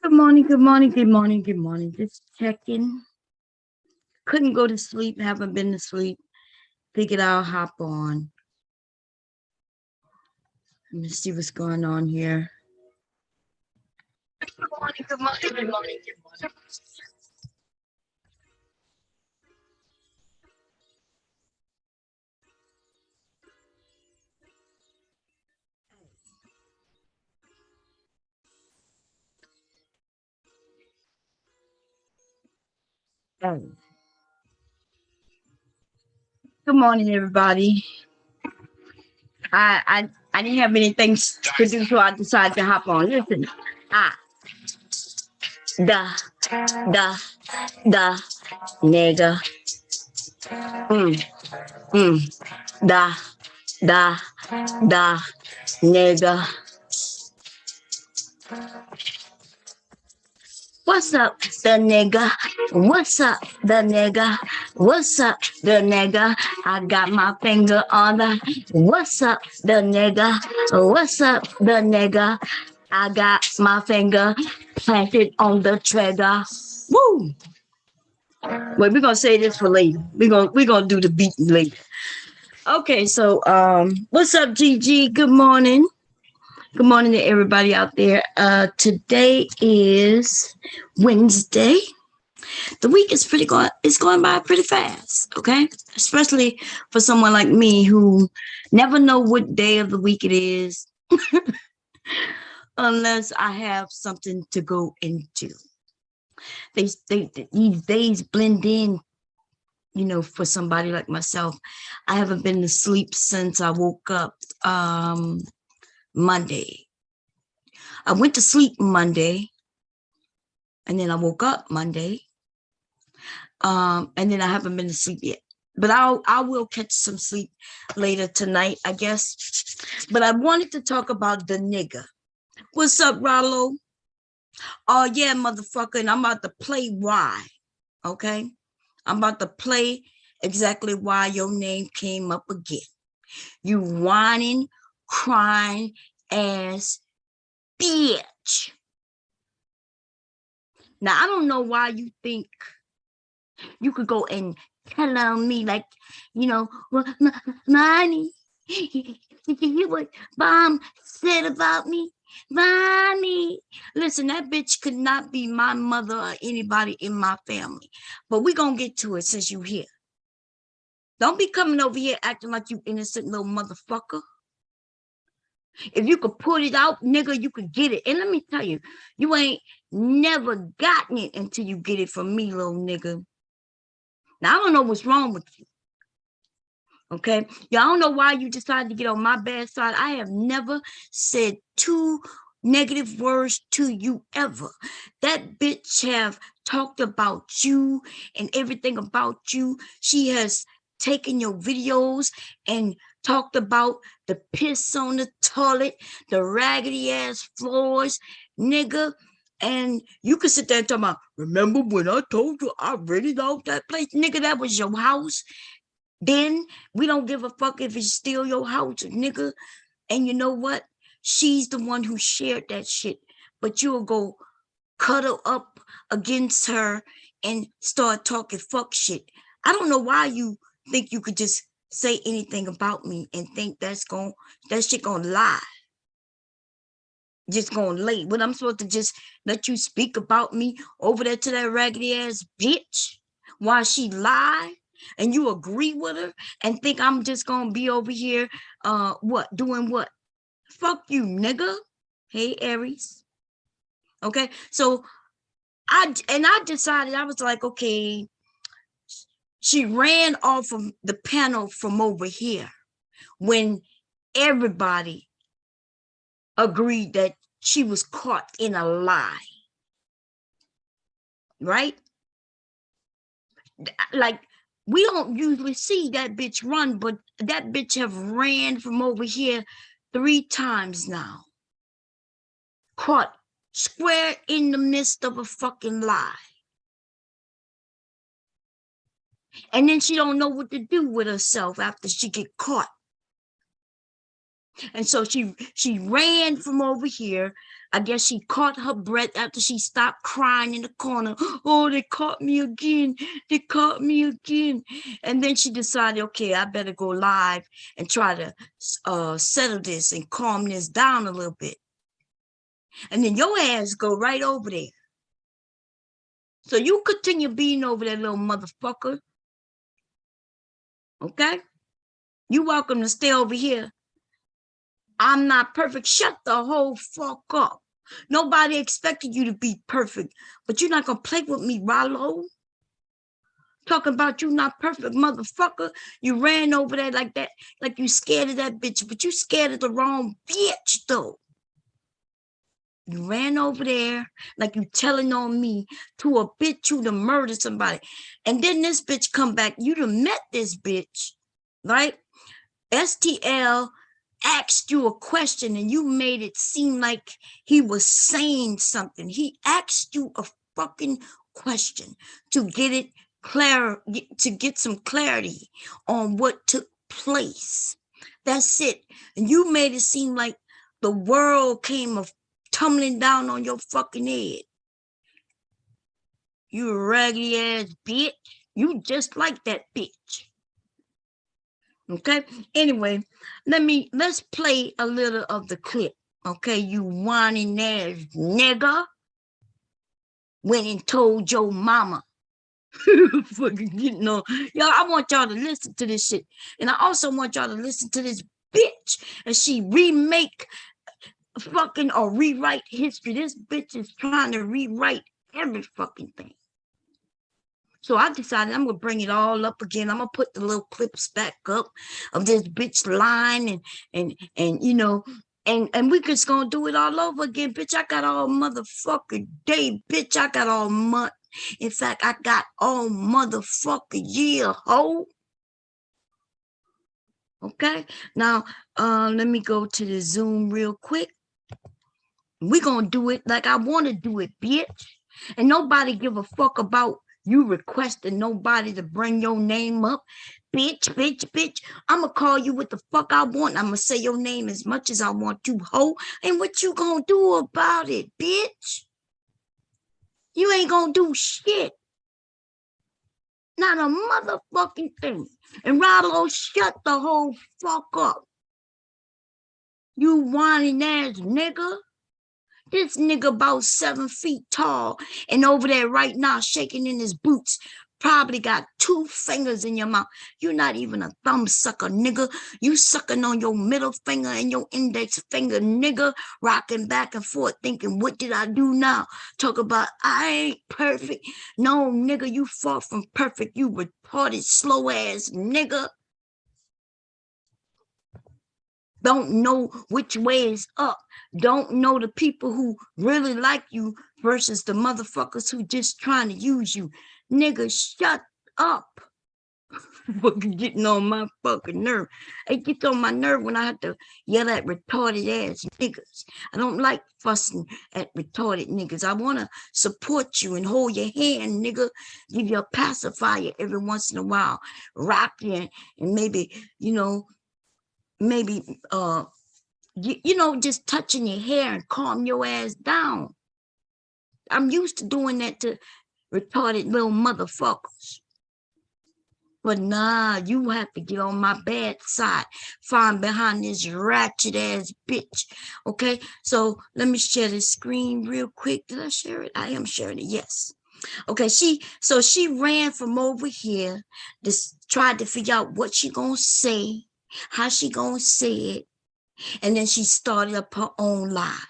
Good morning, good morning, good morning, good morning. Just checking. Couldn't go to sleep, haven't been to sleep. Figured I'll hop on. Let me see what's going on here. Good morning, good morning, good morning, good morning. Oh, good morning, everybody. I didn't have anything to do, so I decided to hop on. Listen, ah, the, the, the, nigga, mm, the, the, the, nigga. What's up, the nigga? What's up, the nigga? What's up, the nigga? I got my finger on the. What's up, the nigga? What's up, the nigga? I got my finger planted on the trigger. Woo! Wait, we're gonna say this for later. We're gonna do the beat later. Okay, so what's up, GG? Good morning. Good morning to everybody out there. Today is Wednesday. The week is it's going by pretty fast, okay? Especially for someone like me who never know what day of the week it is unless I have something to go into. These days blend in, for somebody like myself. I haven't been to sleep since I woke up Monday. I went to sleep Monday and then I woke up Monday. And then I haven't been to sleep yet. But I will catch some sleep later tonight, I guess. But I wanted to talk about the nigga. What's up, Ralo? Oh yeah, motherfucker, and I'm about to play why. Okay? I'm about to play exactly why your name came up again. You whining, crying ass bitch. Now I don't know why you think you could go and tell on me like, well, money. You hear what Mom said about me? Mommy. Listen, that bitch could not be my mother or anybody in my family. But we're going to get to it since you here. Don't be coming over here acting like you innocent little motherfucker. If you could put it out, nigga, you could get it. And let me tell you, you ain't never gotten it until you get it from me, little nigga. Now, I don't know what's wrong with you. Okay? Y'all don't know why you decided to get on my bad side. I have never said two negative words to you ever. That bitch have talked about you and everything about you. She has taken your videos and talked about the piss on the toilet, the raggedy ass floors, nigga. And you can sit there and talk about, remember when I told you I rented out that place? Nigga, that was your house. Then we don't give a fuck if it's still your house, nigga. And you know what? She's the one who shared that shit. But you'll go cuddle up against her and start talking fuck shit. I don't know why you think you could just say anything about me and think that shit gonna lie. Just gonna lay. What I'm supposed to just let you speak about me over there to that raggedy ass bitch while she lie and you agree with her and think I'm just gonna be over here doing what? Fuck you, nigga. Hey, Aries. Okay, so I decided, I was like, okay, she ran off of the panel from over here when everybody agreed that she was caught in a lie, right? Like, we don't usually see that bitch run, but that bitch have ran from over here 3 times now. Caught square in the midst of a fucking lie. And then she don't know what to do with herself after she get caught. And so she ran from over here. I guess she caught her breath after she stopped crying in the corner. Oh, they caught me again. They caught me again. And then she decided, okay, I better go live and try to settle this and calm this down a little bit. And then your ass go right over there. So you continue being over that little motherfucker. Okay? You welcome to stay over here. I'm not perfect. Shut the whole fuck up. Nobody expected you to be perfect, but you're not going to play with me, Ralo. Talking about you not perfect, motherfucker. You ran over there like that, like you scared of that bitch, but you scared of the wrong bitch, though. You ran over there like you telling on me to a bitch you to murder somebody. And then this bitch come back. You done met this bitch, right? STL asked you a question and you made it seem like he was saying something. He asked you a fucking question to get it clear, to get some clarity on what took place. That's it. And you made it seem like the world came tumbling down on your fucking head. You raggedy ass bitch. You just like that bitch. Okay, anyway, let's play a little of the clip. Okay, you whining ass nigga went and told your mama. Fucking getting on. Y'all, I want y'all to listen to this shit. And I also want y'all to listen to this bitch and she remake fucking or rewrite history. This bitch is trying to rewrite every fucking thing. So I decided I'm going to bring it all up again. I'm going to put the little clips back up of this bitch line and you know, and we just going to do it all over again. Bitch, I got all motherfucking day. Bitch, I got all month. In fact, I got all motherfucking year, ho. Okay. Now, let me go to the Zoom real quick. We're going to do it like I want to do it, bitch. And nobody give a fuck about you requesting nobody to bring your name up. Bitch, bitch, bitch. I'm going to call you what the fuck I want. I'm going to say your name as much as I want to, ho. And what you going to do about it, bitch? You ain't going to do shit. Not a motherfucking thing. And Ralo, shut the whole fuck up. You whining ass nigga. This nigga about 7 feet tall and over there right now shaking in his boots. Probably got 2 fingers in your mouth. You're not even a thumb sucker, nigga. You sucking on your middle finger and your index finger, nigga. Rocking back and forth thinking, what did I do now? Talk about, I ain't perfect. No, nigga, you far from perfect. You retarded, slow ass nigga. Don't know which way is up. Don't know the people who really like you versus the motherfuckers who just trying to use you. Nigga, shut up. Fucking getting on my fucking nerve. It gets on my nerve when I have to yell at retarded ass niggas. I don't like fussing at retarded niggas. I want to support you and hold your hand, nigga. Give you a pacifier every once in a while. Rock you and maybe, you know, you know, just touching your hair and calm your ass down. I'm used to doing that to retarded little motherfuckers. But nah, you have to get on my bad side. Find behind this ratchet ass bitch. Okay, so let me share the screen real quick. Did I share it? I am sharing it, yes. Okay, she ran from over here, just tried to figure out what she gonna say, how she gonna say it, and then she started up her own live.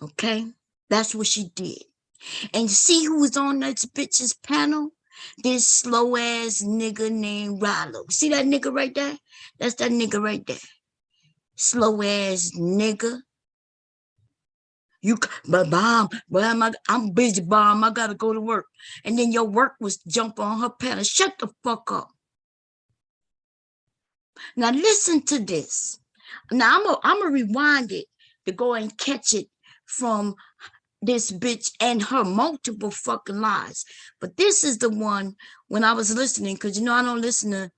Okay, that's what she did. And see who was on this bitch's panel? This slow ass nigga named Ralo. See that nigga right there? That's that nigga right there. Slow ass nigga. You, but Bomb, I'm busy, Bomb. I gotta go to work. And then your work was jump on her panel. Shut the fuck up. Now listen to this. Now I'm gonna rewind it to go and catch it from this bitch and her multiple fucking lies. But this is the one when I was listening, because you know I don't listen to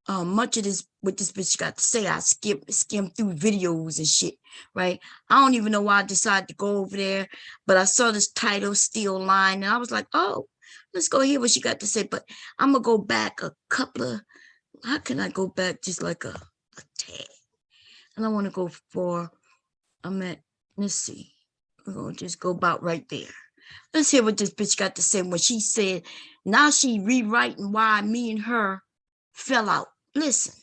much of this what this bitch got to say. I skimmed through videos and shit, right? I don't even know why I decided to go over there, but I saw this title, Still Lying, and I was like, oh, let's go hear what she got to say. But I'm gonna go back a couple of, how can I go back just like a tag? And I want to go for, let's see. We're gonna just go about right there. Let's hear what this bitch got to say when she said, now she rewriting why me and her fell out. Listen.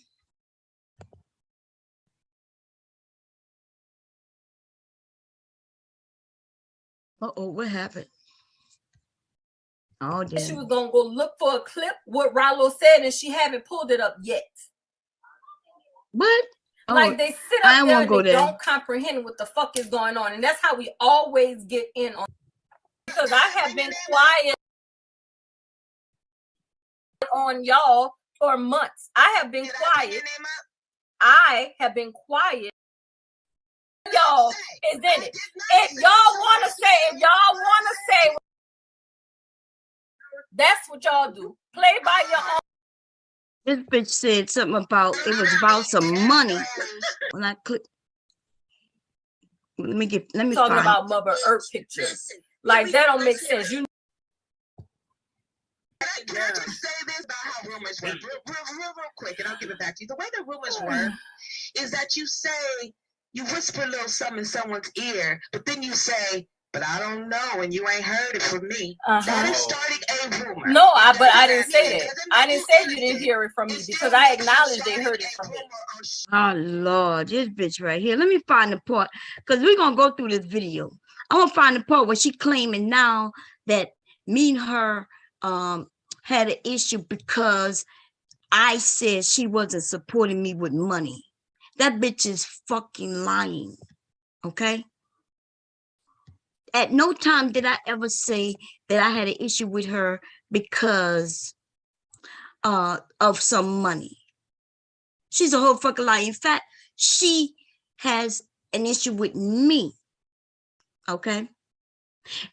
Uh-oh, what happened? Oh, damn. She was gonna go look for a clip what Ralo said, and she haven't pulled it up yet. What? Like they sit up there and they don't comprehend what the fuck is going on, and that's how we always get in on. Because I have been quiet on y'all for months. I have been quiet. I have been quiet. Y'all is in it. If y'all want to say, that's what y'all do. Play by your own. This bitch said something about it was about some money. When I click, let me talking about Mother Earth pictures. Like that don't make sense. You. Can I just say this about how rumors work? Real quick, and I'll give it back to you. The way the rumors work is that you whisper a little something in someone's ear, but then you say, but I don't know, and you ain't heard it from me. That is starting a rumor. No, but I didn't say that. I didn't say you didn't hear it from me because I acknowledged they heard it from me. Oh, Lord, this bitch right here. Let me find the part, because we're going to go through this video. I want to find the part where she claiming now that me and her had an issue because I said she wasn't supporting me with money. That bitch is fucking lying, okay? At no time did I ever say that I had an issue with her because of some money. She's a whole fucking lie. In fact, she has an issue with me, okay?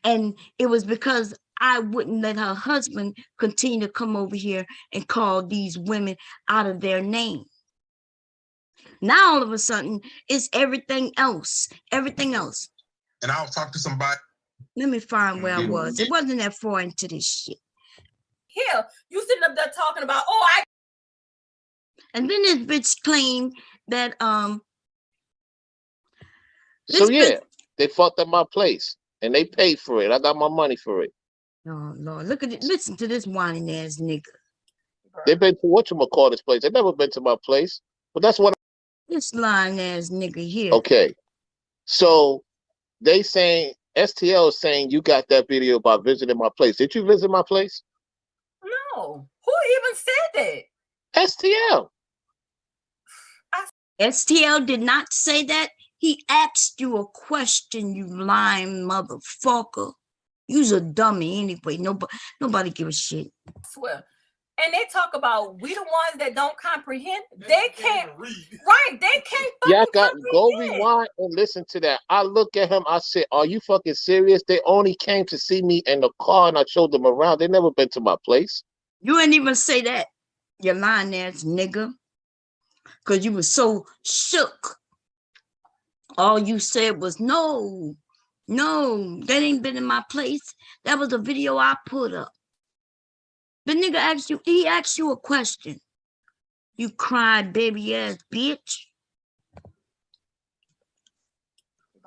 And it was because I wouldn't let her husband continue to come over here and call these women out of their name. Now, all of a sudden, it's everything else. Everything else. And I'll talk to somebody. Let me find where I was. It wasn't that far into this shit. Here, you sitting up there talking about, and then this bitch claimed that so yeah, they fucked up my place and they paid for it. I got my money for it. Oh Lord, look at it. Listen to this whining ass nigga. They've been to whatchamacallit's place. They've never been to my place. But that's what this lying ass nigga here. Okay. So they saying STL is saying you got that video about visiting my place. Did you visit my place? No. Who even said that? STL. STL did not say that. He asked you a question, you lying motherfucker. You's a dummy anyway. Nobody give a shit. I swear. And they talk about we the ones that don't comprehend. They can't read. Right. They can't go rewind and listen to that. I look at him, I said, are you fucking serious? They only came to see me in the car and I showed them around. They never been to my place. You ain't even say that, you lying ass nigga. Because you were so shook. All you said was no, that ain't been in my place. That was a video I put up. The nigga asked you, he asked you a question. You cried baby ass bitch.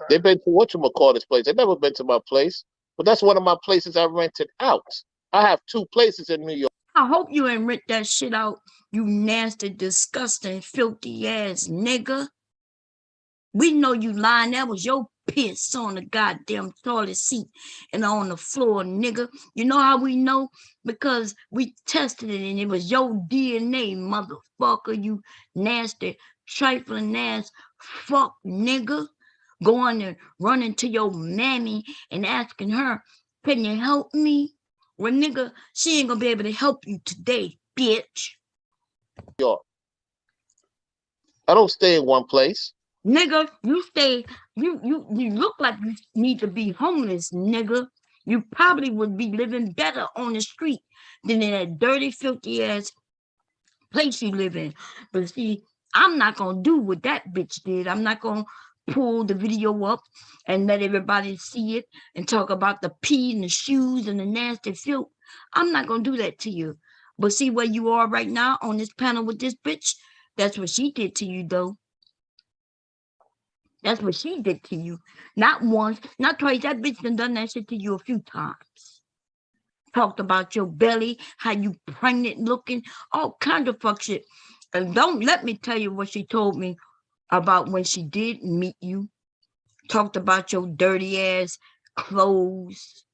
They've been to whatchamacallit's place. They've never been to my place. But that's one of my places I rented out. I have 2 places in New York. I hope you ain't rent that shit out, you nasty, disgusting, filthy ass nigga. We know you lying. That was your piss on the goddamn toilet seat and on the floor, nigga. You know how we know? Because we tested it and it was your DNA, motherfucker, you nasty, trifling ass fuck nigga. Going and running to your mammy and asking her, can you help me? Well, nigga, she ain't gonna be able to help you today, bitch. York. I don't stay in one place. Nigga, you stay, you look like you need to be homeless, nigga. You probably would be living better on the street than in that dirty, filthy ass place you live in. But see, I'm not gonna do what that bitch did. I'm not gonna pull the video up and let everybody see it and talk about the pee and the shoes and the nasty filth. I'm not gonna do that to you. But see where you are right now on this panel with this bitch? That's what she did to you, though. That's what she did to you. Not once, not twice. That bitch done that shit to you a few times. Talked about your belly, how you pregnant looking, all kind of fuck shit. And don't let me tell you what she told me about when she did meet you. Talked about your dirty ass clothes,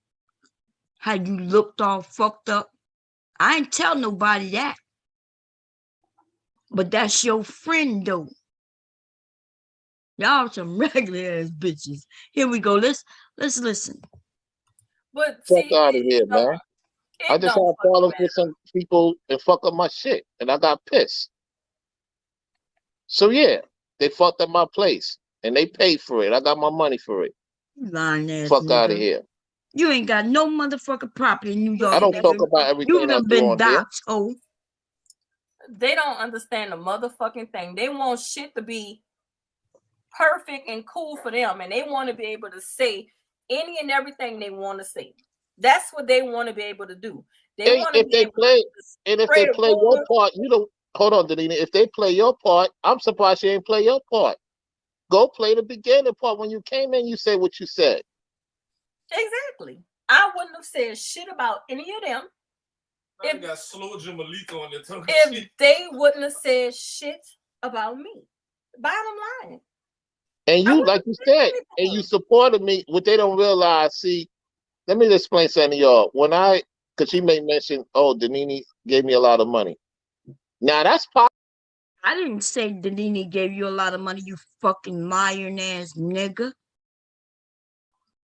how you looked all fucked up. I ain't tell nobody that. But that's your friend though. Y'all some regular ass bitches. Here we go. Let's listen. But Fuck see, out of here, it don't- man. it I just don't had fucking problems matter. with some people and fuck up my shit, and I got pissed. So yeah, they fucked up my place, and they paid for it. I got my money for it. You lying ass Fuck out of nigga. here. You ain't got no motherfucking property in New But York. I see, don't that's talk Nigga. about You everything I done do been on here. doxxed, oh. they don't understand the motherfucking thing. They want shit to be perfect and cool for them, and they want to be able to say any and everything they want to say. That's what they want to be able to do. They Hey, want to if be they able play, to and if they spread play your rumors. part, you don't. Hold on, Danina. If they play your part, I'm surprised you ain't play your part. Go play the beginning part. When you came in, you said what you said. Exactly. I wouldn't have said shit about any of them I got slow Jim Malika on their tongue. if they wouldn't have said shit about me. Bottom line. And I you, wouldn't like have you said said, and you anything. supported me. What they don't realize, see, let me explain something to y'all. Because she made mention, oh, Danini gave me a lot of money. Now that's possible. I didn't say Danini gave you a lot of money, you fucking lying ass nigga.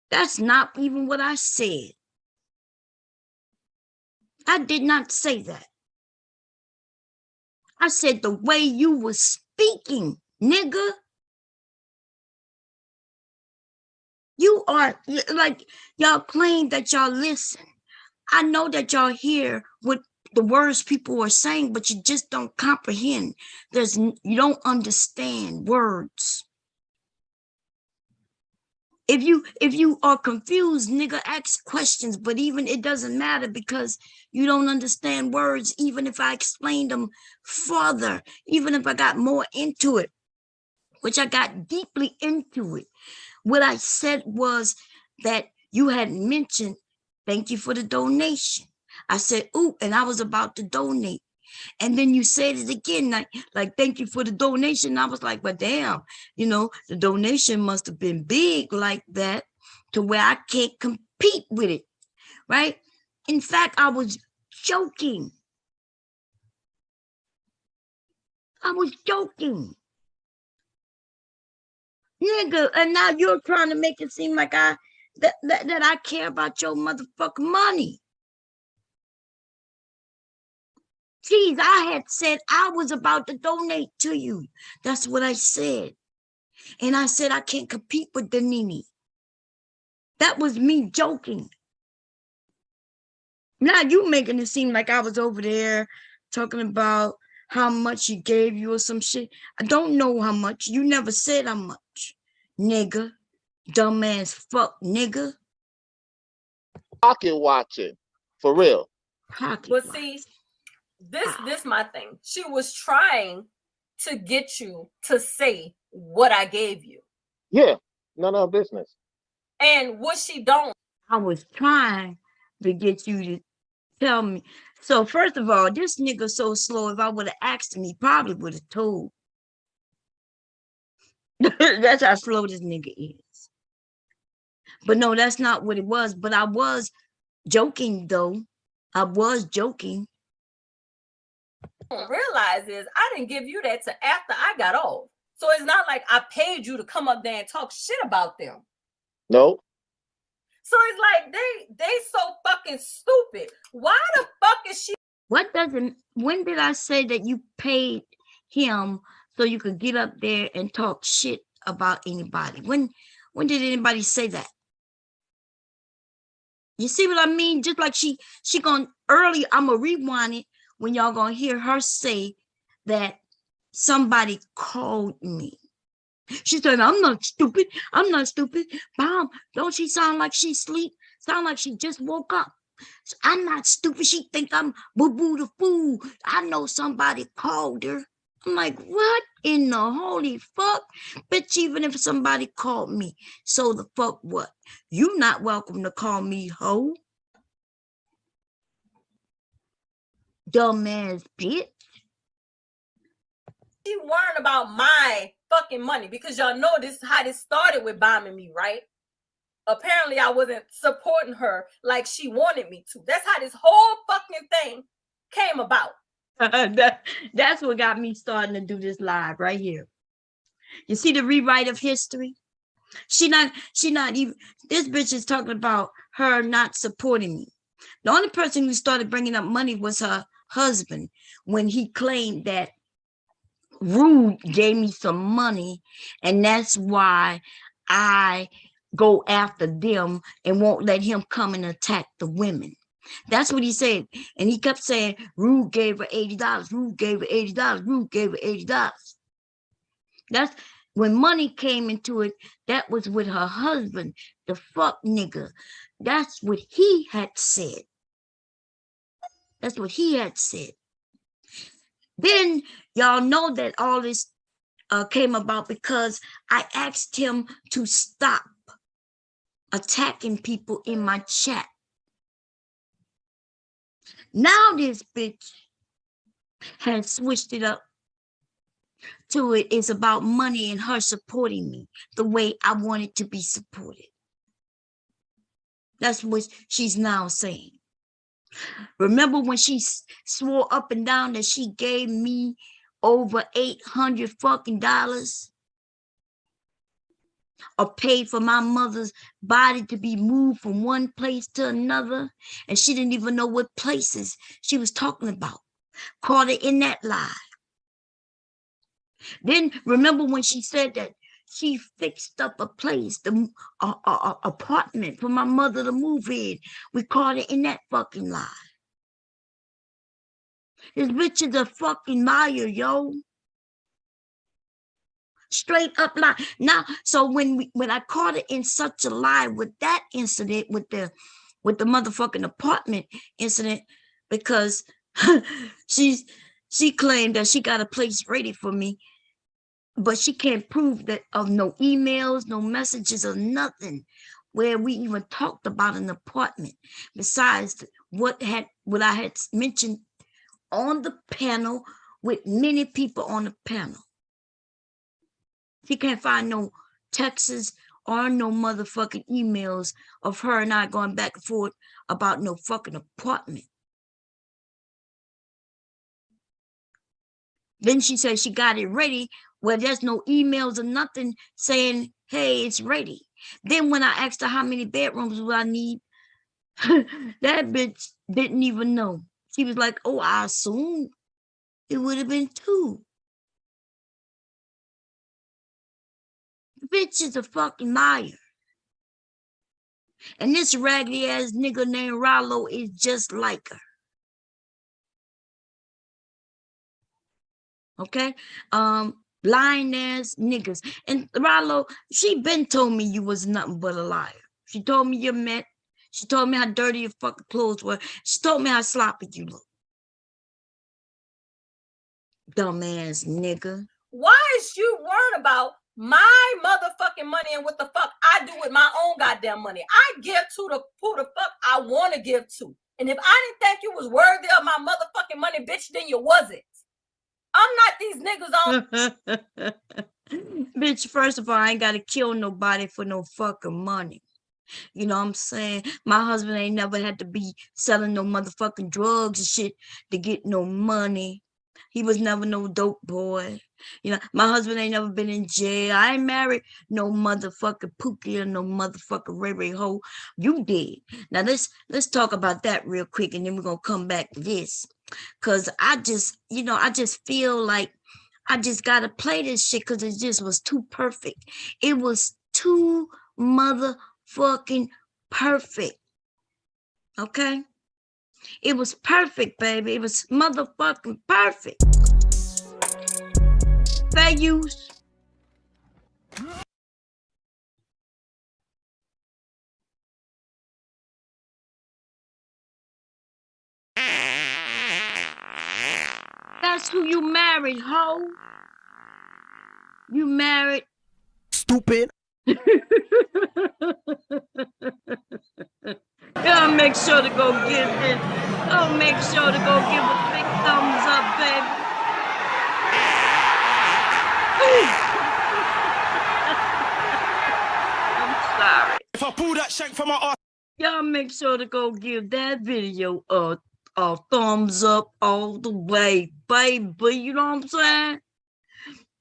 That's not even what I said. I did not say that. I said the way you were speaking, nigga. You are like y'all claim that y'all listen. I know that y'all hear what the words people are saying, but you just don't comprehend. You don't understand words. If you are confused, nigga, ask questions, but even it doesn't matter because you don't understand words, even if I explained them further, even if I got more into it, which I got deeply into it. What I said was that you had mentioned, thank you for the donation. I said, ooh, and I was about to donate. And then you said it again, like thank you for the donation. I was like, but damn, the donation must have been big like that to where I can't compete with it, right? In fact, I was joking. I was joking. Nigga, and now you're trying to make it seem like that I care about your motherfucking money. Geez, I had said I was about to donate to you. That's what I said. And I said I can't compete with Danini. That was me joking. Now you making it seem like I was over there talking about how much he gave you or some shit. I don't know how much. You never said how much. Nigga. Dumbass fuck nigga. Pocket watching. For real. Pocket But watch. see, this my thing. She was trying to get you to say what I gave you. Yeah. None of our business. And what she don't. I was trying to get you to tell me. So first of all, this nigga so slow. If I would have asked him, he probably would have told. That's how slow this nigga is. But no, that's not what it was. But I was joking though. I was joking. Don't realize is I didn't give you that till after I got off. So it's not like I paid you to come up there and talk shit about them. No. So it's like they so fucking stupid. Why the fuck is she? When did I say that you paid him so you could get up there and talk shit about anybody? When did anybody say that? You see what I mean? Just like she gone early, I'm gonna rewind it. when y'all gonna hear her say that somebody called me. She said, I'm not stupid. I'm not stupid. Mom, don't she sound like she sleep? Sound like she just woke up. I'm not stupid. She think I'm boo-boo the fool. I know somebody called her. I'm like, what in the holy fuck? Bitch, even if somebody called me, so the fuck what? You not welcome to call me hoe. Dumbass bitch. She worrying about my fucking money because y'all know this how this started with bombing me, right? Apparently I wasn't supporting her like she wanted me to. That's how this whole fucking thing came about. That's what got me starting to do this live right here. You see the rewrite of history? She not even, this bitch is talking about her not supporting me. The only person who started bringing up money was her husband when he claimed that Rude gave me some money and that's why I go after them and won't let him come and attack the women. That's what he said. And he kept saying, Rude gave her $80. Rude gave her $80. Rude gave her $80. That's when money came into it. That was with her husband, the fuck nigga. That's what he had said. That's what he had said. Then y'all know that all this came about because I asked him to stop attacking people in my chat. Now this bitch has switched it up to it is about money and her supporting me the way I wanted to be supported. That's what she's now saying. Remember when she swore up and down that she gave me over $800 fucking dollars or paid for my mother's body to be moved from one place to another, and she didn't even know what places she was talking about. Caught her in that lie. Then remember when she said that she fixed up a place, the apartment for my mother to move in. We caught her in that fucking lie. This bitch is a fucking liar, yo. Straight up lie. Now, so when I caught her in such a lie with that incident, with the motherfucking apartment incident, because she claimed that she got a place ready for me, but she can't prove that of no emails, no messages, or nothing where we even talked about an apartment besides what I had mentioned on the panel with many people on the panel. She can't find no texts or no motherfucking emails of her and I going back and forth about no fucking apartment. Then she said she got it ready where there's no emails or nothing saying, hey, it's ready. Then when I asked her how many bedrooms would I need, that bitch didn't even know. She was like, oh, I assume it would have been 2. The bitch is a fucking liar. And this raggedy ass nigga named Ralo is just like her. Okay? Lying ass niggas. And Ralo, she been told me you was nothing but a liar. She told me you're met. She told me how dirty your fucking clothes were. She told me how sloppy you look. Dumbass nigga. Why is you worried about my motherfucking money and what the fuck I do with my own goddamn money? I give to the who the fuck I want to give to. And if I didn't think you was worthy of my motherfucking money, bitch, then you wasn't. I'm not these niggas on. Bitch, first of all, I ain't got to kill nobody for no fucking money. You know what I'm saying? My husband ain't never had to be selling no motherfucking drugs and shit to get no money. He was never no dope boy. You know, my husband ain't never been in jail. I ain't married no motherfucking Pookie or no motherfucking Ray Ray ho. You did. Now let's talk about that real quick, and then we're gonna come back to this. Cause I just feel like I just gotta play this shit because it just was too perfect. It was too motherfucking perfect. Okay? It was perfect, baby. It was motherfucking perfect. Fair use. That's who you married, ho. You married. Stupid. Y'all make sure to go give this. Oh, make sure to go give a big thumbs up, baby. I'm sorry. If I pull that shank from my ass. Y'all make sure to go give that video a thumbs up all the way, baby. You know what I'm saying?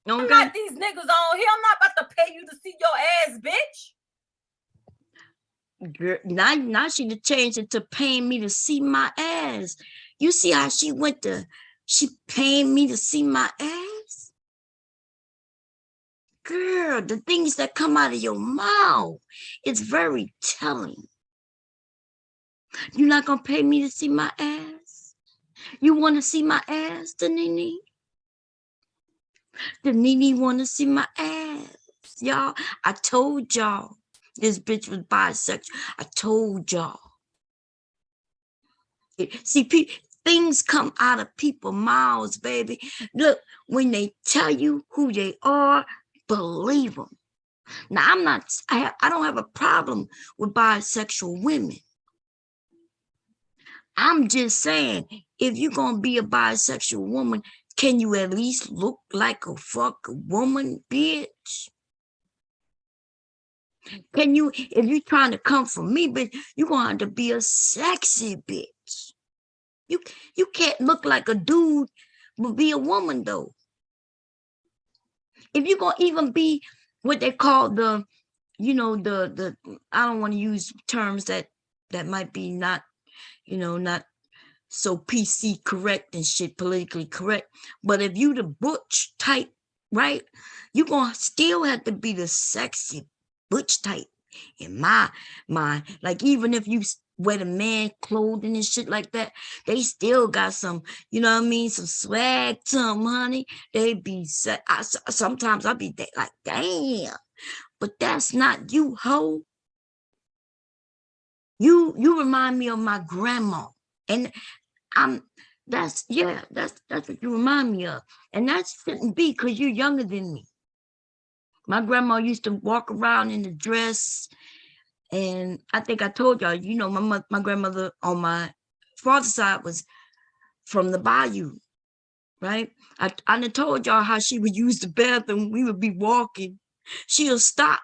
I'm not these niggas on here. I'm not about to pay you to see your ass, bitch. Girl, now she done changed it to paying me to see my ass. You see how she paying me to see my ass? Girl, the things that come out of your mouth, it's very telling. You're not gonna pay me to see my ass? You wanna see my ass, Danini? Danini wanna see my ass, y'all. I told y'all this bitch was bisexual. I told y'all. See, things come out of people's mouths, baby. Look, when they tell you who they are, believe them. Now, I don't have a problem with bisexual women. I'm just saying, if you're going to be a bisexual woman, can you at least look like a fucking woman, bitch? Can you, if you're trying to come for me, bitch, you're going to have to be a sexy bitch. You can't look like a dude, but be a woman, though. If you're going to even be what they call the, I don't want to use terms that might be not, not so PC correct and shit, politically correct. But if you the butch type, right, you're going to still have to be the sexy butch type in my mind. Like, even if you wear the man clothing and shit like that, they still got some, you know what I mean, some swag to them, honey. They be, sometimes I be like, damn, but that's not you, ho. You remind me of my grandma. And that's what you remind me of. And that shouldn't be because you're younger than me. My grandma used to walk around in a dress. And I think I told y'all, my grandmother on my father's side was from the bayou, right? I told y'all how she would use the bathroom. We would be walking. She'll stop.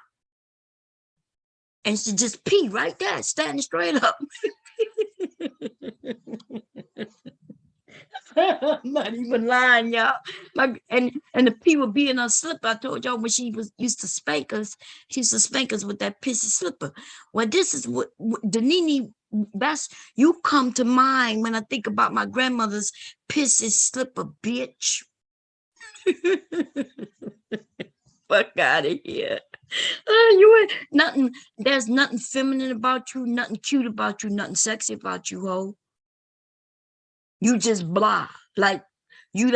And she just pee right there, standing straight up. I'm not even lying, y'all. And the pee would be in her slipper. I told y'all when she used to spank us, she used to spank us with that pissy slipper. Well, this is what Danini, that's, you come to mind when I think about my grandmother's pissy slipper, bitch. Fuck out of here. You ain't nothing. There's nothing feminine about you, nothing cute about you, nothing sexy about you, ho. You just blah. Like you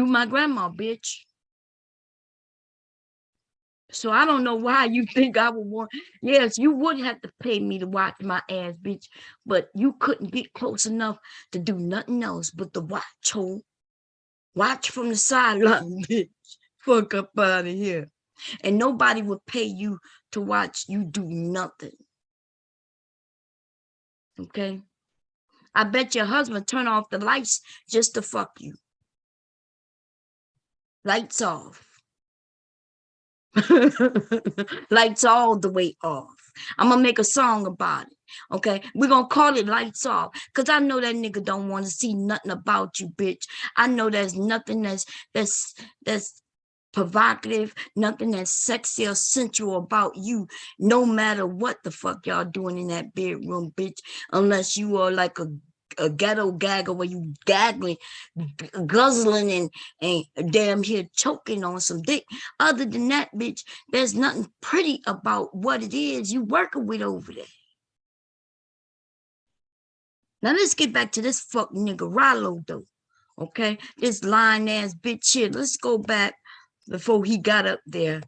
my grandma, bitch. So I don't know why you think I would want. Yes, you would have to pay me to watch my ass, bitch. But you couldn't get close enough to do nothing else but to watch, ho. Watch from the sideline, bitch. Fuck up out of here. And nobody would pay you to watch you do nothing. Okay? I bet your husband turn off the lights just to fuck you. Lights off. Lights all the way off. I'm gonna make a song about it. Okay, we're gonna call it Lights Off, because I know that nigga don't want to see nothing about you, bitch. I know there's nothing that's provocative, nothing that's sexy or sensual about you, no matter what the fuck y'all doing in that bedroom, bitch, unless you are like a ghetto gagger where you gaggling, guzzling and damn here choking on some dick. Other than that, bitch, there's nothing pretty about what it is you working with over there. Now let's get back to this fuck nigga Ralo though. Okay, this lying ass bitch here. Let's go back before he got up there.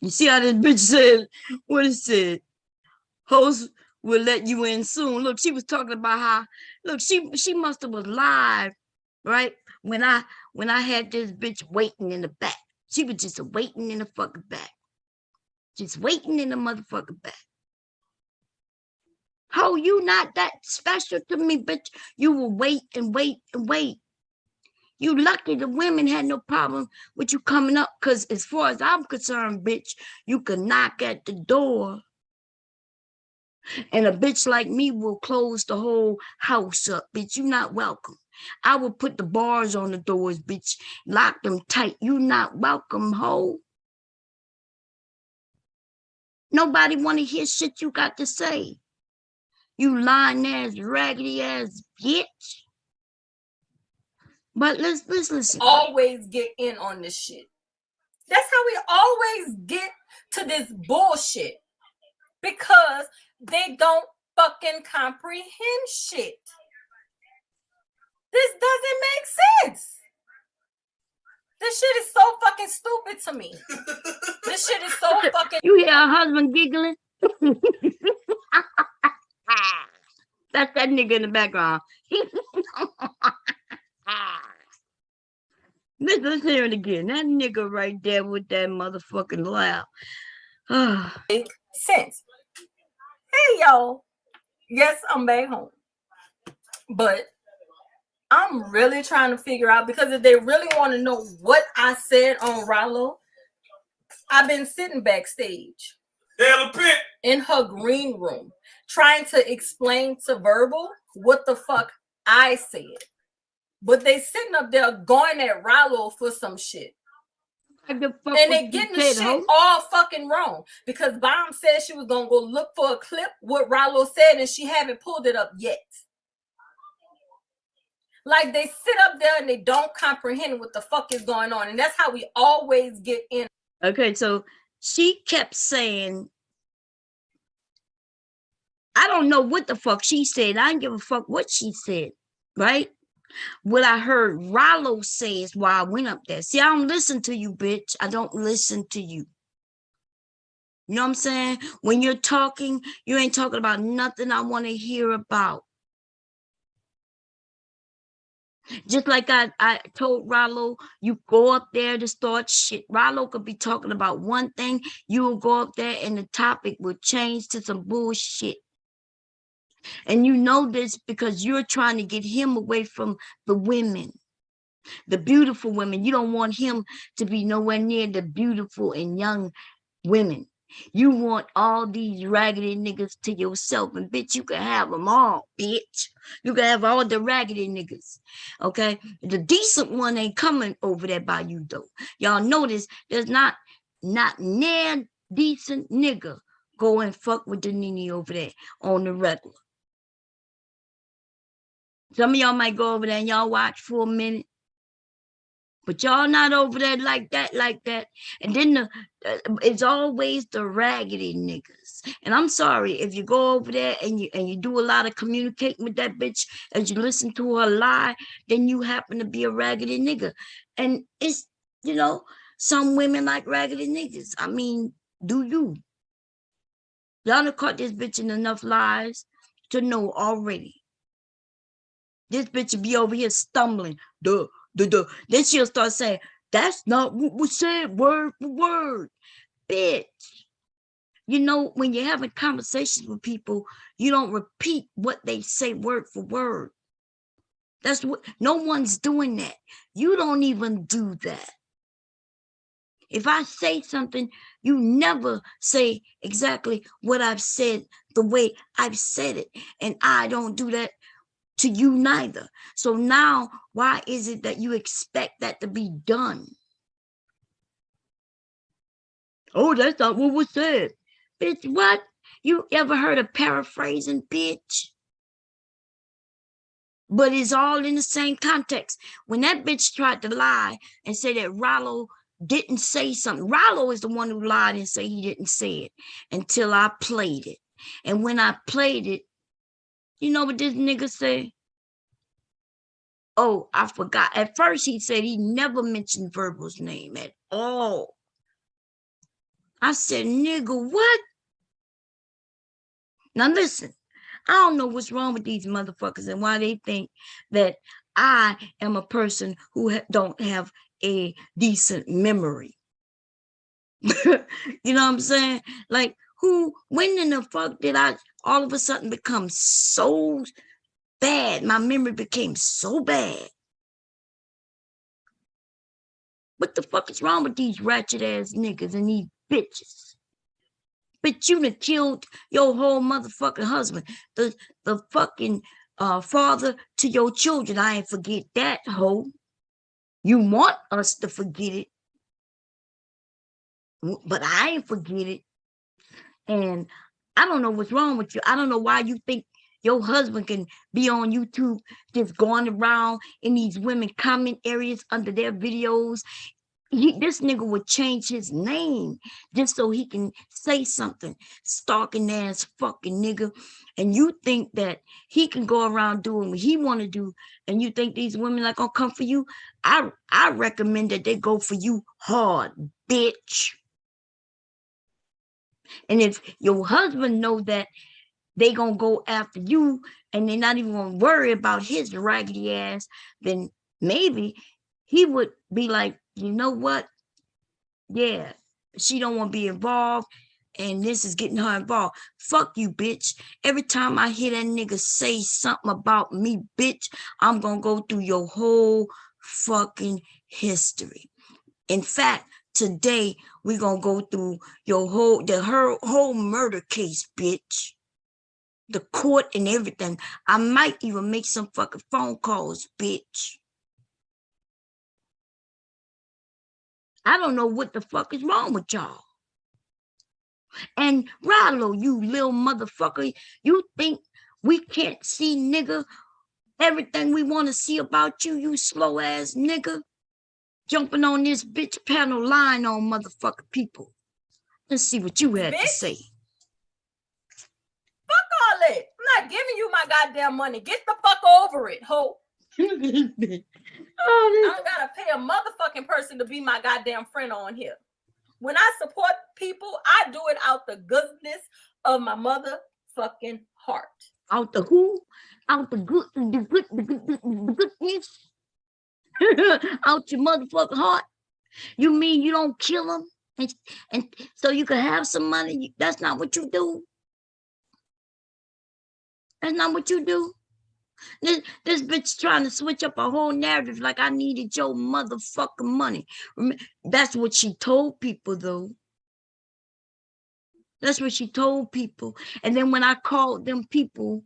You see how this bitch said what it said? Host will let you in soon. Look, she was talking about how look, she must have was live, right? When I had this bitch waiting in the back. She was just waiting in the fucking back. Just waiting in the motherfucking back. Ho, you not that special to me, bitch. You will wait and wait and wait. You lucky the women had no problem with you coming up, because as far as I'm concerned, bitch, you can knock at the door. And a bitch like me will close the whole house up, bitch. You not welcome. I will put the bars on the doors, bitch. Lock them tight. You not welcome, ho. Nobody want to hear shit you got to say. You lying ass, raggedy ass bitch. But let's listen. Always get in on this shit. That's how we always get to this bullshit. Because they don't fucking comprehend shit. This doesn't make sense. This shit is so fucking stupid to me. This shit is so fucking... You hear her husband giggling? That's that nigga in the background. Let's hear it again. That nigga right there with that motherfucking laugh. Make sense. Hey, y'all. Yes, I'm back home. But I'm really trying to figure out, because if they really want to know what I said on Ralo, I've been sitting backstage in her green room trying to explain to Verbal what the fuck I said. But they sitting up there going at Ralo for some shit. And they getting the shit all fucking wrong. Because Bomb said she was gonna go look for a clip what Ralo said, and she haven't pulled it up yet. Like, they sit up there and they don't comprehend what the fuck is going on. And that's how we always get in. Okay, so she kept saying, I don't know what the fuck she said. I didn't give a fuck what she said, right? What I heard Ralo say is why I went up there. See, I don't listen to you, bitch. I don't listen to you. You know what I'm saying? When you're talking, you ain't talking about nothing I want to hear about. Just like I told Ralo, you go up there to start shit. Ralo could be talking about one thing. You will go up there and the topic will change to some bullshit. And you know this because you're trying to get him away from the women, the beautiful women. You don't want him to be nowhere near the beautiful and young women. You want all these raggedy niggas to yourself, and bitch, you can have them all, bitch. You can have all the raggedy niggas, okay? The decent one ain't coming over there by you, though. Y'all notice there's not near decent nigga go and fuck with the Nene over there on the regular. Some of y'all might go over there and y'all watch for a minute. But y'all not over there like that. And then it's always the raggedy niggas. And I'm sorry, if you go over there and you do a lot of communicating with that bitch as you listen to her lie, then you happen to be a raggedy nigga. And it's, you know, some women like raggedy niggas. I mean, do you? Y'all done caught this bitch in enough lies to know already. This bitch will be over here stumbling. Duh. Then she'll start saying, that's not what was said word for word. Bitch. You know, when you're having conversations with people, you don't repeat what they say word for word. That's what, no one's doing that. You don't even do that. If I say something, you never say exactly what I've said the way I've said it. And I don't do that to you neither. So now, why is it that you expect that to be done? Oh, that's not what was said. Bitch, what? You ever heard of paraphrasing, bitch? But it's all in the same context. When that bitch tried to lie and say that Ralo didn't say something, Ralo is the one who lied and said he didn't say it until I played it. And when I played it, You know what this nigga say? Oh, I forgot. At first he said he never mentioned Verbal's name at all. I said, nigga, what? Now listen, I don't know what's wrong with these motherfuckers and why they think that I am a person who don't have a decent memory. You know what I'm saying? Like, when in the fuck did I all of a sudden become so bad? My memory became so bad. What the fuck is wrong with these ratchet ass niggas and these bitches? Bitch, you done killed your whole motherfucking husband. The fucking father to your children. I ain't forget that, hoe. You want us to forget it. But I ain't forget it. And I don't know what's wrong with you. I don't know why you think your husband can be on YouTube just going around in these women comment areas under their videos. This nigga would change his name just so he can say something. Stalking ass fucking nigga. And you think that he can go around doing what he want to do, and you think these women are gonna come for you? I recommend that they go for you hard, bitch. And if your husband know that they gonna go after you and they're not even gonna worry about his raggedy ass, then maybe he would be like, you know what? Yeah, she don't want to be involved, and this is getting her involved. Fuck you, bitch. Every time I hear that nigga say something about me, bitch, I'm gonna go through your whole fucking history. In fact, today we're gonna go through her whole murder case, bitch. The court and everything. I might even make some fucking phone calls, bitch. I don't know what the fuck is wrong with y'all. And Ralo, you little motherfucker, you think we can't see, nigga, everything we want to see about you, you slow ass nigga, jumping on this bitch panel line on motherfucker people. Let's see what you had to say. Fuck all that. I'm not giving you my goddamn money. Get the fuck over it, ho. I don't gotta pay a motherfucking person to be my goddamn friend on here. When I support people, I do it out the goodness of my motherfucking heart. Out the who? Out the goodness? Out your motherfucking heart? You mean you don't kill them and so you can have some money? That's not what you do. That's not what you do. This bitch trying to switch up a whole narrative like I needed your motherfucking money. That's what she told people, though. That's what she told people. And then when I called them people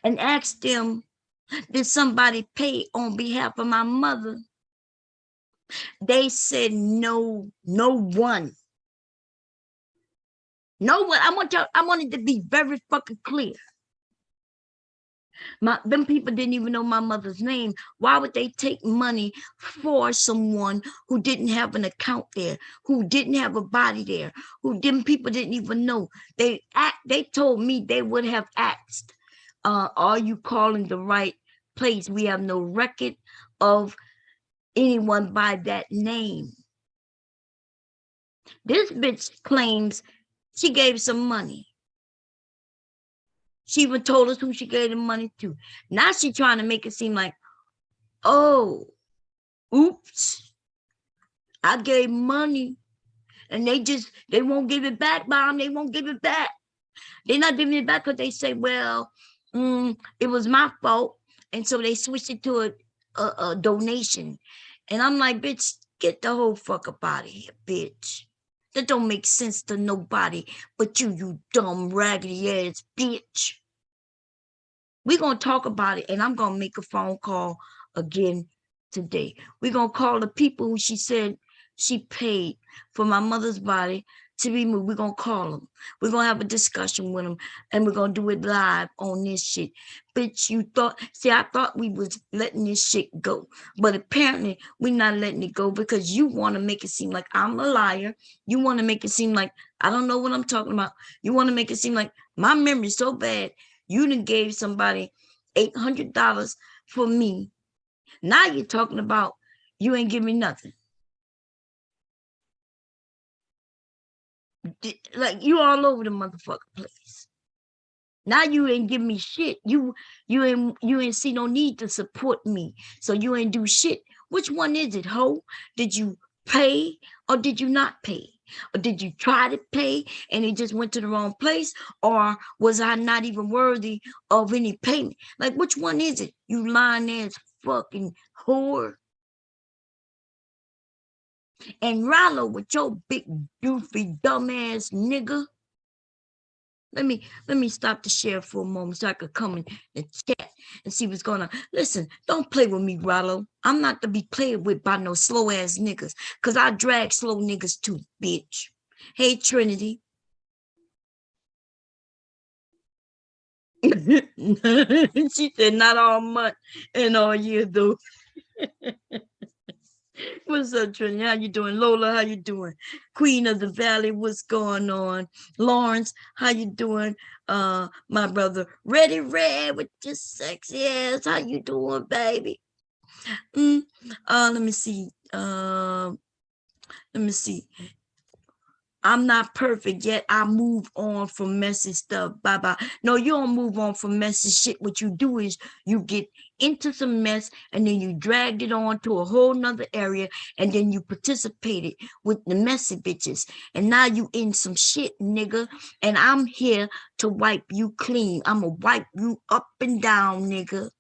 and asked them, did somebody pay on behalf of my mother? They said no, no one. No one. I wanted to be very fucking clear. Them people didn't even know my mother's name. Why would they take money for someone who didn't have an account there, who didn't have a body there, people didn't even know? They told me they would have asked, are you calling the right place? We have no record of anyone by that name. This bitch claims she gave some money. She even told us who she gave the money to. Now she's trying to make it seem like, oh, oops, I gave money and they won't give it back, Mom. They won't give it back. They're not giving it back because they say, well, it was my fault. And so they switched it to a donation. And I'm like, bitch, get the whole fuck up out of here, bitch. That don't make sense to nobody but you dumb, raggedy ass bitch. We're going to talk about it, and I'm going to make a phone call again today. We're going to call the people who she said she paid for my mother's body to be moved. We're going to call them. We're going to have a discussion with them, and we're going to do it live on this shit. Bitch, I thought we was letting this shit go, but apparently we're not letting it go because you want to make it seem like I'm a liar. You want to make it seem like I don't know what I'm talking about. You want to make it seem like my memory's so bad. You done gave somebody $800 for me. Now you're talking about you ain't give me nothing. Like you all over the motherfucking place. Now you ain't give me shit. You ain't see no need to support me. So you ain't do shit. Which one is it, ho? Did you pay or did you not pay? Or did you try to pay and it just went to the wrong place? Or was I not even worthy of any payment? Like which one is it? You lying ass fucking whore. And Ralo with your big doofy dumbass nigga. Let me stop the share for a moment so I could come in the chat and see what's going on. Listen, don't play with me, Ralo. I'm not to be played with by no slow ass niggas, cause I drag slow niggas too, bitch. Hey, Trinity. She said not all month and all year though. What's up, Trinity? How you doing? Lola, how you doing? Queen of the Valley, what's going on? Lawrence, how you doing? My brother, Ready Red with your sexy ass. How you doing, baby? Let me see. Let me see. I'm not perfect yet. I move on from messy stuff. Bye-bye. No, you don't move on from messy shit. What you do is you get into some mess and then you dragged it on to a whole nother area and then you participated with the messy bitches. And now you in some shit, nigga. And I'm here to wipe you clean. I'm gonna wipe you up and down, nigga.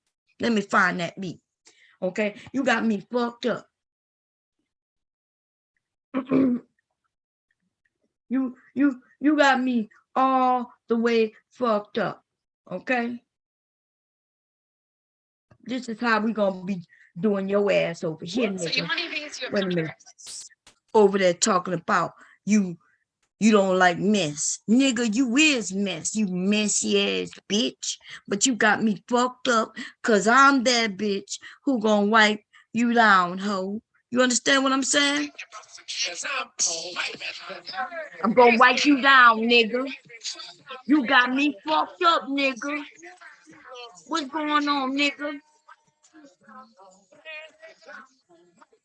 Let me find that beat. Okay? You got me fucked up. You got me all the way fucked up. Okay? This is how we gonna be doing your ass over here, nigga. Wait a minute. Over there talking about you don't like mess. Nigga, you is mess, you messy ass bitch. But you got me fucked up cause I'm that bitch who gonna wipe you down, ho. You understand what I'm saying? I'm gonna wipe you down, nigga. You got me fucked up, nigga. What's going on, nigga?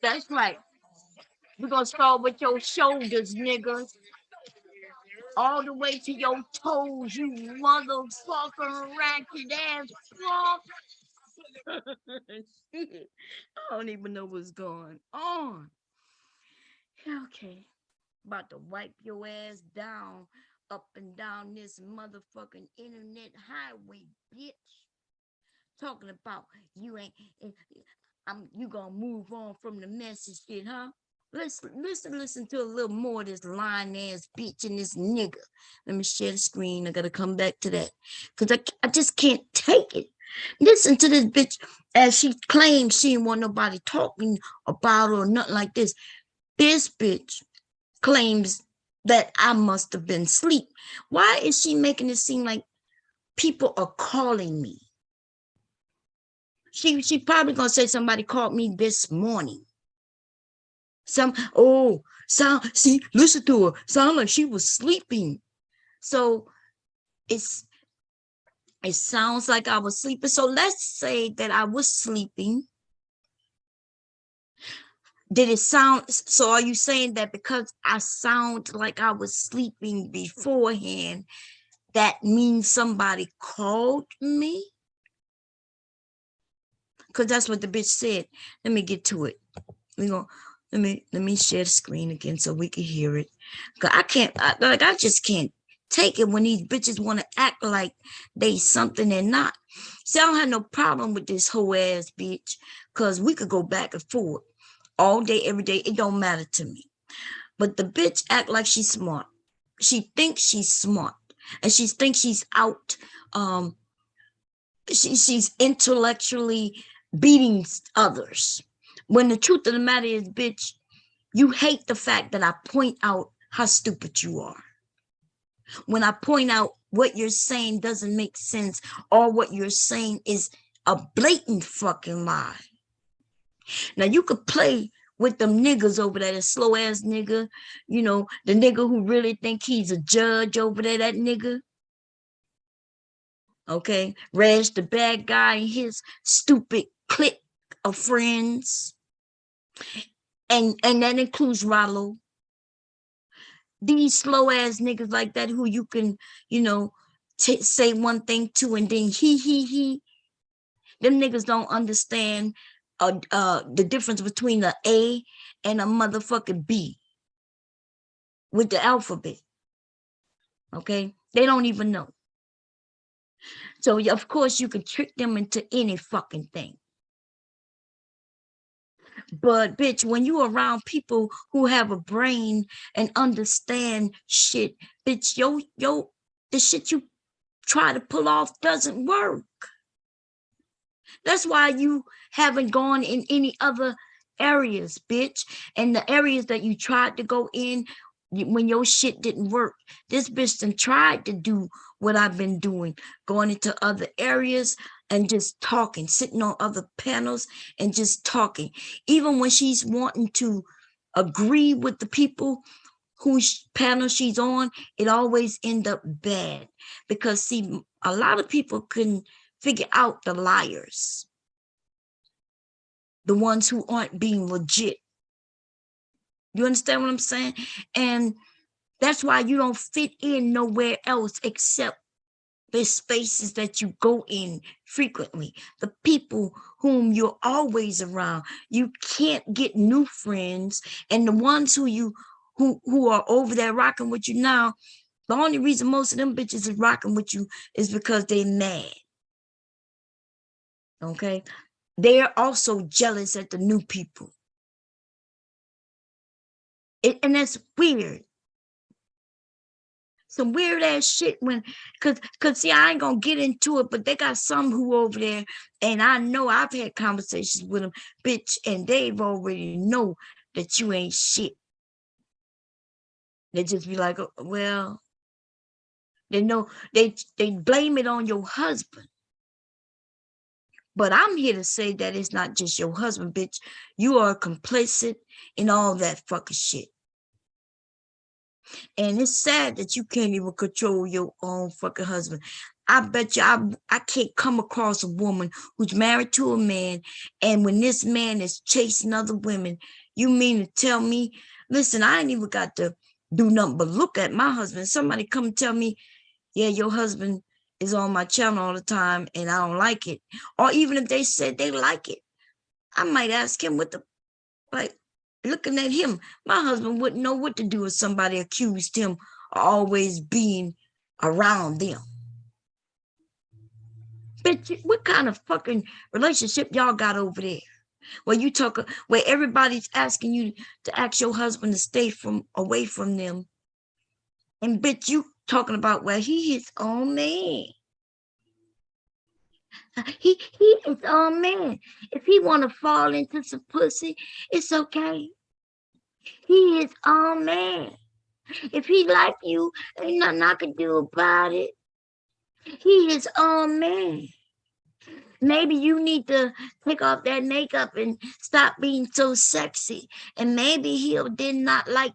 That's right. We're gonna start with your shoulders, nigga. All the way to your toes, you motherfucking ratchet ass fuck. Shit. I don't even know what's going on. Okay. About to wipe your ass down up and down this motherfucking internet highway, bitch. Talking about you ain't you gonna move on from the message shit, huh? Listen to a little more of this lying ass bitch and this nigga. Let me share the screen. I gotta come back to that. Cause I just can't take it. Listen to this bitch as she claims she didn't want nobody talking about her or nothing like this. This bitch claims that I must have been asleep. Why is she making it seem like people are calling me? She probably gonna say somebody called me this morning. Listen to her. Sound like she was sleeping. So it sounds like I was sleeping. So let's say that I was sleeping. Did it sound, so are you saying that because I sound like I was sleeping beforehand, that means somebody called me? Because that's what the bitch said. Let me get to it. Let me share the screen again so we can hear it. Cause I just can't take it when these bitches want to act like they something they're not. See, I don't have no problem with this whole ass bitch, cause we could go back and forth all day, every day. It don't matter to me. But the bitch act like she's smart. She thinks she's smart, and she thinks she's out. She's intellectually beating others. When the truth of the matter is, bitch, you hate the fact that I point out how stupid you are. When I point out what you're saying doesn't make sense, or what you're saying is a blatant fucking lie. Now you could play with them niggas over there, the slow ass nigga, you know, the nigga who really think he's a judge over there, that nigga. Okay, Reg the bad guy and his stupid clique of friends, and that includes Ralo. These slow ass niggas like that who you can, you know, say one thing to and then he. Them niggas don't understand the difference between a A and a motherfucking B with the alphabet. Okay, they don't even know. So of course you can trick them into any fucking thing. But bitch, when you around people who have a brain and understand shit, bitch, the shit you try to pull off doesn't work. That's why you haven't gone in any other areas, bitch. And the areas that you tried to go in when your shit didn't work, this bitch done tried to do what I've been doing, going into other areas and just talking, sitting on other panels and just talking. Even when she's wanting to agree with the people whose panel she's on, it always end up bad. Because see, a lot of people couldn't figure out the liars, the ones who aren't being legit. You understand what I'm saying? And that's why you don't fit in nowhere else except the spaces that you go in frequently, the people whom you're always around. You can't get new friends, and the ones who are over there rocking with you now, the only reason most of them bitches is rocking with you is because they're mad. Okay, they're also jealous at the new people. And that's weird. Some weird ass shit cause see, I ain't gonna get into it, but they got some who over there, and I know I've had conversations with them, bitch, and they've already know that you ain't shit. They just be like, oh, well, they know they blame it on your husband. But I'm here to say that it's not just your husband, bitch. You are complicit in all that fucking shit. And it's sad that you can't even control your own fucking husband. I bet you I can't come across a woman who's married to a man, and when this man is chasing other women, you mean to tell me, listen, I ain't even got to do nothing but look at my husband. Somebody come tell me, yeah, your husband is on my channel all the time and I don't like it. Or even if they said they like it, I might ask him what the, like, looking at him, my husband wouldn't know what to do if somebody accused him of always being around them. Bitch, what kind of fucking relationship y'all got over there? Where you talk, where everybody's asking you to ask your husband to stay away from them. And bitch, you talking about, well, he his own man. He is own man. If he want to fall into some pussy, it's okay. He is own man. If he like you, ain't nothing I can do about it. He is own man. Maybe you need to take off that makeup and stop being so sexy. And maybe he'll then not like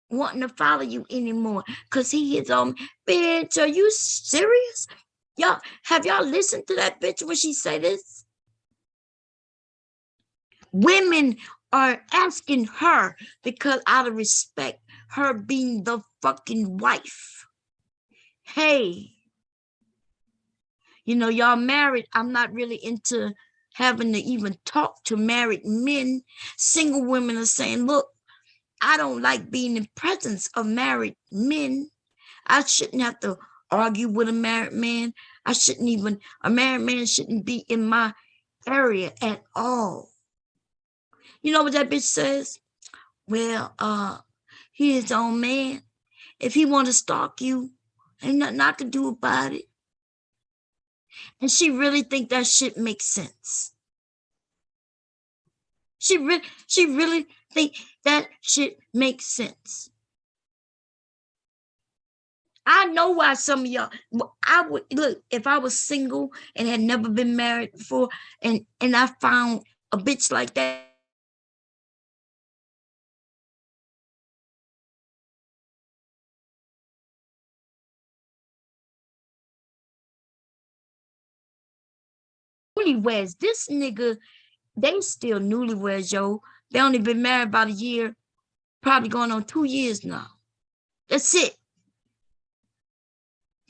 wanting to follow you anymore because he is on. Bitch, are you serious? Y'all, have y'all listened to that bitch when she say this? Women are asking her because out of respect, her being the fucking wife. Hey, you know, y'all married. I'm not really into having to even talk to married men. Single women are saying, look, I don't like being in presence of married men. I shouldn't have to argue with a married man. A married man shouldn't be in my area at all. You know what that bitch says? Well, he his own man. If he want to stalk you, ain't nothing I can do about it. And she really think that shit makes sense. She really think that shit makes sense. I know why some of y'all, I would look, if I was single and had never been married before, and I found a bitch like that, newlyweds. This nigga, they still newlyweds, yo. They only been married about a year, probably going on 2 years now. That's it.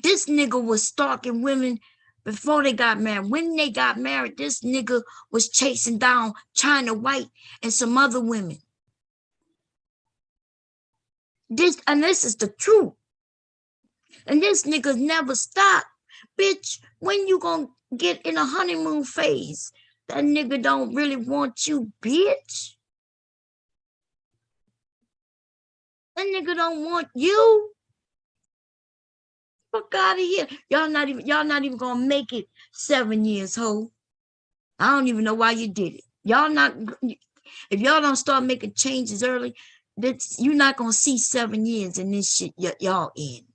This nigga was stalking women before they got married. When they got married, this nigga was chasing down China White and some other women. This is the truth. And this nigga never stopped. Bitch, when you gonna get in a honeymoon phase? That nigga don't really want you, bitch. That nigga don't want you. Fuck out of here. Y'all not even gonna make it 7 years, ho. I don't even know why you did it. If y'all don't start making changes early, you're not gonna see 7 years in this shit y'all in.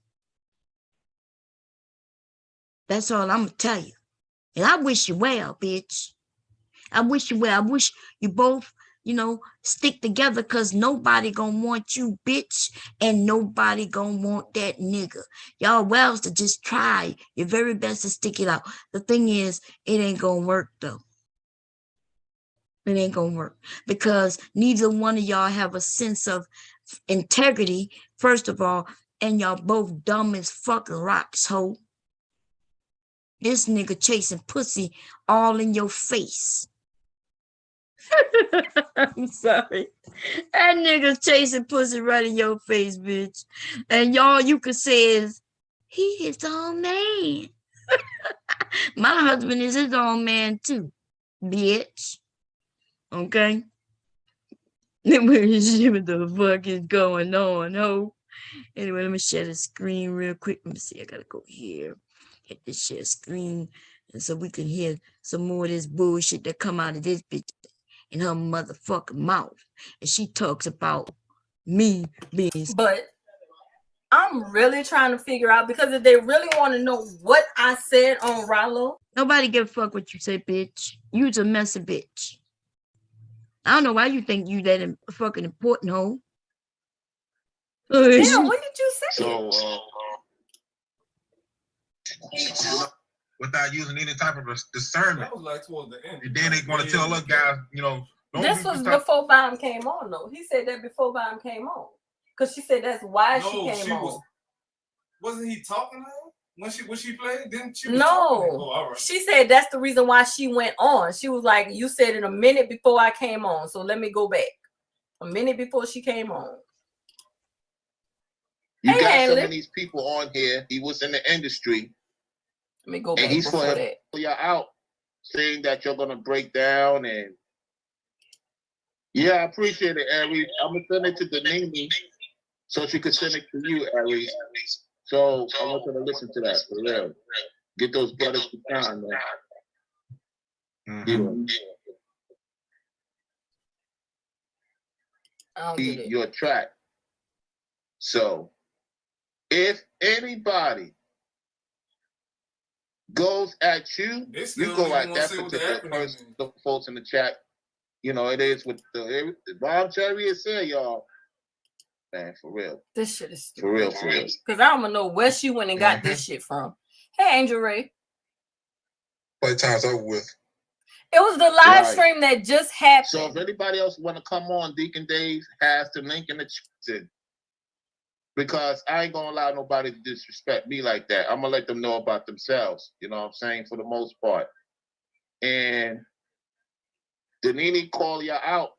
That's all I'm gonna tell you. And I wish you well, bitch. I wish you well. I wish you both, stick together, because nobody gonna want you, bitch, and nobody gonna want that nigga. Y'all wells to just try your very best to stick it out. The thing is, it ain't gonna work, though. It ain't gonna work, because neither one of y'all have a sense of integrity, first of all, and y'all both dumb as fucking rocks, ho. This nigga chasing pussy all in your face. I'm sorry. That nigga chasing pussy right in your face, bitch. And y'all you could say is, he his own man. My husband is his own man too, bitch. Okay? What the fuck is going on, ho? Anyway, let me share the screen real quick. Let me see. I gotta go here. Hit the share screen. And so we can hear some more of this bullshit that come out of this bitch in her motherfucking mouth. And she talks about me being. But I'm really trying to figure out, because if they really want to know what I said on Ralo. Nobody give a fuck what you say, bitch. You's a messy bitch. I don't know why you think you that fucking important, ho. Damn, what did you say? So, without using any type of discernment. That was like towards the end. And then they want to tell us guys, don't This was before Bottom came on, though. He said that before Bottom came on. Because she said that's why she came on. Wasn't he talking to her when she played? Didn't she? No. All right. She said that's the reason why she went on. She was like, you said it a minute before I came on, so let me go back. A minute before she came on. You got some of these people on here. He was in the industry. Let me go back. And he's before that. you out, saying that you're gonna break down. And yeah, I appreciate it, Aries. I'm gonna send it to Denise so she could send it to you, Aries. So I want you to listen to that for real. Get those brothers to town, man. Mm-hmm. Yeah. Your track. So if anybody goes at you, you go at that particular person. The folks in the chat, it is with the Bob Cherry is saying, y'all. Man, for real. This shit is stupid. For real, for real. Because I don't even know where she went and got this shit from. Hey, Angel Ray. Playtime's over with. It was the live stream that just happened. So if anybody else want to come on, Deacon Dave has the link in the chat. Because I ain't gonna allow nobody to disrespect me like that. I'm gonna let them know about themselves. You know what I'm saying? For the most part. And Denini call you out,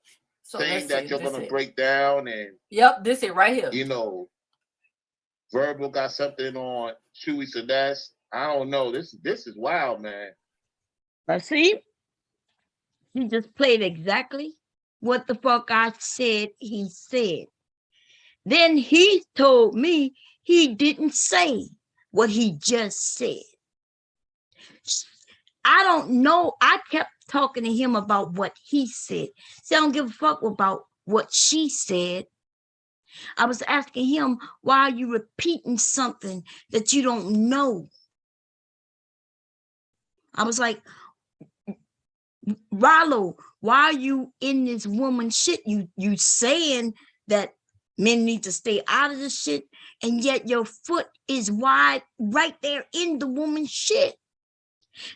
saying that you're gonna break down and. Yep, this it right here. Verbal got something on Chewy Sedest. I don't know. This is wild, man. But see, he just played exactly what the fuck I said he said. Then he told me he didn't say what he just said. I don't know. I kept talking to him about what he said. See, I don't give a fuck about what she said. I was asking him, why are you repeating something that you don't know? I was like, Ralo, why are you in this woman shit? You saying that men need to stay out of the shit, and yet your foot is wide right there in the woman shit.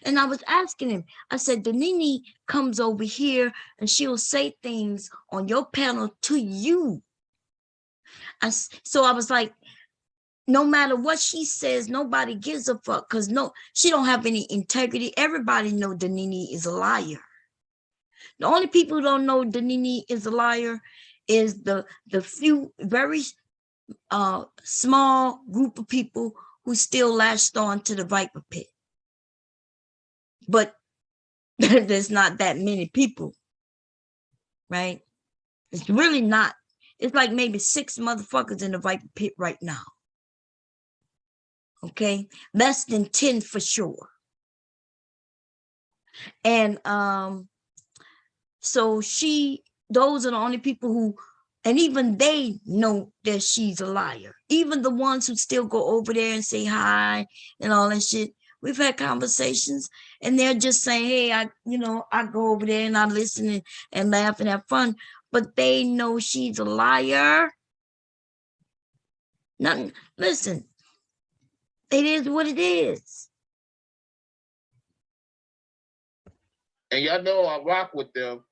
And I was asking him, I said, Danini comes over here and she'll say things on your panel to you. So I was like, no matter what she says, nobody gives a fuck, because she don't have any integrity. Everybody know Danini is a liar. The only people who don't know Danini is a liar is the few very small group of people who still latched on to the Viper Pit. But there's not that many people, right? It's really not. It's like maybe 6 motherfuckers in the Viper Pit right now. Okay, less than 10 for sure. And so those are the only people who, and even they know that she's a liar. Even the ones who still go over there and say hi and all that shit. We've had conversations and they're just saying, hey, I go over there and I listen and laugh and have fun, but they know she's a liar. Nothing. Listen, it is what it is. And y'all know I rock with them,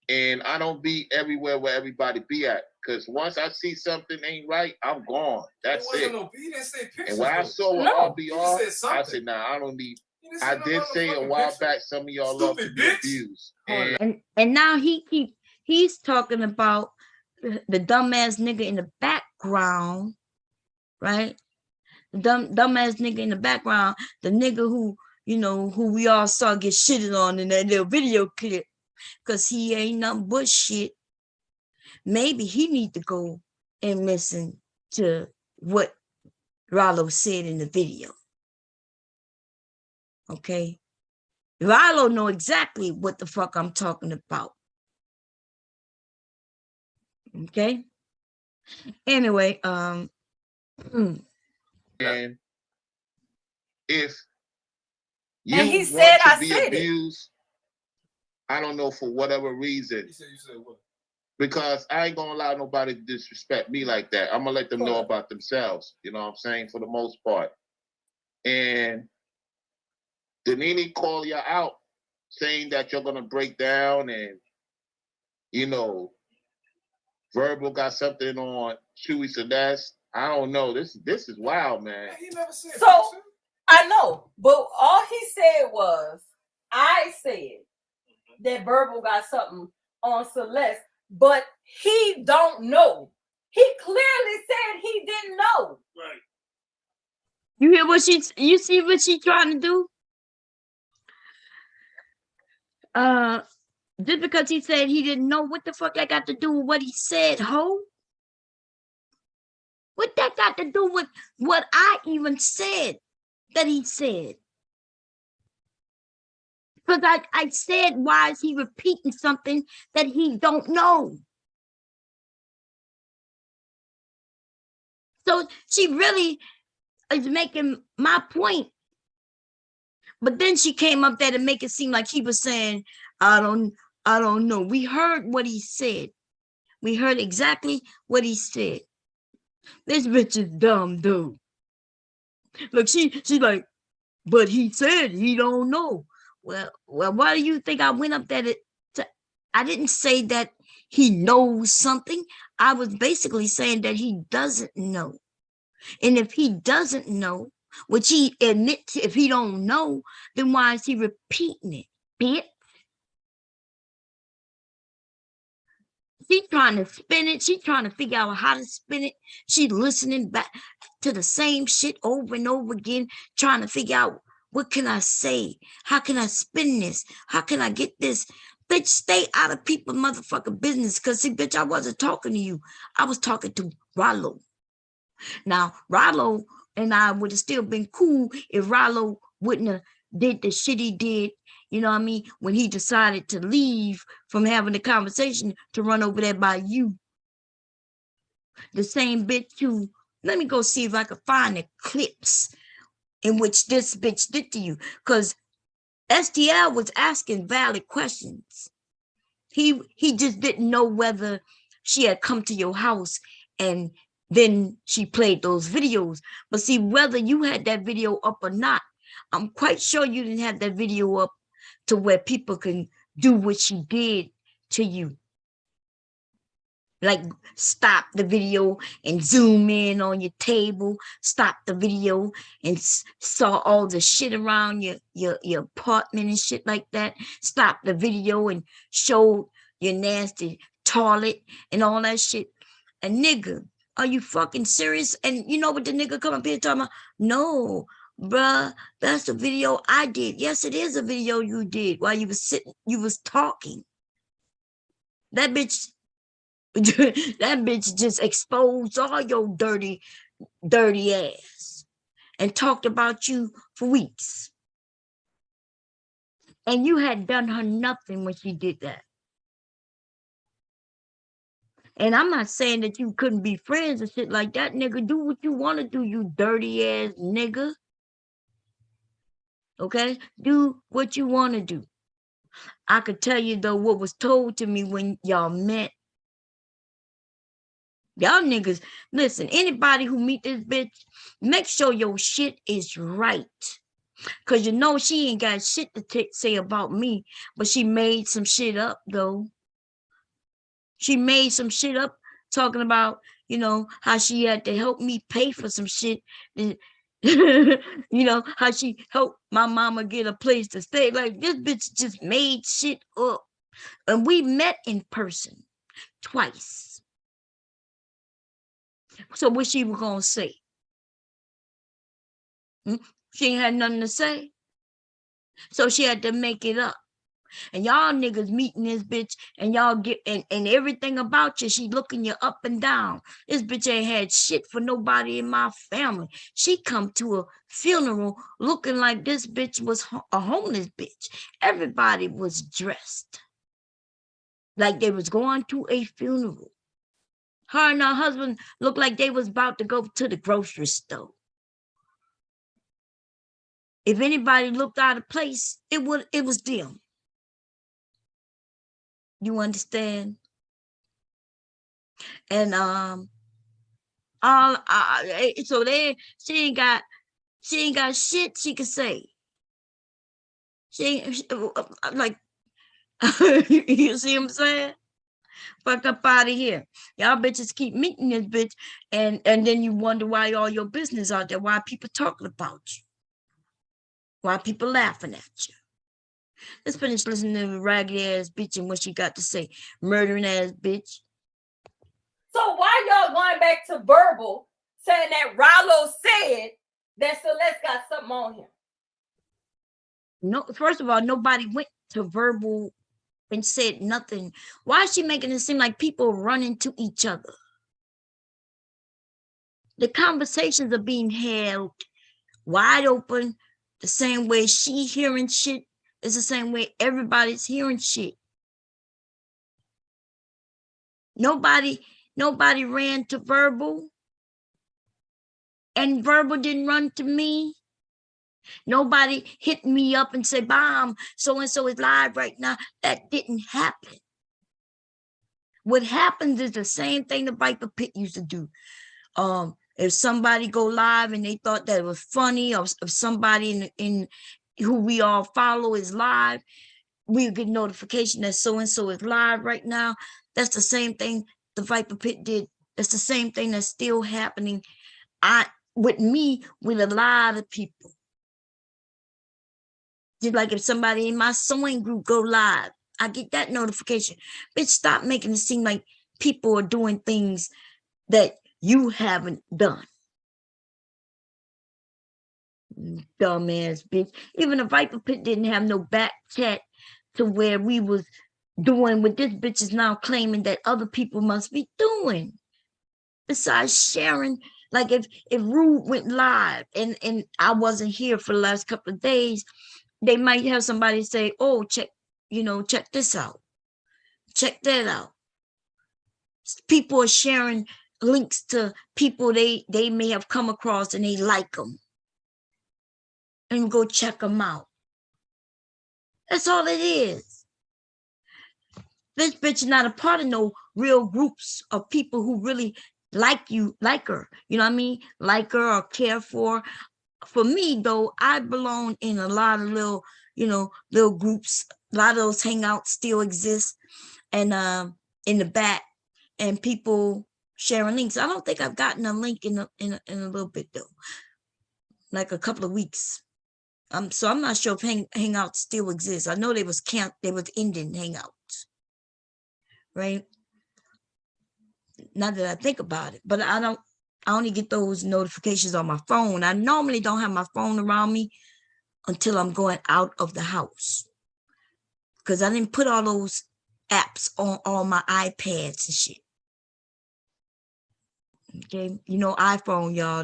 and I don't be everywhere where everybody be at. Because once I see something ain't right, I'm gone. That's it. No, he didn't say pictures, and when I saw what RBR, I said, nah, I don't need. I did say a while back, some of y'all love to be abused. And now he's talking about the dumbass nigga in the background, right? The dumbass nigga in the background, the nigga who we all saw get shitted on in that little video clip, because he ain't nothing but shit. Maybe he need to go and listen to what Ralo said in the video. Okay? Ralo know exactly what the fuck I'm talking about. Okay? Anyway, and if you and he want said, to I be said abused, I don't know for whatever reason. You said what? Because I ain't gonna allow nobody to disrespect me like that. I'm gonna let them know about themselves. You know what I'm saying? For the most part. And Danini call you out saying that you're gonna break down and Verbal got something on Chewy Celeste. I don't know. This is wild, man. He never said so picture. I know, but all he said was, I said that Verbal got something on Celeste, but he don't know. He clearly said he didn't know. Right. You hear what you see what she trying to do? Just because he said he didn't know, what the fuck that got to do with what he said, ho? What that got to do with what I even said that he said? Because I said, why is he repeating something that he don't know? So she really is making my point. But then she came up there to make it seem like he was saying, I don't know. We heard what he said. We heard exactly what he said. This bitch is dumb, dude. Look, she's like, but he said he don't know. Well, why do you think I went up there I didn't say that he knows something. I was basically saying that he doesn't know. And if he doesn't know, which he admits, if he don't know, then why is he repeating it, bitch? She's trying to spin it. She's trying to figure out how to spin it. She's listening back to the same shit over and over again, trying to figure out, what can I say? How can I spin this? How can I get this? Bitch, stay out of people's motherfucking business. Because, see, bitch, I wasn't talking to you. I was talking to Ralo. Now, Ralo and I would have still been cool if Ralo wouldn't have did the shit he did, you know what I mean, when he decided to leave from having the conversation to run over there by you. The same bitch who, let me go see if I can find the clips in which this bitch did to you. Because STL was asking valid questions. He just didn't know whether she had come to your house and then she played those videos. But see, whether you had that video up or not, I'm quite sure you didn't have that video up to where people can do what she did to you. Like stop the video and zoom in on your table, stop the video and saw all the shit around your apartment and shit like that. Stop the video and show your nasty toilet and all that shit. A nigga, are you fucking serious? And you know what the nigga come up here talking about? No, bruh, that's a video I did. Yes, it is a video you did while you was sitting, you was talking. That bitch that bitch just exposed all your dirty ass and talked about you for weeks. And you had done her nothing when she did that. And I'm not saying that you couldn't be friends and shit like that, nigga. Do what you want to do, you dirty ass nigga. Okay? Do what you want to do. I could tell you, though, what was told to me when y'all met. Y'all niggas, listen, anybody who meet this bitch, make sure your shit is right. Because you know she ain't got shit to say about me, but she made some shit up, though. She made some shit up talking about, you know, how she had to help me pay for some shit. You know, how she helped my mama get a place to stay. Like, this bitch just made shit up. And we met in person twice. So what she was gonna say? She ain't had nothing to say. So she had to make it up. And y'all niggas meeting this bitch and y'all get and everything about you, she looking you up and down. This bitch ain't had shit for nobody in my family. She come to a funeral looking like this bitch was a homeless bitch. Everybody was dressed like they was going to a funeral. Her and her husband looked like they was about to go to the grocery store. If anybody looked out of place, it was them. You understand? And so she ain't got shit she could say. She ain't like you see what I'm saying? Fuck up out of here. Y'all bitches keep meeting this bitch and then you wonder why all your business out there, why people talking about you, why people laughing at you. Let's finish listening to the ragged ass bitch and what she got to say. Murdering ass bitch. So why y'all going back to verbal saying that Ralo said that Celeste got something on him? No, first of all, nobody went to verbal and said nothing. Why is she making it seem like people run into each other? The conversations are being held wide open, the same way she hearing shit is the same way everybody's hearing shit. Nobody ran to verbal, and verbal didn't run to me. Nobody hit me up and said, "Bomb, so-and-so is live right now." That didn't happen. What happens is the same thing the Viper Pit used to do. If somebody go live and they thought that it was funny, or if somebody in who we all follow is live, we get notification that so-and-so is live right now. That's the same thing the Viper Pit did. That's the same thing that's still happening with me, with a lot of people. Just like if somebody in my sewing group go live, I get that notification. Bitch, stop making it seem like people are doing things that you haven't done. Dumbass bitch. Even the Viper Pit didn't have no back chat to where we was doing what this bitch is now claiming that other people must be doing. Besides sharing, like if Rude went live and I wasn't here for the last couple of days, they might have somebody say, "Oh, check this out. Check that out." People are sharing links to people they may have come across and they like them. And go check them out. That's all it is. This bitch is not a part of no real groups of people who really like her. You know what I mean? Like her or care for. for me though, I belong in a lot of little, little groups. A lot of those hangouts still exist, and in the back, and people sharing links. I don't think I've gotten a link in a little bit though, like a couple of weeks. So I'm not sure if hangouts still exist. I know they was ending hangouts, right? Now that I think about it, but I only get those notifications on my phone. I normally don't have my phone around me until I'm going out of the house, because I didn't put all those apps on all my iPads and shit. Okay, iPhone, y'all,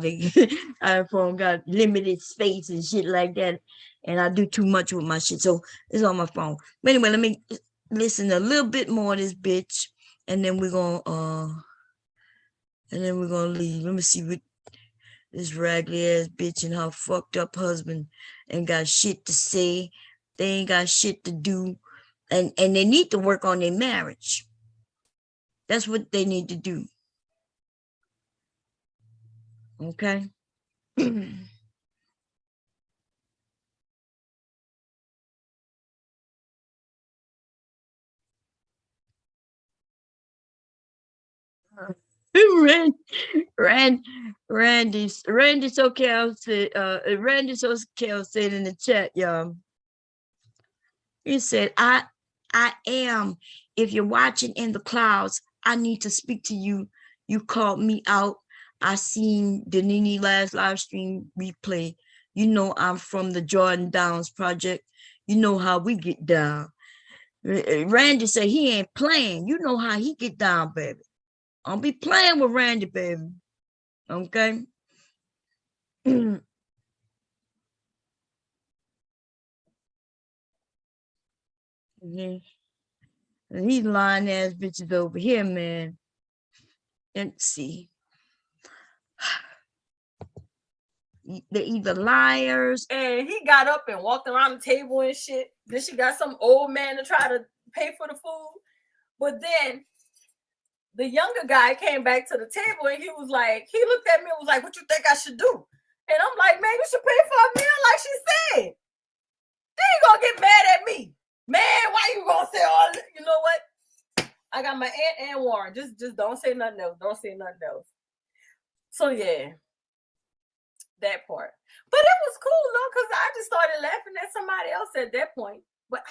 iPhone got limited space and shit like that, and I do too much with my shit, so it's on my phone. But anyway, let me listen a little bit more of this bitch, and then we're gonna leave. Let me see what this raggedy ass bitch and her fucked up husband ain't got shit to say. They ain't got shit to do, and they need to work on their marriage. That's what they need to do. Okay. Randy SoCal said in the chat, y'all. He said, I am. If you're watching in the clouds, I need to speak to you. You called me out. I seen the Nene last live stream replay. You know I'm from the Jordan Downs Project. You know how we get down. Randy said he ain't playing. You know how he get down, baby. I'll be playing with Randy, baby. Okay? And these lying ass bitches over here, man. Let's see. They're either liars. And he got up and walked around the table and shit. Then she got some old man to try to pay for the food. But then the younger guy came back to the table and he was like, he looked at me and was like, what you think I should do? And I'm like, man, you should pay for a meal like she said. Then you gonna get mad at me. Man, why you gonna say all that? You know what? I got my aunt and Warren. Just don't say nothing else. Don't say nothing else. So yeah, that part. But it was cool though, because I just started laughing at somebody else at that point. But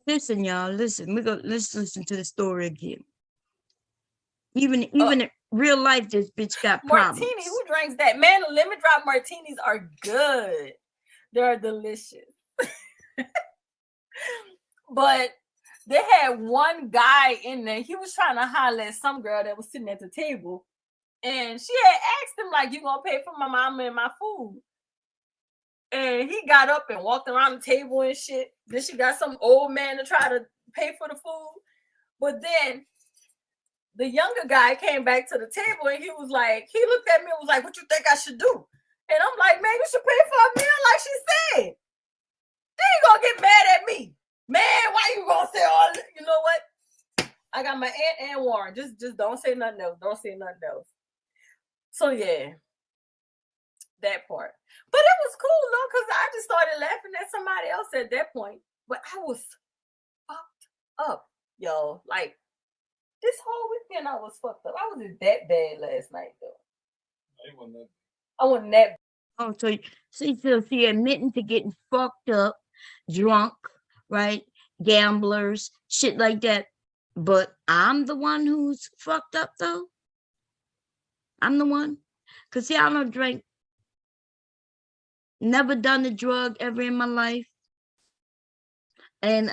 listen, y'all, listen. Let's listen to the story again. Even in real life, this bitch got problems. Martini, who drinks that? Man, the lemon drop martinis are good. They're delicious. But they had one guy in there. He was trying to holler at some girl that was sitting at the table. And she had asked him, like, you gonna pay for my mama and my food? And he got up and walked around the table and shit. Then she got some old man to try to pay for the food. But then the younger guy came back to the table and he was like, he looked at me and was like, what you think I should do? And I'm like, man, you should pay for a meal like she said. Then you gonna get mad at me. Man, why you gonna say all that? You know what? I got my aunt and Warren. Just don't say nothing else. Don't say nothing else. So yeah, that part. But it was cool though, because I just started laughing at somebody else at that point. But I was fucked up, yo. Like this whole weekend I was fucked up. I wasn't that bad last night though. I wasn't that. Oh, so she admitting to getting fucked up, drunk, right? Gamblers, shit like that. But I'm the one who's fucked up though. I'm the one. Cause see, I don't drink. Never done a drug ever in my life. And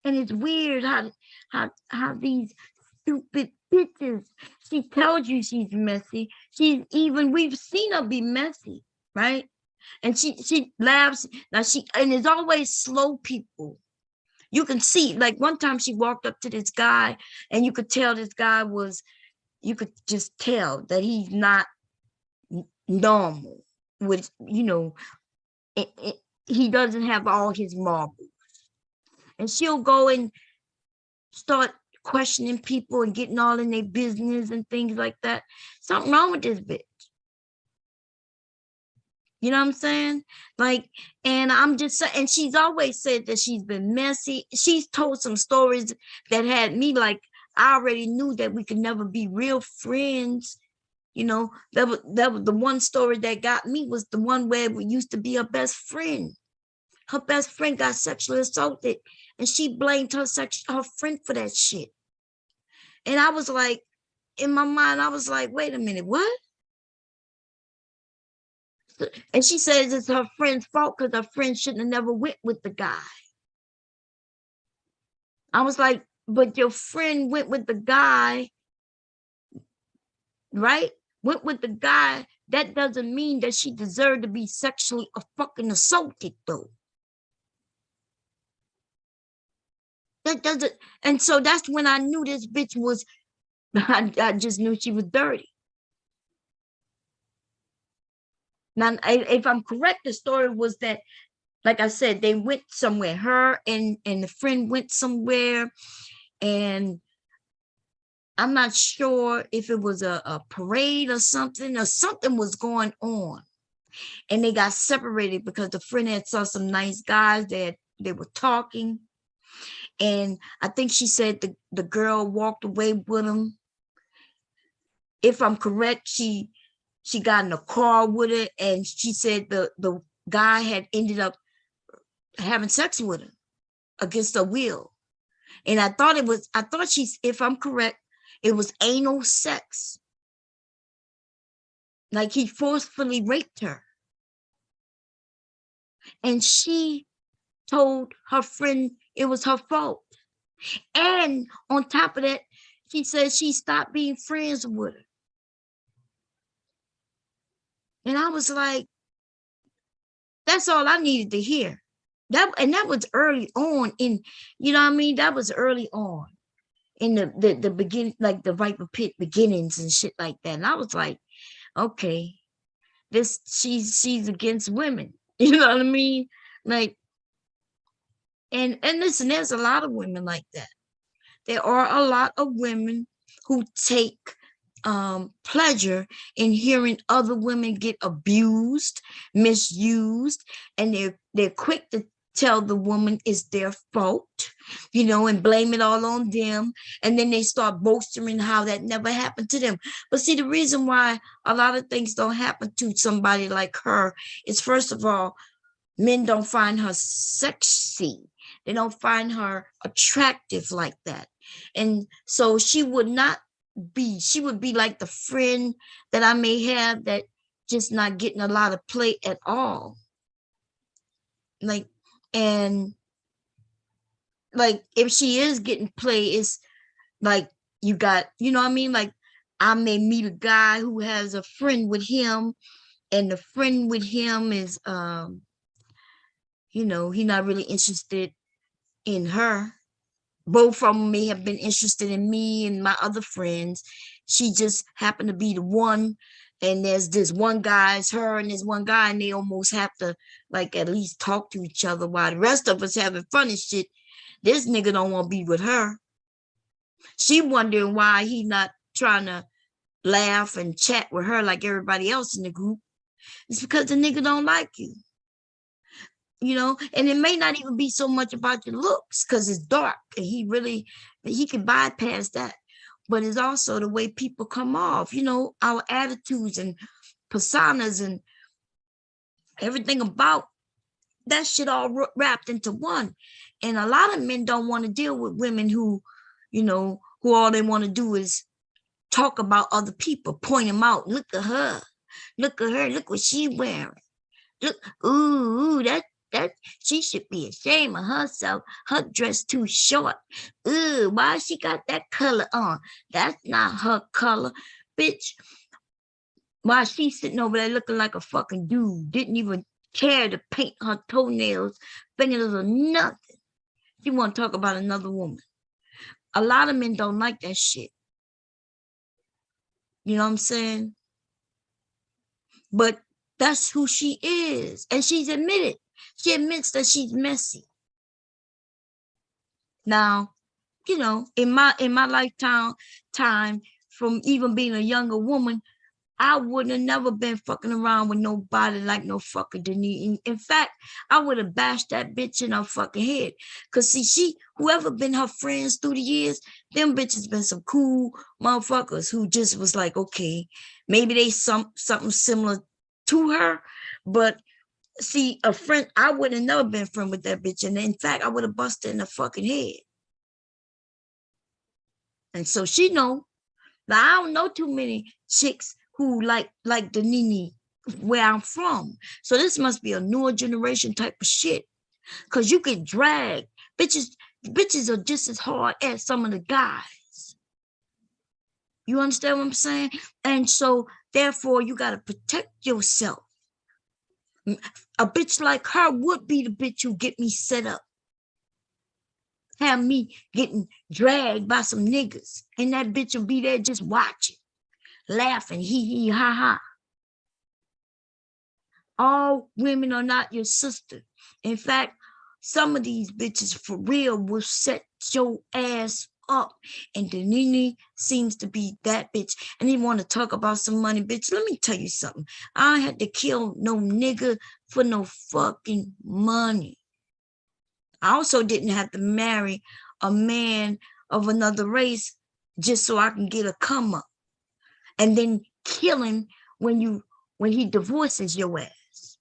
it's weird how these stupid bitches, she tells you she's messy. We've seen her be messy, right? And she laughs. Now and it's always slow people. You can see, like one time she walked up to this guy and you could tell this guy you could just tell that he's not normal with, he doesn't have all his marbles. And she'll go and start questioning people and getting all in their business and things like that. Something wrong with this bitch. You know what I'm saying? Like, and I'm just saying, and she's always said that she's been messy. She's told some stories that had me like, I already knew that we could never be real friends. You know, that was the one story that got me, was the one where we used to be her best friend. Her best friend got sexually assaulted, and she blamed her friend for that shit. And I was like, in my mind, I was like, wait a minute, what? And she says it's her friend's fault because her friend shouldn't have never went with the guy. I was like, but your friend went with the guy, right? Went with the guy. That doesn't mean that she deserved to be sexually fucking assaulted, though. That doesn't. And so that's when I knew this bitch was, I just knew she was dirty. Now, if I'm correct, the story was that, like I said, they went somewhere. Her and the friend went somewhere, and I'm not sure if it was a parade or something was going on. And they got separated because the friend had saw some nice guys that they were talking. And I think she said the girl walked away with him. If I'm correct, she got in a car with her, and she said the guy had ended up having sex with her against her will. And I thought if I'm correct, it was anal sex. Like he forcefully raped her. And she told her friend it was her fault. And on top of that, she said she stopped being friends with her. And I was like, that's all I needed to hear. That was early on in, you know what I mean? That was early on in the beginning, like the Viper Pit beginnings and shit like that. And I was like, okay, she's against women. You know what I mean? Like, and listen, there's a lot of women like that. There are a lot of women who take pleasure in hearing other women get abused, misused, and they're quick to tell the woman it's their fault, you know, and blame it all on them. And then they start boasting how that never happened to them. But see, the reason why a lot of things don't happen to somebody like her is, first of all, men don't find her sexy. They don't find her attractive like that. And so she would be like the friend that I may have that just not getting a lot of play at all. Like, and like if she is getting play, it's like you got, you know what I mean? Like I may meet a guy who has a friend with him, and the friend with him is you know, he's not really interested in her. Both of them may have been interested in me and my other friends. She just happened to be the one. And there's this one guy, it's her and this one guy, and they almost have to like at least talk to each other while the rest of us having fun and shit. This nigga don't want to be with her. She wondering why he not trying to laugh and chat with her like everybody else in the group. It's because the nigga don't like you. You know, and it may not even be so much about your looks because it's dark and he can bypass that. But it's also the way people come off, you know, our attitudes and personas and everything about that shit all wrapped into one. And a lot of men don't want to deal with women who, you know, who all they want to do is talk about other people, point them out. Look at her. Look at her. Look what she wearing. Look, ooh, that she should be ashamed of herself. Her dress too short. Ooh, why she got that color on? That's not her color. Bitch, why she sitting over there looking like a fucking dude, didn't even care to paint her toenails, fingernails, or nothing. She want to talk about another woman. A lot of men don't like that shit. You know what I'm saying? But that's who she is. And she's admitted. She admits that she's messy. Now, you know, in my lifetime, from even being a younger woman, I wouldn't have never been fucking around with nobody like no fucking Denise. In fact, I would have bashed that bitch in her fucking head. Cause see, whoever been her friends through the years, them bitches been some cool motherfuckers who just was like, okay, maybe they something similar to her, but see, a friend, I would have never been friend with that bitch. And in fact, I would have busted in the fucking head. And so she know that I don't know too many chicks who like the Nene where I'm from. So this must be a newer generation type of shit. Cause you get dragged. Bitches are just as hard as some of the guys. You understand what I'm saying? And so therefore you gotta protect yourself. A bitch like her would be the bitch who get me set up. Have me getting dragged by some niggas. And that bitch will be there just watching, laughing, hee ha ha. All women are not your sister. In fact, some of these bitches for real will set your ass up. And the Nene seems to be that bitch. And they want to talk about some money, bitch. Let me tell you something. I had to kill no nigga for no fucking money. I also didn't have to marry a man of another race just so I can get a come up. And then kill him when he divorces your ass.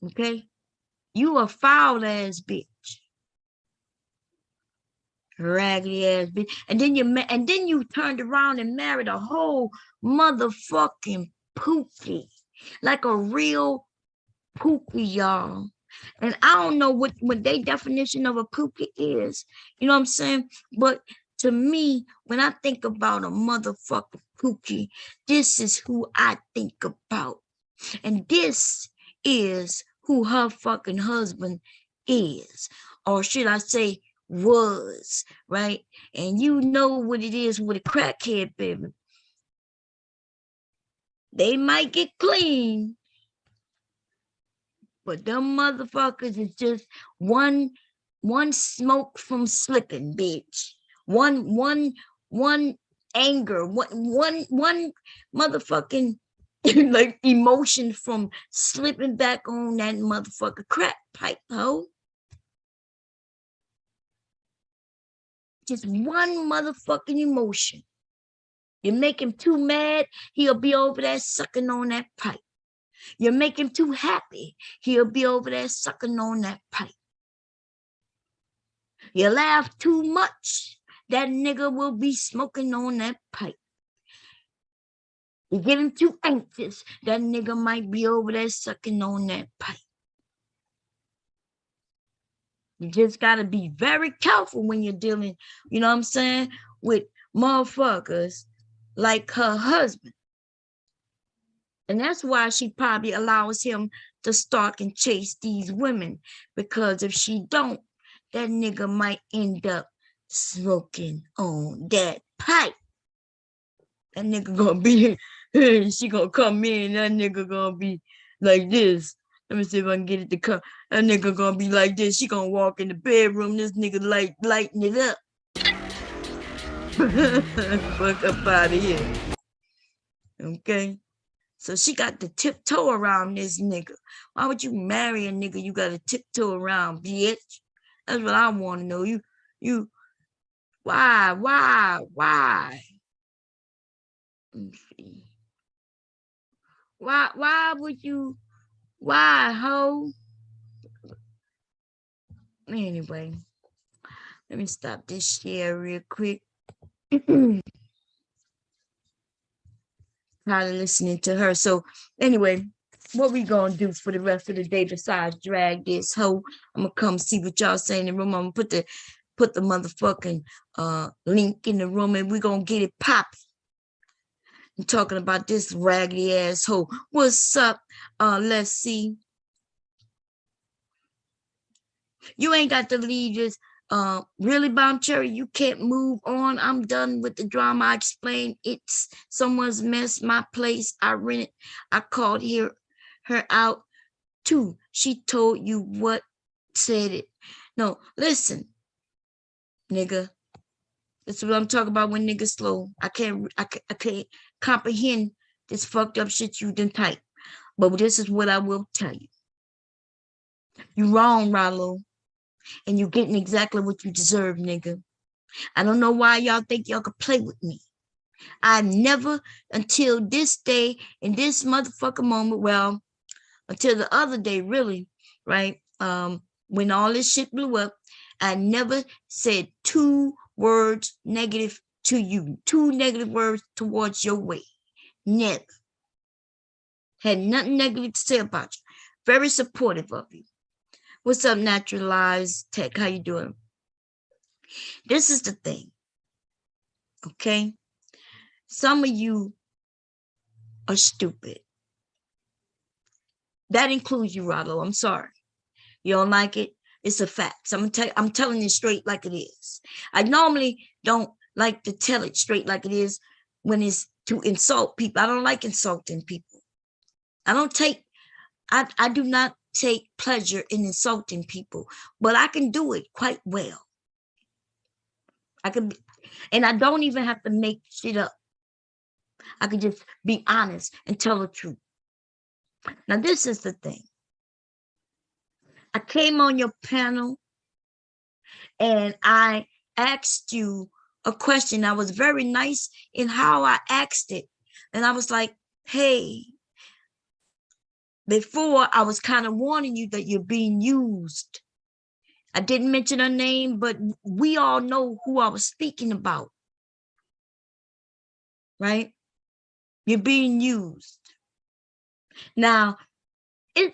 Okay? You a foul ass bitch. Raggedy ass bitch. And then you turned around and married a whole motherfucking pookie. Like a real pookie, y'all. And I don't know what their definition of a pookie is. You know what I'm saying? But to me, when I think about a motherfucking pookie, this is who I think about. And this is who her fucking husband is. Or should I say was, right? And you know what it is with a crackhead, baby. They might get clean, but them motherfuckers is just one smoke from slipping, bitch. One anger, one motherfucking like emotion from slipping back on that motherfucker crack pipe, ho. Just one motherfucking emotion. You make him too mad, he'll be over there sucking on that pipe. You make him too happy, he'll be over there sucking on that pipe. You laugh too much, that nigga will be smoking on that pipe. You get him too anxious, that nigga might be over there sucking on that pipe. You just got to be very careful when you're dealing, you know what I'm saying, with motherfuckers like her husband. And that's why she probably allows him to stalk and chase these women. Because if she don't, that nigga might end up smoking on that pipe. That nigga gonna be, she gonna come in, that nigga gonna be like this. Let me see if I can get it to come. That nigga gonna be like this. She gonna walk in the bedroom, this nigga lighting it up. Fuck up out of here. Okay? So she got to tiptoe around this nigga. Why would you marry a nigga you gotta tiptoe around, bitch? That's what I want to know. Why? Let me see. Why would you, why, ho? Anyway, let me stop this share real quick. Probably listening to her. So anyway, what we gonna do for the rest of the day besides drag this hoe? I'm gonna come see what y'all say in the room. I'm gonna put the motherfucking link in the room and we're gonna get it popping. I'm talking about this raggedy asshole. What's up? Let's see. You ain't got to leave this. Really, Bomb Cherry, you can't move on. I'm done with the drama. I explained it's someone's mess, my place. I rented. I called her out too. She told you what, said it. No, listen. nigga. That's what I'm talking about when niggas slow. I can't comprehend this fucked up shit you done type. But this is what I will tell you. You wrong, Ralo. And you getting exactly what you deserve, nigga. I don't know why y'all think y'all could play with me. I never, until this day, in this motherfucking moment, well, until the other day, really, right? When all this shit blew up, I never said 2 words negative to you, 2 negative words towards your way. Never. Had nothing negative to say about you. Very supportive of you. What's up, Naturalized Tech? How you doing? This is the thing. Okay? Some of you are stupid. That includes you, Ralo. I'm sorry. You don't like it? It's a fact. So I'm telling it straight like it is. I normally don't like to tell it straight like it is when it's to insult people. I don't like insulting people. I do not take pleasure in insulting people, but I can do it quite well. And I don't even have to make shit up. I can just be honest and tell the truth. Now, this is the thing. I came on your panel and I asked you a question. I was very nice in how I asked it. And I was like, hey, before I was kind of warning you that you're being used. I didn't mention her name, but we all know who I was speaking about. Right? You're being used. Now,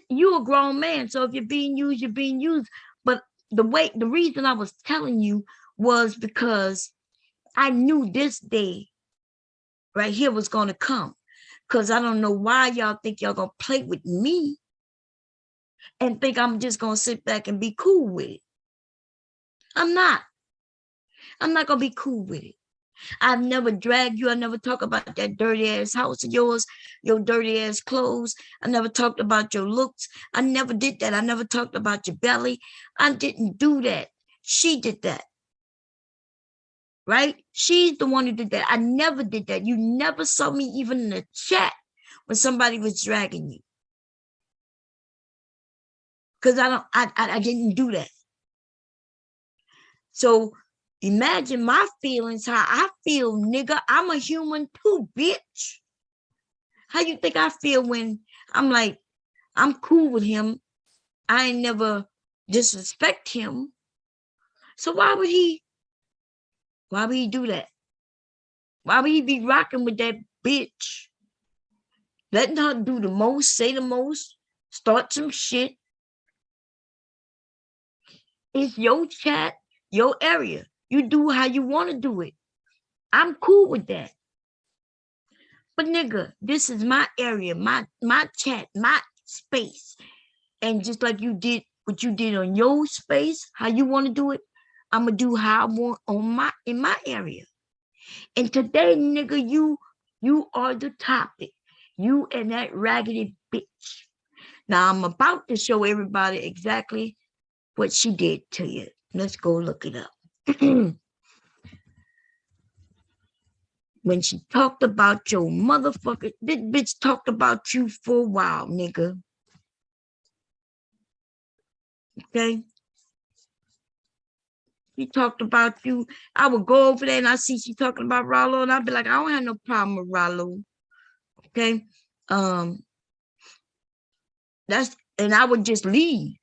you're a grown man, so if you're being used, you're being used. But the reason I was telling you was because I knew this day right here was going to come. Because I don't know why y'all think y'all going to play with me and think I'm just going to sit back and be cool with it. I'm not. I'm not going to be cool with it. I've never dragged you. I never talk about that dirty ass house of yours, your dirty ass clothes. I never talked about your looks. I never did that. I never talked about your belly. I didn't do that. She did that. Right? She's the one who did that. I never did that. You never saw me even in the chat when somebody was dragging you. Because I didn't do that. So imagine my feelings, how I feel, nigga. I'm a human too, bitch. How you think I feel when I'm like, I'm cool with him. I ain't never disrespect him. So why would he do that? Why would he be rocking with that bitch? Letting her do the most, say the most, start some shit. It's your chat, your area. You do how you want to do it. I'm cool with that. But nigga, this is my area, my chat, my space. And just like you did what you did on your space, how you want to do it, I'm gonna do how I want in my area. And today, nigga, you are the topic. You and that raggedy bitch. Now I'm about to show everybody exactly what she did to you. Let's go look it up. When she talked about your motherfucker, this bitch talked about you for a while, nigga. Okay? She talked about you. I would go over there and I see she talking about Ralo, and I'd be like, I don't have no problem with Ralo. Okay? And I would just leave.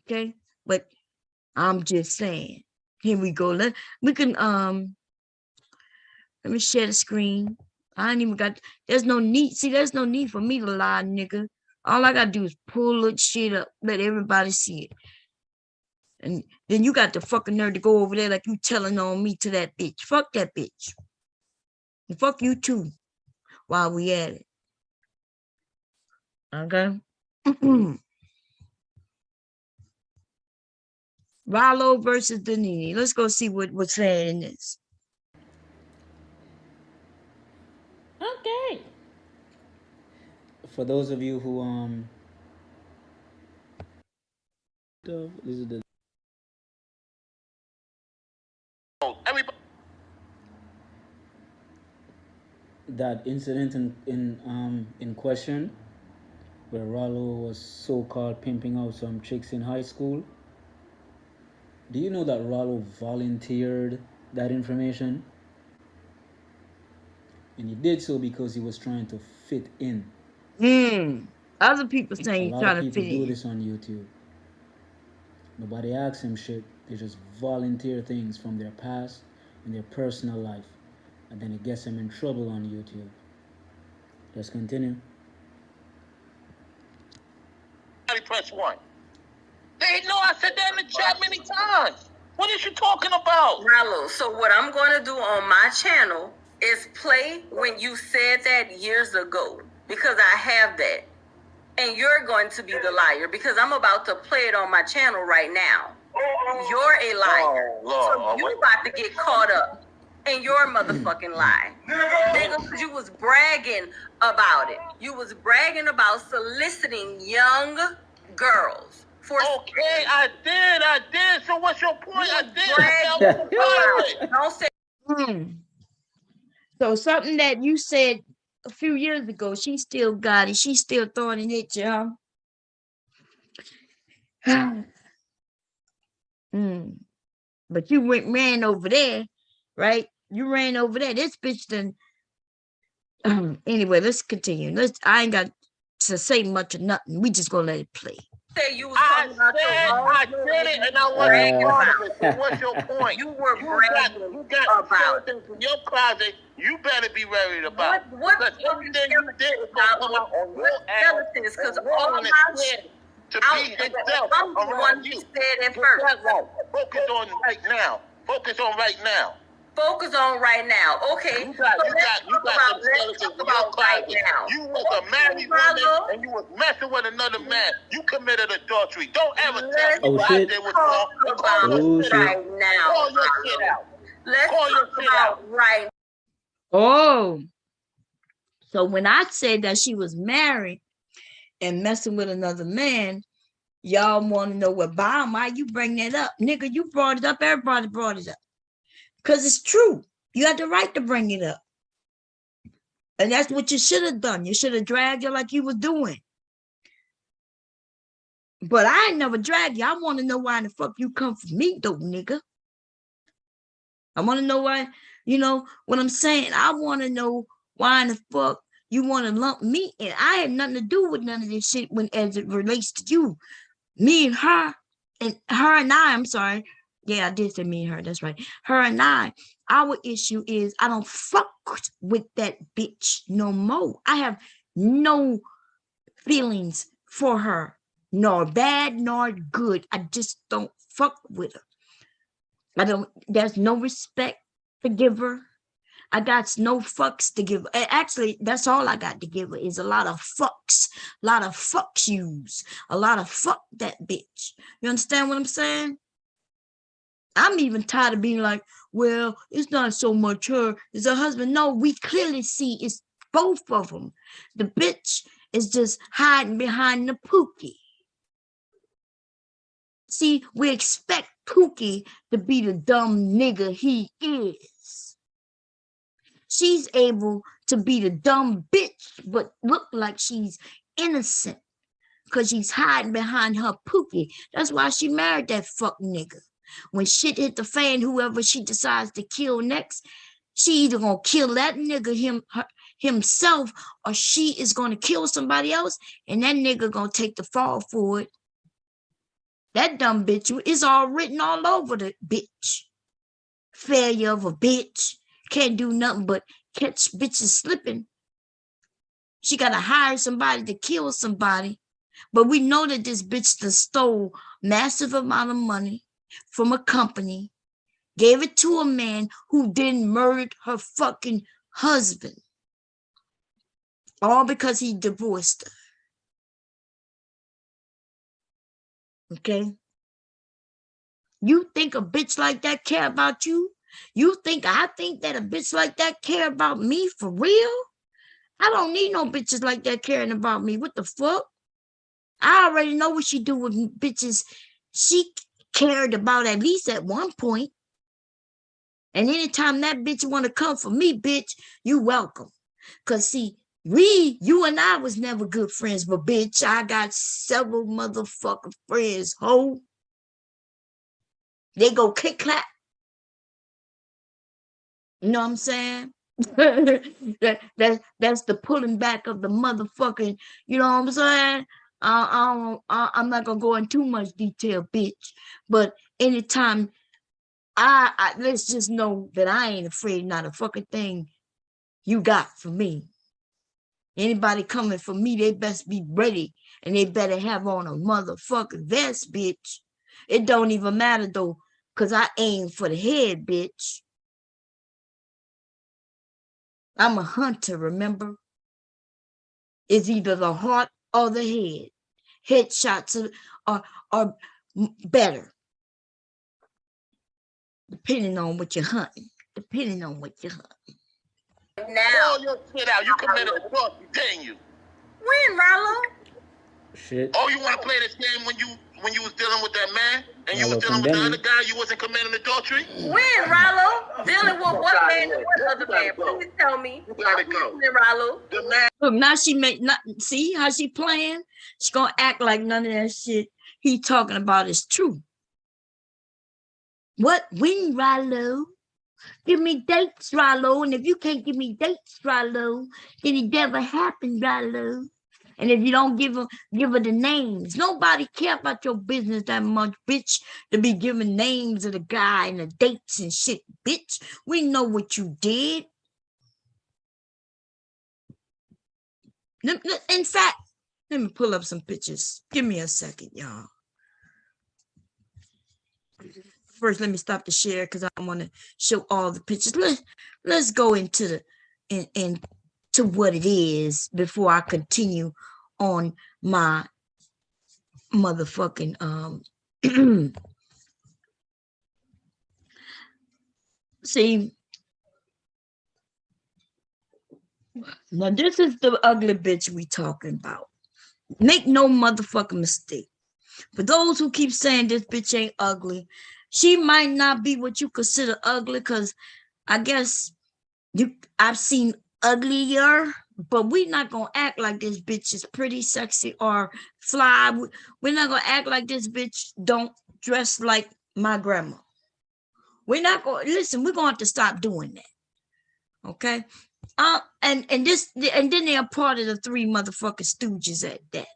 Okay? But I'm just saying. Here we go. Let me share the screen. I ain't even got, there's no need for me to lie, nigga. All I gotta do is pull that shit up, let everybody see it. And then you got the fucking nerve to go over there like you telling on me to that bitch. Fuck that bitch. And fuck you too, while we at it. Okay? Ralo versus Danini. Let's go see what's saying in this. Okay. For those of you who this is the that incident in question where Ralo was so-called pimping out some chicks in high school. Do you know that Ralo volunteered that information? And he did so because he was trying to fit in. Other people A saying he's lot of trying to people fit do in. this on YouTube. Nobody asks him shit. They just volunteer things from their past and their personal life. And then it gets them in trouble on YouTube. Let's continue. Press 1. They know I said that in the chat many times. What is you talking about? Ralo, so what I'm going to do on my channel is play when you said that years ago, because I have that. And you're going to be the liar, because I'm about to play it on my channel right now. You're a liar. So you about to get caught up in your motherfucking lie. Nigga, you was bragging about it. You was bragging about soliciting young girls. Okay, I did. So what's your point? I Bragging about it. Don't say So something that you said a few years ago, she still got it. She's still throwing it at you, huh? But you ran over there, right? You ran over there. This bitch done. Anyway, let's continue. I ain't got to say much or nothing. We just gonna let it play. Say you was talking about I did it, and I wasn't part of it. So what's your point? You were bragging You got about skeletons in your closet. You better be worried about. what Because everything you did is gonna come out on your ass. Because all my shit to be himself I'm the one around who you. said it Get first. that right. Focus on right now. Focus on right now. Focus on right now. Okay. You got some skeletons in your closet. You was a married woman and you was messing with another man. You committed adultery. Don't ever tell me Oh, what shit. I did was wrong. Call Oh, your shit shit. out. Right now. Call your shit out. Let's Call your talk shit out. about right. Oh, so when I said that she was married and messing with another man, y'all want to know what bomb? Why you bring that up, nigga? You brought it up. Everybody brought it up because it's true. You had the right to bring it up, and that's what you should have done. You should have dragged her like you was doing. But I ain't never dragged you. I want to know why in the fuck you come for me, though, nigga. I want to know why. You know what I'm saying? I want to know why in the fuck you want to lump me in. I had nothing to do with none of this shit when as it relates to you. Me and her and I, I'm sorry. Yeah, I did say me and her. That's right. Her and I, our issue is I don't fuck with that bitch no more. I have no feelings for her, nor bad nor good. I just don't fuck with her. There's no respect to give her. I got no fucks to give. Actually, that's all I got to give her is a lot of fucks. A lot of fucks yous. A lot of fuck that bitch. You understand what I'm saying? I'm even tired of being like, well, it's not so much her, it's her husband. No, we clearly see it's both of them. The bitch is just hiding behind the Pookie. See, we expect Pookie to be the dumb nigga he is. She's able to be the dumb bitch, but look like she's innocent because she's hiding behind her Pookie. That's why she married that fuck nigga. When shit hit the fan, whoever she decides to kill next, she either gonna kill that nigga himself, or she is gonna kill somebody else, and that nigga gonna take the fall for it. That dumb bitch is all written all over the bitch. Failure of a bitch. Can't do nothing but catch bitches slipping. She gotta hire somebody to kill somebody. But we know that this bitch that stole massive amount of money from a company, gave it to a man who then murdered her fucking husband. All because he divorced her. Okay? You think a bitch like that care about you? I think that a bitch like that care about me for real? I don't need no bitches like that caring about me. What the fuck? I already know what she do with bitches she cared about at least at one point. And anytime that bitch want to come for me, bitch, you welcome. Cause see, you and I was never good friends, but bitch, I got several motherfucking friends, ho. They go click clap. You know what I'm saying? That's the pulling back of the motherfucking, you know what I'm saying? I'm not gonna go in too much detail, bitch. But anytime I let's just know that I ain't afraid, not a fucking thing you got for me. Anybody coming for me, they best be ready, and they better have on a motherfucking vest, bitch. It don't even matter though, cause I aim for the head, bitch. I'm a hunter, remember? It's either the heart or the head. Headshots are better, depending on what you're hunting. Depending on what you're hunting. Now, Pull your shit out. You committed adultery, didn't you? when, Ralo? Shit. Oh, you want to play this game when you was dealing with that man and you was Ralo dealing with the condemn other me. guy? You wasn't committing adultery. When, Ralo? Dealing with what man and what other man? Please tell me. You gotta go. When, Ralo? The man. Look, now she make not see how she playing. She's gonna act like none of that shit he talking about is true. What? When, Ralo? Give me dates, Ralo. And if you can't give me dates, Ralo, then it never happened, Ralo. And if you don't give her the names, nobody care about your business that much, bitch, to be giving names of the guy and the dates and shit, bitch. We know what you did. In fact, let me pull up some pictures. Give me a second, y'all. First, let me stop the share because I want to show all the pictures. Let's go into to what it is before I continue on my motherfucking see. Now this is the ugly bitch we talking about. Make no motherfucking mistake. For those who keep saying this bitch ain't ugly, she might not be what you consider ugly, because I guess I've seen uglier, but we're not gonna act like this bitch is pretty, sexy, or fly. We're not gonna act like this bitch don't dress like my grandma. We're not gonna listen. We're gonna have to stop doing that. Okay. And then they are part of the three motherfucking stooges at that.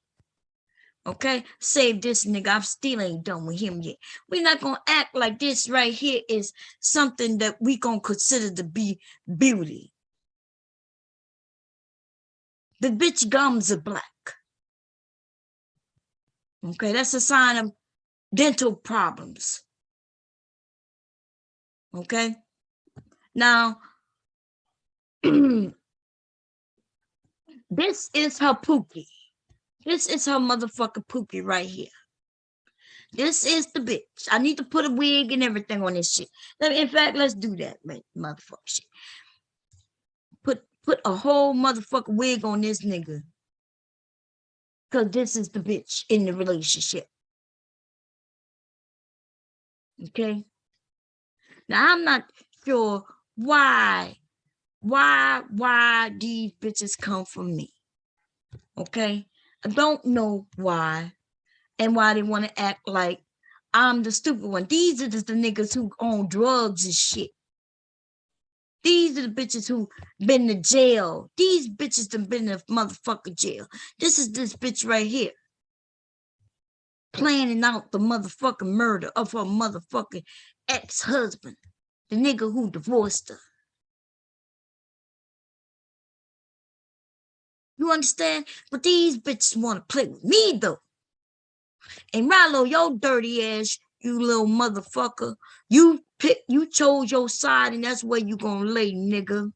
Okay, save this nigga. I still ain't done with him yet. We're not gonna act like this right here is something that we gonna consider to be beauty. The bitch gums are black. Okay, that's a sign of dental problems. Okay, now this is her pookie. This is her motherfucking pookie right here. This is the bitch. I need to put a wig and everything on this shit. In fact, let's do that, man, motherfucker shit. Put a whole motherfucking wig on this nigga. Because this is the bitch in the relationship. Okay? Now, I'm not sure why these bitches come from me. Okay? I don't know why. And why they want to act like I'm the stupid one. These are just the niggas who own drugs and shit. These are the bitches who been to jail. These bitches have been to motherfucking jail. This is this bitch right here. Planning out the motherfucking murder of her motherfucking ex-husband. The nigga who divorced her. You understand? But these bitches want to play with me though. And Ralo, your dirty ass, you little motherfucker. You chose your side, and that's where you gonna lay, nigga.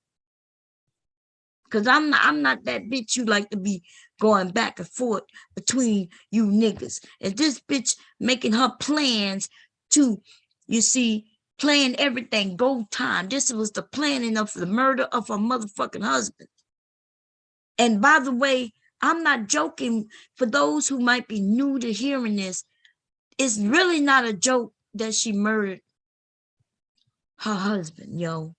Cause I'm not that bitch you like to be going back and forth between you niggas. And this bitch making her plans to, you see, plan everything, go time. This was the planning of the murder of her motherfucking husband. And by the way, I'm not joking. For those who might be new to hearing this, it's really not a joke that she murdered her husband, yo.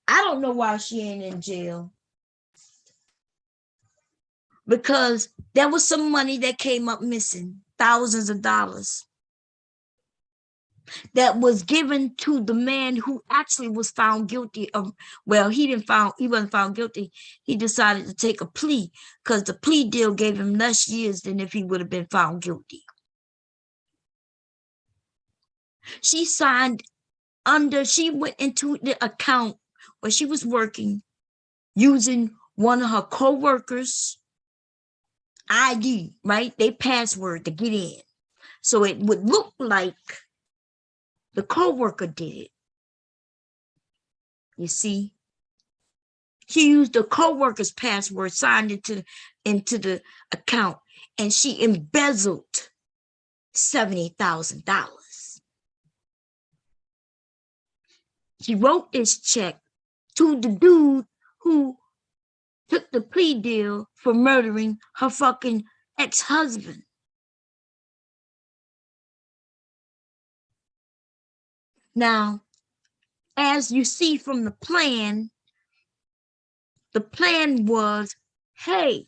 I don't know why she ain't in jail. Because there was some money that came up missing, thousands of dollars, that was given to the man who actually was found guilty of, well, he wasn't found guilty. He decided to take a plea because the plea deal gave him less years than if he would have been found guilty. She went into the account where she was working using one of her co-workers' ID, right? They password to get in. So it would look like the co-worker did it. You see? She used the co-worker's password, signed into the account, and she embezzled $70,000. She wrote this check to the dude who took the plea deal for murdering her fucking ex-husband. Now, as you see from the plan was, hey,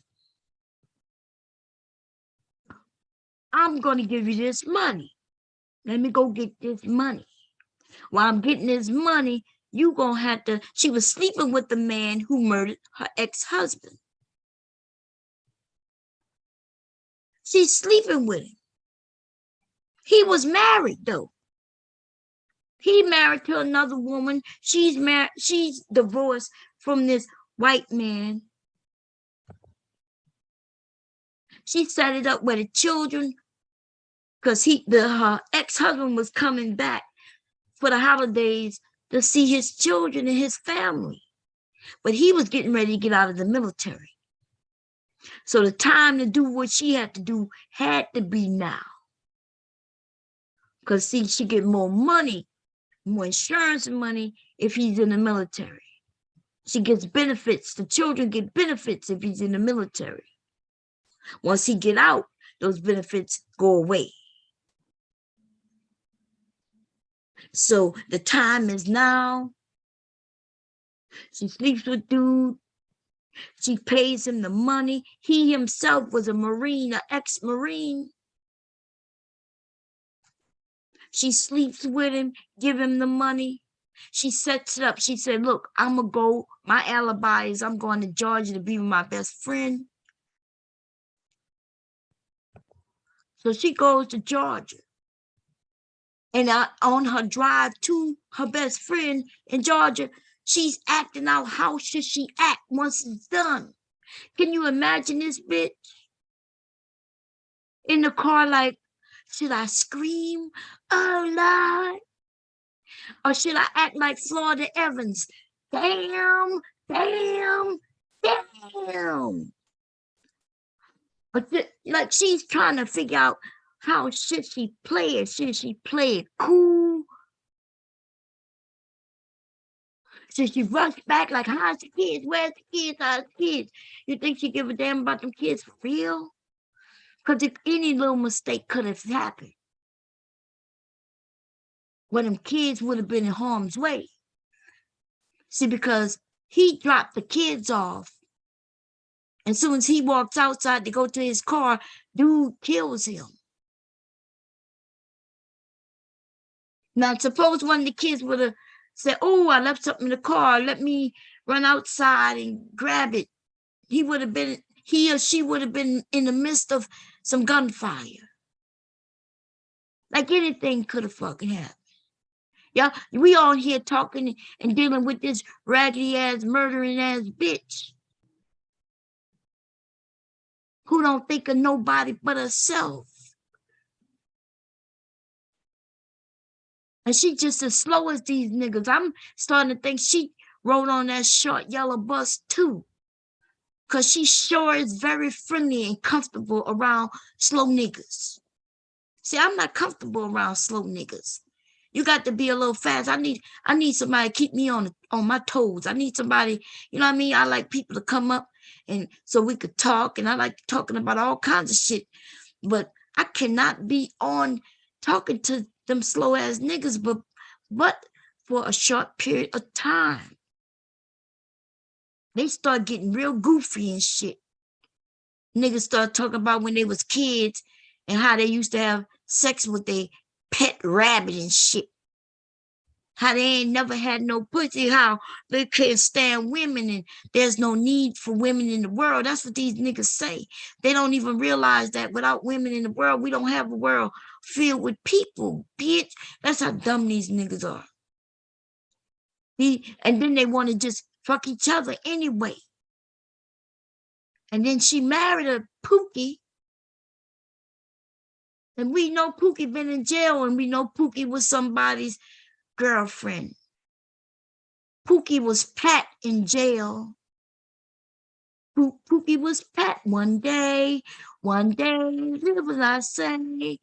I'm going to give you this money. Let me go get this money. While I'm getting this money, you going to have to, she was sleeping with the man who murdered her ex-husband. She's sleeping with him. He was married, though. He married to another woman. She's divorced from this white man. She set it up with the children because her ex-husband was coming back for the holidays to see his children and his family. But he was getting ready to get out of the military. So the time to do what she had to do had to be now. Because, see, she get more money, more insurance money if he's in the military. She gets benefits. The children get benefits if he's in the military. Once he get out, those benefits go away. So the time is now. She sleeps with dude. She pays him the money. He himself was a Marine, an ex-Marine. She sleeps with him, give him the money. She sets it up. She said, look, I'm going to go. My alibi is I'm going to Georgia to be with my best friend. So she goes to Georgia. And on her drive to her best friend in Georgia, she's acting out how should she act once it's done. Can you imagine this bitch in the car like, should I scream, oh Lord? Or should I act like Florida Evans? Damn, damn, damn. But like she's trying to figure out how should she play it? Should she play it cool? Should she rush back like, how's the kids? Where's the kids? How's the kids? You think she give a damn about them kids for real? Because if any little mistake could have happened, well, them kids would have been in harm's way. See, because he dropped the kids off. And as soon as he walks outside to go to his car, dude kills him. Now, suppose one of the kids would have said, oh, I left something in the car. Let me run outside and grab it. He or she would have been in the midst of some gunfire. Like anything could have fucking happened. Yeah, we all here talking and dealing with this raggedy ass, murdering ass bitch who don't think of nobody but herself. And she just as slow as these niggas. I'm starting to think she rode on that short yellow bus too. Because she sure is very friendly and comfortable around slow niggas. See, I'm not comfortable around slow niggas. You got to be a little fast. I need somebody to keep me on my toes. I need somebody, you know what I mean? I like people to come up and so we could talk. And I like talking about all kinds of shit. But I cannot be on talking to them slow ass niggas, but for a short period of time. they start getting real goofy and shit. Niggas start talking about when they was kids and how they used to have sex with their pet rabbit and shit. How they ain't never had no pussy, how they can't stand women and there's no need for women in the world. That's what these niggas say. They don't even realize that without women in the world, we don't have a world filled with people, bitch. That's how dumb these niggas are. And then they want to just fuck each other anyway. And then she married a Pookie. And we know Pookie been in jail, and we know Pookie was somebody's girlfriend. Pookie was Pat in jail. Pookie was Pat one day, live as I say.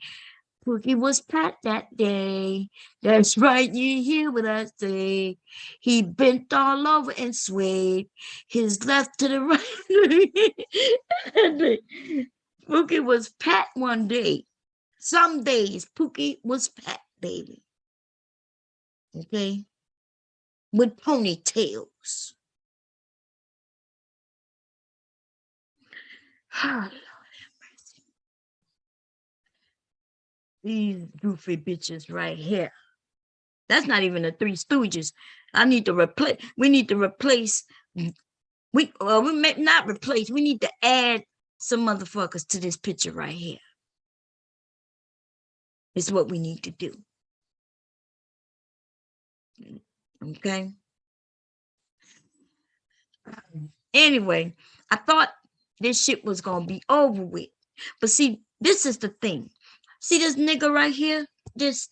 Pookie was Pat that day. That's right, you hear what I say. He bent all over and swayed, his left to the right. Pookie was Pat one day. Some days, Pookie was Pat, baby. Okay? With ponytails. Oh, Lord have mercy. These goofy bitches right here. That's not even the Three Stooges. We need to replace, we may not replace, we need to add some motherfuckers to this picture right here. It's what we need to do. Okay? Anyway, I thought this shit was gonna be over with. But see, this is the thing. See this nigga right here? This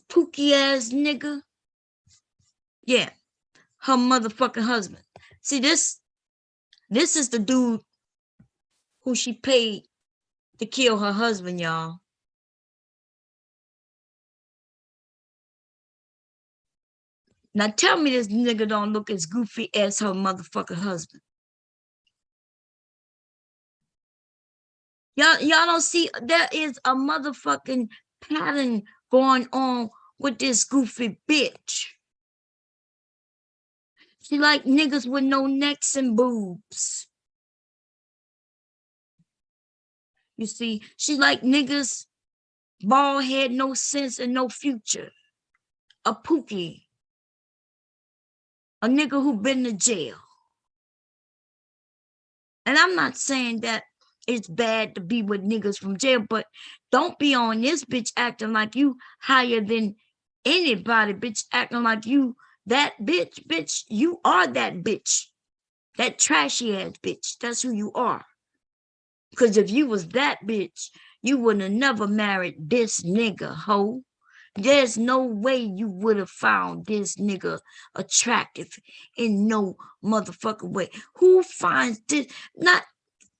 Pookie ass nigga? Yeah, her motherfucking husband. See, this is the dude who she paid to kill her husband, y'all. Now tell me this nigga don't look as goofy as her motherfucking husband. Y'all don't see there is a motherfucking pattern going on with this goofy bitch. She like niggas with no necks and boobs. You see, she like niggas, bald head, no sense and no future. A Pookie. A nigga who been to jail. And I'm not saying that it's bad to be with niggas from jail, but don't be on this bitch acting like you higher than anybody, bitch, acting like you that bitch, you are that bitch. That trashy ass bitch. That's who you are. Because if you was that bitch, you would have never married this nigga, ho. There's no way you would have found this nigga attractive in no motherfucking way. Who finds this?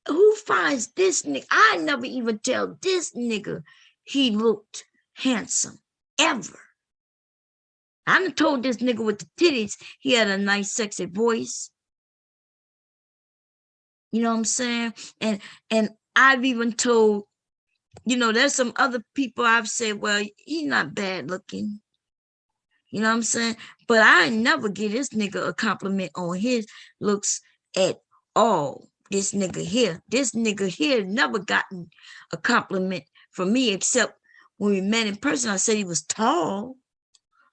Who finds this nigga? I never even tell this nigga he looked handsome, ever. I done told this nigga with the titties he had a nice, sexy voice. You know what I'm saying? And I've even told, there's some other people I've said, well, he's not bad looking. You know what I'm saying? But I never give this nigga a compliment on his looks at all. This nigga here never gotten a compliment from me, except when we met in person, I said he was tall.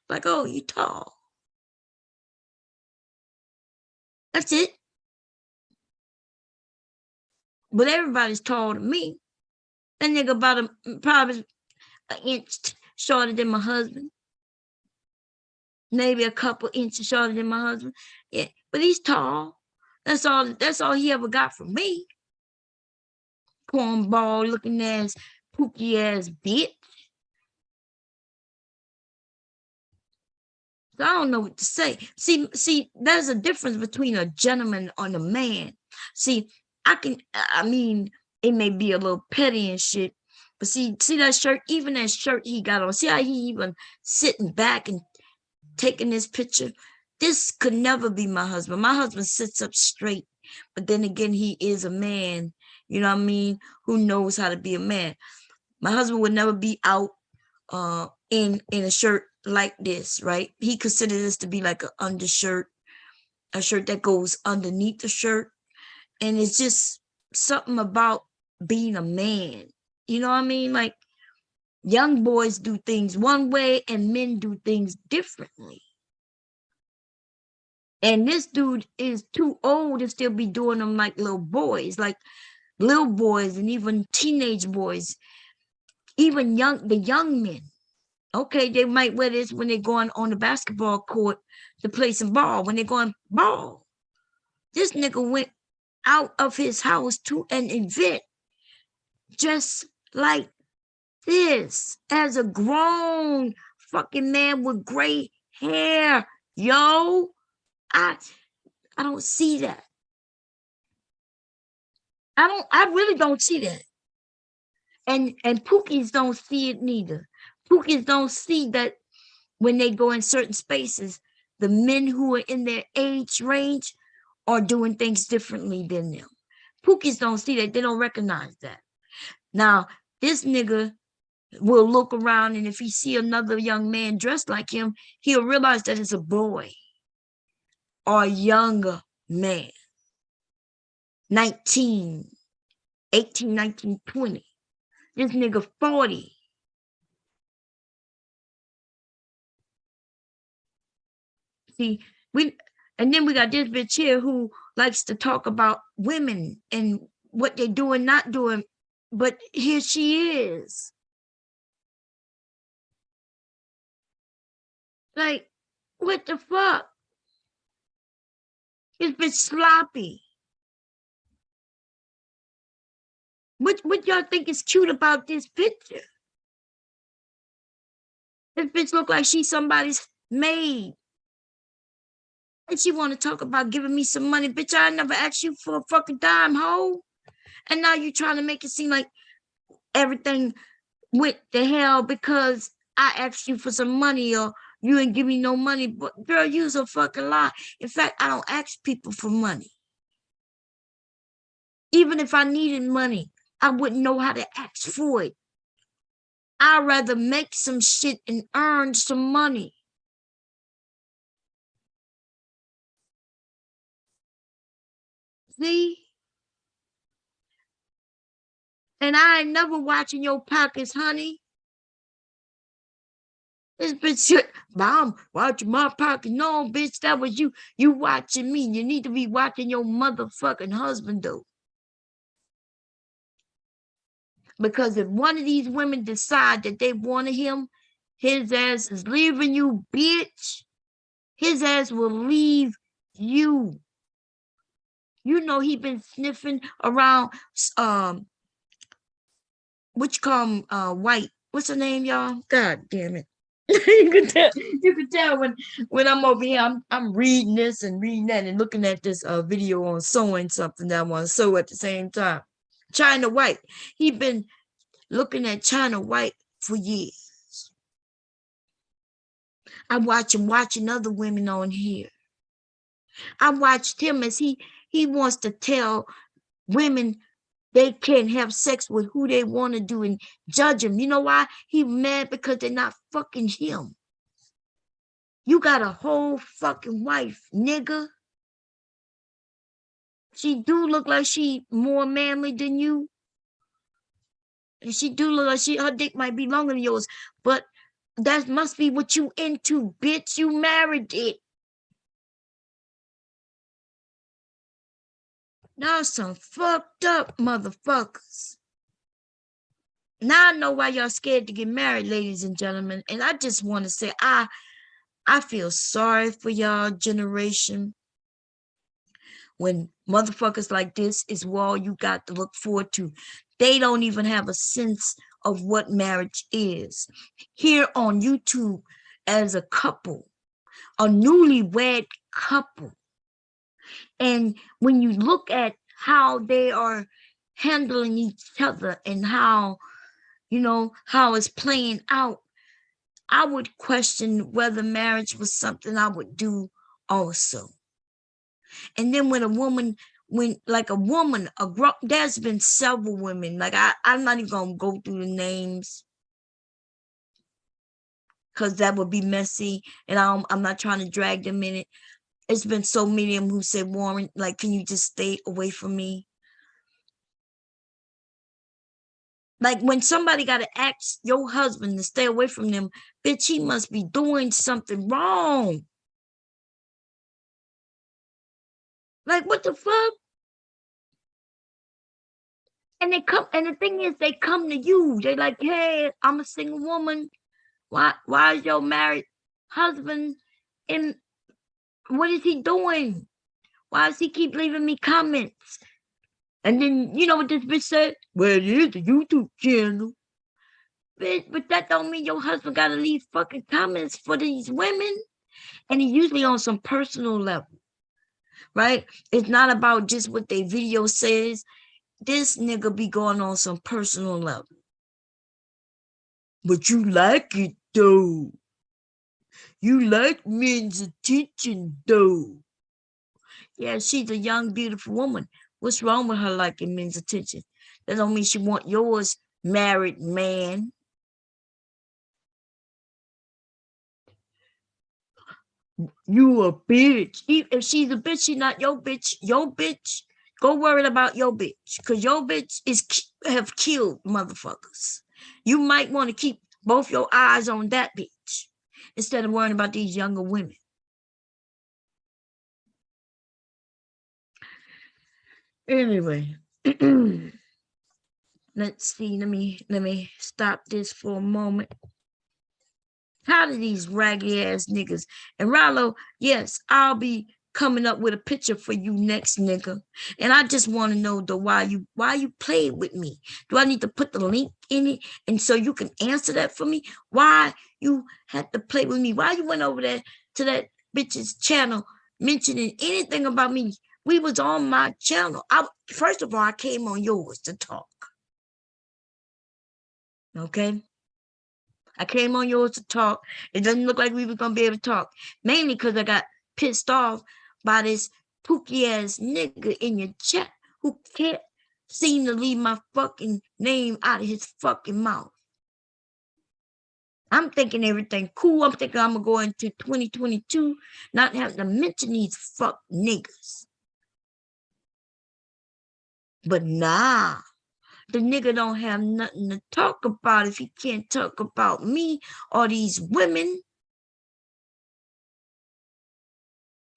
Like, oh, you tall. That's it. But everybody's tall to me. That nigga about probably an inch shorter than my husband. Maybe a couple inches shorter than my husband. Yeah, but he's tall. That's all he ever got from me. Cornball looking ass, Pookie ass bitch. So I don't know what to say. See, there's a difference between a gentleman and a man. See, I mean, it may be a little petty and shit, but see that shirt, even that shirt he got on, see how he even sitting back and taking this picture? This could never be my husband. My husband sits up straight, but then again, he is a man, you know what I mean, who knows how to be a man. My husband would never be out in a shirt like this, right? He considers this to be like an undershirt, a shirt that goes underneath the shirt. And it's just something about being a man. You know what I mean? Like, young boys do things one way and men do things differently. And this dude is too old to still be doing them like little boys, and even teenage boys, even the young men. Okay, they might wear this when they're going on the basketball court to play some ball, when they're going ball. This nigga went out of his house to an event just like this as a grown fucking man with gray hair. Yo, I don't see that. I really don't see that. And Pookies don't see it neither. Pookies don't see that when they go in certain spaces, the men who are in their age range are doing things differently than them. Pookies don't see that. They don't recognize that. Now, this nigga will look around, and if he see another young man dressed like him, he'll realize that it's a boy or a younger man. 19, 18, 19, 20. This nigga 40. See, and then we got this bitch here who likes to talk about women and what they're doing, not doing. But here she is. Like, what the fuck? This bitch sloppy. What y'all think is cute about this picture? This bitch look like she's somebody's maid. And she want to talk about giving me some money. Bitch, I never asked you for a fucking dime, hoe. And now you trying to make it seem like everything went to hell because I asked you for some money or you ain't give me no money. But girl, you's a fucking lie. In fact, I don't ask people for money. Even if I needed money, I wouldn't know how to ask for it. I'd rather make some shit and earn some money. See? And I ain't never watching your pockets, honey. This bitch shit, Mom, watching my pocket. No, bitch, that was you. You watching me. You need to be watching your motherfucking husband, though. Because if one of these women decide that they wanted him, his ass is leaving you, bitch. His ass will leave you. You know he been sniffing around which come white. What's her name, y'all? God damn it. you can tell when I'm over here, I'm reading this and reading that and looking at this video on sewing something that I want to sew at the same time. China White. He been looking at China White for years. I watch him watching other women on here. I watched him as he wants to tell women they can't have sex with who they want to do and judge them. You know why? He mad because they're not fucking him. You got a whole fucking wife, nigga. She do look like she more manly than you. And she do look like her dick might be longer than yours. But that must be what you into, bitch. You married it. Now some fucked up motherfuckers. Now I know why y'all scared to get married, ladies and gentlemen. And I just want to say, I feel sorry for y'all generation. When motherfuckers like this is all you got to look forward to. They don't even have a sense of what marriage is. Here on YouTube, as a couple, a newlywed couple, and when you look at how they are handling each other and how, you know, how it's playing out, I would question whether marriage was something I would do also. And then when a woman, there's been several women, like I'm not even gonna go through the names because that would be messy, and I'm not trying to drag them in it. It's been so many of them who said, Warren, like, can you just stay away from me? Like, when somebody got to ask your husband to stay away from them, bitch, he must be doing something wrong. Like, what the fuck? And they come, and the thing is, they come to you. They like, hey, I'm a single woman. Why is your married husband in? What is he doing? Why does he keep leaving me comments? And then you know what this bitch said? Well, it is a YouTube channel. Bitch, but that don't mean your husband gotta leave fucking comments for these women. And he's usually on some personal level, right? It's not about just what their video says. This nigga be going on some personal level. But you like it though. You like men's attention though. Yeah, she's a young, beautiful woman. What's wrong with her liking men's attention? That don't mean she want yours, married man. You a bitch. If she's a bitch, she's not your bitch. Your bitch, go worry about your bitch. Because your bitch have killed motherfuckers. You might want to keep both your eyes on that bitch instead of worrying about these younger women. Anyway, let's see. Let me stop this for a moment. How do these raggedy ass niggas? And Ralo, yes, I'll be coming up with a picture for you next, nigga. And I just want to know though why you played with me. Do I need to put the link in it and so you can answer that for me? Why you had to play with me? Why you went over there to that bitch's channel mentioning anything about me? We was on my channel. First of all, I came on yours to talk. Okay? I came on yours to talk. It doesn't look like we were going to be able to talk. Mainly because I got pissed off by this pookie ass nigga in your chat who can't seem to leave my fucking name out of his fucking mouth. I'm thinking everything cool. I'm thinking I'm going to go into 2022 not having to mention these fuck niggas. But nah. The nigga don't have nothing to talk about if he can't talk about me or these women.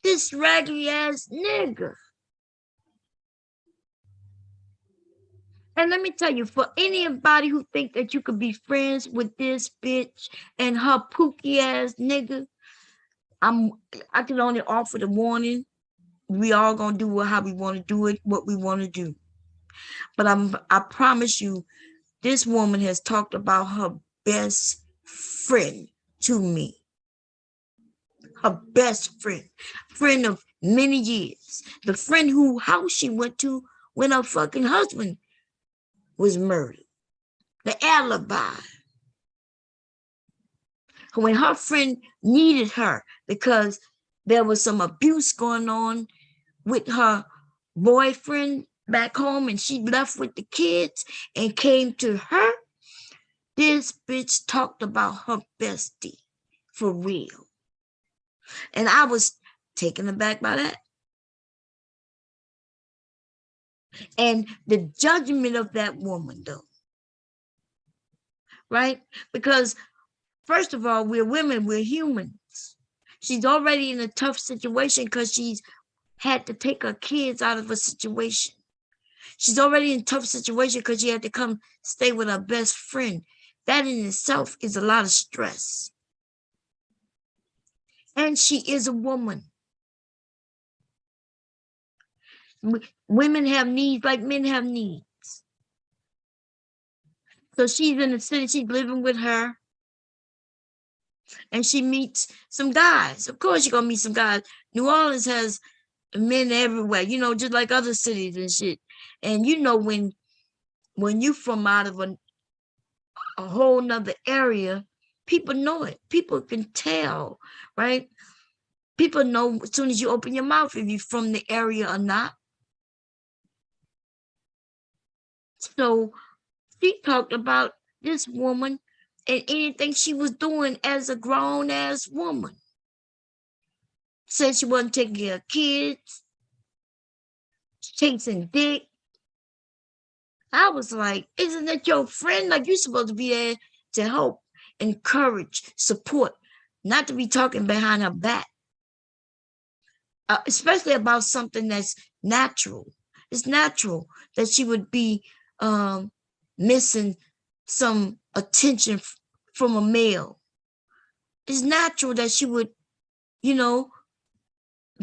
This raggedy ass nigga. And let me tell you, for anybody who think that you could be friends with this bitch and her pookie ass nigga, I can only offer the warning. We all gonna do how we want to do it, what we want to do. But I promise you, this woman has talked about her best friend to me. Her best friend of many years. The friend whose house she went to when her fucking husband was murdered. The alibi. When her friend needed her because there was some abuse going on with her boyfriend back home and she left with the kids and came to her, this bitch talked about her bestie for real. And I was taken aback by that. And the judgment of that woman, though, right? Because first of all, we're women, we're humans. She's already in a tough situation because she's had to take her kids out of a situation. She's already in a tough situation because she had to come stay with her best friend. That in itself is a lot of stress. And she is a woman. Women have needs like men have needs. So she's in the city, she's living with her. And she meets some guys. Of course, you're going to meet some guys. New Orleans has men everywhere, you know, just like other cities and shit. And you know, when you from out of a whole nother area, people know it. People can tell, right? People know as soon as you open your mouth if you're from the area or not. So she talked about this woman and anything she was doing as a grown-ass woman. Said she wasn't taking care of kids, chasing dick. I was like, isn't that your friend? Like, you're supposed to be there to help, encourage, support, not to be talking behind her back, especially about something that's natural. It's natural that she would be missing some attention from a male. It's natural that she would, you know,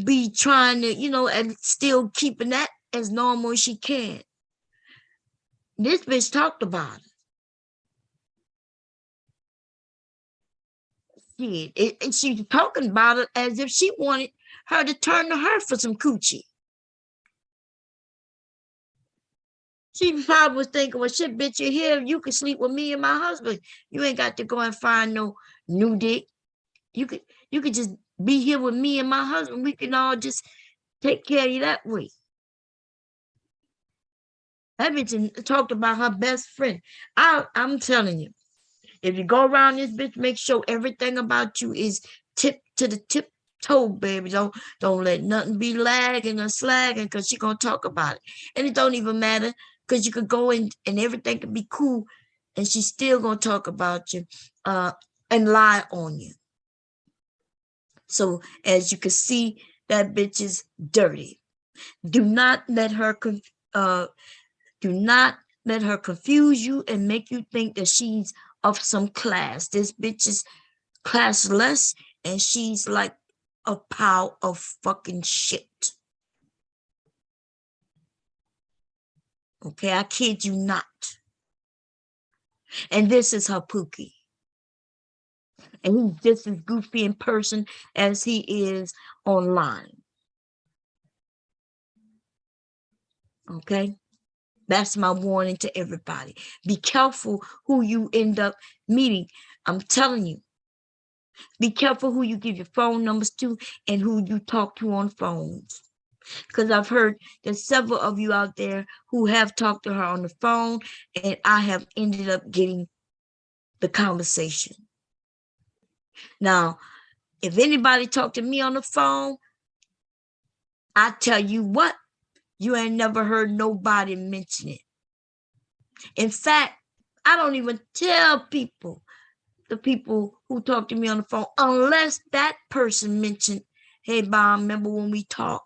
be trying to, and still keeping that as normal as she can. This bitch talked about it. And she's talking about it as if she wanted her to turn to her for some coochie. She probably was thinking, well, shit, bitch, you're here. You can sleep with me and my husband. You ain't got to go and find no new dick. You could just be here with me and my husband. We can all just take care of you that way. That bitch talked about her best friend. I'm telling you, if you go around this bitch, make sure everything about you is tip to the tip toe, baby. Don't let nothing be lagging or slagging, because she gonna talk about it. And it don't even matter, because you could go in and everything could be cool, and she's still gonna talk about you and lie on you. So as you can see, that bitch is dirty. Do not let her confuse you and make you think that she's of some class. This bitch is classless, and she's like a pile of fucking shit. Okay, I kid you not. And this is her Pookie. And he's just as goofy in person as he is online. Okay? That's my warning to everybody. Be careful who you end up meeting. I'm telling you. Be careful who you give your phone numbers to and who you talk to on phones. Because I've heard there's several of you out there who have talked to her on the phone, and I have ended up getting the conversation. Now, if anybody talked to me on the phone, I tell you what, you ain't never heard nobody mention it. In fact, I don't even tell the people who talk to me on the phone, unless that person mentioned, hey, Bob, remember when we talked?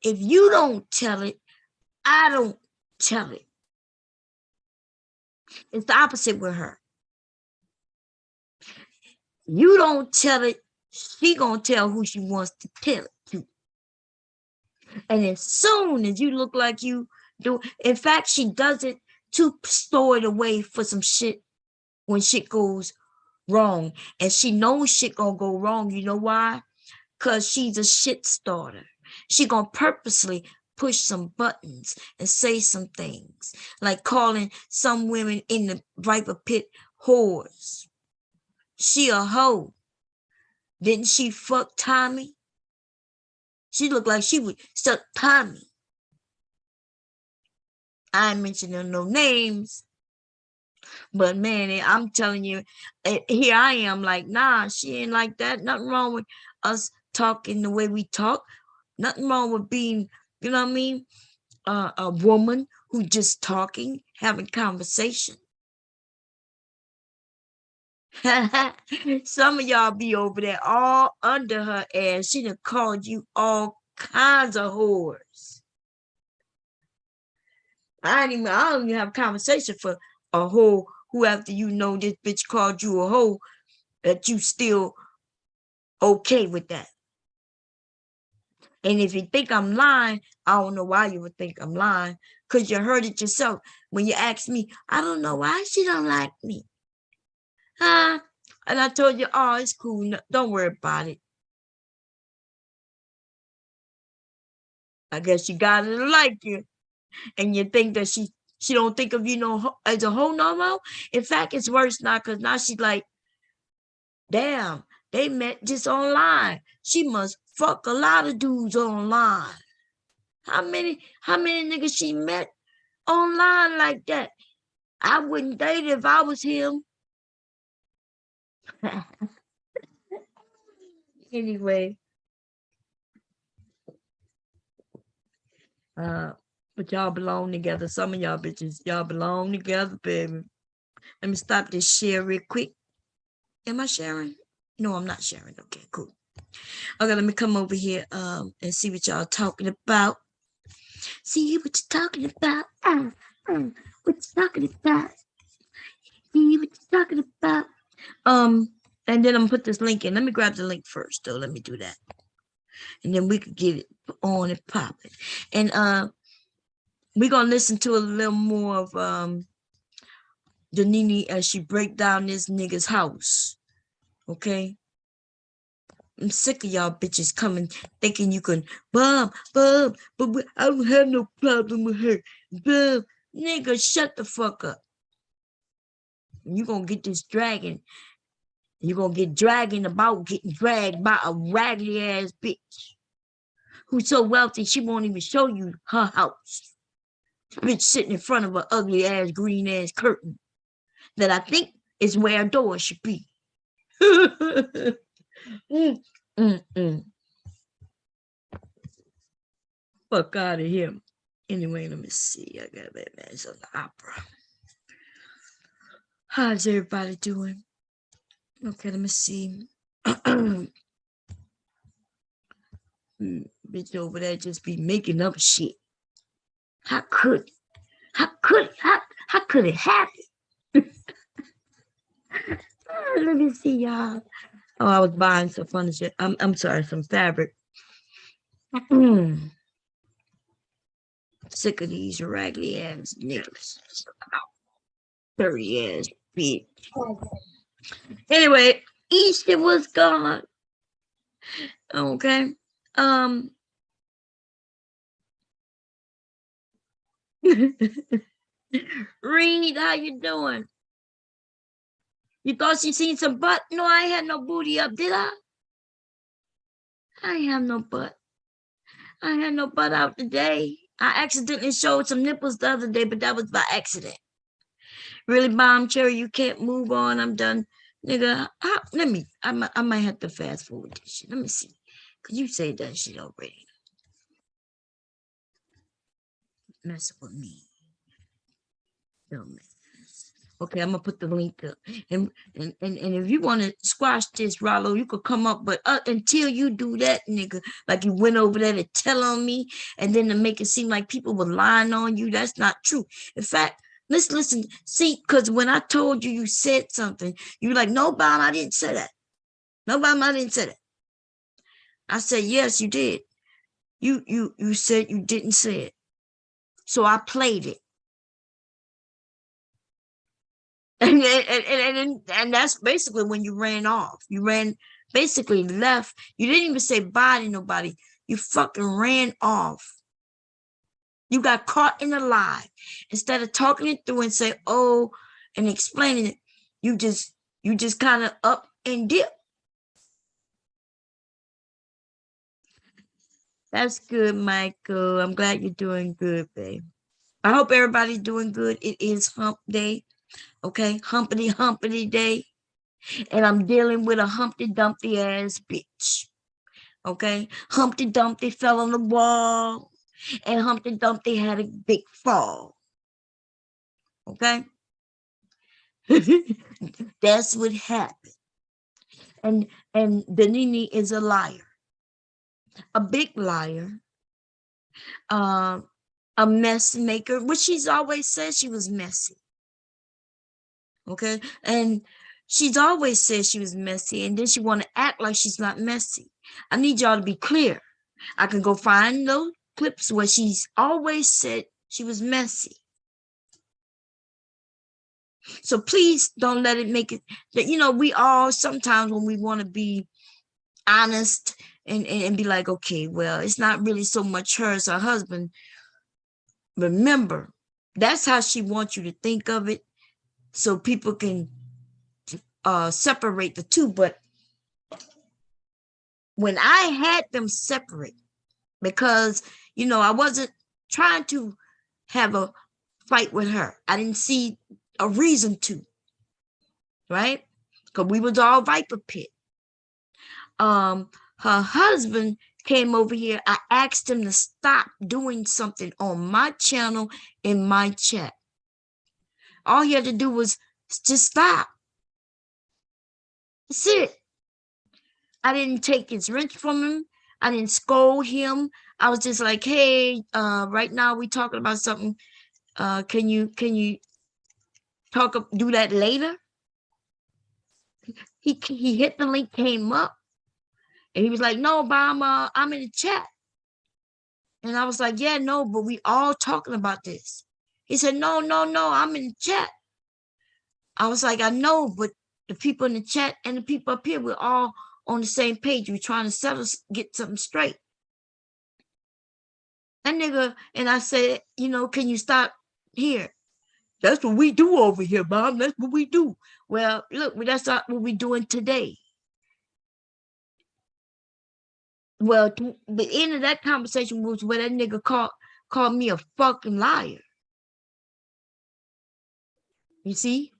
If you don't tell it, I don't tell it. It's the opposite with her. You don't tell it, she gonna tell who she wants to tell it to. And as soon as you look like you do, in fact, she does it to store it away for some shit when shit goes wrong. And she knows shit gonna go wrong. You know why? Because she's a shit starter. She gonna purposely push some buttons and say some things, like calling some women in the viper pit whores. She a hoe. Didn't she fuck Tommy? She looked like she would suck Tommy. I ain't mentioning no names, but man, I'm telling you, here I am like, nah, she ain't like that. Nothing wrong with us talking the way we talk. Nothing wrong with being, you know what I mean, a woman who just talking, having conversation. Some of y'all be over there all under her ass. She done called you all kinds of whores. I don't even have a conversation for a hoe who, after you know this bitch called you a hoe, that you still okay with that. And if you think I'm lying, I don't know why you would think I'm lying, because you heard it yourself when you asked me, I don't know why she don't like me. Huh? And I told you, oh, it's cool. No, don't worry about it. I guess you got to like you. And you think that she don't think of you as a hoe no more. In fact, it's worse now, because now she's like, damn, they met just online. She must fuck a lot of dudes online. How many niggas she met online like that? I wouldn't date if I was him. Anyway, But y'all belong together. Some of y'all bitches, y'all belong together, baby. Let me stop this share real quick. Am I sharing? No, I'm not sharing. Okay, cool. Okay, let me come over here and see what y'all talking about. See what you're talking about. What you talking about? See what you're talking about. And then I'm gonna put this link in. Let me grab the link first, though. Let me do that. And then we could get it on and popping. And we're gonna listen to a little more of the Nene as she break down this nigga's house. Okay? I'm sick of y'all bitches coming thinking you can but I don't have no problem with her. Bob, nigga, shut the fuck up. You gonna get this dragon. You're gonna get dragging about getting dragged by a raggedy ass bitch who's so wealthy she won't even show you her house. Bitch sitting in front of an ugly ass green ass curtain that I think is where a door should be. Fuck out of here. Anyway, let me see. I got that man's on the opera. How's everybody doing? Okay, let me see. Bitch over there just be making up shit. How could it happen? Let me see, y'all. Oh, I was buying some fun shit. I'm sorry, some fabric. Sick of these raggedy ass niggas. Dirty ass bitch. Anyway, Easter was gone. Okay. Reed, how you doing? You thought she seen some butt? No, I had no booty up, did I? I have no butt. I had no butt out today. I accidentally showed some nipples the other day, but that was by accident. Really, Bomb Cherry, you can't move on. I'm done. Nigga, I might have to fast forward this shit. Let me see. Cause you say that shit already. Messing with me. Okay, I'm gonna put the link up. And if you want to squash this, Ralo, you could come up. But until you do that, nigga, like you went over there to tell on me, and then to make it seem like people were lying on you, that's not true. In fact, let's listen. See, because when I told you you said something, you were like, no, Bob, I didn't say that. No, Bob, I didn't say that. I said, yes, you did. You said you didn't say it. So I played it. And that's basically when you ran off. You ran, basically left. You didn't even say bye to nobody. You fucking ran off. You got caught in a lie. Instead of talking it through and say, oh, and explaining it, you just kind of up and dip. That's good, Michael. I'm glad you're doing good, babe. I hope everybody's doing good. It is hump day. Okay, humpity day. And I'm dealing with a Humpty Dumpty ass bitch. Okay, Humpty Dumpty fell on the wall, and Humpty Dumpty had a big fall. Okay, that's what happened. And the Nene is a liar, a big liar, a mess maker, which she's always said she was messy. Okay, and she's always said she was messy, and then she want to act like she's not messy. I need y'all to be clear. I can go find those clips where she's always said she was messy. So please don't let it make it that, you know, we all sometimes when we want to be honest and be like, okay, well, it's not really so much her as her husband. Remember, that's how she wants you to think of it, so people can separate the two. But when I had them separate, because, you know, I wasn't trying to have a fight with her. I didn't see a reason to, right? Because we was all Viper Pit. Her husband came over here. I asked him to stop doing something on my channel in my chat. All he had to do was just stop. That's it. I didn't take his wrench from him. I didn't scold him. I was just like, hey, right now we talking about something. Can you do that later? He hit the link, came up, and he was like, no, Obama, I'm in the chat. And I was like, yeah, no, but we all talking about this. He said, no, I'm in the chat. I was like, I know, but the people in the chat and the people up here, we're all on the same page. We're trying to get something straight. That nigga, and I said, can you stop here? That's what we do over here, Mom. That's what we do. Well, look, that's not what we're doing today. Well, the end of that conversation was where that nigga called me a fucking liar. You see?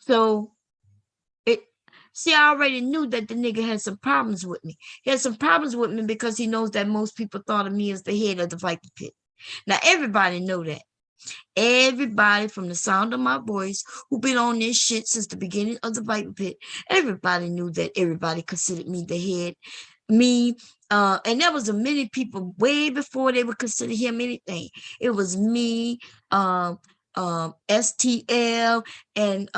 So I already knew that the nigga had some problems with me. He had some problems with me because he knows that most people thought of me as the head of the Viper Pit. Now, everybody know that. Everybody from the sound of my voice who been on this shit since the beginning of the Viper Pit, everybody knew that everybody considered me the head. Me, and there was a many people way before they would consider him anything. It was me, STL, and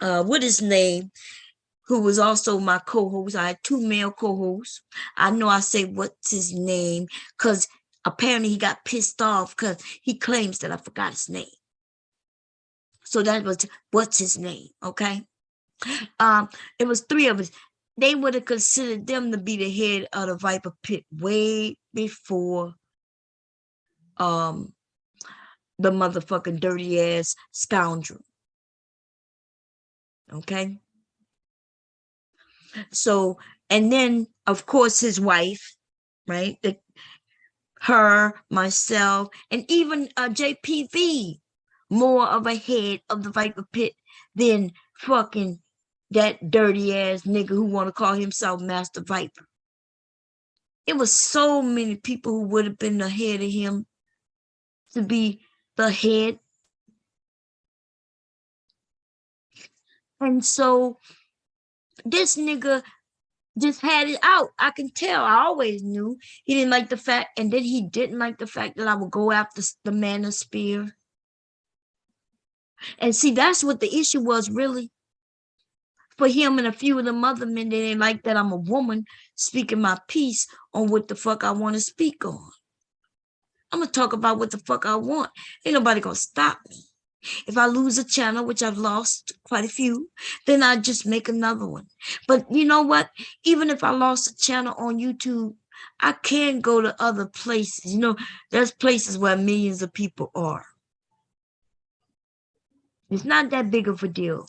what his name, who was also my co-host. I had 2 male co-hosts. I know I say what's his name because apparently he got pissed off because he claims that I forgot his name. So that was what's his name, okay? It was 3 of us. They would have considered them to be the head of the Viper Pit way before the motherfucking dirty ass scoundrel. Okay? So, and then of course his wife, right? Her, myself, and even JPV, more of a head of the Viper Pit than fucking that dirty ass nigga who want to call himself Master Viper. It was so many people who would have been ahead of him to be the head. And so this nigga just had it out. I can tell. I always knew he didn't like the fact, and then he didn't like the fact that I would go after the manosphere. And see, that's what the issue was really. For him and a few of them other men, they didn't like that I'm a woman speaking my piece on what the fuck I want to speak on. I'm going to talk about what the fuck I want. Ain't nobody going to stop me. If I lose a channel, which I've lost quite a few, then I just make another one. But you know what? Even if I lost a channel on YouTube, I can go to other places. There's places where millions of people are. It's not that big of a deal.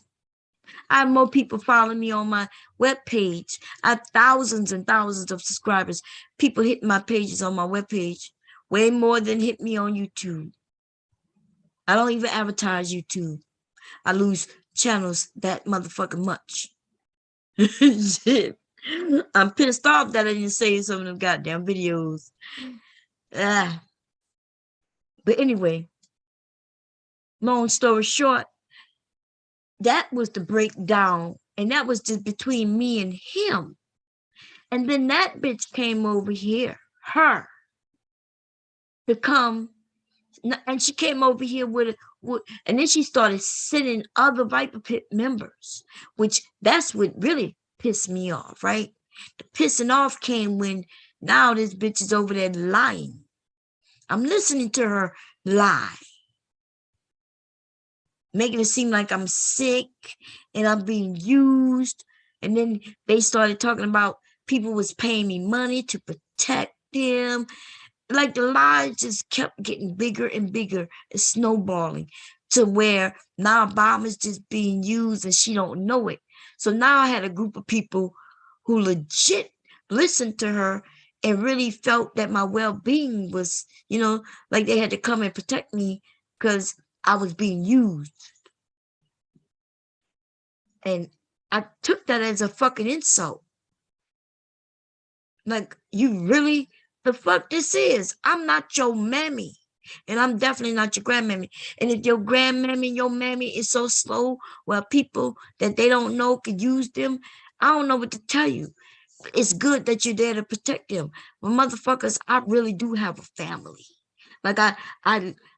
I have more people following me on my webpage. I have thousands and thousands of subscribers. People hit my pages on my webpage way more than hit me on YouTube. I don't even advertise YouTube. I lose channels that motherfucking much. Shit. I'm pissed off that I didn't save some of them goddamn videos. But anyway, long story short, that was the breakdown. And that was just between me and him. And then that bitch came over here, to come. And she came over here and then she started sending other Viper Pit members, which that's what really pissed me off, right? The pissing off came when now this bitch is over there lying. I'm listening to her lie, making it seem like I'm sick and I'm being used. And then they started talking about people was paying me money to protect them. Like the lies just kept getting bigger and bigger and snowballing to where now Obama's just being used and she don't know it. So now I had a group of people who legit listened to her and really felt that my well-being was, like they had to come and protect me because I was being used. And I took that as a fucking insult. Like, you really, the fuck this is? I'm not your mammy. And I'm definitely not your grandmammy. And if your grandmammy, your mammy is so slow, well, people that they don't know could use them, I don't know what to tell you. It's good that you're there to protect them. But motherfuckers, I really do have a family. Like I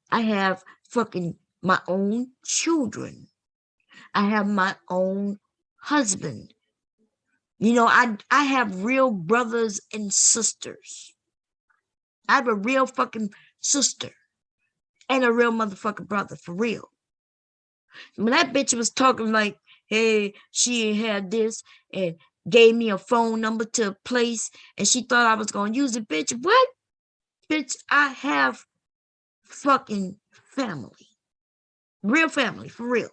have fucking my own children. I have my own husband. You know, I have real brothers and sisters. I have a real fucking sister and a real motherfucking brother, for real. When that bitch was talking like, hey, she had this and gave me a phone number to a place and she thought I was gonna use it, bitch. What? Bitch, I have fucking family. Real family, for real.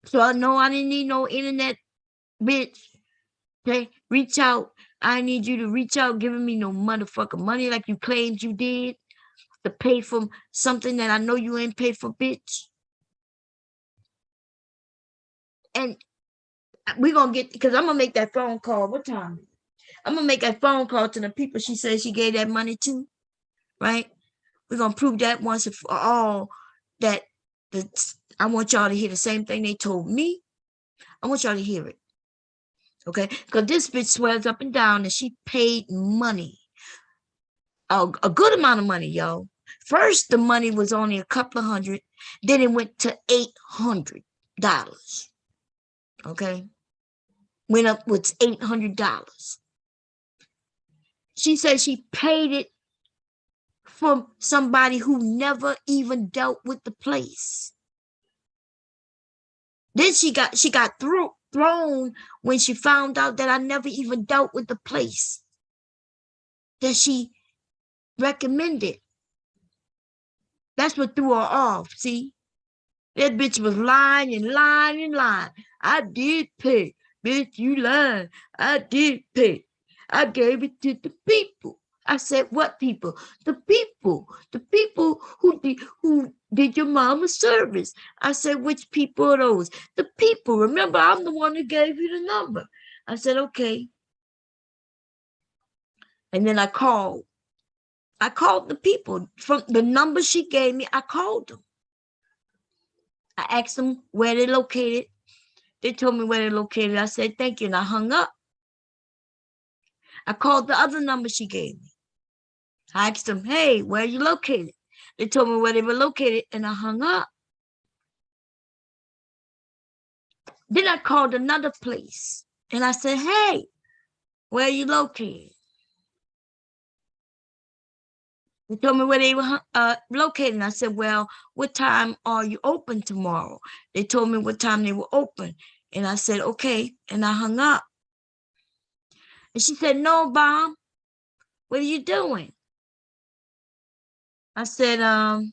So I know I didn't need no internet, bitch. Okay, reach out. I need you to reach out, giving me no motherfucking money like you claimed you did to pay for something that I know you ain't paid for, bitch. And we're gonna get, because I'm gonna make that phone call. What time? I'm gonna make that phone call to the people she said she gave that money to, right? We're gonna prove that once and for all that I want y'all to hear the same thing they told me. I want y'all to hear it. Okay? Because this bitch swears up and down that she paid money. A good amount of money, y'all. First, the money was only a couple of hundred. Then it went to $800. Okay? Went up with $800. She said she paid it from somebody who never even dealt with the place. Then she got thrown when she found out that I never even dealt with the place that she recommended. That's what threw her off. See, that bitch was lying and lying and lying. I did pay, bitch. You lying. I did pay. I gave it to the people. I said, what people? The people who did your mama's service. I said, which people are those? The people. Remember, I'm the one who gave you the number. I said, okay. And then I called. I called the people from the number she gave me. I called them. I asked them where they located. They told me where they located. I said, thank you. And I hung up. I called the other number she gave me. I asked them, hey, where are you located? They told me where they were located, and I hung up. Then I called another place, and I said, hey, where are you located? They told me where they were located, and I said, well, what time are you open tomorrow? They told me what time they were open, and I said, okay, and I hung up. And she said, no, Bomb, what are you doing? I said, I'm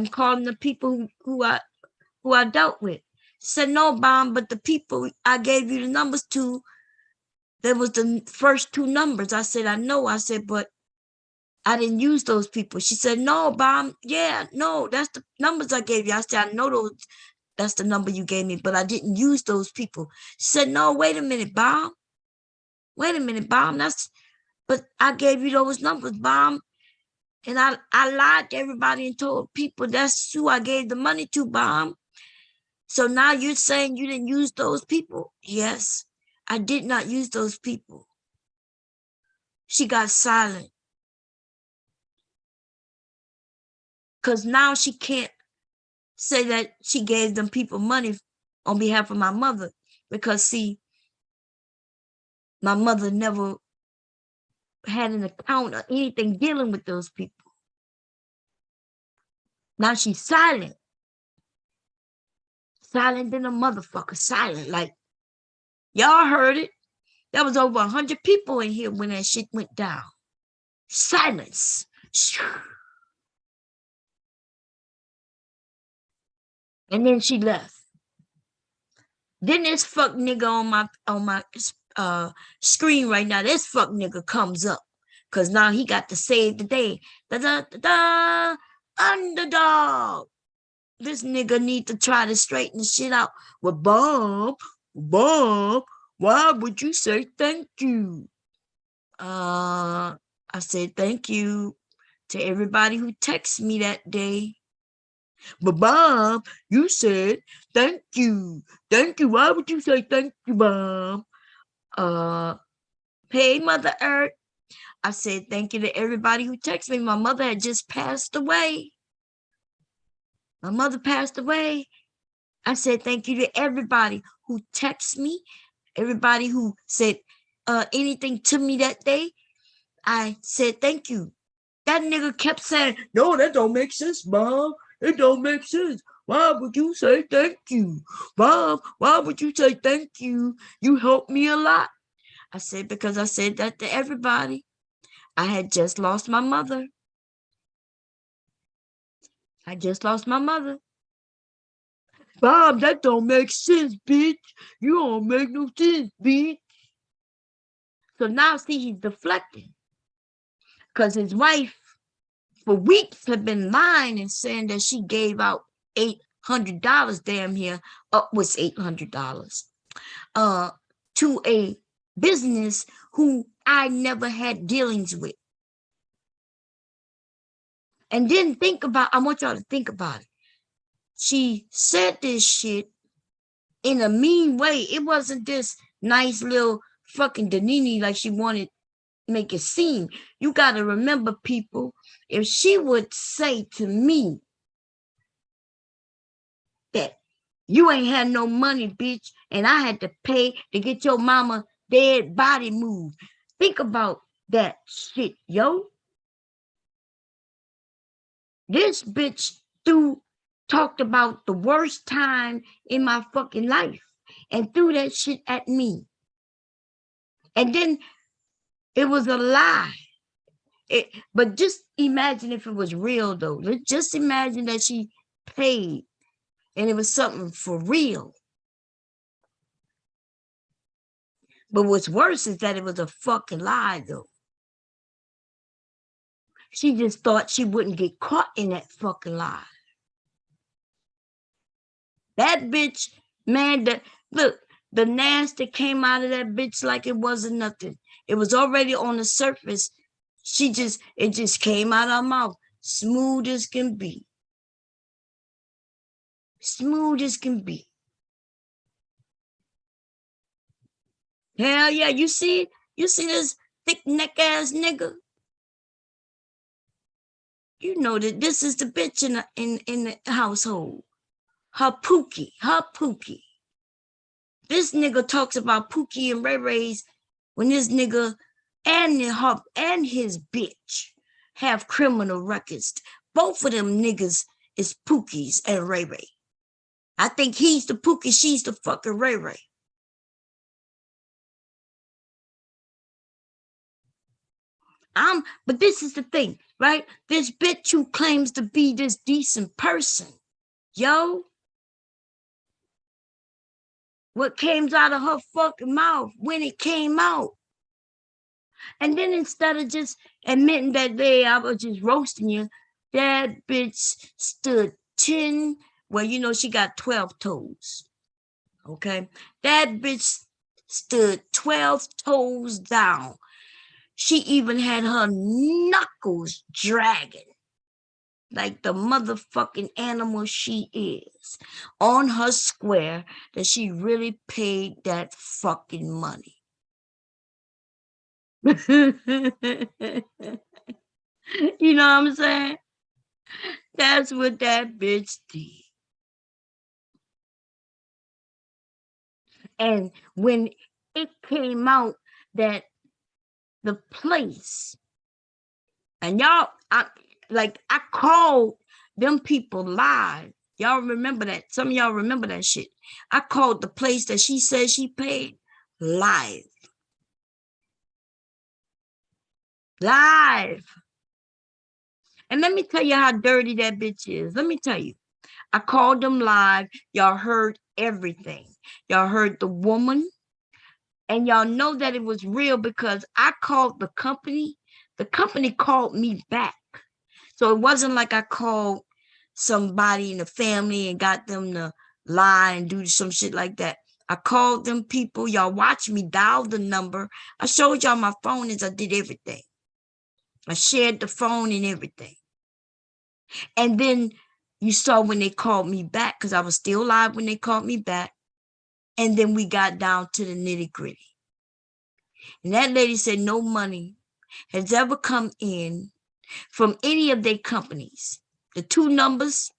calling the people who I dealt with. She said, no, Bomb, but the people I gave you the numbers to, that was the first two numbers. I said, I know. I said, but I didn't use those people. She said, no, Bomb. Yeah, no, that's the numbers I gave you. I said, I know those. That's the number you gave me, but I didn't use those people. She said, no, wait a minute, Bomb. Wait a minute, Bomb. But I gave you those numbers, Bomb. And I lied to everybody and told people that's who I gave the money to, Bomb. So now you're saying you didn't use those people? Yes, I did not use those people. She got silent. Because now she can't say that she gave them people money on behalf of my mother. Because, see, my mother never had an account or anything dealing with those people. Now she's silent. Silent than a motherfucker. Silent. Like, y'all heard it. There was over 100 people in here when that shit went down. Silence. And then she left. Then this fuck nigga on my screen right now, this fuck nigga comes up. Cause now he got to save the day. Da-da-da-da, underdog. This nigga need to try to straighten the shit out with Bob. why would you say thank you? I said thank you to everybody who texted me that day. But Mom, you said thank you. Thank you. Why would you say thank you, Mom? Hey, Mother Earth. I said thank you to everybody who texted me. My mother had just passed away. My mother passed away. I said thank you to everybody who texted me, everybody who said anything to me that day. I said thank you. That nigga kept saying, no, that don't make sense, Mom. It don't make sense. Why would you say thank you? Mom, why would you say thank you? You helped me a lot. I said, because I said that to everybody. I had just lost my mother. I just lost my mother. Bob, that don't make sense, bitch. You don't make no sense, bitch. So now, see, he's deflecting. Because his wife, for weeks, had been lying and saying that she gave out $800, damn near, upwards $800, to a business who I never had dealings with. And then I want y'all to think about it. She said this shit in a mean way. It wasn't this nice little fucking Danini like she wanted to make it seem. You got to remember, people, if she would say to me that you ain't had no money, bitch, and I had to pay to get your mama dead body moved. Think about that shit, yo. This bitch talked about the worst time in my fucking life and threw that shit at me. And then it was a lie. But just imagine if it was real, though. Just imagine that she paid and it was something for real. But what's worse is that it was a fucking lie, though. She just thought she wouldn't get caught in that fucking lie. That bitch, man, look, the nasty came out of that bitch like it wasn't nothing. It was already on the surface. It just came out of her mouth, smooth as can be. Smooth as can be. Hell yeah, you see this thick neck ass nigga? You know that this is the bitch in the household. Her Pookie. This nigga talks about Pookie and Ray Ray's when this nigga and his bitch have criminal records. Both of them niggas is Pookies and Ray Ray. I think he's the Pookie, she's the fucking Ray Ray. But this is the thing, right? This bitch who claims to be this decent person, yo, what came out of her fucking mouth when it came out. And then instead of just admitting that day I was just roasting you, that bitch stood 10, well, you know, she got 12 toes. Okay. That bitch stood 12 toes down. She even had her knuckles dragging like the motherfucking animal she is on her square that she really paid that fucking money. You know what I'm saying? That's what that bitch did. And when it came out that the place, and y'all, I called them people live. Y'all remember that? Some of y'all remember that shit. I called the place that she said she paid live. And let me tell you how dirty that bitch is. Let me tell you. I called them live. Y'all heard everything. Y'all heard the woman. And y'all know that it was real because I called the company. The company called me back. So it wasn't like I called somebody in the family and got them to lie and do some shit like that. I called them people. Y'all watch me dial the number. I showed y'all my phone as I did everything. I shared the phone and everything. And then you saw when they called me back, because I was still live when they called me back. And then we got down to the nitty gritty. And that lady said no money has ever come in from any of their companies. The two numbers,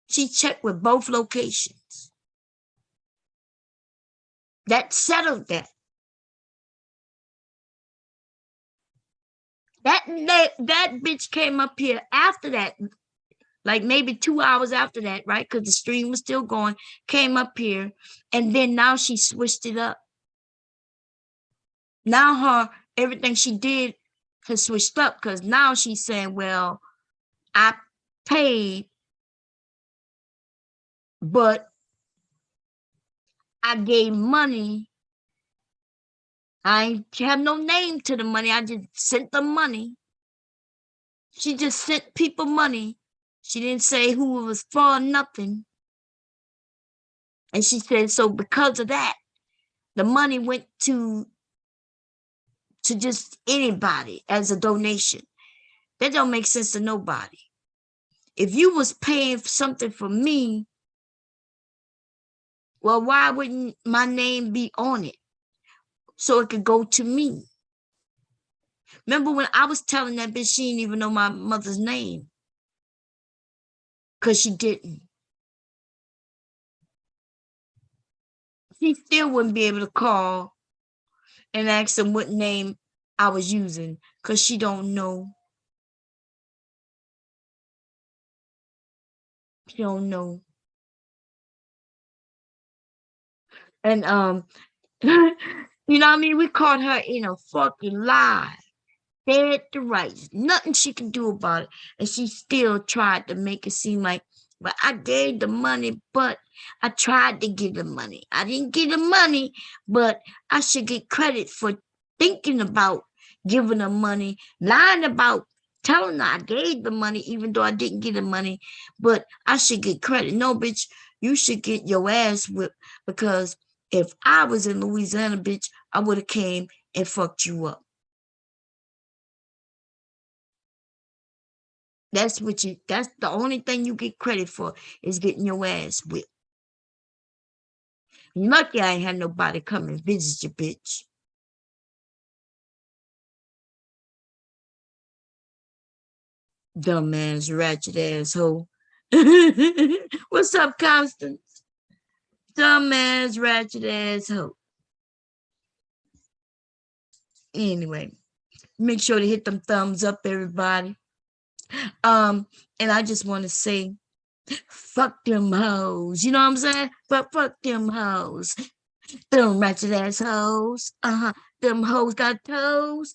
she checked with both locations. That settled that. That bitch came up here after that, like maybe 2 hours after that, right? Because the stream was still going, came up here, and then now she switched it up. Now everything she did has switched up, because now she's saying, well, I paid, but I gave money. I ain't have no name to the money. I just sent them money. She just sent people money. She didn't say who it was for, nothing. And she said, so because of that, the money went to just anybody as a donation. That don't make sense to nobody. If you was paying for something for me, well, why wouldn't my name be on it so it could go to me? Remember when I was telling that bitch she didn't even know my mother's name? Because she didn't. She still wouldn't be able to call and ask them what name I was using, because she don't know. She don't know. And you know what I mean? We caught her in a fucking lie. Dead to rights. Nothing she could do about it. And she still tried to make it seem like, well, I gave the money, but I tried to give the money. I didn't give the money, but I should get credit for thinking about giving her money, lying about telling her I gave the money, even though I didn't get the money, but I should get credit. No, bitch, you should get your ass whipped, because if I was in Louisiana, bitch, I would have came and fucked you up. That's the only thing you get credit for, is getting your ass whipped. Lucky I ain't had nobody come and visit you, bitch. Dumbass, ratchet asshole. What's up, Constance? Dumbass, ratchet asshole. Anyway, make sure to hit them thumbs up, everybody. And I just want to say, fuck them hoes. You know what I'm saying? But fuck them hoes. Them ratchet assholes. Them hoes got toes.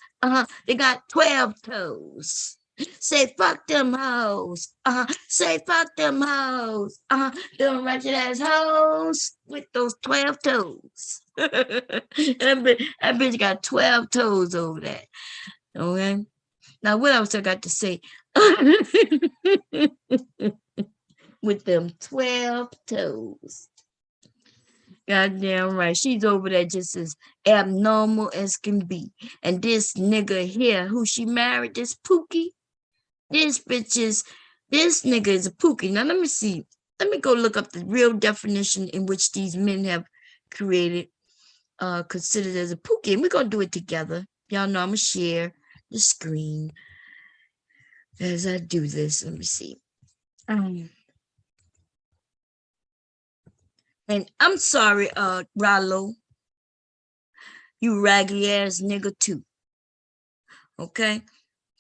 They got 12 toes. Say fuck them hoes. Say fuck them hoes. Them ratchet assholes with those 12 toes. that bitch got 12 toes over there. Okay. Now what else I got to say? With them 12 toes. Goddamn right. She's over there just as abnormal as can be. And this nigga here, who she married, this Pookie, this nigga is a Pookie. Now let me see. Let me go look up the real definition in which these men have created, considered as a Pookie. And we're going to do it together. Y'all know I'm going to share the screen as I do this. Let me see. And I'm sorry, Ralo, you raggedy ass nigga too. Okay?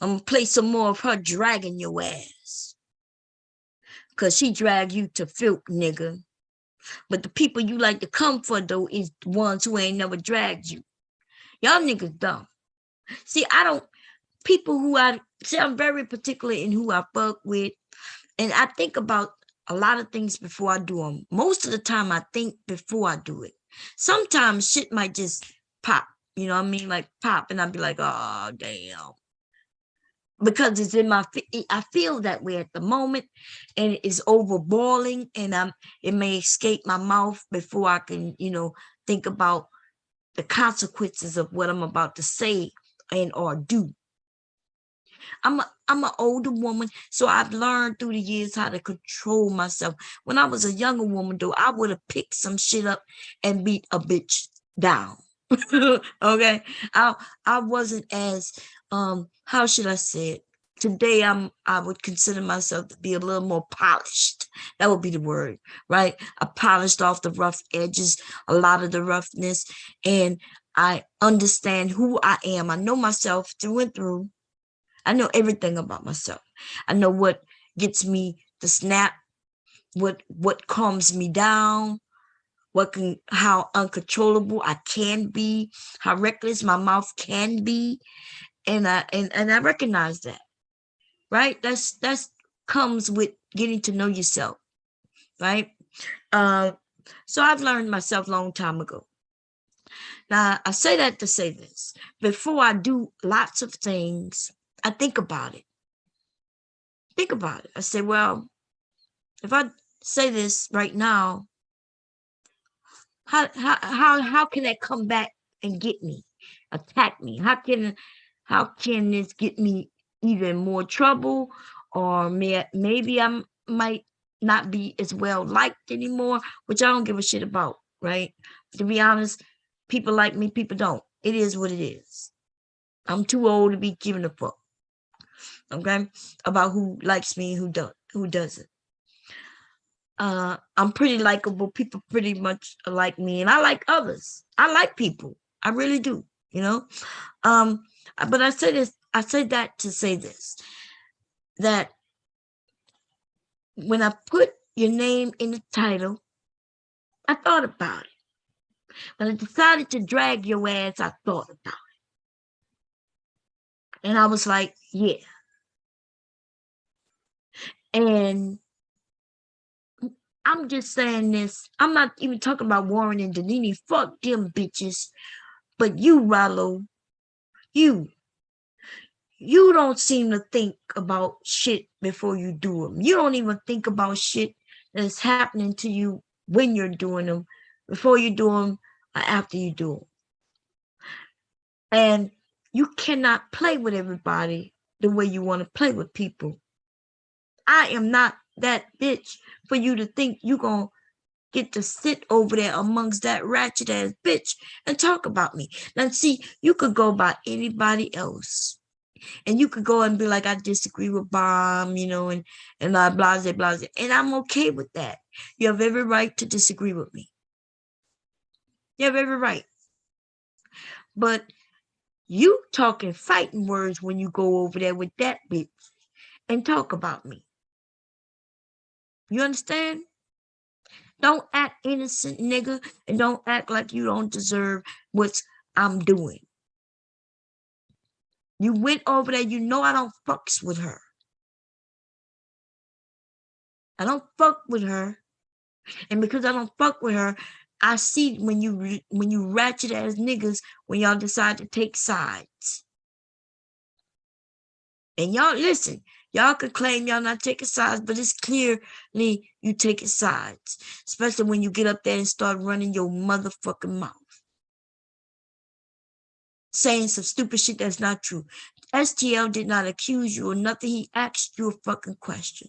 I'm gonna play some more of her dragging your ass. Cause she dragged you to filth, nigga. But the people you like to come for, though, is the ones who ain't never dragged you. Y'all niggas dumb. See, I'm very particular in who I fuck with. And I think about a lot of things before I do them. Most of the time, I think before I do it. Sometimes shit might just pop, you know what I mean? Like pop, and I'd be like, oh, damn. Because it's in I feel that way at the moment, and it's over boiling, and it may escape my mouth before I can, think about the consequences of what I'm about to say and or do. I'm an older woman, so I've learned through the years how to control myself. When I was a younger woman, though, I would have picked some shit up and beat a bitch down. Okay, I wasn't as how should I say it? Today I would consider myself to be a little more polished. That would be the word, right? I polished off the rough edges, a lot of the roughness, and I understand who I am. I know myself through and through. I know everything about myself. I know what gets me to snap, what calms me down, how uncontrollable I can be, how reckless my mouth can be, and I recognize that, right? That's comes with getting to know yourself, right? So I've learned myself a long time ago. Now I say that to say this: before I do lots of things, I think about it. Think about it. I say, well, if I say this right now, how can that come back and get me, attack me? How can this get me either in more trouble, or maybe I might not be as well liked anymore, which I don't give a shit about, right? To be honest, people like me, people don't. It is what it is. I'm too old to be giving a fuck, okay, about who likes me and who doesn't. I'm pretty likable. People pretty much like me, and I like others. I like people. I really do, you know. Um, but I say that to say this, that when I put your name in the title, I thought about it. When I decided to drag your ass, I thought about it. And I was like, yeah. And I'm just saying this. I'm not even talking about Warren and Danini. Fuck them bitches. But you, Ralo, you don't seem to think about shit before you do them. You don't even think about shit that's happening to you when you're doing them, before you do them, or after you do them. And you cannot play with everybody the way you want to play with people. I am not that bitch for you to think you gonna get to sit over there amongst that ratchet ass bitch and talk about me. Now, see, you could go by anybody else. And you could go and be like, I disagree with Bomb, and blase, blase. And I'm okay with that. You have every right to disagree with me. You have every right. But you talking fighting words when you go over there with that bitch and talk about me. You understand? Don't act innocent, nigga, and don't act like you don't deserve what I'm doing. You went over there, you know I don't fucks with her. I don't fuck with her. And because I don't fuck with her, I see when you ratchet ass niggas, when y'all decide to take sides. And y'all listen, y'all could claim y'all not taking sides, but it's clearly you taking sides. Especially when you get up there and start running your motherfucking mouth. Saying some stupid shit that's not true. STL did not accuse you or nothing. He asked you a fucking question.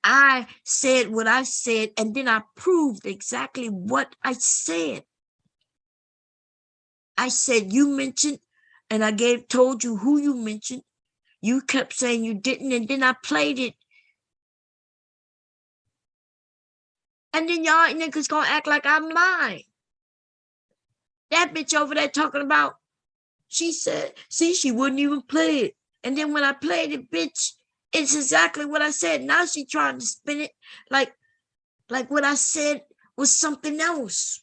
I said what I said, and then I proved exactly what I said. I said you mentioned, and I told you who you mentioned. You kept saying you didn't, and then I played it. And then y'all niggas gonna act like I'm lying. That bitch over there talking about, she said, see, she wouldn't even play it. And then when I played it, bitch, it's exactly what I said. Now she trying to spin it like what I said was something else.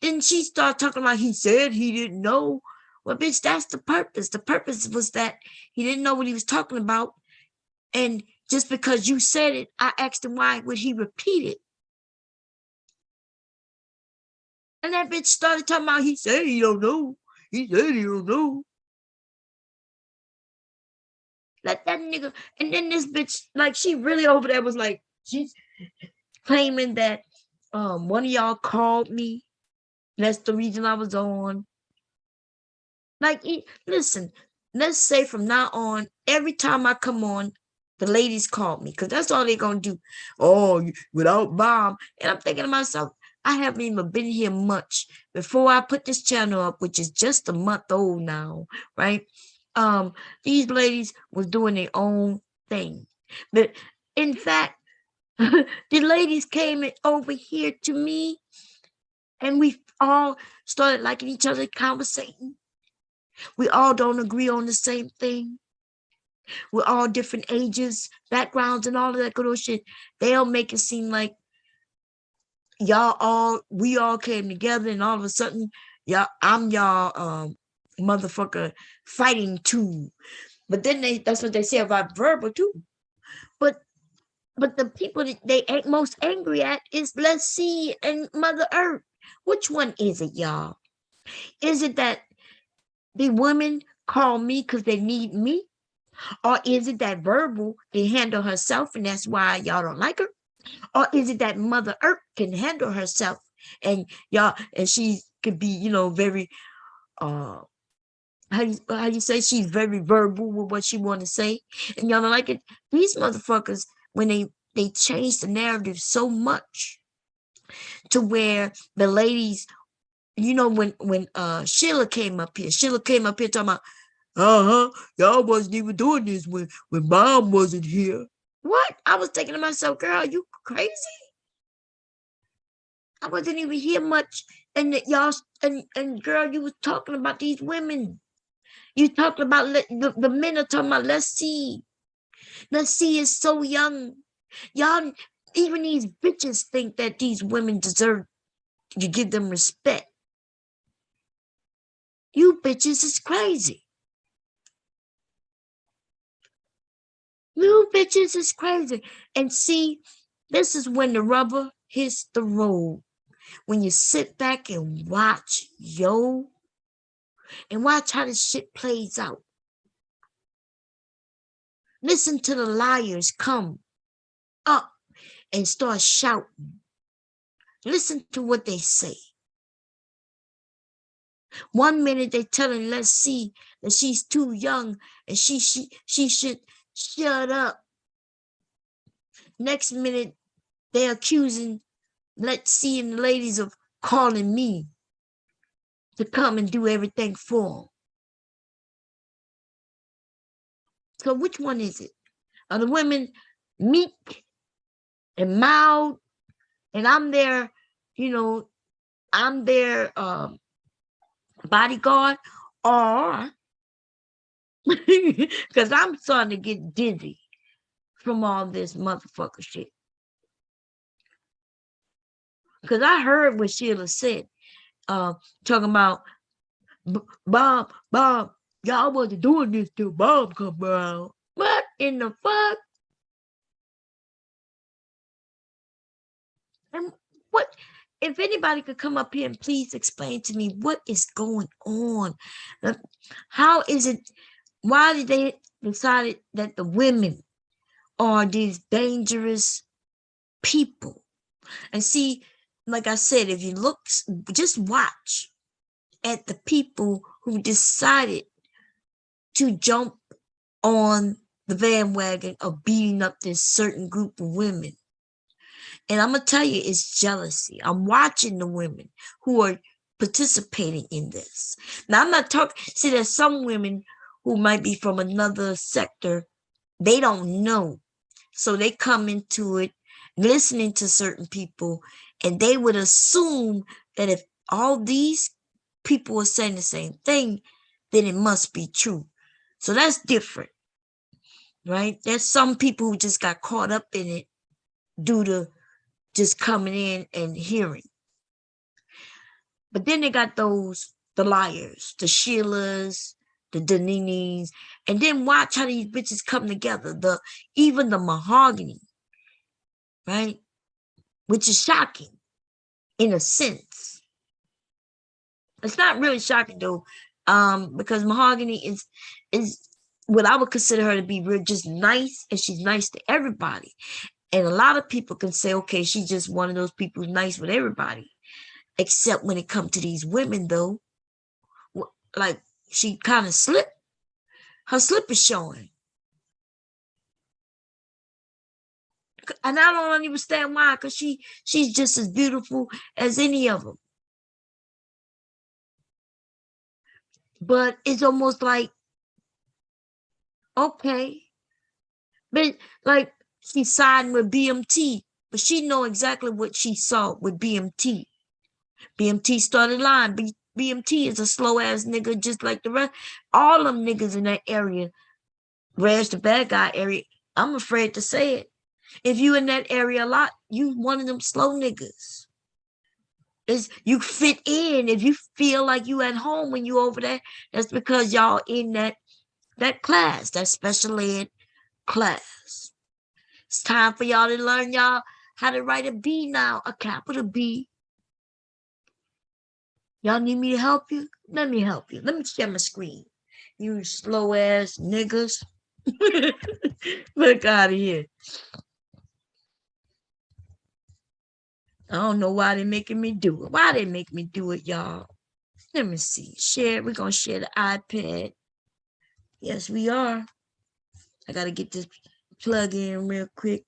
Then she started talking about he said he didn't know. Well, bitch, that's the purpose. The purpose was that he didn't know what he was talking about. And just because you said it, I asked him why would he repeat it. And that bitch started talking about he said he don't know. He said he don't know. Let that nigga. And then this bitch, like, she really over there was like, she's claiming that one of y'all called me That's the reason I was on. Like, listen, let's say from now on, every time I come on, the ladies call me because that's all they're going to do. Oh, without Bob. And I'm thinking to myself, I haven't even been here much before I put this channel up, which is just a month old now, right? These ladies was doing their own thing. But in fact, the ladies came over here to me and we all started liking each other, conversating. We all don't agree on the same thing. We're all different ages, backgrounds, and all of that good old shit. They'll make it seem like we all came together, and all of a sudden, I'm y'all motherfucker fighting too. But then that's what they say about verbal too. But the people that they ain't most angry at is Let's See and Mother Earth. Which one is it, y'all? Is it that the women call me because they need me? Or is it that verbal can handle herself and that's why y'all don't like her? Or is it that Mother Earth can handle herself and she could be, very how you say she's very verbal with what she want to say, and y'all don't like it? These motherfuckers, when they change the narrative so much to where the ladies, when Sheila came up here talking about, y'all wasn't even doing this when Mom wasn't here. What? I was thinking to myself, girl, you crazy? I wasn't even here much, and that y'all and girl, you was talking about these women. You talking about the men are talking about Let's See. Let's See is so young. Y'all, even these bitches think that these women deserve you give them respect. You bitches is crazy. You bitches is crazy. And see, this is when the rubber hits the road. When you sit back and watch, and watch how this shit plays out. Listen to the liars come up and start shouting. Listen to what they say. One minute they're telling Let's See that she's too young and she should shut up. Next minute they're accusing Let's See and the ladies of calling me to come and do everything for them. So which one is it? Are the women meek and mild, and I'm their, I'm their bodyguard, or because I'm starting to get dizzy from all this motherfucker shit. Because I heard what Sheila said, talking about Bob, y'all wasn't doing this till Bob come around. What in the fuck? And what, if anybody could come up here and please explain to me what is going on? How is it, why did they decide that the women are these dangerous people? And see, like I said, if you look, just watch at the people who decided to jump on the bandwagon of beating up this certain group of women. And I'm going to tell you, it's jealousy. I'm watching the women who are participating in this. Now, I'm not talking, see, there's some women who might be from another sector. They don't know. So they come into it listening to certain people, and they would assume that if all these people are saying the same thing, then it must be true. So that's different, right? There's some people who just got caught up in it due to just coming in and hearing. But then they got the liars, the Sheilas, the Daninis, and then watch how these bitches come together. Even the mahogany, right? Which is shocking in a sense. It's not really shocking though, because mahogany is what I would consider her to be real, just nice, and she's nice to everybody. And a lot of people can say, okay, she's just one of those people who's nice with everybody. Except when it comes to these women, though, like she kind of slipped. Her slip is showing. And I don't understand why, because she's just as beautiful as any of them. But it's almost like, okay. But like she signed with BMT, but she know exactly what she saw with BMT. BMT started lying. BMT is a slow ass nigga, just like the rest. All them niggas in that area, where's the bad guy area? I'm afraid to say it. If you in that area a lot, you one of them slow niggas. Is you fit in. If you feel like you at home when you over there, that's because y'all in that class, that special ed class. It's time for y'all to learn y'all how to write a B now, a capital B. Y'all need me to help you? Let me help you. Let me share my screen. You slow ass niggas. Look out of here. I don't know why they making me do it. Why they make me do it, y'all? Let me see. Share. We're going to share the iPad. Yes, we are. I got to get this plug in real quick.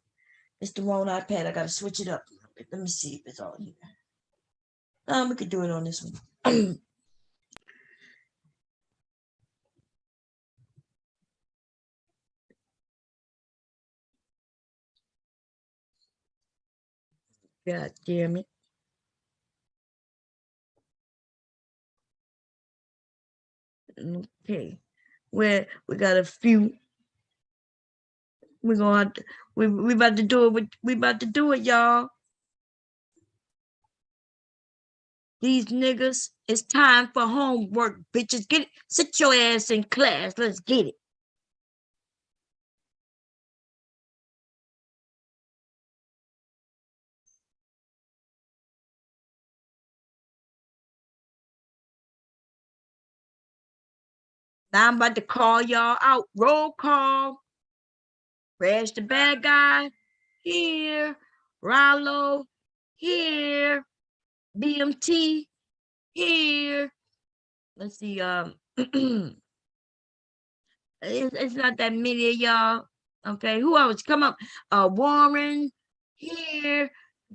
It's the wrong iPad. I got to switch it up. Let me see if it's on here. We could do it on this one. God damn it. Okay. Where we got a few. We're gonna have to, we about to do it. We about to do it, y'all. These niggas, it's time for homework, bitches. Get it. Sit your ass in class. Let's get it. Now I'm about to call y'all out. Roll call. Where's the bad guy? Here. Ralo. Here. BMT. Here. Let's see. It's not that many of y'all. Okay, who else? Come up. Warren. Here.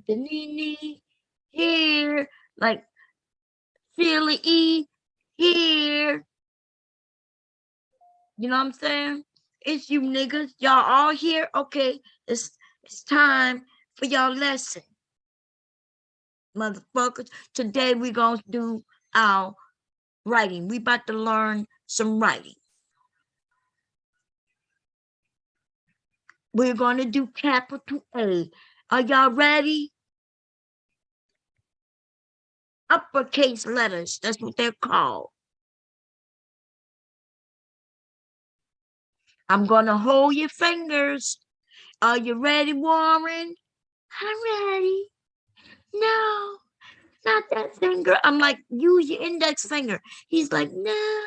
Danini. Here. Like Philly E. Here. You know what I'm saying? It's you niggas. Y'all all here? Okay. It's time for y'all lesson. Motherfuckers. Today we gonna do our writing. We about to learn some writing. We're gonna do capital A. Are y'all ready? Uppercase letters. That's what they're called. I'm gonna hold your fingers. Are you ready, Warren? I'm ready. No, not that finger. I'm like, use your index finger. He's like, no.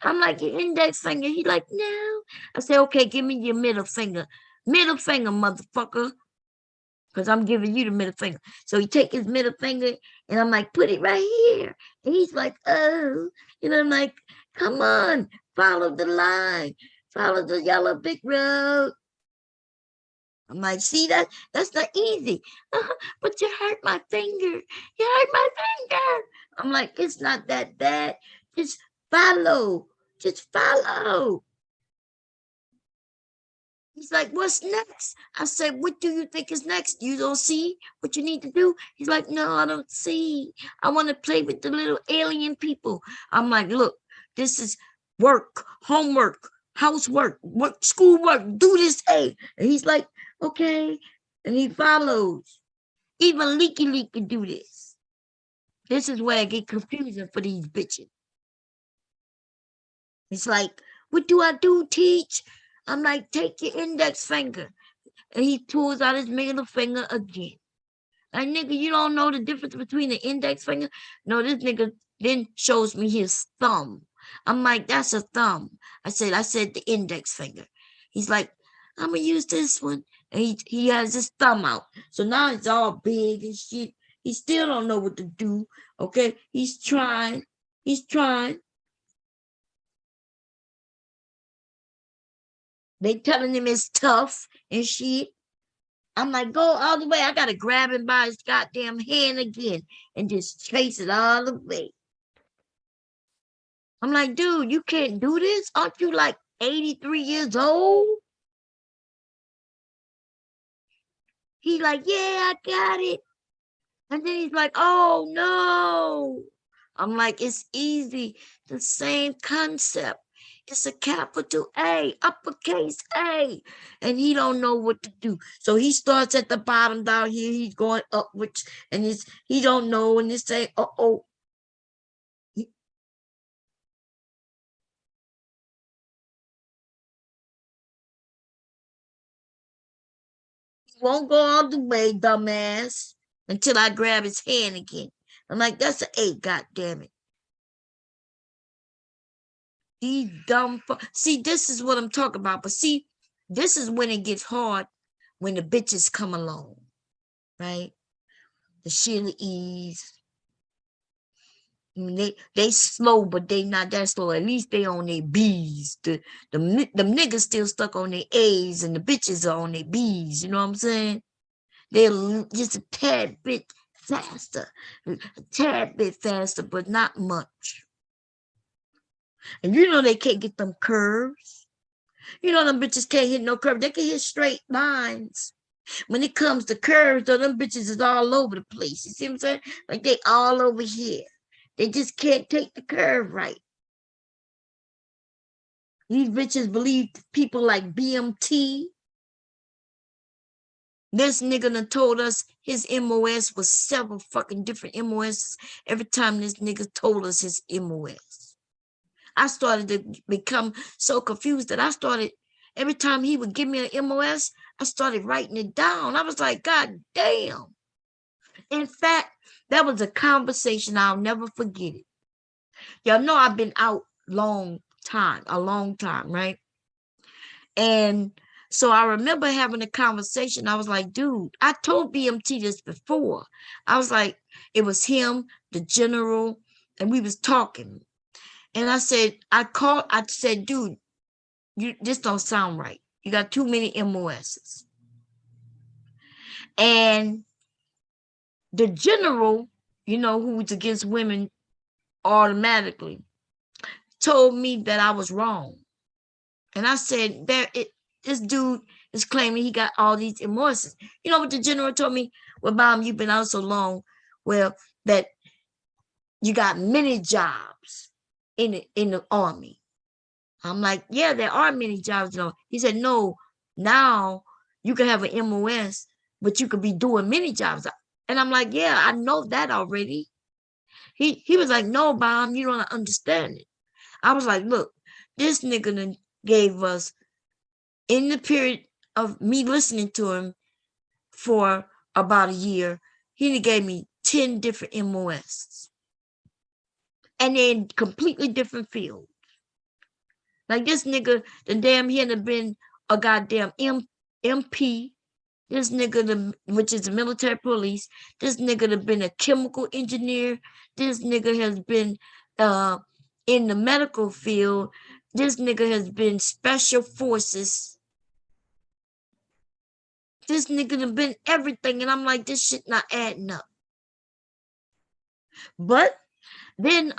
I'm like, your index finger. He's like, no. I say, okay, give me your middle finger. Middle finger, motherfucker. Because I'm giving you the middle finger. So he take his middle finger and I'm like, put it right here. And he's like, oh. And I'm like, come on, follow the line. Follow the yellow brick road. I'm like, see that? That's not easy. But you hurt my finger. You hurt my finger. I'm like, it's not that bad. Just follow. Just follow. He's like, what's next? I said, what do you think is next? You don't see what you need to do? He's like, no, I don't see. I want to play with the little alien people. I'm like, look, this is work, homework, housework, work, schoolwork, do this, hey. And he's like, okay. And he follows. Even Leaky Leak can do this. This is where I get confusing for these bitches. It's like, what do I do, teach? I'm like, take your index finger. And he pulls out his middle finger again. Like, nigga, you don't know the difference between the index finger? No, this nigga then shows me his thumb. I'm like, that's a thumb. I said the index finger. He's like, I'm gonna use this one. And he has his thumb out. So now it's all big and shit. He still don't know what to do. Okay, he's trying. He's trying. They telling him it's tough and shit. I'm like, go all the way. I gotta grab him by his goddamn hand again and just chase it all the way. I'm like, dude, you can't do this. Aren't you like 83 years old? He's like, yeah, I got it. And then he's like, oh no. I'm like, it's easy. The same concept. It's a capital A, uppercase A. And he don't know what to do. So he starts at the bottom down here. He's going upwards. And he don't know. And they say, uh-oh. He won't go all the way, dumbass, until I grab his hand again. I'm like, that's an 8, goddammit. These dumb see, this is what I'm talking about. But see, this is when it gets hard when the bitches come along, right? The Sheila E's. I mean, they slow, but they not that slow. At least they on their B's. The niggas still stuck on their A's, and the bitches are on their B's. You know what I'm saying? They're just a tad bit faster, but not much. And you know they can't get them curves. You know them bitches can't hit no curve. They can hit straight lines. When it comes to curves, though, them bitches is all over the place. You see what I'm saying? Like they all over here. They just can't take the curve right. These bitches believe people like BMT. This nigga done told us his MOS was several fucking different MOS every time this nigga told us his MOS. I started to become so confused that I started, every time he would give me an MOS, I started writing it down. I was like, God damn. In fact, that was a conversation I'll never forget it. Y'all know I've been out a long time, right? And so I remember having a conversation. I was like, dude, I told BMT this before. I was like, it was him, the general, and we was talking. And I said, dude, this don't sound right. You got too many MOSs. And the general, you know, who was against women automatically, told me that I was wrong. And I said, this dude is claiming he got all these MOSs. You know what the general told me? Well, Mom, you've been out so long, well, that you got many jobs in the army. I'm like, yeah, there are many jobs. You know. He said, no, now you can have an MOS, but you could be doing many jobs. And I'm like, yeah, I know that already. He was like, no, Mom, you don't understand it. I was like, look, this nigga gave us, in the period of me listening to him for about a year, he gave me 10 different MOSs. And they're in completely different fields. Like this nigga, the damn he had been a goddamn MP. This nigga, which is the military police. This nigga have been a chemical engineer. This nigga has been in the medical field. This nigga has been special forces. This nigga have been everything. And I'm like, this shit not adding up. But then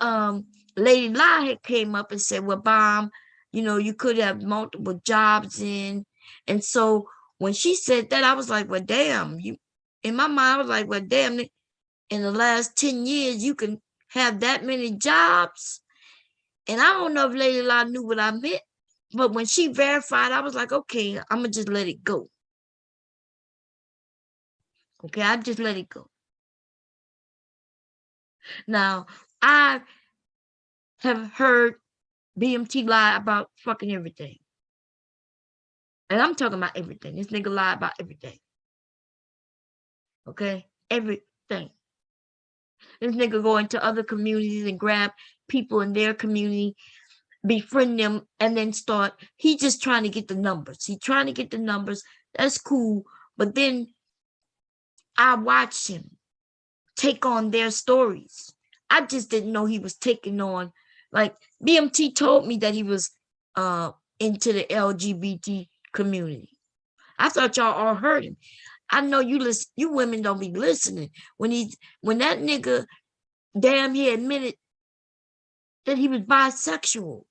Lady Lie came up and said, well, Bomb, you know, you could have multiple jobs in. And so when she said that, I was like, well, damn. In my mind, I was like, well, damn, in the last 10 years, you can have that many jobs. And I don't know if Lady Lie knew what I meant. But when she verified, I was like, okay, I'm going to just let it go. Okay, I just let it go. Now, I have heard BMT lie about fucking everything. And I'm talking about everything. This nigga lie about everything. Okay? Everything. This nigga go into other communities and grab people in their community, befriend them, and then start. He just trying to get the numbers. He trying to get the numbers. That's cool. But then I watch him take on their stories. I just didn't know he was taking on, like, BMT told me that he was into the LGBT community. I thought y'all all heard him. I know you women don't be listening. When that nigga damn he admitted that he was bisexual.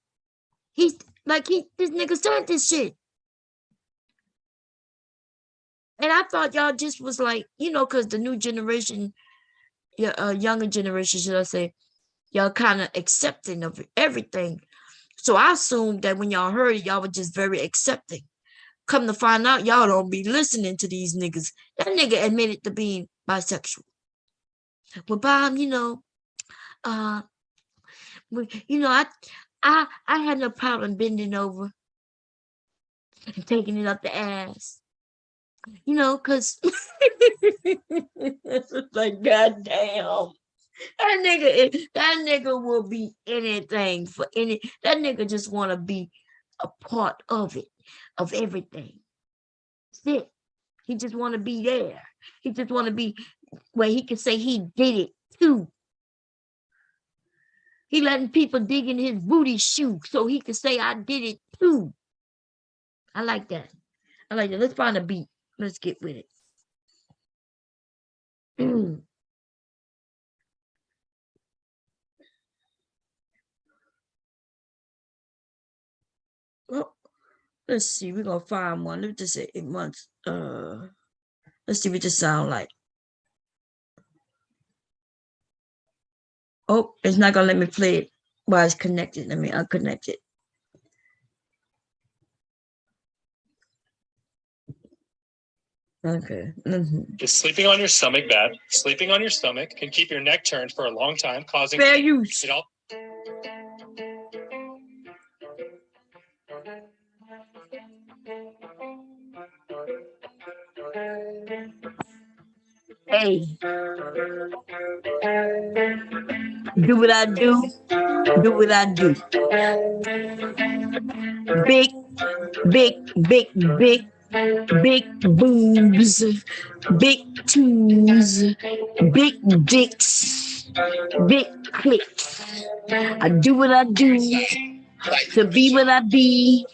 This nigga said this shit. And I thought y'all just was like, because the new generation, younger generation, should I say, y'all kind of accepting of everything. So I assumed that when y'all heard it, y'all were just very accepting. Come to find out, y'all don't be listening to these niggas. That nigga admitted to being bisexual. Well, Bob, I had no problem bending over and taking it up the ass. Cause like goddamn. That nigga will be anything for any. That nigga just want to be a part of it, of everything. That's it. He just want to be there. He just want to be where he can say he did it too. He letting people dig in his booty shoe so he can say I did it too. I like that. Let's find a beat. Let's get with it. Well, let's see. We're gonna find one. Let's just say 8 months. Let's see what this sound like. Oh, it's not gonna let me play it while it's connected. Let me unconnect it. Okay. Is sleeping on your stomach bad? Sleeping on your stomach can keep your neck turned for a long time, causing fair use. Hey, do what I do. Do what I do. Big boobs, big twos, big dicks, big clicks. I do what I do to be what I be.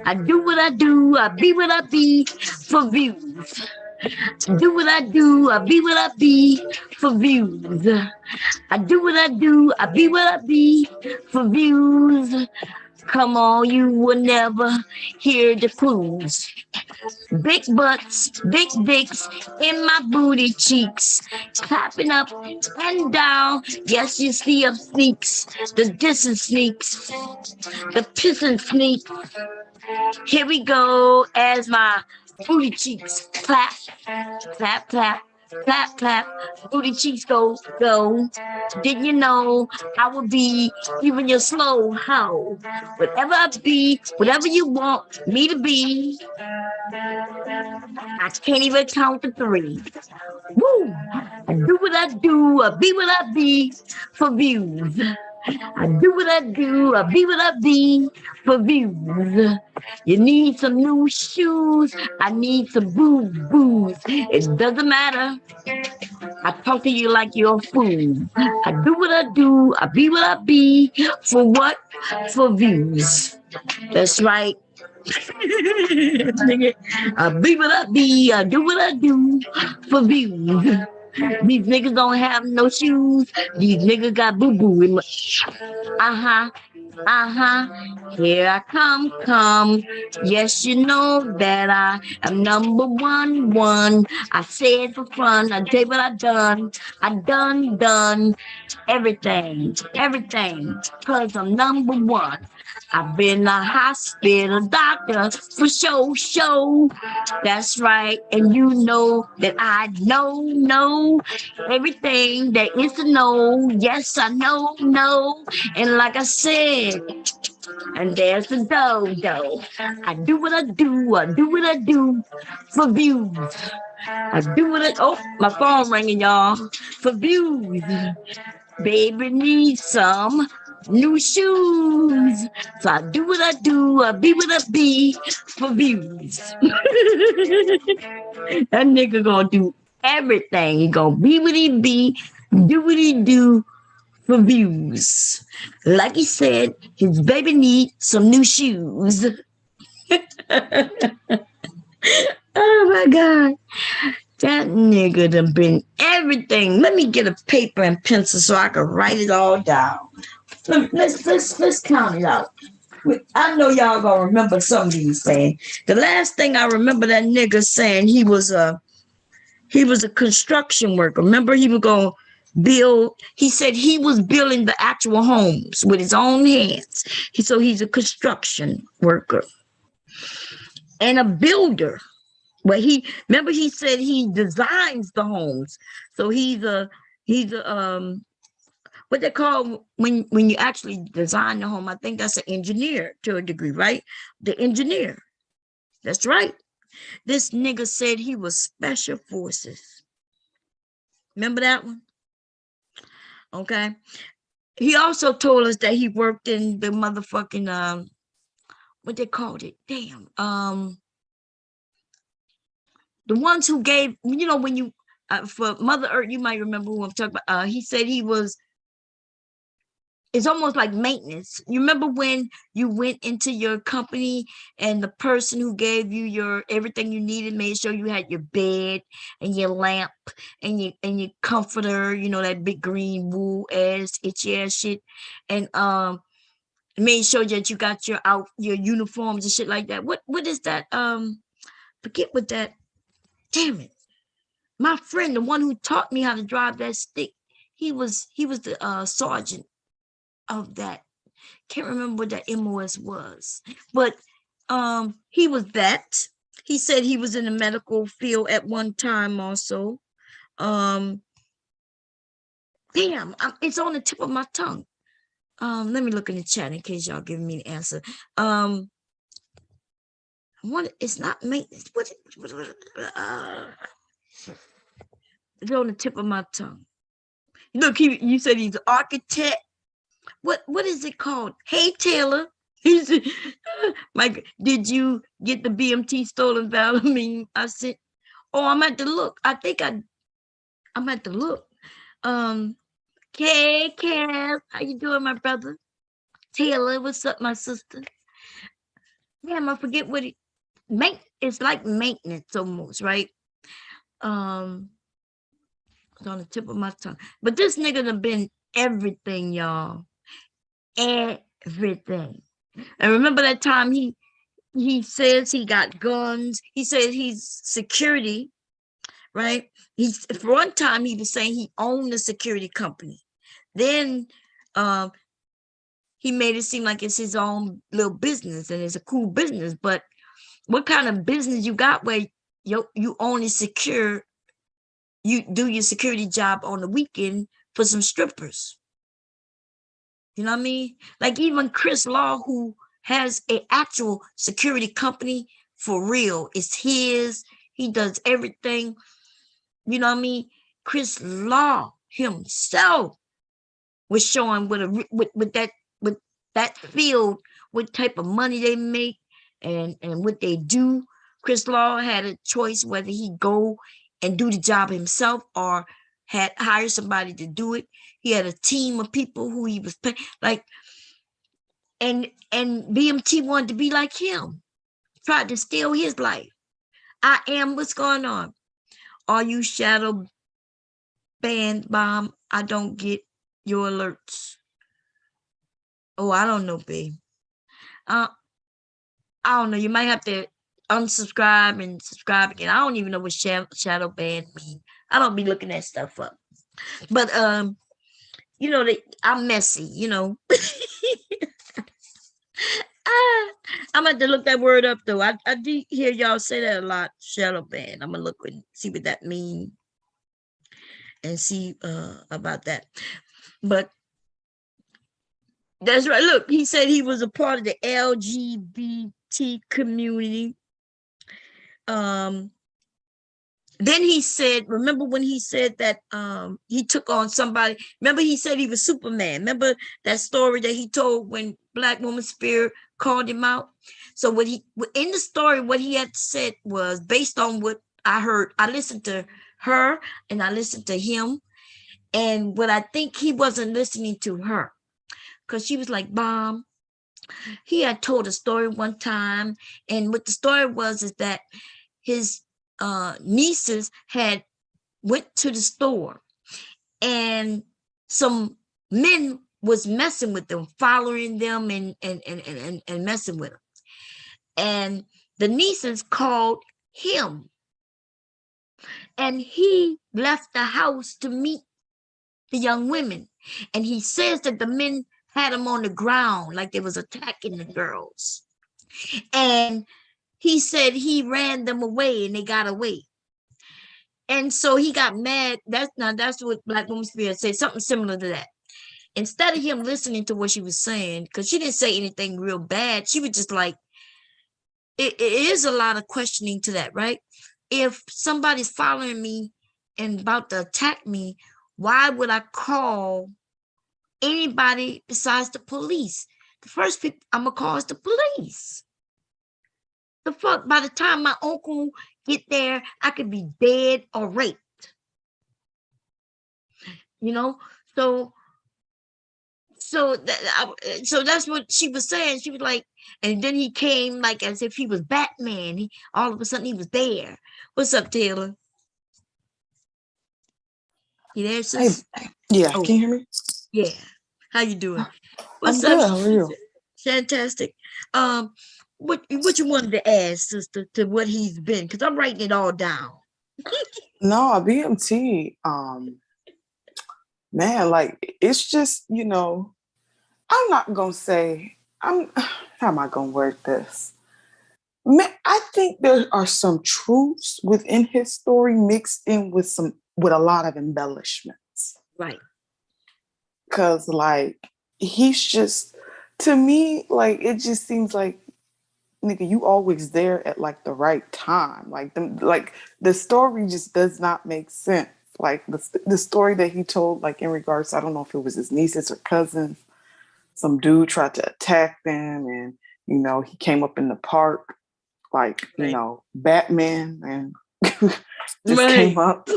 I do what I do, I be what I be for views. Do what I do, I be what I be for views. I do what I do, I be what I be for views. Come on, you will never hear the clues. Big butts, big dicks in my booty cheeks, clapping up and down. Yes, you see up sneaks, the dissing sneaks, the pissing sneaks. Here we go as my booty cheeks clap, clap, clap, clap, clap. Booty cheeks go, go. Didn't you know I will be even your slow hoe? Whatever I be, whatever you want me to be. I can't even count to 3. Woo! I do what I do, I be what I be for views. I do what I do, I be what I be for views. You need some new shoes, I need some booze. It doesn't matter. I talk to you like you're a fool. I do what I do, I be what I be for what? For views. That's right. Nigga, I be what I be, I do what I do for views. These niggas don't have no shoes. These niggas got boo-boo in my... Here I come. Yes, you know that I am number one. I said for fun, I did what I done. I done everything. Cause I'm number one. I've been a hospital doctor for show. That's right. And you know that I know everything there is to know. Yes, I know. And like I said, and there's the dough. I do what I do for views. I do what I, oh, my phone ringing, y'all, for views. Baby needs some new shoes. So I do what I do, I be what I be for views. That nigga gonna do everything. He gonna be what he be, do what he do for views. Like he said, his baby need some new shoes. Oh my God. That nigga done been everything. Let me get a paper and pencil so I can write it all down. Let's count it out. I know y'all gonna remember some of these things. The last thing I remember that nigga saying he was a construction worker. Remember he was gonna build. He said he was building the actual homes with his own hands. So he's a construction worker and a builder. Well, he said he designs the homes. So he's a what they call when you actually design the home. I think that's an engineer to a degree, right? The engineer. That's right. This nigga said he was special forces. Remember that one? Okay. He also told us that he worked in the motherfucking what they called it. Damn. The ones who gave, when you for Mother Earth, you might remember who I'm talking about. He said it's almost like maintenance. You remember when you went into your company and the person who gave you your everything you needed made sure you had your bed and your lamp and your comforter, that big green wool ass itchy ass shit, and made sure that you got your uniforms and shit like that. What is that? Forget what that. Damn it. My friend, the one who taught me how to drive that stick, he was the sergeant of that. Can't remember what that MOS was, but he was that. He said he was in the medical field at one time also. Damn, it's on the tip of my tongue. Let me look in the chat in case y'all giving me the answer. It's not maintenance. It's on the tip of my tongue. Look, you said he's an architect. What is it called? Hey Taylor. He said, Mike, did you get the BMT stolen valor meme I sent? Oh, I'm at the look. I think I'm at the look. Hey Cav, how you doing, my brother? Taylor, what's up, my sister? Damn, I forget what it's like maintenance almost, right? It's on the tip of my tongue. But this nigga done been everything, y'all. Everything. And remember that time he says he got guns. He says he's security, right? For one time he was saying he owned a security company. Then he made it seem like it's his own little business and it's a cool business. But what kind of business you got where you only you do your security job on the weekend for some strippers? You know what I mean? Like even Chris Law, who has an actual security company for real, it's his. He does everything. You know what I mean? Chris Law himself was showing with that field, what type of money they make and what they do. Chris Law had a choice whether he go and do the job himself or hire somebody to do it. He had a team of people who he was paying, like, and BMT wanted to be like him, tried to steal his life. What's going on? Are you shadow banned, bomb? I don't get your alerts. Oh, I don't know, babe. I don't know. You might have to unsubscribe and subscribe again. I don't even know what shadow ban means. I don't be looking that stuff up. But I'm messy, I'm going to look that word up though. I do hear y'all say that a lot, shadow ban. I'm gonna look and see what that means and see about that. But that's right. Look, he said he was a part of the LGBT community. Then he said, remember when he said that he took on somebody? Remember he said he was Superman. Remember that story that he told when Black Woman Spirit called him out? So in the story, what he had said was based on what I heard. I listened to her and I listened to him. And what I think he wasn't listening to her, because she was like, Mom, he had told a story one time. And what the story was is that his nieces had went to the store and some men was messing with them, following them and messing with them. And the nieces called him. And he left the house to meet the young women. And he says that the men had him on the ground like they was attacking the girls. And he said he ran them away and they got away. And so he got mad. That's what Black Woman Spirit said, something similar to that. Instead of him listening to what she was saying, because she didn't say anything real bad, she was just like, it is a lot of questioning to that, right? If somebody's following me and about to attack me, why would I call anybody besides the police? The first people I'm gonna call is the police. The fuck, by the time my uncle get there, I could be dead or raped. You know, so that's what she was saying. She was like, and then he came like as if he was Batman. All of a sudden he was there. What's up, Taylor? You there, sis? Yeah, Oh, can you hear me? yeah. How you doing? I'm What's good. up? How are you? Fantastic. What you wanted to add, sister, to what he's been? Because I'm writing it all down. No, BMT, man, like it's just, I'm not gonna say how am I gonna word this? Man, I think there are some truths within his story mixed in with a lot of embellishments. Right. Cause like he's just, to me, like it just seems like, nigga, you always there at like the right time. Like the story just does not make sense. Like the story that he told, like in regards, I don't know if it was his nieces or cousins, some dude tried to attack them, and he came up in the park, like Right. Batman, and just Right. came up.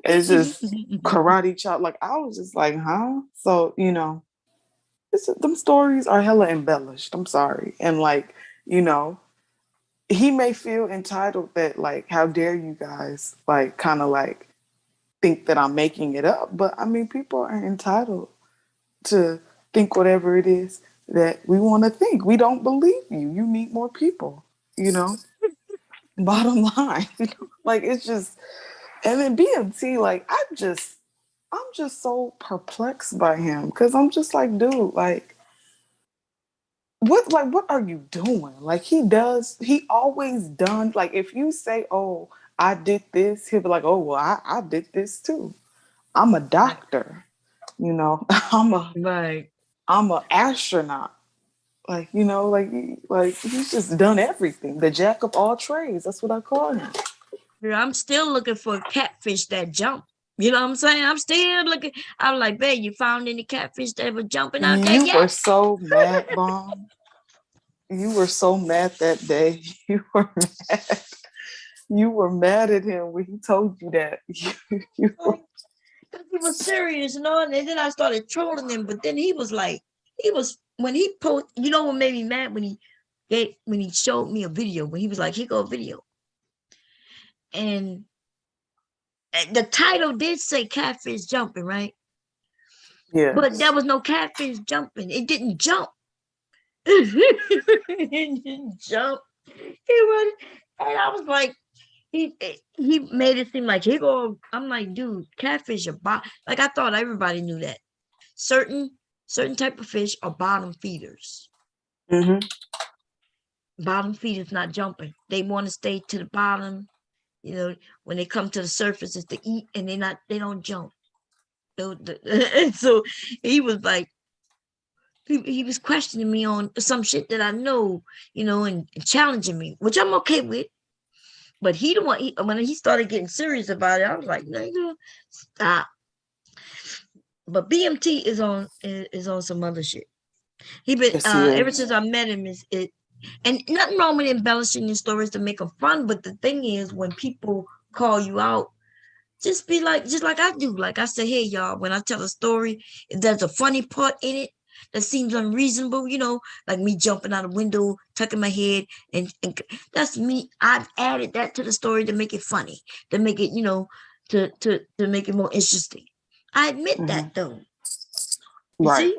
It's just karate chop. Like I was just like, huh? So them stories are hella embellished. I'm sorry, and like he may feel entitled that, like, how dare you guys, like, kind of like think that I'm making it up. But I mean, people are entitled to think whatever it is that we want to think. We don't believe you. You need more people, bottom line. Like, it's just, and then BMT, like, I'm just so perplexed by him, because I'm just like, dude, like, what are you doing? Like he always done, like if you say, oh, I did this, he'll be like, oh well, I did this too. I'm a doctor, Right. I'm a astronaut. Like, like he's just done everything. The jack of all trades. That's what I call him. Yeah, I'm still looking for a catfish that jump. You know what I'm saying? I'm still looking. I'm like, babe, you found any catfish that were jumping out there You were yet? so mad, Bomb. You were so mad that day. You were mad. You were mad at him when he told you that. You were... He was serious, and then I started trolling him. But then he was like, when he post, what made me mad, when he showed me a video, when he was like, here go a video, and the title did say catfish jumping, right? Yeah. But there was no catfish jumping. It didn't jump. It didn't jump. And I was like, he made it seem like I'm like, dude, catfish are like, I thought everybody knew that. Certain type of fish are bottom feeders. Mm-hmm. Bottom feeders not jumping. They want to stay to the bottom. When they come to the surface, it's to eat, and they don't jump. And so he was like, he was questioning me on some shit that I know, and challenging me, which I'm okay with. But when he started getting serious about it, I was like, nigga, stop. But BMT is on some other shit. He been Yes, he ever is. since I met him, and nothing wrong with embellishing your stories to make them fun. But the thing is, when people call you out just be like, just like I do. Like I say, hey y'all, when I tell a story, if there's a funny part in it that seems unreasonable, like me jumping out a window, tucking my head, and that's me. I've added that to the story to make it funny, to make it, to make it more interesting. I admit that though. You Right. see?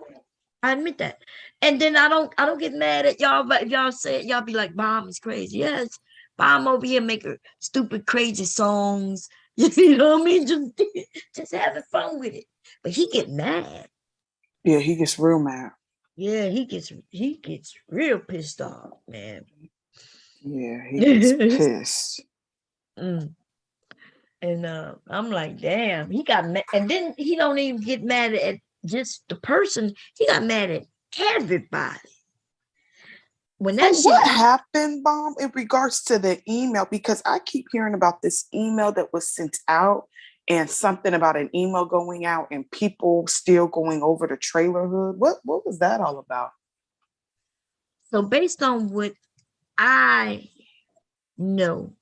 I admit that. And then I don't get mad at y'all, but if y'all say it, y'all be like, Bomb is crazy. Yes, Bomb over here making stupid, crazy songs. You know what I mean? Just having fun with it. But he get mad. Yeah, he gets real mad. Yeah, he gets real pissed off, man. Yeah, he gets pissed. And I'm like, damn, he got mad. And then he don't even get mad at just the person. He got mad at everybody. When that So shit what happened, Bomb, in regards to the email? Because I keep hearing about this email that was sent out and something about an email going out and people still going over the trailer hood. What was that all about? So based on what I know,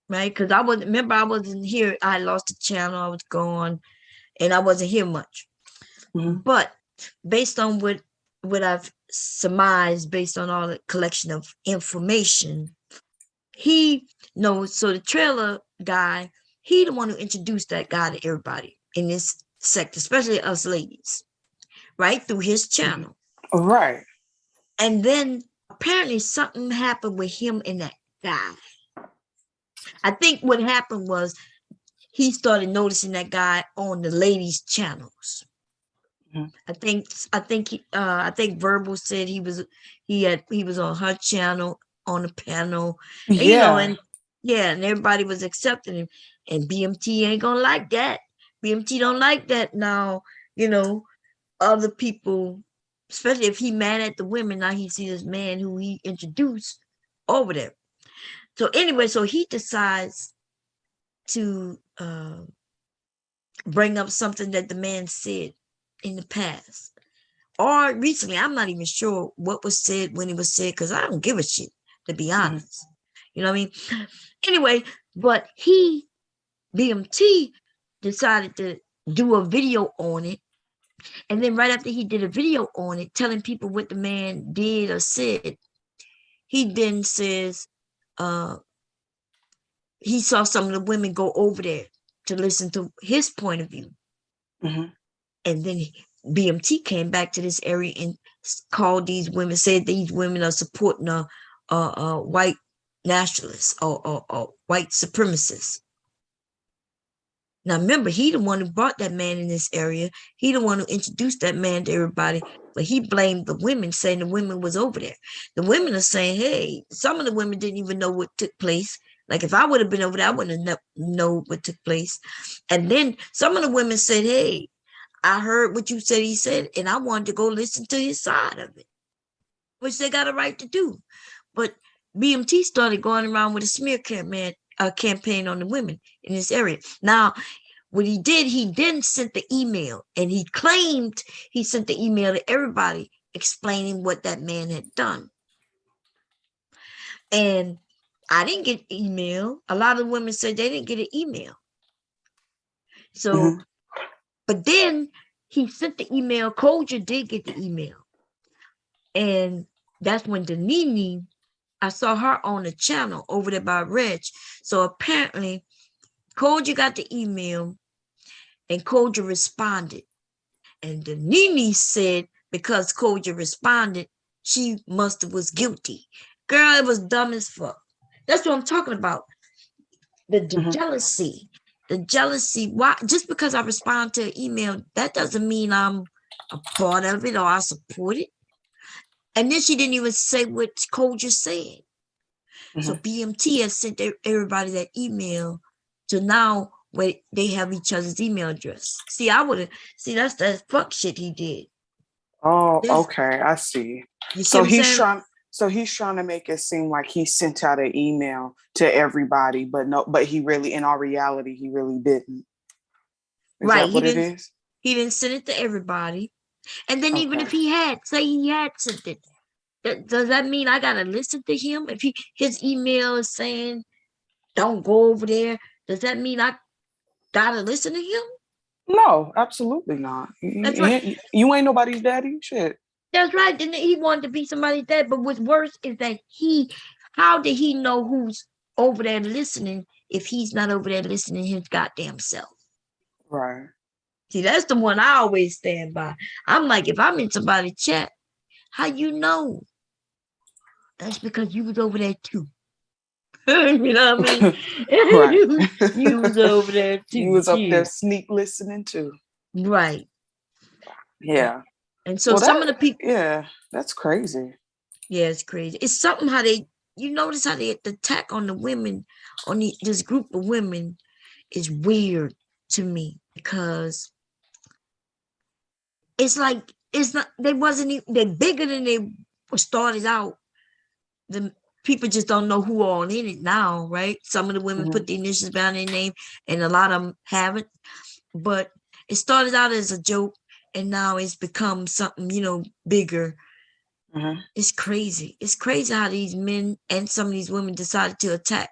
right? Because I wasn't here. I lost the channel. I was gone, and I wasn't here much. But based on what I've surmised, based on all the collection of information, he knows. So the trailer guy, he the one who introduced that guy to everybody in this sector, especially us ladies, right? Through his channel. Right. And then apparently something happened with him and that guy. I think what happened was he started noticing that guy on the ladies' channels. I think Verbal said he was on her channel on the panel. And, and everybody was accepting him. And BMT ain't gonna like that. BMT don't like that now, other people, especially if he mad at the women, now he sees this man who he introduced over there. So anyway, so he decides to bring up something that the man said in the past or recently. I'm not even sure what was said when it was said, because I don't give a shit, to be honest. You know what I mean? Anyway, but BMT decided to do a video on it. And then right after he did a video on it, telling people what the man did or said, he then says he saw some of the women go over there to listen to his point of view. And then BMT came back to this area and called these women, said these women are supporting a white nationalists or white supremacists. Now remember, he the one who brought that man in this area. He the one who introduced that man to everybody, but he blamed the women, saying the women was over there. The women are saying, hey, some of the women didn't even know what took place. Like if I would have been over there, I wouldn't have know what took place. And then some of the women said, hey, I heard what you said he said, and I wanted to go listen to his side of it, which they got a right to do. But BMT started going around with a smear campaign on the women in this area. Now, what he did, he then sent the email, and he claimed he sent the email to everybody explaining what that man had done. And I didn't get email. A lot of women said they didn't get an email. So, but then he sent the email. Koja did get the email. And that's when Danini, I saw her on the channel over there by Reg. So apparently, Koja got the email and Koja responded. And Danini said because Koja responded, she must have was guilty. Girl, it was dumb as fuck. That's what I'm talking about. The jealousy. The jealousy. Why? Just because I respond to an email, that doesn't mean I'm a part of it or I support it. And then she didn't even say what Koja said. So BMT has sent everybody that email to now where they have each other's email address. See, that's that fuck shit he did. Oh, okay, I see. You see what I'm saying? He's trying to make it seem like he sent out an email to everybody, but he really, in all reality, he really didn't. Is that what it is? He didn't send it to everybody. And then even if he had sent it, does that mean I gotta listen to him? If his email is saying don't go over there, does that mean gotta listen to him. No, absolutely not. That's right. You ain't nobody's daddy. Shit. That's right. Then he wanted to be somebody's dad. But what's worse is that how did he know who's over there listening if he's not over there listening his goddamn self? Right. See, that's the one I always stand by. I'm like, if I'm in somebody's chat, how you know? That's because you was over there too. You know what I mean? Right. you was over there too. You was up there sneak listening too. Right. Yeah. And so some of the people. Yeah, that's crazy. Yeah, it's crazy. It's something how you notice how they attack on the women, on this group of women is weird to me because it's like it's not they wasn't even they're bigger than they started out. The people just don't know who are in it now, right? Some of the women put the initials down their name and a lot of them haven't. But it started out as a joke and now it's become something, bigger. It's crazy. It's crazy how these men and some of these women decided to attack.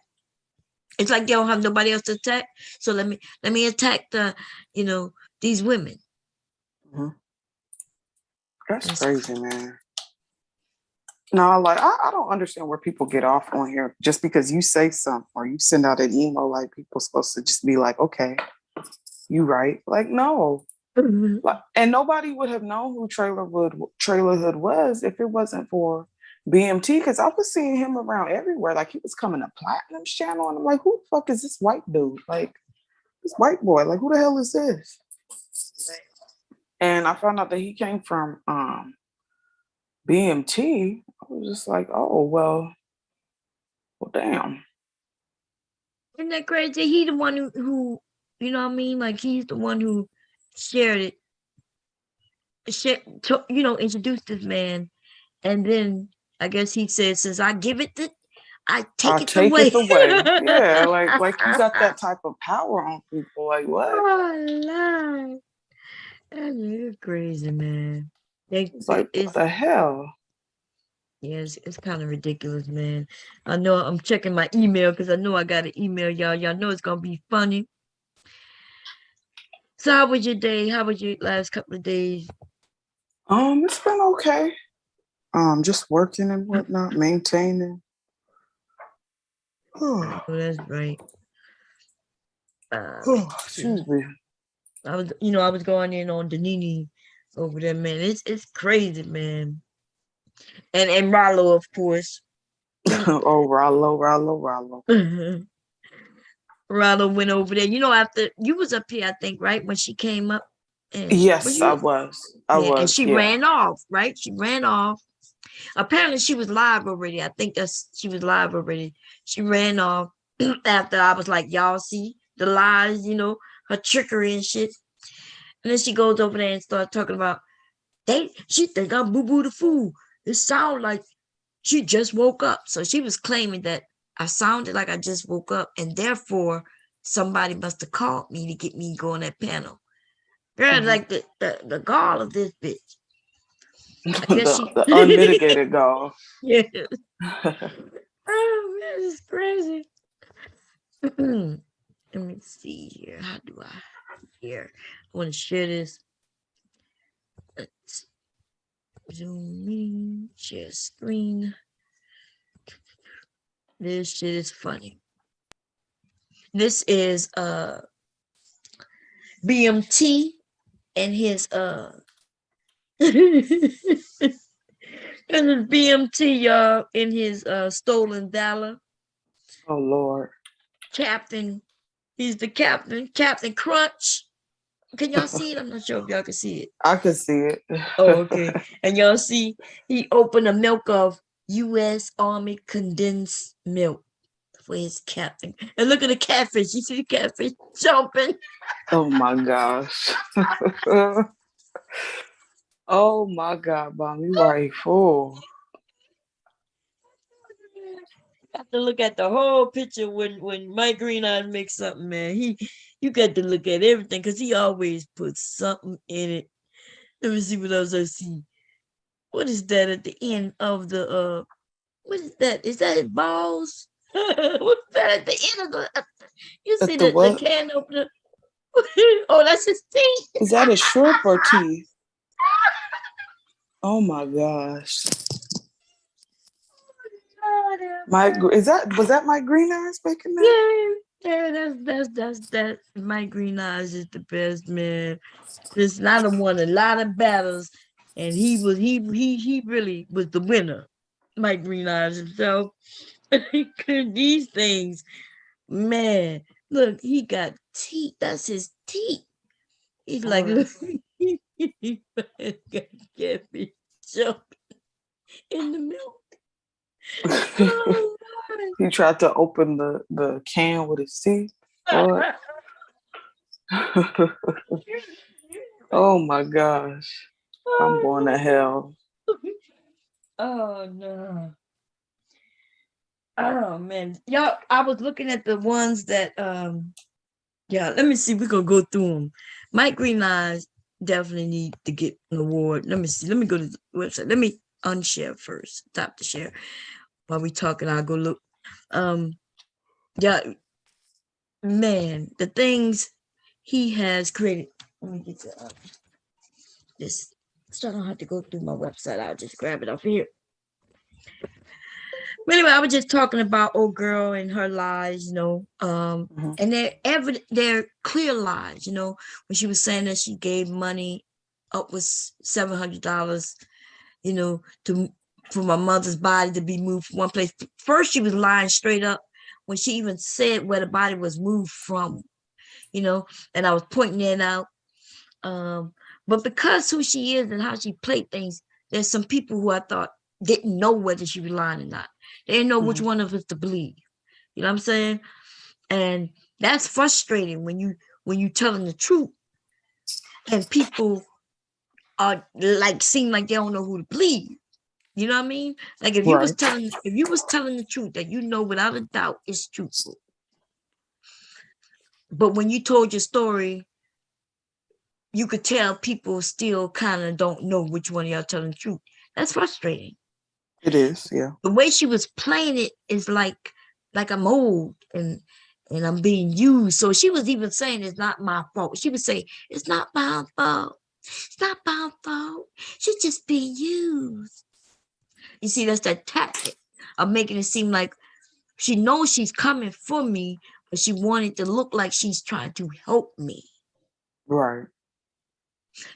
It's like they don't have nobody else to attack. So let me attack these women. That's crazy, man. No, like I don't understand where people get off on here just because you say something or you send out an email. Like people supposed to just be like, okay, you right. Like no, like, and nobody would have known who Trailerhood was if it wasn't for BMT. Because I was seeing him around everywhere. Like he was coming to Platinum's channel, and I'm like, who the fuck is this white dude? Like this white boy. Like who the hell is this? And I found out that he came from BMT. I was just like, oh well, damn. Isn't that crazy? He the one who you know what I mean? Like he's the one who shared it. Introduced this man, and then I guess he said, "Since I give it I take it away." Yeah, like you got that type of power on people. Like what? Oh, Lord. That's crazy, man. It's like what the hell? Yes, it's kind of ridiculous, man. I know I'm checking my email because I know I got an email, y'all. Y'all know it's gonna be funny. So how was your day? How was your last couple of days? It's been okay. Just working and whatnot, maintaining. Oh, that's right. Excuse me. I was going in on Danini over there, man. It's crazy, man. And Ralo, of course. Oh, Ralo. Ralo went over there. After you was up here, I think, right? When she came up. Yes, I was. And she ran off, right? She ran off. Apparently she was live already. I think she was live already. She ran off after I was like, y'all see the lies, her trickery and shit. And then she goes over there and starts talking about she think I'm boo-boo the fool. It sounds like she just woke up. So she was claiming that I sounded like I just woke up and therefore somebody must have called me to get me to go on that panel. Girl, like the gall of this bitch. I guess the unmitigated gall. Yeah. Oh man, it's crazy. Let me see here. How do I here? I want to share this. Let's zoom in, share screen. This shit is funny. This is BMT and his this is BMT, y'all, in his stolen valor. Oh Lord. Captain. He's the captain. Captain Crunch. Can y'all see it? I'm not sure if y'all can see it. I can see it. Oh, okay. And y'all see he opened a milk of U.S. Army condensed milk for his captain. And look at the catfish. You see the catfish jumping? Oh my gosh. Oh my God, Mom, you are a fool. Have to look at the whole picture when Mike Green Eyes makes something, man. You got to look at everything because he always puts something in it. Let me see what else I see. What is that at the end of the what is that? Is that his balls? What's that at the end of the you see the can opener? Oh, that's his teeth. Is that a shrimp or teeth? Oh my gosh. Was that Mike Green Eyes making that? Yeah, that's Mike Green Eyes is the best, man. This not won a lot of battles, and he really was the winner. Mike Green Eyes himself. These things, man. Look, he got teeth. That's his teeth. He's like, look, he got me jumping in the milk. Oh, He tried to open the can with his teeth. Lord. Oh my gosh. I'm going to hell. Oh no. Oh man. Y'all, I was looking at the ones that yeah, let me see. We're gonna go through them. Mike Green Eyes definitely need to get an award. Let me see. Let me go to the website. Let me unshare first. Tap to share. While we talking, I'll go look. Yeah, man, the things he has created. Let me get to this. So I don't have to go through my website. I'll just grab it off here. But anyway, I was just talking about old girl and her lies, you know, and they're clear lies, you know, when she was saying that she gave money up with $700, you know, for my mother's body to be moved from one place. First, she was lying straight up when she even said where the body was moved from, you know, and I was pointing that out. But because who she is and how she played things, there's some people who I thought didn't know whether she was lying or not. They didn't know which one of us to believe. You know what I'm saying? And that's frustrating when you telling the truth and people are like seem like they don't know who to believe. You know what I mean? Like if you was telling the truth that you know without a doubt it's truthful. But when you told your story, you could tell people still kind of don't know which one of y'all telling the truth. That's frustrating. It is, yeah. The way she was playing it is like I'm old and I'm being used. So she was even saying it's not my fault. She would say, it's not my fault. It's not my fault. She's just being used. You see, that's that tactic of making it seem like she knows she's coming for me, but she wanted to look like she's trying to help me. Right.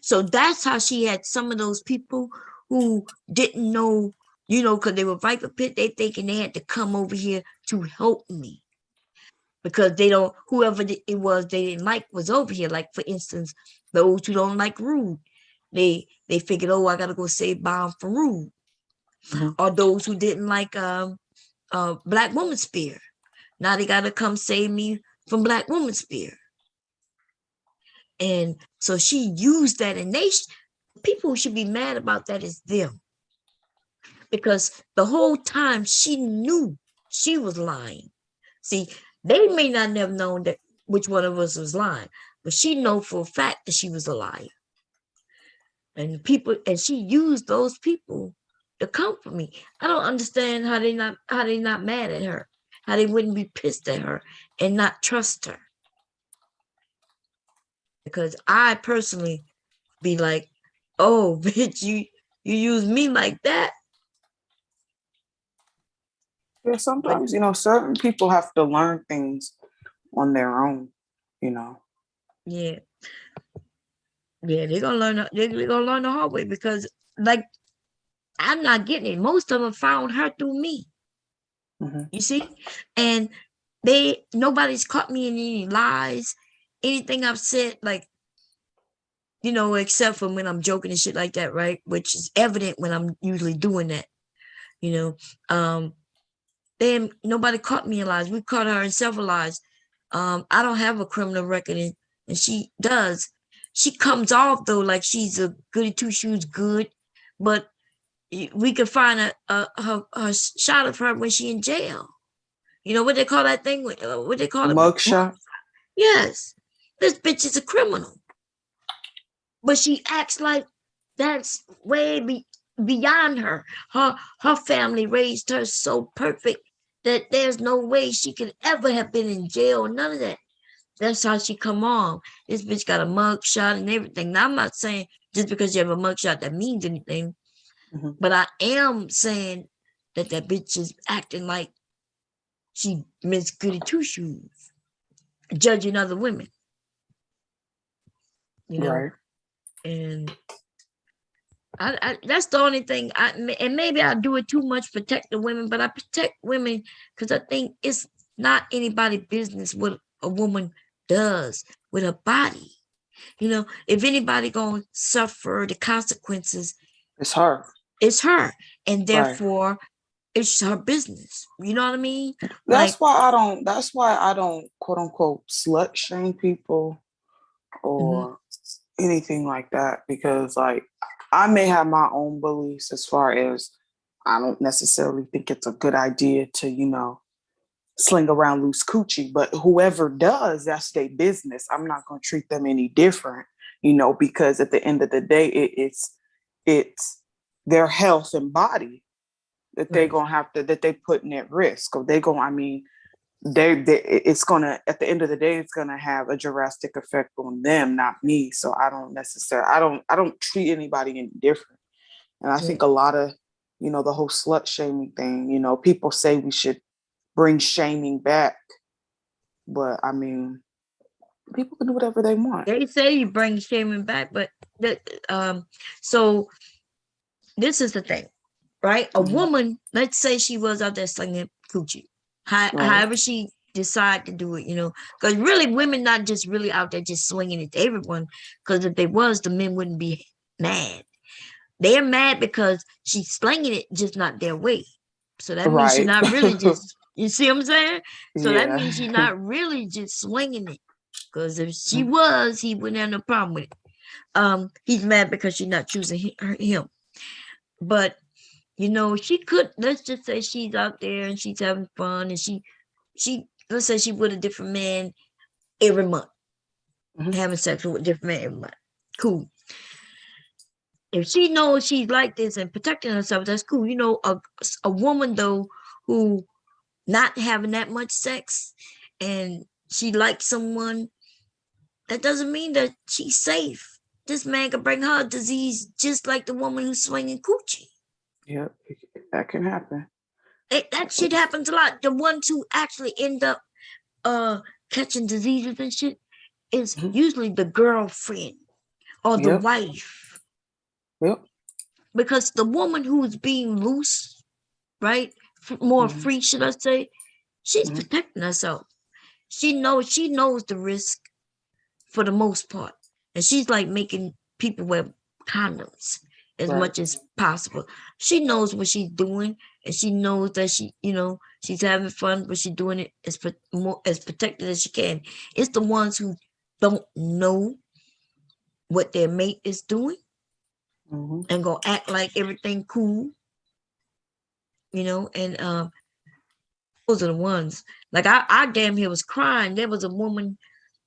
So that's how she had some of those people who didn't know, you know, because they were Viper Pit, they thinking they had to come over here to help me. Because they don't, whoever it was they didn't like was over here. Like, for instance, those who don't like Rude, they figured, oh, I got to go save Bomb from Rude. Mm-hmm. Or those who didn't like Black Woman Spear. Now they got to come save me from Black Woman Spear. And so she used that, and people who should be mad about that is them. Because the whole time she knew she was lying. See, they may not have known that which one of us was lying, but she know for a fact that she was a liar. And she used those people to comfort me. I don't understand how they not mad at her, how they wouldn't be pissed at her and not trust her. Because I personally be like, oh, bitch, you use me like that. Yeah, sometimes, you know, certain people have to learn things on their own, you know. Yeah. Yeah, they're gonna learn the hard way because, like, I'm not getting it. Most of them found her through me. Mm-hmm. You see? And nobody's caught me in any lies, anything I've said, like, you know, except for when I'm joking and shit like that, right? Which is evident when I'm usually doing that, you know. Then nobody caught me in lies. We caught her in several lies. I don't have a criminal record, and she does. She comes off though like she's a goody two shoes good, but we could find a shot of her when she in jail. You know what they call that thing? What they call it? Mugshot. Yes, this bitch is a criminal, but she acts like that's way beyond her. Her family raised her so perfect that there's no way she could ever have been in jail. None of that. That's how she come on. This bitch got a mug shot and everything. Now I'm not saying just because you have a mug shot that means anything, but I am saying that that bitch is acting like she Miss Goody Two Shoes, judging other women. You know, Right. and I that's the only thing. And maybe I do it too much protect the women, but I protect women because I think it's not anybody's business what a woman does with her body. You know, if anybody gonna suffer the consequences, It's her. it's her, and Right. therefore it's her business. You know what I mean? That's Like, why I don't. That's why I don't quote unquote slut shame people or anything like that, because like I may have my own beliefs as far as I don't necessarily think it's a good idea to, you know, sling around loose coochie, but whoever does, that's their business. I'm not going to treat them any different, you know, because at the end of the day, it's their health and body that they're right. going to have to, that they putting at risk, or they going, I mean, it's gonna, at the end of the day, it's gonna have a drastic effect on them, not me. So I don't necessarily, I don't treat anybody any different. And I think a lot of, you know, the whole slut shaming thing, you know, people say we should bring shaming back, but I mean, people can do whatever they want. They say you bring shaming back, but so this is the thing, right? A woman, let's say she was out there slinging coochie, however she decide to do it, you know, because really women not just really out there just swinging it to everyone, because if they was, the men wouldn't be mad. They're mad because she's slinging it, just not their way. So that means she's Right. not really just, you see what I'm saying? So that Yeah. means she's not really just swinging it. Because if she was, he wouldn't have no problem with it. He's mad because she's not choosing him. But you know, she could, let's just say she's out there and she's having fun, and she let's say she with a different man every month, having sex with a different man every month. Cool. If she knows she's like this and protecting herself, that's cool. You know, a woman though who not having that much sex and she likes someone, that doesn't mean that she's safe. This man could bring her a disease just like the woman who's swinging coochie. Yep, that can happen. That shit happens a lot. The ones who actually end up catching diseases and shit is usually the girlfriend or the wife. Yep. Because the woman who's being loose, right? More free, should I say? She's protecting herself. She knows the risk for the most part. And she's like making people wear condoms as much as possible. She knows what she's doing, and she knows that she, you know, she's having fun, but she's doing it as protected as she can. It's the ones who don't know what their mate is doing and go act like everything cool, you know, and those are the ones. Like I damn near was crying. There was a woman,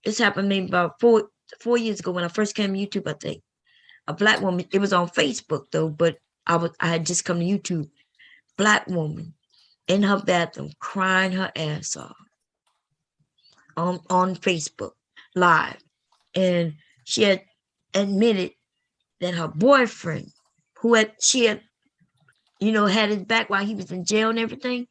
this happened maybe about 4 years ago when I first came to YouTube, I think. A black woman, it was on Facebook though, but I had just come to YouTube. Black woman in her bathroom crying her ass off on Facebook Live. And she had admitted that her boyfriend, she had, you know, had his back while he was in jail and everything,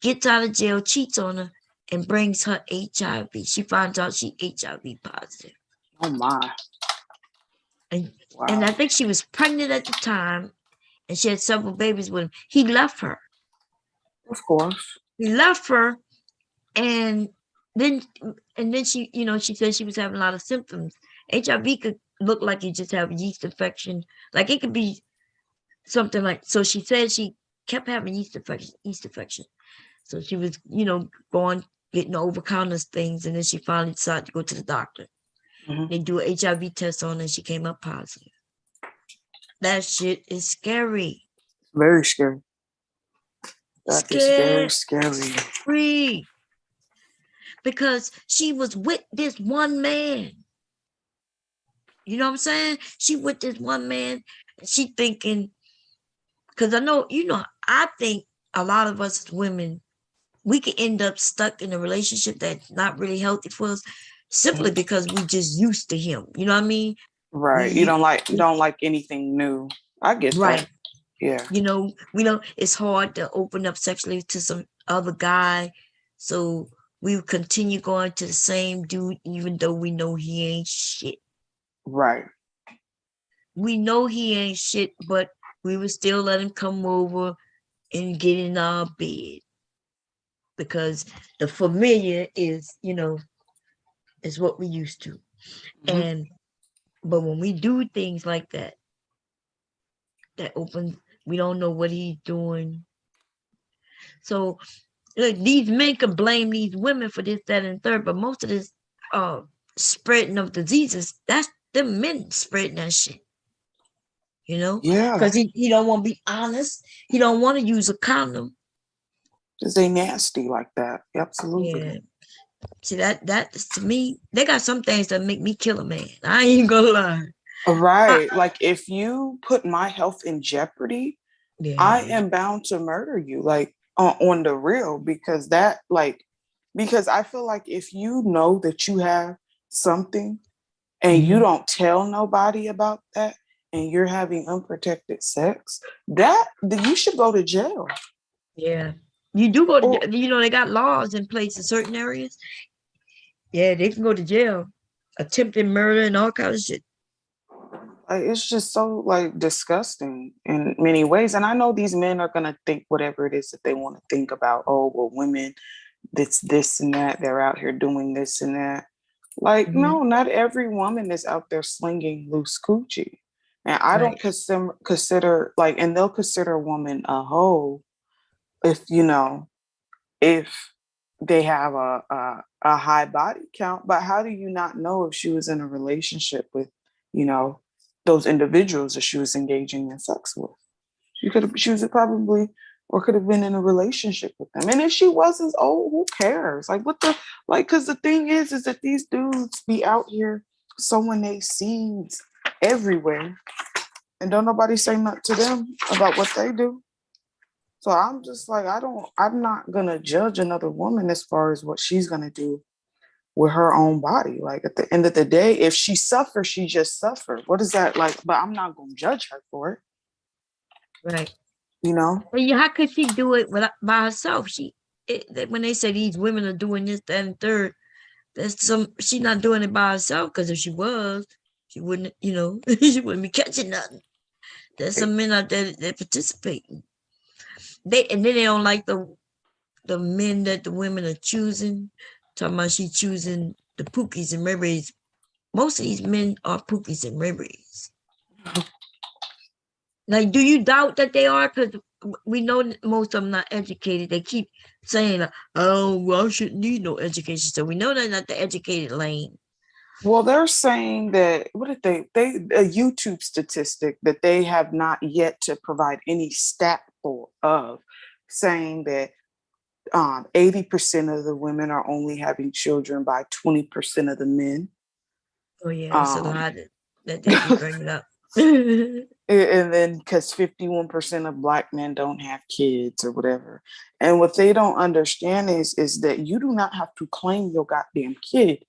gets out of jail, cheats on her, and brings her HIV. She finds out she HIV positive. Oh my. And I think she was pregnant at the time, and she had several babies with him. He left her. Of course. He left her, and then she, you know, she said she was having a lot of symptoms. HIV could look like you just have yeast infection. Like it could be something like, so she said she kept having yeast infection. So she was, you know, getting over-the-counter things, and then she finally decided to go to the doctor. They do an HIV test on her, and she came up positive. That shit is scary. Very scary. That is very scary. Free. Because she was with this one man. You know what I'm saying? She with this one man, and she thinking, because I know, you know, I think a lot of us as women, we could end up stuck in a relationship that's not really healthy for us. simply because we just used to him. You know what I mean? Right. You don't like anything new. I get Right. that. Yeah. You know, we know it's hard to open up sexually to some other guy. So we continue going to the same dude, even though we know he ain't shit. Right. We know he ain't shit, but we would still let him come over and get in our bed because the familiar is, is what we used to. Mhm. But when we do things like that, we don't know what he's doing. So look, these men can blame these women for this, that, and third, but most of this spreading of diseases, that's the men spreading that shit. Yeah. Because he don't want to be honest. He don't want to use a condom. Just they nasty like that. Absolutely. Yeah. See, that to me, they got some things that make me kill a man. I ain't gonna lie. Right. Like if you put my health in jeopardy, I Yeah. am bound to murder you, like on the real, because because I feel like if you know that you have something and you Mhm. don't tell nobody about that and you're having unprotected sex, then you should go to jail. Yeah. You do go to, Or they got laws in place in certain areas. Yeah, they can go to jail. Attempted murder and all kinds of shit. it's just so like disgusting in many ways. And I know these men are gonna think whatever it is that they want to think about. Oh, well, women, that's this and that. They're out here doing this and that. Like, Mhm. no, not every woman is out there slinging loose coochie. And I don't Right. consider like, and they'll consider a woman a hoe if if they have a high body count. But how do you not know if she was in a relationship with, you know, those individuals that she was engaging in sex with? She was probably or could have been in a relationship with them. And if she wasn't, oh, who cares? Like what the because the thing is that these dudes be out here sowing their seeds everywhere. And don't nobody say nothing to them about what they do. So I'm just like, I'm not gonna judge another woman as far as what she's gonna do with her own body. Like at the end of the day, if she suffers, she just suffered. What is that like? But I'm not gonna judge her for it, Right. you know? But how could she do it by herself? When they say these women are doing this, that, and third, she's not doing it by herself. Because if she was, she wouldn't, she wouldn't be catching nothing. There's some men out there that participate. And then they don't like the men that the women are choosing. Talking about she choosing the pookies and ribbies. Most of these men are pookies and ribbies. Like, do you doubt that they are? Because we know that most of them not educated. They keep saying, like, "Oh, well, I shouldn't need no education." So we know they're not the educated lane. Well, they're saying that what did they a YouTube statistic that they have not yet to provide any stat for of saying that 80% of the women are only having children by 20% of the men. Oh yeah, it's a Um, lot that they be bringing up. and then because 51% of black men don't have kids or whatever. And what they don't understand is that you do not have to claim your goddamn kid.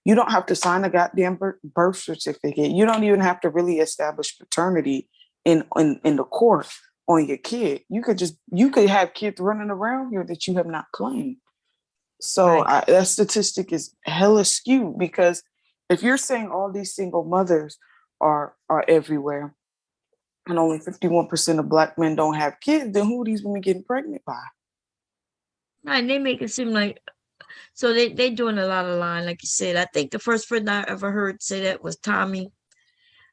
You don't have to sign a goddamn birth certificate. You don't even have to really establish paternity in the court on your kid. You could have kids running around here that you have not claimed. So Right. that statistic is hella skewed because if you're saying all these single mothers are everywhere and only 51% of black men don't have kids, then who are these women getting pregnant by? Right, and they make it seem like so they doing a lot of lying, like you said. I think the first person I ever heard say that was Tommy,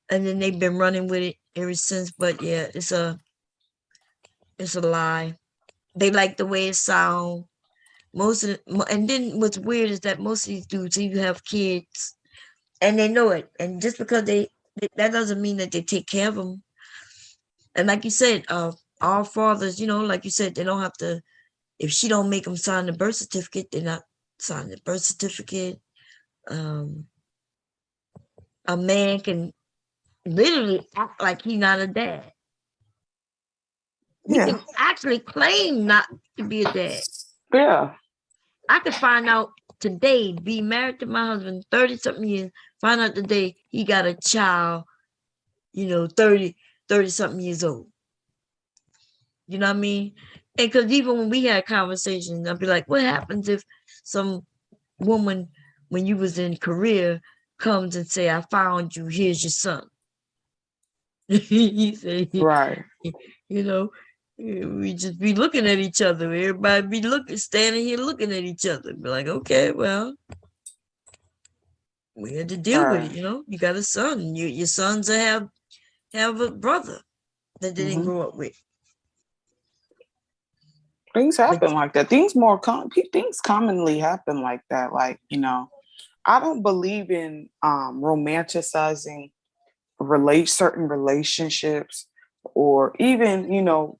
and then they've been running with it ever since. But yeah, it's a lie. They like the way it sounds. And then what's weird is that most of these dudes even have kids, and they know it. And just because that doesn't mean that they take care of them. And like you said, all fathers, like you said, they don't have to. If she don't make them sign the birth certificate, they're not signing the birth certificate. Um, a man can literally act like he's not a dad. He Yeah. can actually claim not to be a dad. Yeah. I could find out today, be married to my husband 30 something years, find out today he got a child, 30 something years old. You know what I mean? And because even when we had conversations, I'd be like, what happens if some woman, when you was in Korea, comes and say, I found you, here's your son. He said, Right. we just be looking at each other. Everybody be standing here looking at each other. Be like, okay, well, we had to deal with it. You got a son. Your sons have a brother that they didn't grow up with. Things happen like that. Things commonly happen like that. Like, I don't believe in romanticizing certain relationships or even,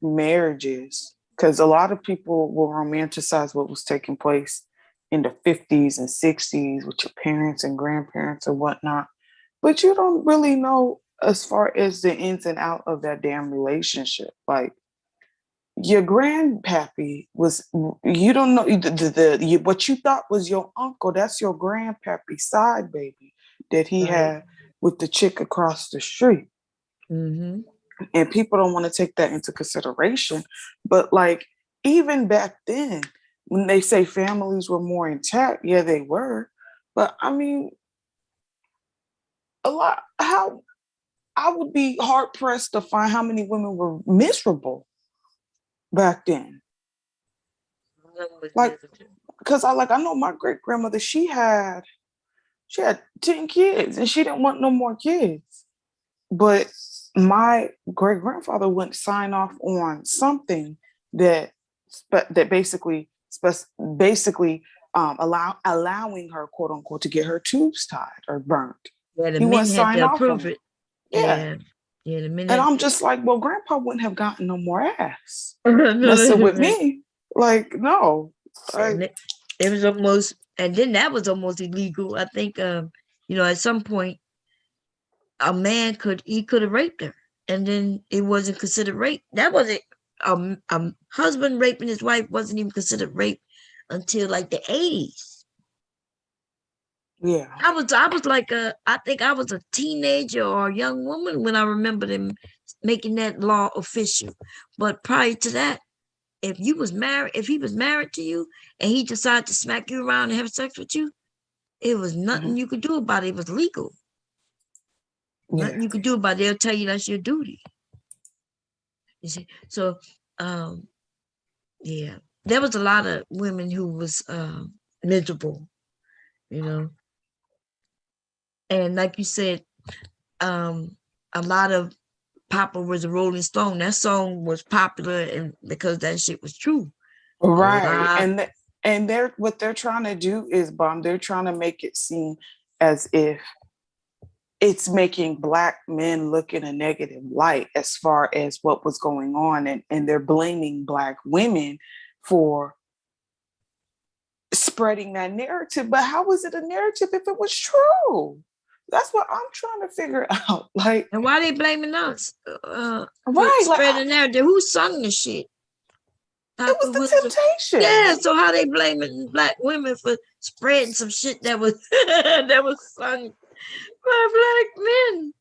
marriages, because a lot of people will romanticize what was taking place in the 50s and 60s with your parents and grandparents and whatnot. But you don't really know as far as the ins and out of that damn relationship. Like, your grandpappy was, you don't know what you thought was your uncle. That's your grandpappy side baby that he had with the chick across the street. Mm-hmm. And people don't want to take that into consideration. But like, even back then, when they say families were more intact, yeah, they were. But I mean, I would be hard pressed to find how many women were miserable back then. Like, because I know my great grandmother, she had 10 kids and she didn't want no more kids. But my great grandfather wouldn't sign off on something that basically allowing her, quote unquote, to get her tubes tied or burnt. Yeah, the He men wouldn't had sign to off approve on it. Yeah. Yeah, the men. And I'm just like, well, Grandpa wouldn't have gotten no more ass messing with me. Like, no. It was almost, and then that was almost illegal. I think, at some point, a man could have raped her, and then it wasn't considered rape. That wasn't husband raping his wife wasn't even considered rape until like the 80s. Yeah. I was like I think I was a teenager or a young woman when I remember them making that law official. But prior to that, if he was married to you and he decided to smack you around and have sex with you, it was nothing you could do about it. It was legal. Yeah. Nothing you could do about it. They'll tell you that's your duty. You see? So, yeah, there was a lot of women who was miserable, and like you said, a lot of Papa was a Rolling Stone. That song was popular, and because that shit was true. Right. And what they're trying to do is they're trying to make it seem as if it's making Black men look in a negative light as far as what was going on. And they're blaming Black women for spreading that narrative. But how was it a narrative if it was true? That's what I'm trying to figure out. Like, and why they blaming us? Right. Spreading narrative. Who sung the shit? It was the Temptations. Yeah, so how they blaming Black women for spreading some shit that was that was sung by Black men?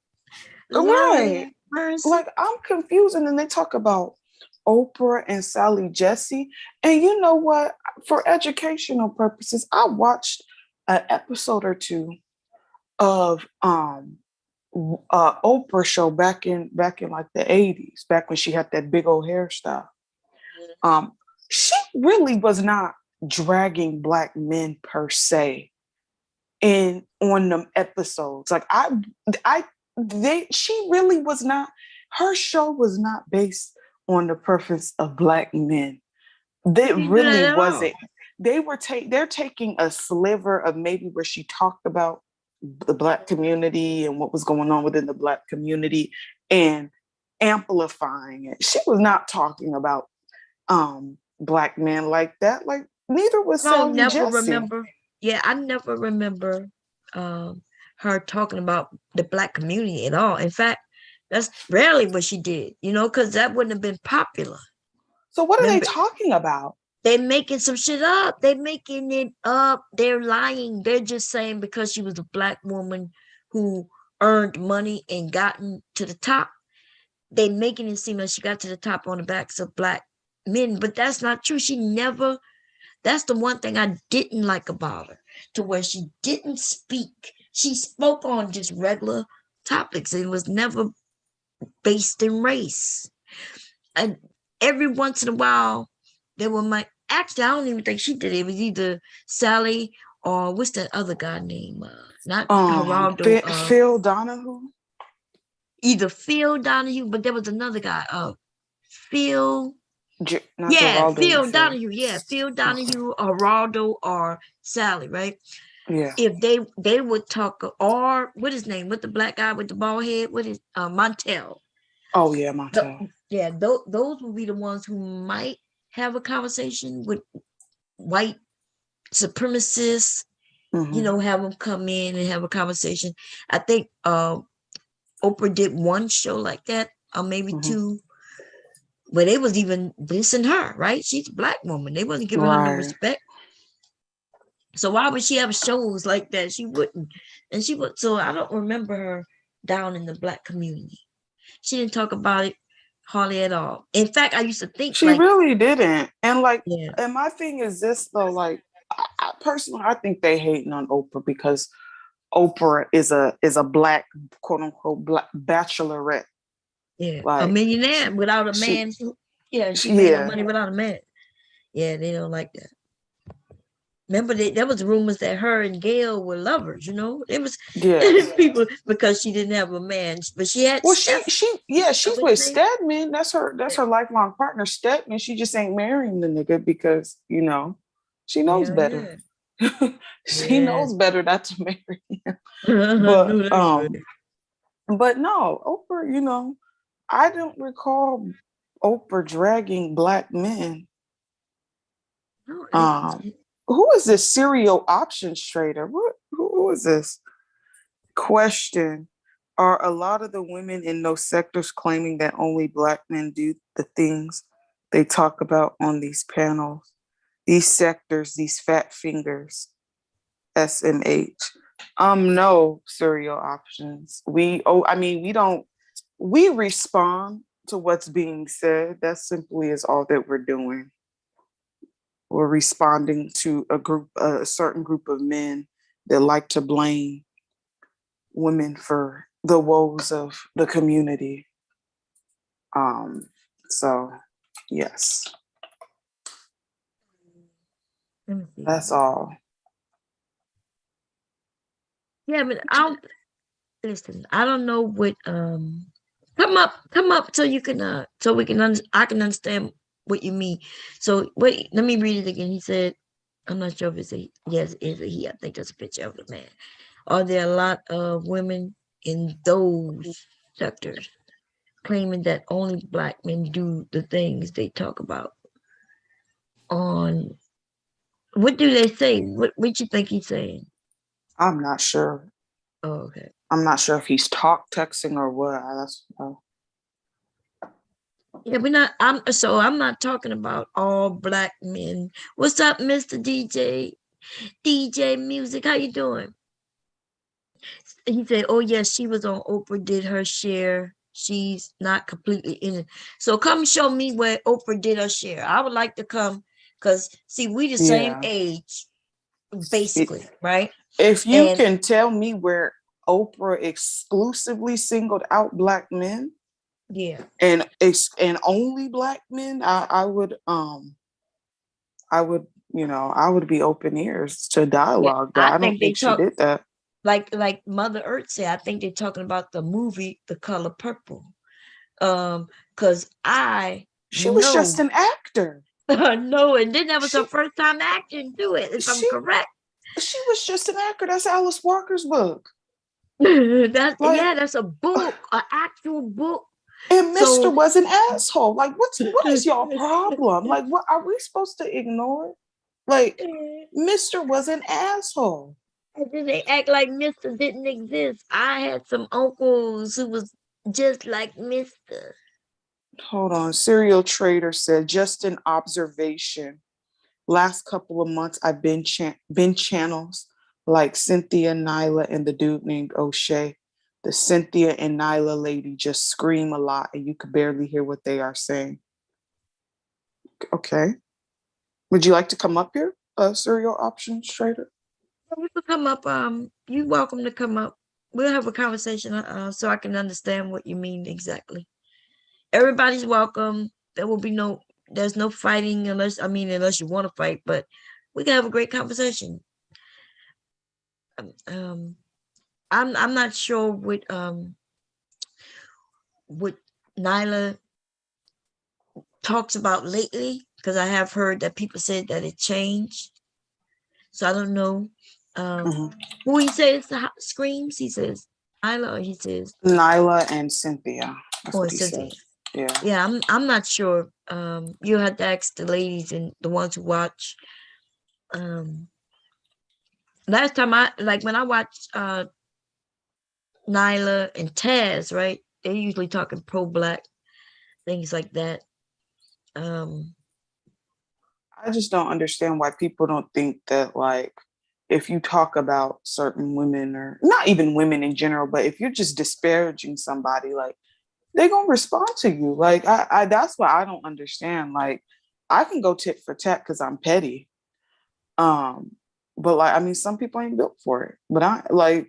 Right. Like, I'm confused. And then they talk about Oprah and Sally Jesse. And you know what? For educational purposes, I watched an episode or two of Oprah show back in like the 80s, back when she had that big old hairstyle. She really was not dragging Black men per se on them episodes. Like she really was not, her show was not based on the preference of Black men. They really wasn't. They're taking a sliver of maybe where she talked about the Black community and what was going on within the Black community and amplifying it. She was not talking about Black men like that. Like, neither was Sally Jesse. I never remember her talking about the Black community at all. In fact, that's rarely what she did, because that wouldn't have been popular. So what are they talking about? They're making some shit up. They're making it up. They're lying. They're just saying because she was a black woman who earned money and gotten to the top, they making it seem like she got to the top on the backs of black men. But that's not true. She never, that's the one thing I didn't like about her, to where she didn't speak. She spoke on just regular topics. It was never based in race. And every once in a while, they were actually, I don't even think she did it. It was either Sally or what's that other guy name? Not Geraldo. Phil Donahue. Either Phil Donahue, but there was another guy. Phil. Not Yeah, Geraldo, Phil Donahue. Yeah, Phil Donahue, Geraldo, or Sally. Right. Yeah. If they would talk, or what his name? What the black guy with the bald head? What is Montel? Oh yeah, Montel. Yeah, those would be the ones who might have a conversation with white supremacists. You know, have them come in and have a conversation. I think Oprah did one show like that, or maybe two, where they was even dissing her. Right? She's a black woman. They wasn't giving her no respect. So why would she have shows like that? She wouldn't. And she would. So I don't remember her down in the black community. She didn't talk about it hardly at all. In fact, I used to think she really didn't. And like, and my thing is this though, like, I personally, I think they hating on Oprah because Oprah is a black, quote unquote, black bachelorette. Yeah, like, a millionaire without a man. She made no money without a man. Yeah, they don't like that. Remember, there was rumors that her and Gail were lovers. You know, it was people because she didn't have a man, but she had. Well, she's with Stedman. That's her lifelong partner, Stedman. She just ain't marrying the nigga because she knows better. She knows better not to marry him. But no, Oprah. I don't recall Oprah dragging black men. Who is this serial options trader? Who is this? Question: are a lot of the women in those sectors claiming that only black men do the things they talk about on these panels? These sectors, these fat fingers, SMH. No, serial options. We respond to what's being said. That simply is all that we're doing. We're responding to a certain group of men that like to blame women for the woes of the community. So yes. That's all. Yeah, but I'll listen. I don't know what come up so you can so we can I can understand what you mean. So wait, let me read it again. He said, I'm not sure if it's a yes, it's a he. I think that's a picture of the man. Are there a lot of women in those sectors claiming that only black men do the things they talk about? On what do they say? What you think he's saying? I'm not sure. Oh, okay. I'm not sure if he's texting or what. Yeah, I'm not talking about all black men. What's up, Mr. DJ? DJ Music, how you doing? He said, oh yes, she was on Oprah, did her share. She's not completely in it. So come show me where Oprah did her share. I would like to come because see, we the same age, basically, right? If you can tell me where Oprah exclusively singled out black men, and only black men, I would be open ears to dialogue. But I don't think she did that. Like Mother Earth said, I think they're talking about the movie The Color Purple. Because she was just an actor. No, and then that was her first time acting to it, if I'm correct. She was just an actor. That's Alice Walker's book. That's a book, an actual book. And Mr. was an asshole. Like, what is y'all problem? Like, what are we supposed to ignore? Like, Mr. was an asshole. And then they act like Mr. didn't exist. I had some uncles who was just like Mr. Hold on. Serial Trader said, just an observation. last couple of months, I've been channels like Cynthia, Nyla, and the dude named O'Shea. The Cynthia and Nyla lady just scream a lot, and you could barely hear what they are saying. Okay. Would you like to come up here, Serial Options Trader? You can come up. You're welcome to come up. We'll have a conversation so I can understand what you mean exactly. Everybody's welcome. There's no fighting unless you want to fight, but we can have a great conversation. I'm not sure what Nyla talks about lately, because I have heard that people said that it changed. So I don't know. Who he says screams? He says Nyla, or he says Nyla and Cynthia. That's or what he Cynthia. said. Yeah. Yeah, I'm not sure. You have to ask the ladies and the ones who watch. Last time when I watched Nyla and Taz, right? They're usually talking pro-black, things like that. I just don't understand why people don't think that, like, if you talk about certain women, or not even women in general, but if you're just disparaging somebody, like, they're gonna respond to you. Like, I that's why I don't understand. Like, I can go tit for tat because I'm petty. But like, I mean, some people ain't built for it. But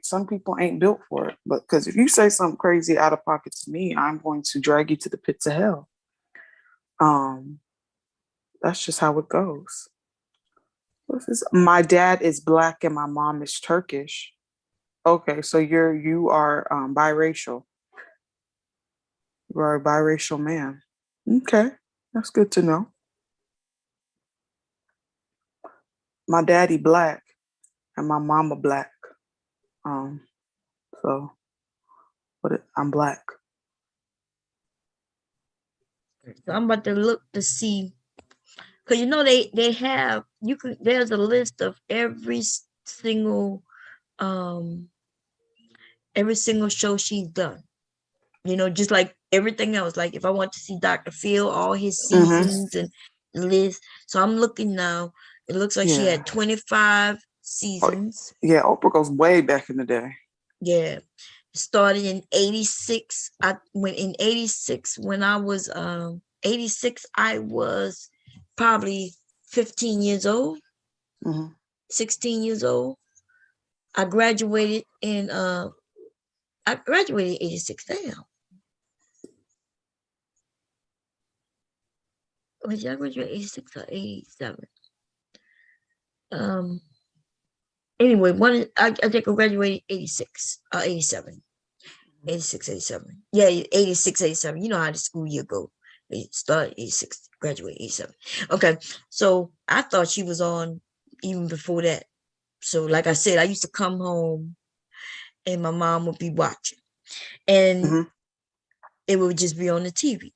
some people ain't built for it. But because if you say something crazy out of pocket to me, I'm going to drag you to the pits of hell. That's just how it goes. My dad is Black and my mom is Turkish. Okay, so you are biracial. You are a biracial man. Okay, that's good to know. My daddy Black and my mama Black. So I'm Black. So I'm about to look to see, because they have there's a list of every single show she's done. Just like everything else. Like if I want to see Dr. Phil, all his seasons and list. So I'm looking now. It looks like she had 25 seasons. Oh, yeah, Oprah goes way back in the day. Yeah. Started in 86. In 86, when I was 86, I was probably 15 years old, 16 years old. I graduated in 86. Damn. Was I graduate 86 or 87? Anyway, I think I graduated 86 or 87. 86, 87. Yeah, 86, 87. You know how the school year go. They start 86, graduate 87. Okay, so I thought she was on even before that. So like I said, I used to come home and my mom would be watching. And it would just be on the TV.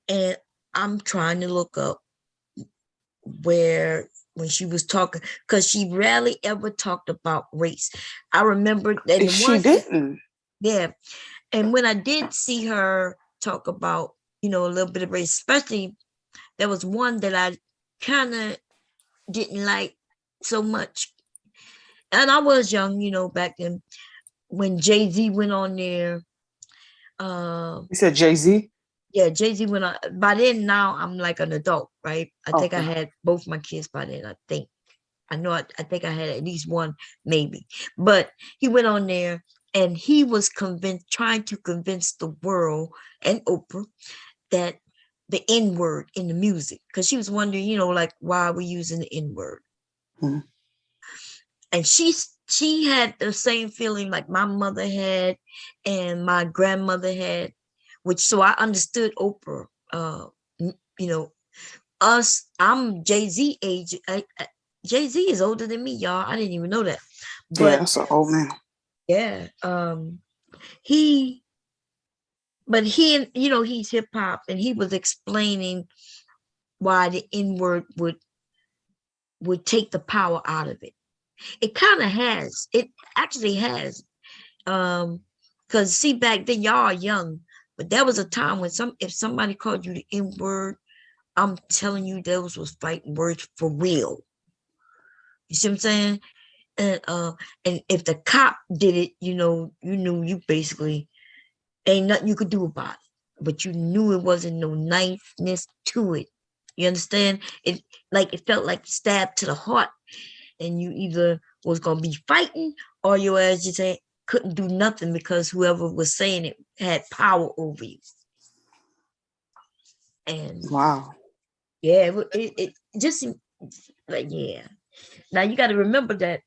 And I'm trying to look up when she was talking, because she rarely ever talked about race. I remember that she didn't. Yeah. And when I did see her talk about, a little bit of race, especially there was one that I kind of didn't like so much. And I was young, back then when Jay-Z went on there. You said Jay-Z? Yeah, Jay-Z went on. By then, now I'm like an adult, right? I think I had both my kids by then, I think. I think I had at least one, maybe. But he went on there and he was trying to convince the world and Oprah that the N-word in the music, because she was wondering, like, why are we using the N-word? And she had the same feeling like my mother had and my grandmother had, so I understood Oprah. I'm Jay-Z age. Jay-Z is older than me, y'all. I didn't even know that. But that's an old man. Yeah. He's hip hop, and he was explaining why the N-word would take the power out of it. It kind of has. It actually has. Because see, back then y'all are young, but there was a time when if somebody called you the N-word, I'm telling you, those was fighting words for real. You see what I'm saying? And if the cop did it, you know, you knew you basically ain't nothing you could do about it. But you knew it wasn't no niceness to it. You understand? It felt like stabbed to the heart, and you either was gonna be fighting or your ass just couldn't do nothing because whoever was saying it had power over you. And Wow. yeah, it just like, yeah. Now you got to remember that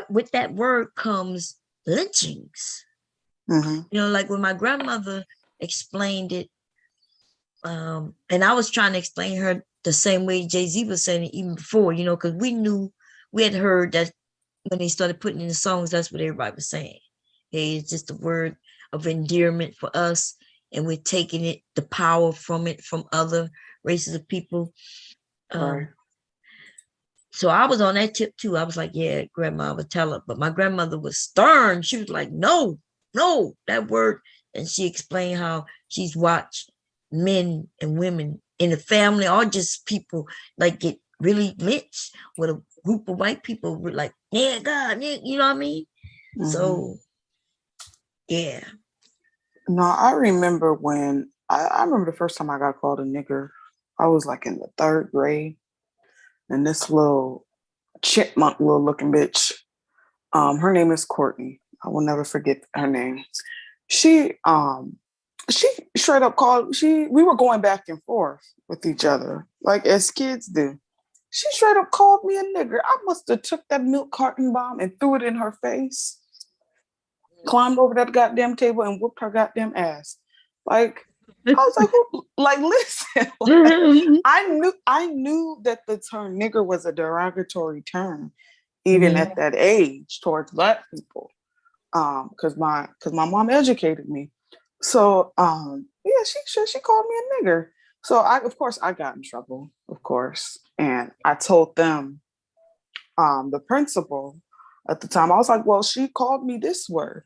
with that word comes lynchings. Mm-hmm. You know, like when my grandmother explained it, and I was trying to explain her the same way Jay-Z was saying it even before, you know, because we had heard that when they started putting in the songs, that's what everybody was saying. Hey, it's just a word of endearment for us, and we're taking it, the power from it, from other races of people. Right. So I was on that tip too. I was like, yeah, grandma would tell her. But my grandmother was stern. She was like, no, that word. And she explained how she's watched men and women in the family or just people like get really lynched with a group of white people were like, yeah, God, yeah, you know what I mean? Mm-hmm. So, yeah. No, I remember when I remember the first time I got called a nigger. I was like in the 3rd grade, and this little chipmunk, little looking bitch. Her name is Courtney. I will never forget her name. She straight up called. We were going back and forth with each other, like as kids do. She straight up called me a nigger. I must have took that milk carton bomb and threw it in her face. Climbed over that goddamn table and whooped her goddamn ass. Like, I was like, who, like, listen, like, I knew that the term nigger was a derogatory term, even at that age towards Black people. Because my mom educated me. So yeah, she called me a nigger. So of course I got in trouble, of course. And I told them, the principal at the time, I was like, well, she called me this word.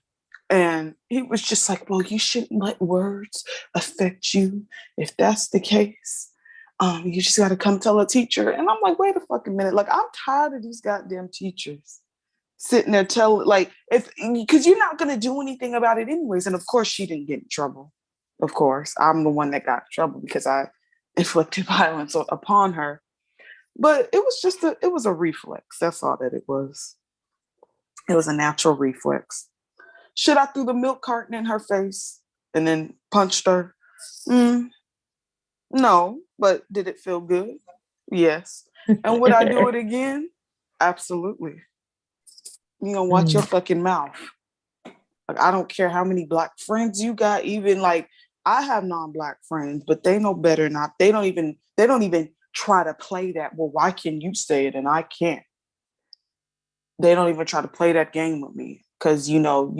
And he was just like, well, you shouldn't let words affect you. If that's the case, you just got to come tell a teacher. And I'm like, wait a fucking minute. Like, I'm tired of these goddamn teachers sitting there because you're not going to do anything about it anyways. And of course, she didn't get in trouble. Of course, I'm the one that got in trouble because I inflicted violence upon her. But it was just it was a reflex. That's all that it was. It was a natural reflex. Should I threw the milk carton in her face and then punched her? No, but did it feel good? Yes. And would I do it again? Absolutely. You know, watch your fucking mouth. Like, I don't care how many Black friends you got. Even like, I have non-Black friends, but they know better not. They don't even try to play that. Well, why can you say it and I can't? They don't even try to play that game with me. Because, you know,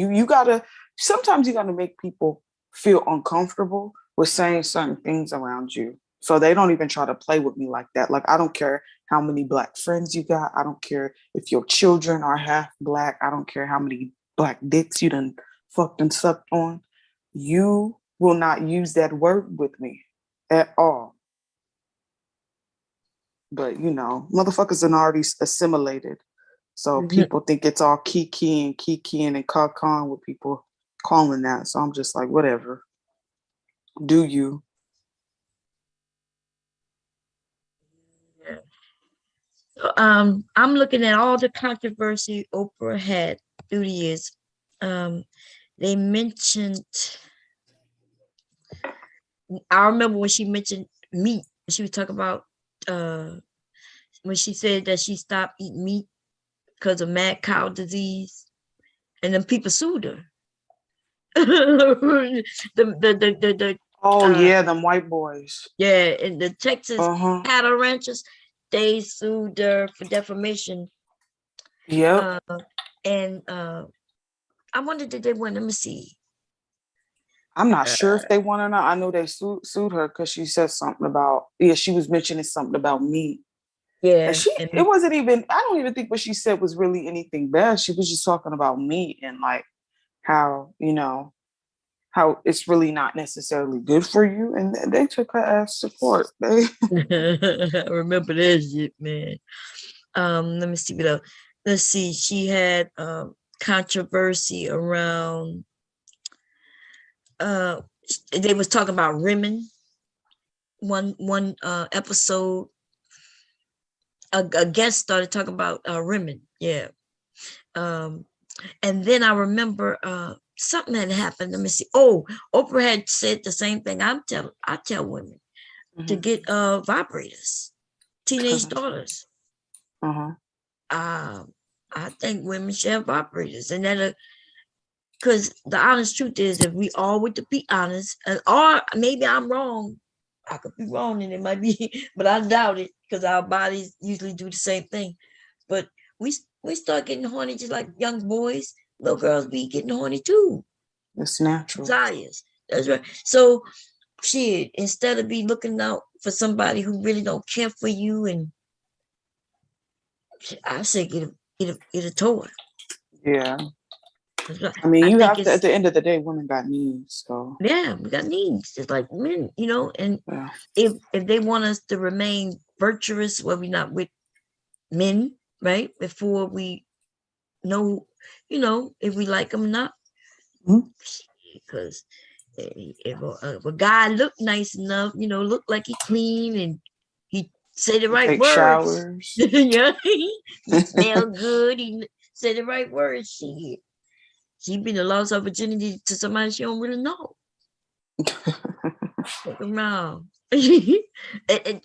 sometimes you gotta make people feel uncomfortable with saying certain things around you. So they don't even try to play with me like that. Like, I don't care how many Black friends you got. I don't care if your children are half Black. I don't care how many Black dicks you done fucked and sucked on. You will not use that word with me at all. But, you know, motherfuckers are already assimilated. So people think it's all kikiing and caw with people calling that. So I'm just like, whatever. Do you? I'm looking at all the controversy Oprah had through the years. They mentioned, I remember when she mentioned meat. She was talking about when she said that she stopped eating meat because of mad cow disease, and then people sued her. Yeah, them white boys. Yeah, and the Texas cattle ranchers, they sued her for defamation. Yep. And I wonder, did they win? Let me see. I'm not sure if they won or not. I know they sued her because she said something about, she was mentioning something about meat. Yeah. And it wasn't even, I don't even think what she said was really anything bad. She was just talking about meat and like how, you know, how it's really not necessarily good for you, and they took her ass to court. They I remember that shit, man. Let me see what else. Let's see. She had controversy around they was talking about women. One episode, a guest started talking about women. Yeah. And then I remember something had happened. Let me see. Oh, Oprah had said the same thing. I tell women to get vibrators, teenage daughters. I think women should have vibrators, and that because the honest truth is, if we all were to be honest, or maybe I'm wrong, I could be wrong, and it might be, but I doubt it because our bodies usually do the same thing. But we start getting horny just like young boys. Little girls be getting horny too. It's natural. Desires. That's right. So shit, instead of be looking out for somebody who really don't care for you, and I say get a toy. Yeah. Right. I mean, you have to, at the end of the day, women got needs. So yeah, we got needs just like men, and if they want us to remain virtuous, well, we're not with men, right? Before we know, if we like them or not. Because if a guy look nice enough, look like he clean and he say the right take words. Showers. Yeah, he smell good. He say the right words. She been lost her virginity to somebody she don't really know. Look around. Isn't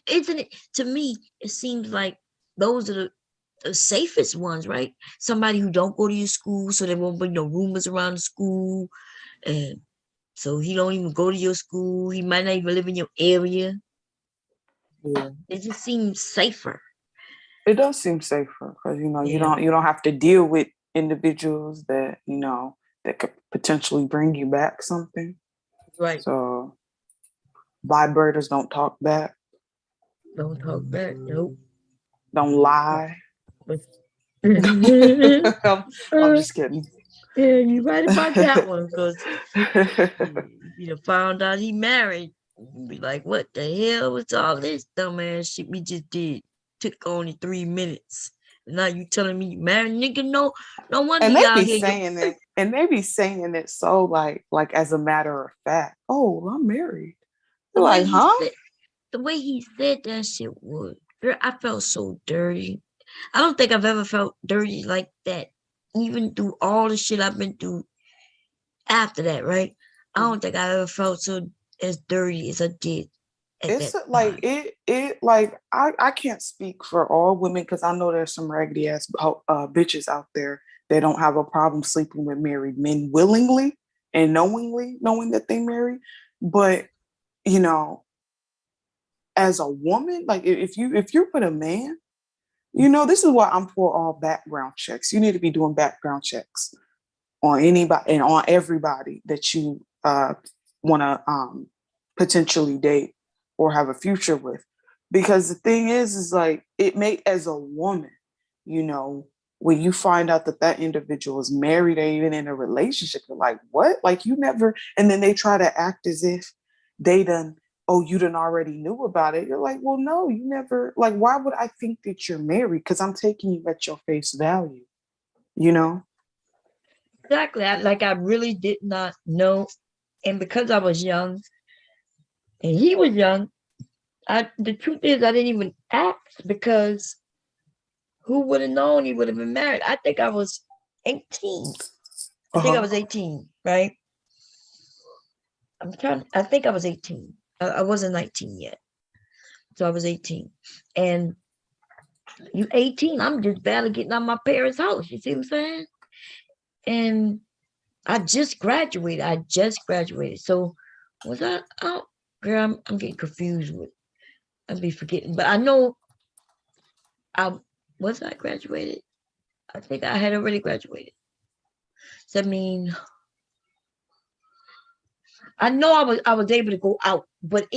it? To me, it seems like those are the safest ones, right? Somebody who don't go to your school, so there won't be no rumors around the school, and so he don't even go to your school. He might not even live in your area. Yeah, it just seems safer. It does seem safer because you don't have to deal with individuals that that could potentially bring you back something. Right. So vibrators don't talk back. Don't talk back. Nope. Don't lie. I'm just kidding. Yeah, you're right about that one, because you found out he married. You'd be like, what the hell was all this dumbass shit we just did? Took only 3 minutes. And now you telling me you married, nigga? No wonder And they y'all be here. saying it, and they be saying it so like as a matter of fact. Oh, I'm married. You're like, huh? The way he said that shit was, girl, I felt so dirty. I don't think I've ever felt dirty like that, even through all the shit I've been through after that, right? I don't think I ever felt so as dirty as I did at It's that like time. I can't speak for all women because I know there's some raggedy ass bitches out there that don't have a problem sleeping with married men willingly and knowingly, knowing that they married. But as a woman, like if you're with a man, this is why I'm for all background checks. You need to be doing background checks on anybody and on everybody that you want to potentially date or have a future with. Because the thing is like it may, as a woman, when you find out that individual is married or even in a relationship, you're like, what? Like you never, and then they try to act as if they done, oh, you done already knew about it. You're like, well, no, you never, like, why would I think that you're married? Because I'm taking you at your face value, Exactly. I really did not know. And because I was young and he was young, the truth is I didn't even ask, because who would have known he would have been married? I think I was 18. I think I was 18, right? I think I was 18. I wasn't 19 yet. So I was 18. And you 18, I'm just barely getting out of my parents' house. You see what I'm saying? And I just graduated. So was I out? Girl, I'm getting confused with. I'll be forgetting. But I know I graduated. I think I had already graduated. So I mean, I know I was able to go out, but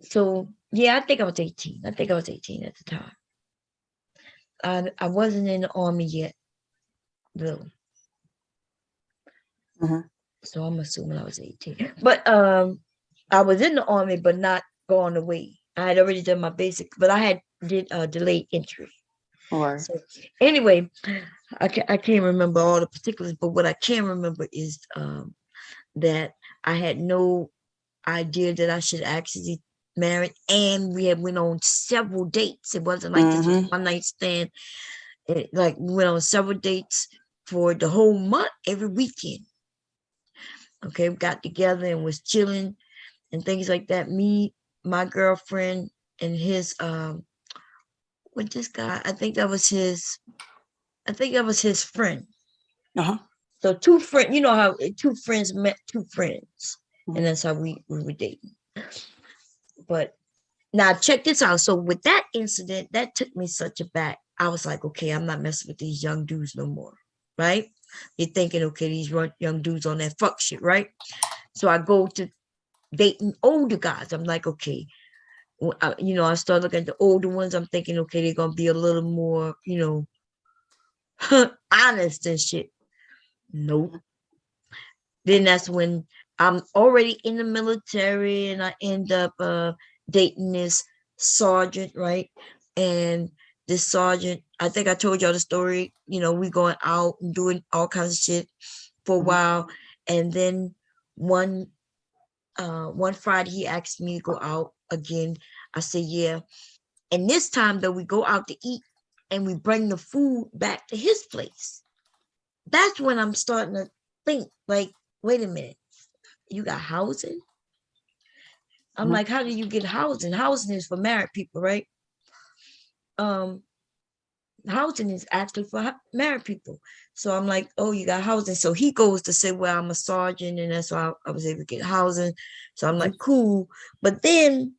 so yeah, I think I was 18. I think I was 18 at the time. I wasn't in the army yet, though. So I'm assuming I was 18. But I was in the army, but not going away. I had already done my basic, but I did delayed entry. Right. So anyway, I can't remember all the particulars, but what I can remember is that I had no idea that I should actually marry, and we went on several dates. It wasn't like this was one night stand. Like we went on several dates for the whole month, every weekend. Okay, we got together and was chilling and things like that. Me, my girlfriend, and his with this guy, I think that was his friend. So two friends, you know how two friends met two friends, and that's how we were dating. But now check this out. So with that incident, that took me such a back. I was like, okay, I'm not messing with these young dudes no more, right? You're thinking, okay, these young dudes on that fuck shit, right? So I go to dating older guys. I'm like, okay, I start looking at the older ones. I'm thinking, okay, they're gonna be a little more, honest and shit. Nope. Then that's when I'm already in the military, and I end up dating this sergeant, right? And this sergeant, I think I told y'all the story. We going out and doing all kinds of shit for a while, and then one Friday he asked me to go out again. I said, yeah. And this time though, we go out to eat and we bring the food back to his place. That's when I'm starting to think, like, wait a minute, you got housing? I'm like, how do you get housing? Housing is for married people, right? Housing is actually for married people. So I'm like, oh, you got housing. So he goes to say, well, I'm a sergeant, and that's why I was able to get housing. So I'm like, cool. But then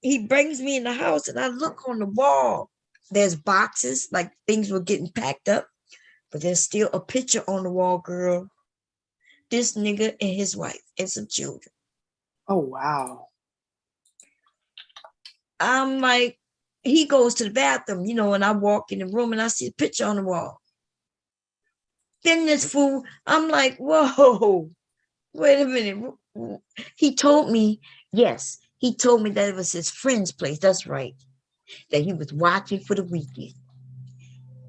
he brings me in the house, and I look on the wall. There's boxes, like things were getting packed up, but there's still a picture on the wall, girl. This nigga and his wife and some children. Oh, wow. I'm like, he goes to the bathroom, and I walk in the room and I see a picture on the wall. Then this fool, I'm like, whoa, wait a minute. He told me that it was his friend's place. That's right. That he was watching for the weekend.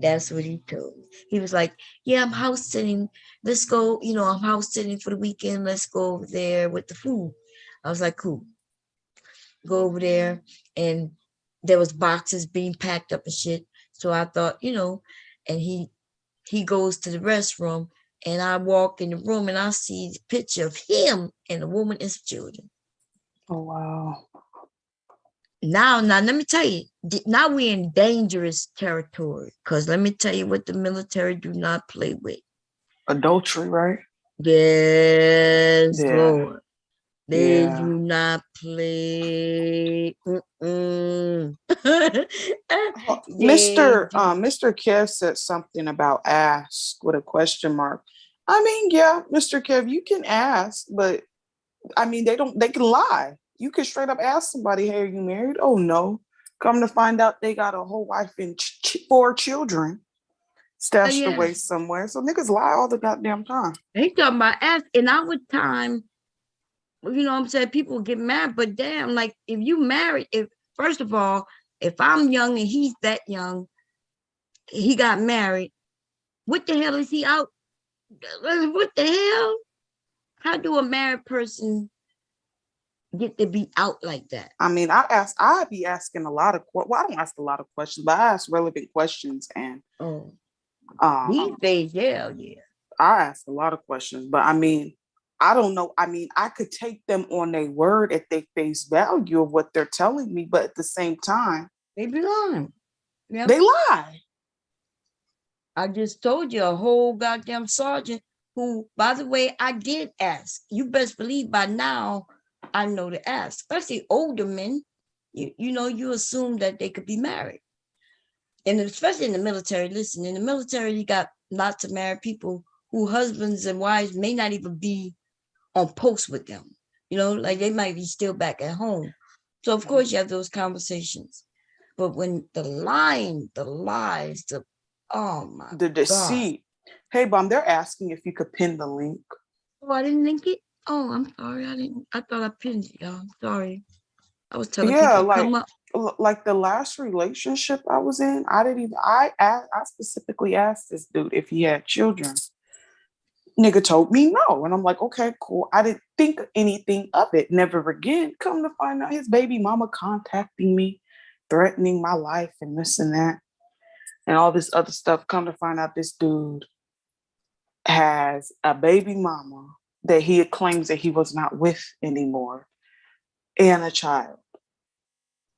That's what he told me. He was like, yeah, I'm house sitting. Let's go, I'm house sitting for the weekend. Let's go over there with the food. I was like, cool. Go over there, and there was boxes being packed up and shit. So I thought, and he goes to the restroom, and I walk in the room and I see the picture of him and the woman and some children. Oh, wow. Now, let me tell you, now we're in dangerous territory, because let me tell you what the military do not play with. Adultery, right? Yes, Yeah. Lord. They Yeah. do not play. Mr. Kev said something about ask with a question mark. I mean, yeah, Mr. Kev, you can ask, but I mean, they can lie. You can straight up ask somebody, hey, are you married? Oh, no. Come to find out they got a whole wife and 4 children stashed away somewhere. So niggas lie all the goddamn time. They talking about ask. In our time, what I'm saying, people get mad, but damn, like, if you married, first of all, if I'm young and he's that young, he got married, what the hell is he out? What the hell? How do a married person get to be out like that? I mean, I'd be asking a lot of, I don't ask a lot of questions, but I ask relevant questions, and these days, yeah. I ask a lot of questions, but I mean, I don't know. I mean, I could take them on their word at their face value of what they're telling me, but at the same time, they be lying. Yep. They lie. I just told you, a whole goddamn sergeant who, by the way, I did ask. You best believe by now I know to ask. Especially older men, you assume that they could be married. And especially in the military, listen, in the military, you got lots of married people who husbands and wives may not even be on post with them. Like they might be still back at home. So of course you have those conversations. But when the lying, the lies, oh my the deceit, Hey, Bomb, they're asking if you could pin the link. Oh, I didn't link it. Oh, I'm sorry. I didn't. I thought I pinned it, y'all. Sorry. I was telling Yeah, people to come up. like the last relationship I was in, I specifically asked this dude if he had children. Nigga told me no. And I'm like, okay, cool. I didn't think anything of it. Never again. Come to find out his baby mama contacting me, threatening my life and this and that. And all this other stuff. Come to find out this dude has a baby mama that he claims that he was not with anymore and a child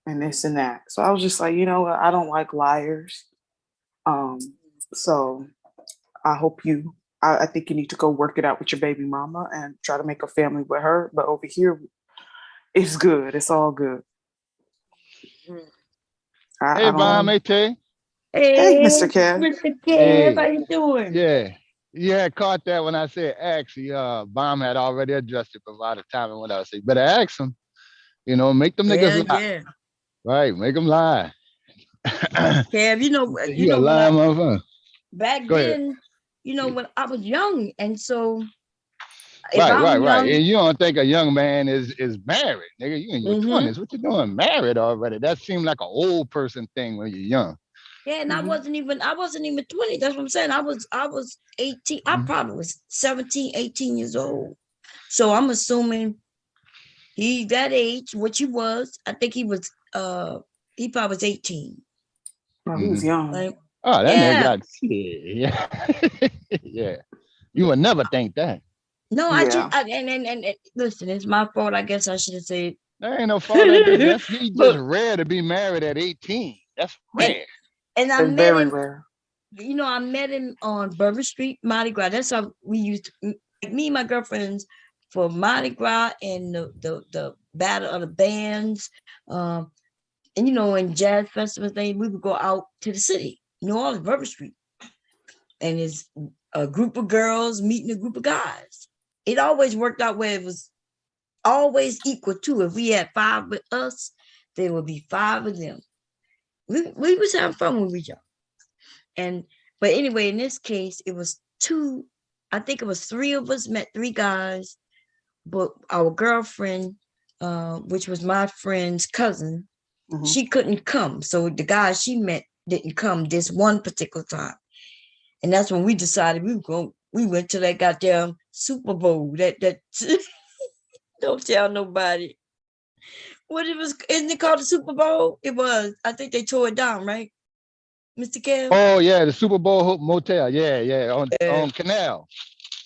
and this and that. So I was just like, you know what? I don't like liars. So I think you need to go work it out with your baby mama and try to make a family with her. But over here, it's good. It's all good. Hey, Bomb, hey, Tay. Hey, Mr. Kev. Mr. Kev, Hey. how you doing? Yeah. You had caught that when I said actually, Bomb had already addressed it by the time and what I said. Better ask him. You know, make them niggas lie. Yeah. Right, make them lie. Kev, you know a lying motherfucker. Back then, when I was young, and so right. And you don't think a young man is married, nigga. You in your 20s. What you doing? Married already. That seemed like an old person thing when you're young. Yeah, and I wasn't even 20. That's what I'm saying. I was 18. I probably was 17, 18 years old. So I'm assuming he that age, which he was. I think he was he probably was 18. Oh, he was young. Like, oh, that nigga got yeah. Yeah. You would never think that. No, and listen, it's my fault. I guess I should have said. There ain't no fault at this. He just rare to be married at 18. That's rare. And I met very him. Rare. I met him on Bourbon Street, Mardi Gras. That's how we used to, like, me and my girlfriends for Mardi Gras and the battle of the bands, and in jazz festivals, we would go out to the city, New Orleans, Bourbon Street, and it's a group of girls meeting a group of guys. It always worked out where it was always equal to. If we had 5 with us, there would be 5 of them. We was having fun when we were young. But anyway, in this case, it was 2. I think it was 3 of us met 3 guys, but our girlfriend, which was my friend's cousin, she couldn't come. So the guy she met didn't come this one particular time. And that's when we decided we went to that goddamn Super Bowl. That don't tell nobody. What it was, isn't it called the Super Bowl? It was. I think they tore it down, right? Mr. Kev? Oh yeah, the Super Bowl Motel. Yeah, on Canal.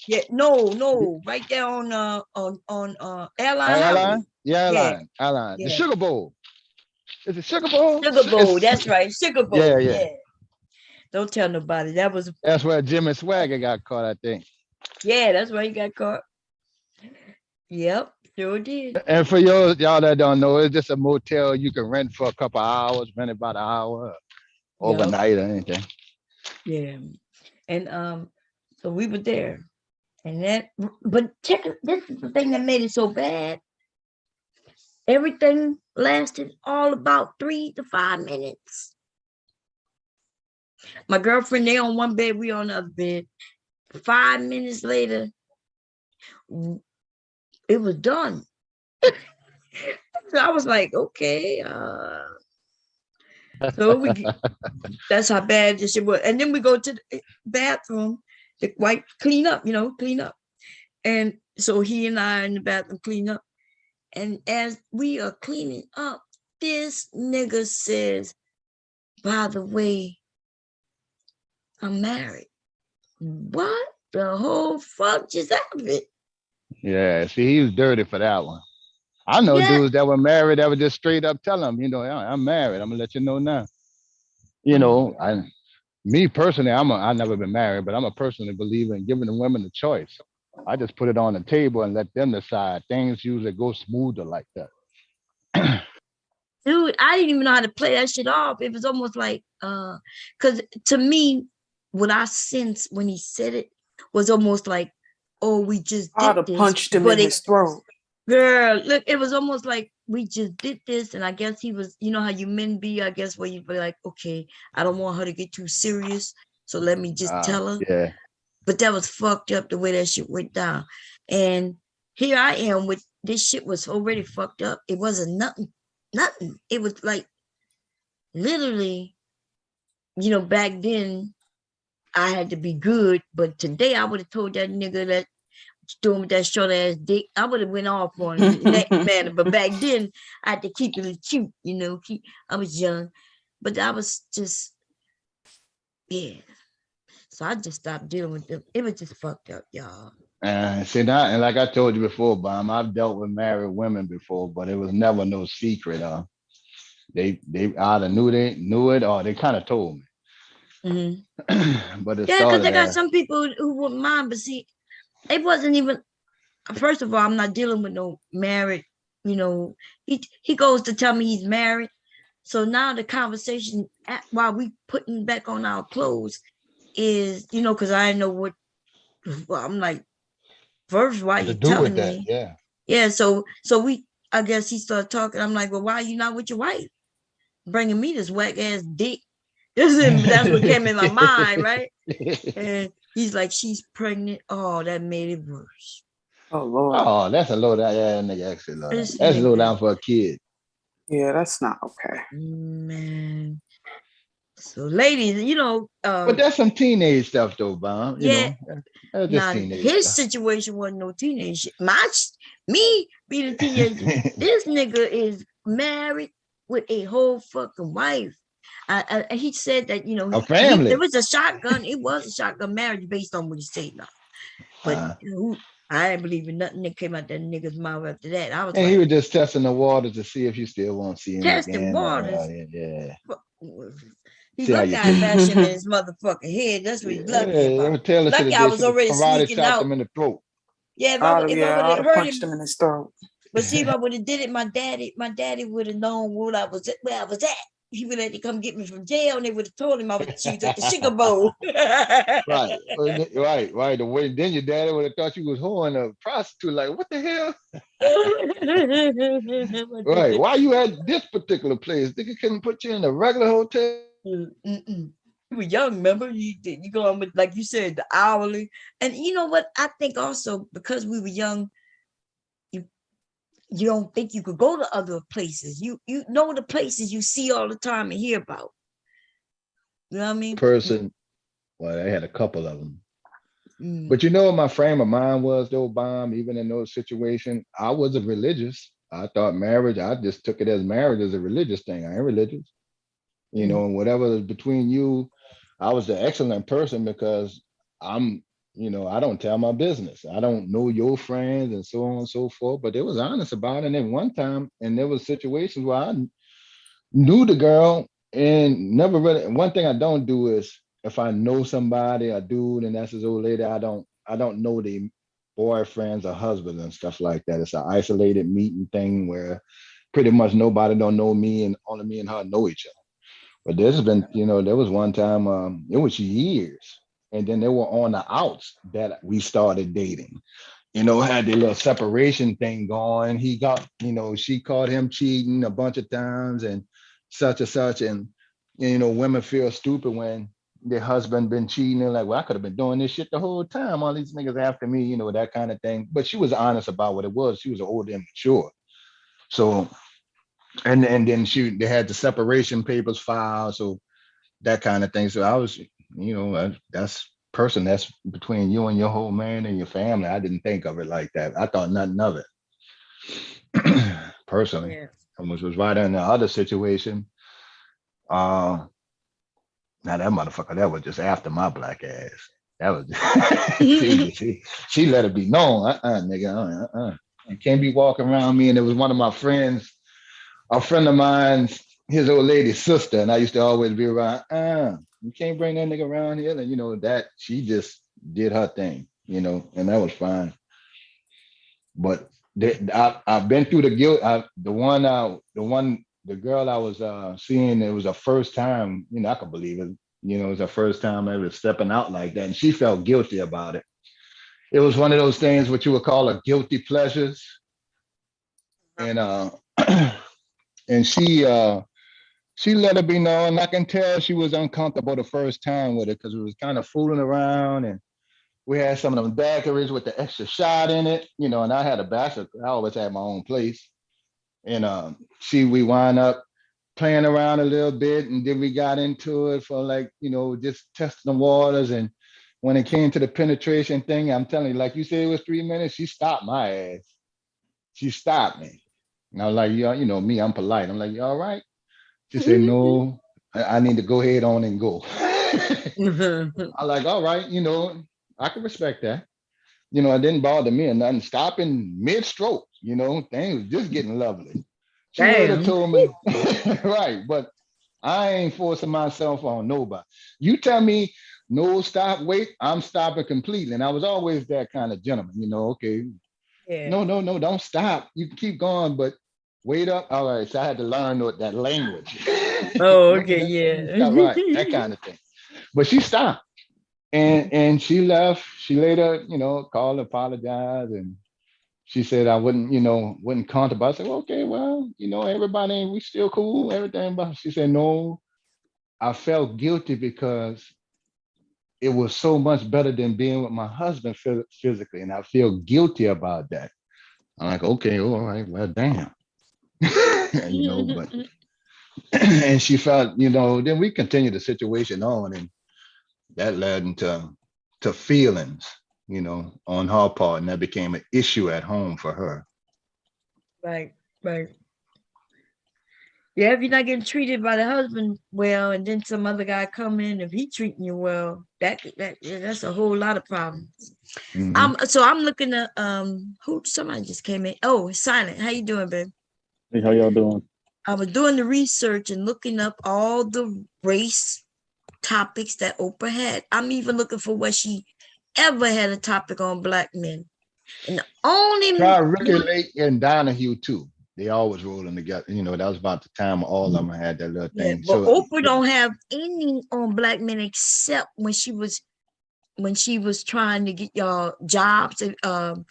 Yeah, no, right there on Airline. Airline. Yeah. The Sugar Bowl. Is it Sugar Bowl? Sugar Bowl, that's right. Sugar Bowl. Yeah. Don't tell nobody. That's where Jimmy Swagger got caught, I think. Yeah, that's where he got caught. Yep, sure did. And for y'all that don't know, it's just a motel you can rent for a couple hours, rent about an hour, overnight or anything. Yeah. And so we were there. But check it, this is the thing that made it so bad. Everything lasted all about 3 to 5 minutes. My girlfriend, they on one bed, we on the other bed. 5 minutes later, it was done. So I was like, okay. So that's how bad this shit was. And then we go to the bathroom to clean up. And so he and I in the bathroom clean up. And as we are cleaning up, this nigga says, by the way, I'm married. What the whole fuck just happened? Yeah, see, he was dirty for that one. I know dudes that were married that would just straight up tell them, I'm married. I'm gonna let you know now. Me personally, I never been married, but I'm a personally believer in giving the women a choice. I just put it on the table and let them decide. Things usually go smoother like that. Dude, I didn't even know how to play that shit off. It was almost like, because to me, what I sensed when he said it was almost like, oh, we just did I'd have punched him in his throat. Girl, look, it was almost like we just did this. And I guess he was, you know how you men be, I guess, where you be like, okay, I don't want her to get too serious. So let me just tell her. Yeah. But that was fucked up the way that shit went down. And here I am with this shit was already fucked up. It wasn't nothing. It was like literally, back then I had to be good, but today I would have told that nigga that doing with that short ass dick, I would have went off on him in that manner. But back then I had to keep it cute, I was young. But I was just, yeah. So I just stopped dealing with them. It was just fucked up, y'all. See now, and like I told you before, Bam, I've dealt with married women before, but it was never no secret. They either knew it or they kind of told me. But it Yeah, because started they got as some people who wouldn't mind, but see, it wasn't even. First of all, I'm not dealing with no married. He goes to tell me he's married. So now the conversation while we putting back on our clothes is, because I know what. Well, I'm like, first, why to you do with telling that, me? yeah. Yeah, so we. I guess he started talking. I'm like, well, why are you not with your wife? Bringing me this whack ass dick. That's what came in my mind, right? And he's like, she's pregnant. Oh, that made it worse. Oh Lord. Oh, that's a low down. Yeah, nigga, actually low down. This That's low nigga, down for a kid. Yeah, that's not okay. man. So, ladies, But that's some teenage stuff, though, Bam. yeah. That's just Now, teenage his stuff. situation wasn't no teenage shit. Me being a teenager, this nigga is married with a whole fucking wife. He said that, A family. it was a shotgun. It was a shotgun marriage based on what he said now. But I didn't believe in nothing that came out that nigga's mouth after that. I was And like, he was just testing the waters to see if you still want to see him testing again. waters. Yeah. He See how lucky you I feel. bashed him in his motherfucking head. That's what he's lucky about. Taylor should Lucky have I did was should have already karate sneaking chopped out. him in the throat. Yeah, if I I would would have have hurt punched him. him in his throat. But see, if I would have did it, my daddy would have known where I was at. He would have had to come get me from jail, and they would have told him she was at the sugar bowl. Right. The way then your daddy would have thought you was whoring a prostitute. Like, what the hell? Right. Why you at this particular place? They couldn't put you in a regular hotel. We were young, remember? You go on with, like you said, the hourly. And you know what? I think also because we were young, you don't think you could go to other places. You know the places you see all the time and hear about. You know what I mean? Person. Well, I had a couple of them. Mm. But you know what my frame of mind was, though, Bomb, even in those situations, I wasn't religious. I thought marriage, I just took it as marriage as a religious thing. I ain't religious. And whatever is between you, I was the excellent person because I'm, I don't tell my business. I don't know your friends and so on and so forth. But they was honest about it. And then one time, and there was situations where I knew the girl and never really. One thing I don't do is if I know somebody, a dude, and that's his old lady, I don't know the boyfriends or husbands and stuff like that. It's an isolated meeting thing where pretty much nobody don't know me and only me and her know each other. But there's been, there was one time, it was years, and then they were on the outs that we started dating. Had the little separation thing going. He got, she caught him cheating a bunch of times and such and such. And, women feel stupid when their husband been cheating. They're like, well, I could have been doing this shit the whole time. All these niggas after me, that kind of thing. But she was honest about what it was. She was older and mature. So, and then they had the separation papers filed. So that kind of thing. So I was, that's that's between you and your whole man and your family. I didn't think of it like that. I thought nothing of it personally. Yeah. Which was right in the other situation. Now that motherfucker, that was just after my black ass. That was she let it be known. Nigga, you can't be walking around me. And it was one of my friends, a friend of mine's, his old lady's sister, and I used to always be around. You can't bring that nigga around here. And that she just did her thing, and that was fine. But I've been through the guilt. The girl I was seeing, it was her first time. I could believe it. It was her first time ever stepping out like that, and she felt guilty about it. It was one of those things what you would call a guilty pleasures, and and she let it be known. I can tell she was uncomfortable the first time with it because we was kind of fooling around and We had some of them daiquiris with the extra shot in it, and I had a bachelor. I always had my own place. And we wind up playing around a little bit, and then we got into it for like, just testing the waters. And when it came to the penetration thing, I'm telling you, like you said, it was 3 minutes. She stopped my ass. She stopped me. And I was like, yeah, me, I'm polite. I'm like, you all right? She said, no, I need to go ahead on and go. I'm like, all right, I can respect that. It didn't bother me or nothing. Stopping mid-stroke, things was just getting lovely. She would have Damn. told me, right, but I ain't forcing myself on nobody. You tell me, no, stop, wait, I'm stopping completely. And I was always that kind of gentleman, okay, Yeah. no, don't stop. You can keep going, but wait up. All right, so I had to learn that language. Oh, No, okay, stop, yeah. right, that kind of thing. But she stopped. And she left. She later, called, apologized, and she said I wouldn't contribute. I said, well, okay, well, everybody, we still cool, everything. But she said, no, I felt guilty because it was so much better than being with my husband physically, and I feel guilty about that. I'm like, okay, all right, well, damn, but and she felt, then we continued the situation on, and that led into feelings, on her part, and that became an issue at home for her. Right, right. Yeah, if you're not getting treated by the husband well, and then some other guy come in, if he treating you well, that's a whole lot of problems. So I'm looking at who somebody just came in. Oh, Silent. How you doing, babe? Hey, how y'all doing? I was doing the research and looking up all the race topics that Oprah had. I'm even looking for what she ever had a topic on black men. And the only Try Ricky Lake and Donahue too. They always rolling together. That was about the time all of them had that little thing. but So Oprah don't have any on black men except when she was trying to get y'all jobs. When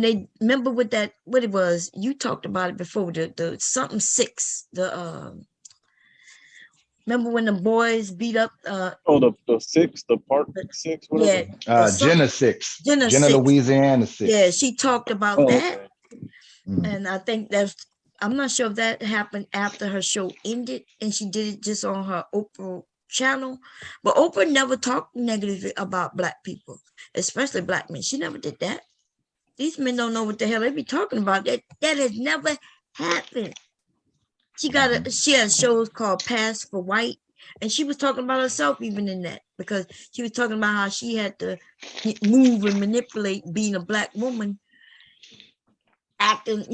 they remember what it was, you talked about it before, the something six, remember when the boys beat up the six, the part six, whatever. Jenna Six, Jenna Jenna Six. Louisiana Six. Yeah, she talked about Oh, that. okay. And I think I'm not sure if that happened after her show ended and she did it just on her Oprah channel. But Oprah never talked negatively about black people, especially black men. She never did that. These men don't know what the hell they be talking about. That has never happened. She has shows called Pass for White, and she was talking about herself even in that, because she was talking about how she had to move and manipulate being a black woman, acting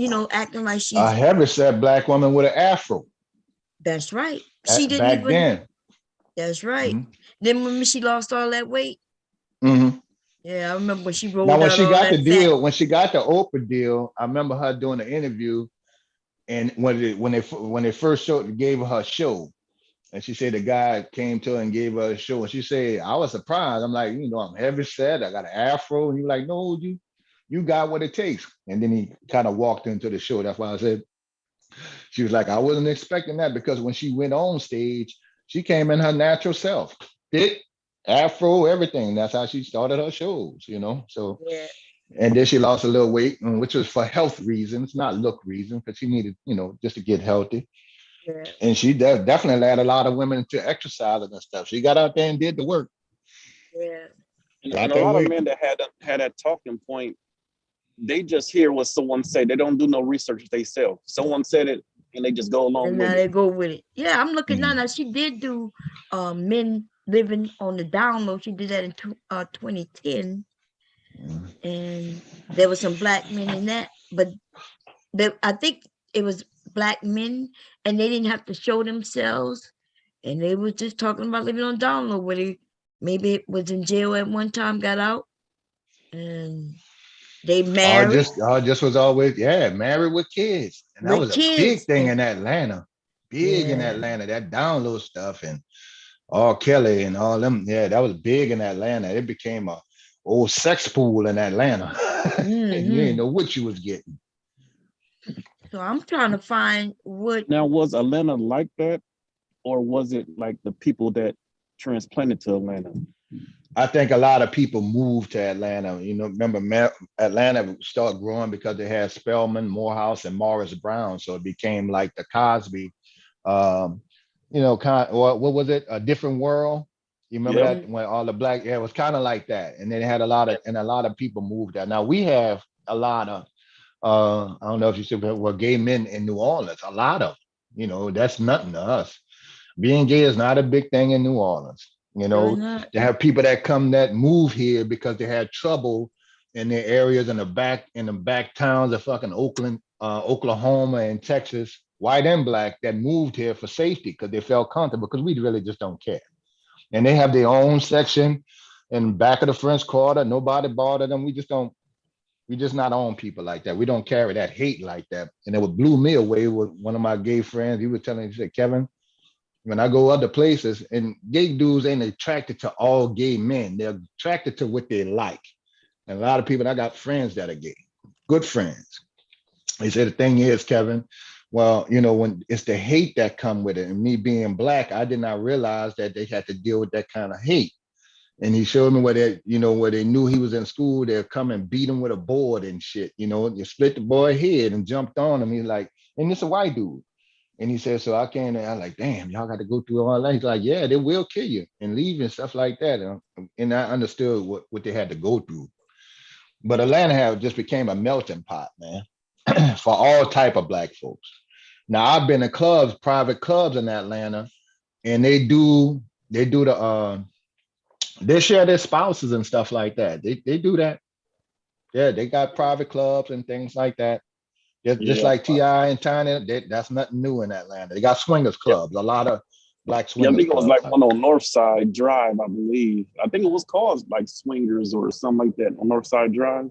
like she's a heavyset black woman with an afro. That's right. She didn't back even. then. That's right. Then when she lost all that weight. Mm-hmm. Yeah, I remember when she rolled Now, when out she all got that the fat. deal, when she got the Oprah deal, I remember her doing the interview, and when they first gave her show, and she said the guy came to her and gave her a show, and she said, I was surprised. I'm like, I'm heavy set, I got an afro, and you're like, no, you got what it takes. And then he kind of walked into the show. That's why I said, she was like, I wasn't expecting that, because when she went on stage, she came in her natural self, fit, afro, everything. That's how she started her shows, So Yeah. And then she lost a little weight, which was for health reasons, not look reasons, because she needed, just to get healthy. Yeah. And she definitely led a lot of women to exercising and stuff. She got out there and did the work. Yeah. And a lot of men that had that talking point, they just hear what someone say. They don't do no research themselves. Someone said it, and they just go along And with now it. they go with it. Yeah, I'm looking now. She did do Men Living on the Down Low. She did that in 2010. And there was some black men in that, but I think it was black men, and they didn't have to show themselves, and they was just talking about living on down low, where they maybe was in jail at one time, got out, and they married. Just was always, married with kids. And that With was a big kids. thing in Atlanta. Big in Atlanta, that download stuff and R. Kelly and all them. Yeah, that was big in Atlanta. It became a old sex pool in Atlanta. And you didn't know what you was getting. So I'm trying to find what. Now, was Atlanta like that, or was it like the people that transplanted to Atlanta. I think a lot of people moved to Atlanta. You know, remember Atlanta started growing because they had Spelman, Morehouse, and Morris Brown. So it became like the Cosby, um, you know, or what was it? A Different World. You remember Yep. that when all the black, yeah, it was kind of like that. And then it had a lot of people moved there. Now we have a lot of, I don't know if you said, well, gay men in New Orleans, a lot of, you know, that's nothing to us. Being gay is not a big thing in New Orleans. You Really know, not. they have people that come that move here because they had trouble in their areas in the back towns of fucking Oakland, Oklahoma, and Texas, white and black, that moved here for safety because they felt comfortable because we really just don't care. And they have their own section in the back of the French Quarter. Nobody bothered them. We just don't. We just not on people like that. We don't carry that hate like that. And it would blew me away with one of my gay friends. He was telling me, he said, Kevin, when I go other places, and gay dudes ain't attracted to all gay men. They're attracted to what they like. And a lot of people, I got friends that are gay, good friends. He said, the thing is, Kevin, well, you know, when it's the hate that come with it, and me being black, I did not realize that they had to deal with that kind of hate. And he showed me where they, you know, where they knew he was in school, they'd come and beat him with a board and shit. You know, you split the boy head and jumped on him. He's like, and it's a white dude. And he said, so I can't, I'm like, damn, y'all got to go through all that. He's like, yeah, they will kill you and leave and stuff like that. And I understood what they had to go through. But Atlanta have just became a melting pot, man, for all type of black folks. Now I've been to clubs, private clubs in Atlanta, and they share their spouses and stuff like that. They do that. Yeah, they got private clubs and things like that. Just Yeah. like T.I. and Tiny, that's nothing new in Atlanta. They got swingers Yep. clubs, a lot of black Yeah, I swingers think it was clubs. like one on Northside Drive, I believe. I think it was called like Swingers or something like that on Northside Drive.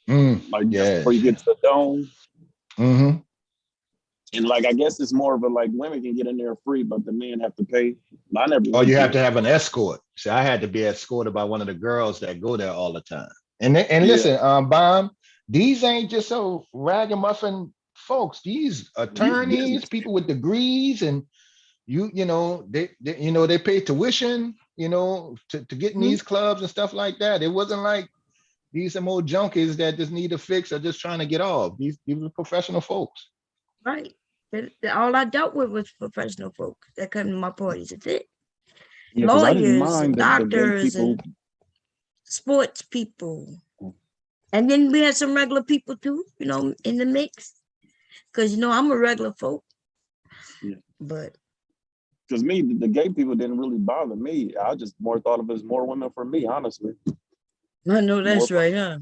Like just Yeah. before you get to the dome. Mm-hmm. And like I guess it's more of a like women can get in there free, but the men have to pay. I never Or went you have there. to have an escort. See, I had to be escorted by one of the girls that go there all the time. And Yeah. listen, Bomb, these ain't just so ragamuffin folks. These These attorneys, business. people with degrees, and you know, they pay tuition, you know, to get in Mhm. these clubs and stuff like that. It wasn't like these some old junkies that just need a fix or just trying to get off. These were professional folks. Right. All I dealt with was professional folks that come to my parties. That's it. Yeah, because I didn't Lawyers and mind the gay doctors people. and sports people. And then we had some regular people too, you know, in the mix. Because, you know, I'm a regular folk. Yeah. But Because me, the gay people didn't really bother me. I just more thought of it as more women for me, honestly. I know that's More, right, huh?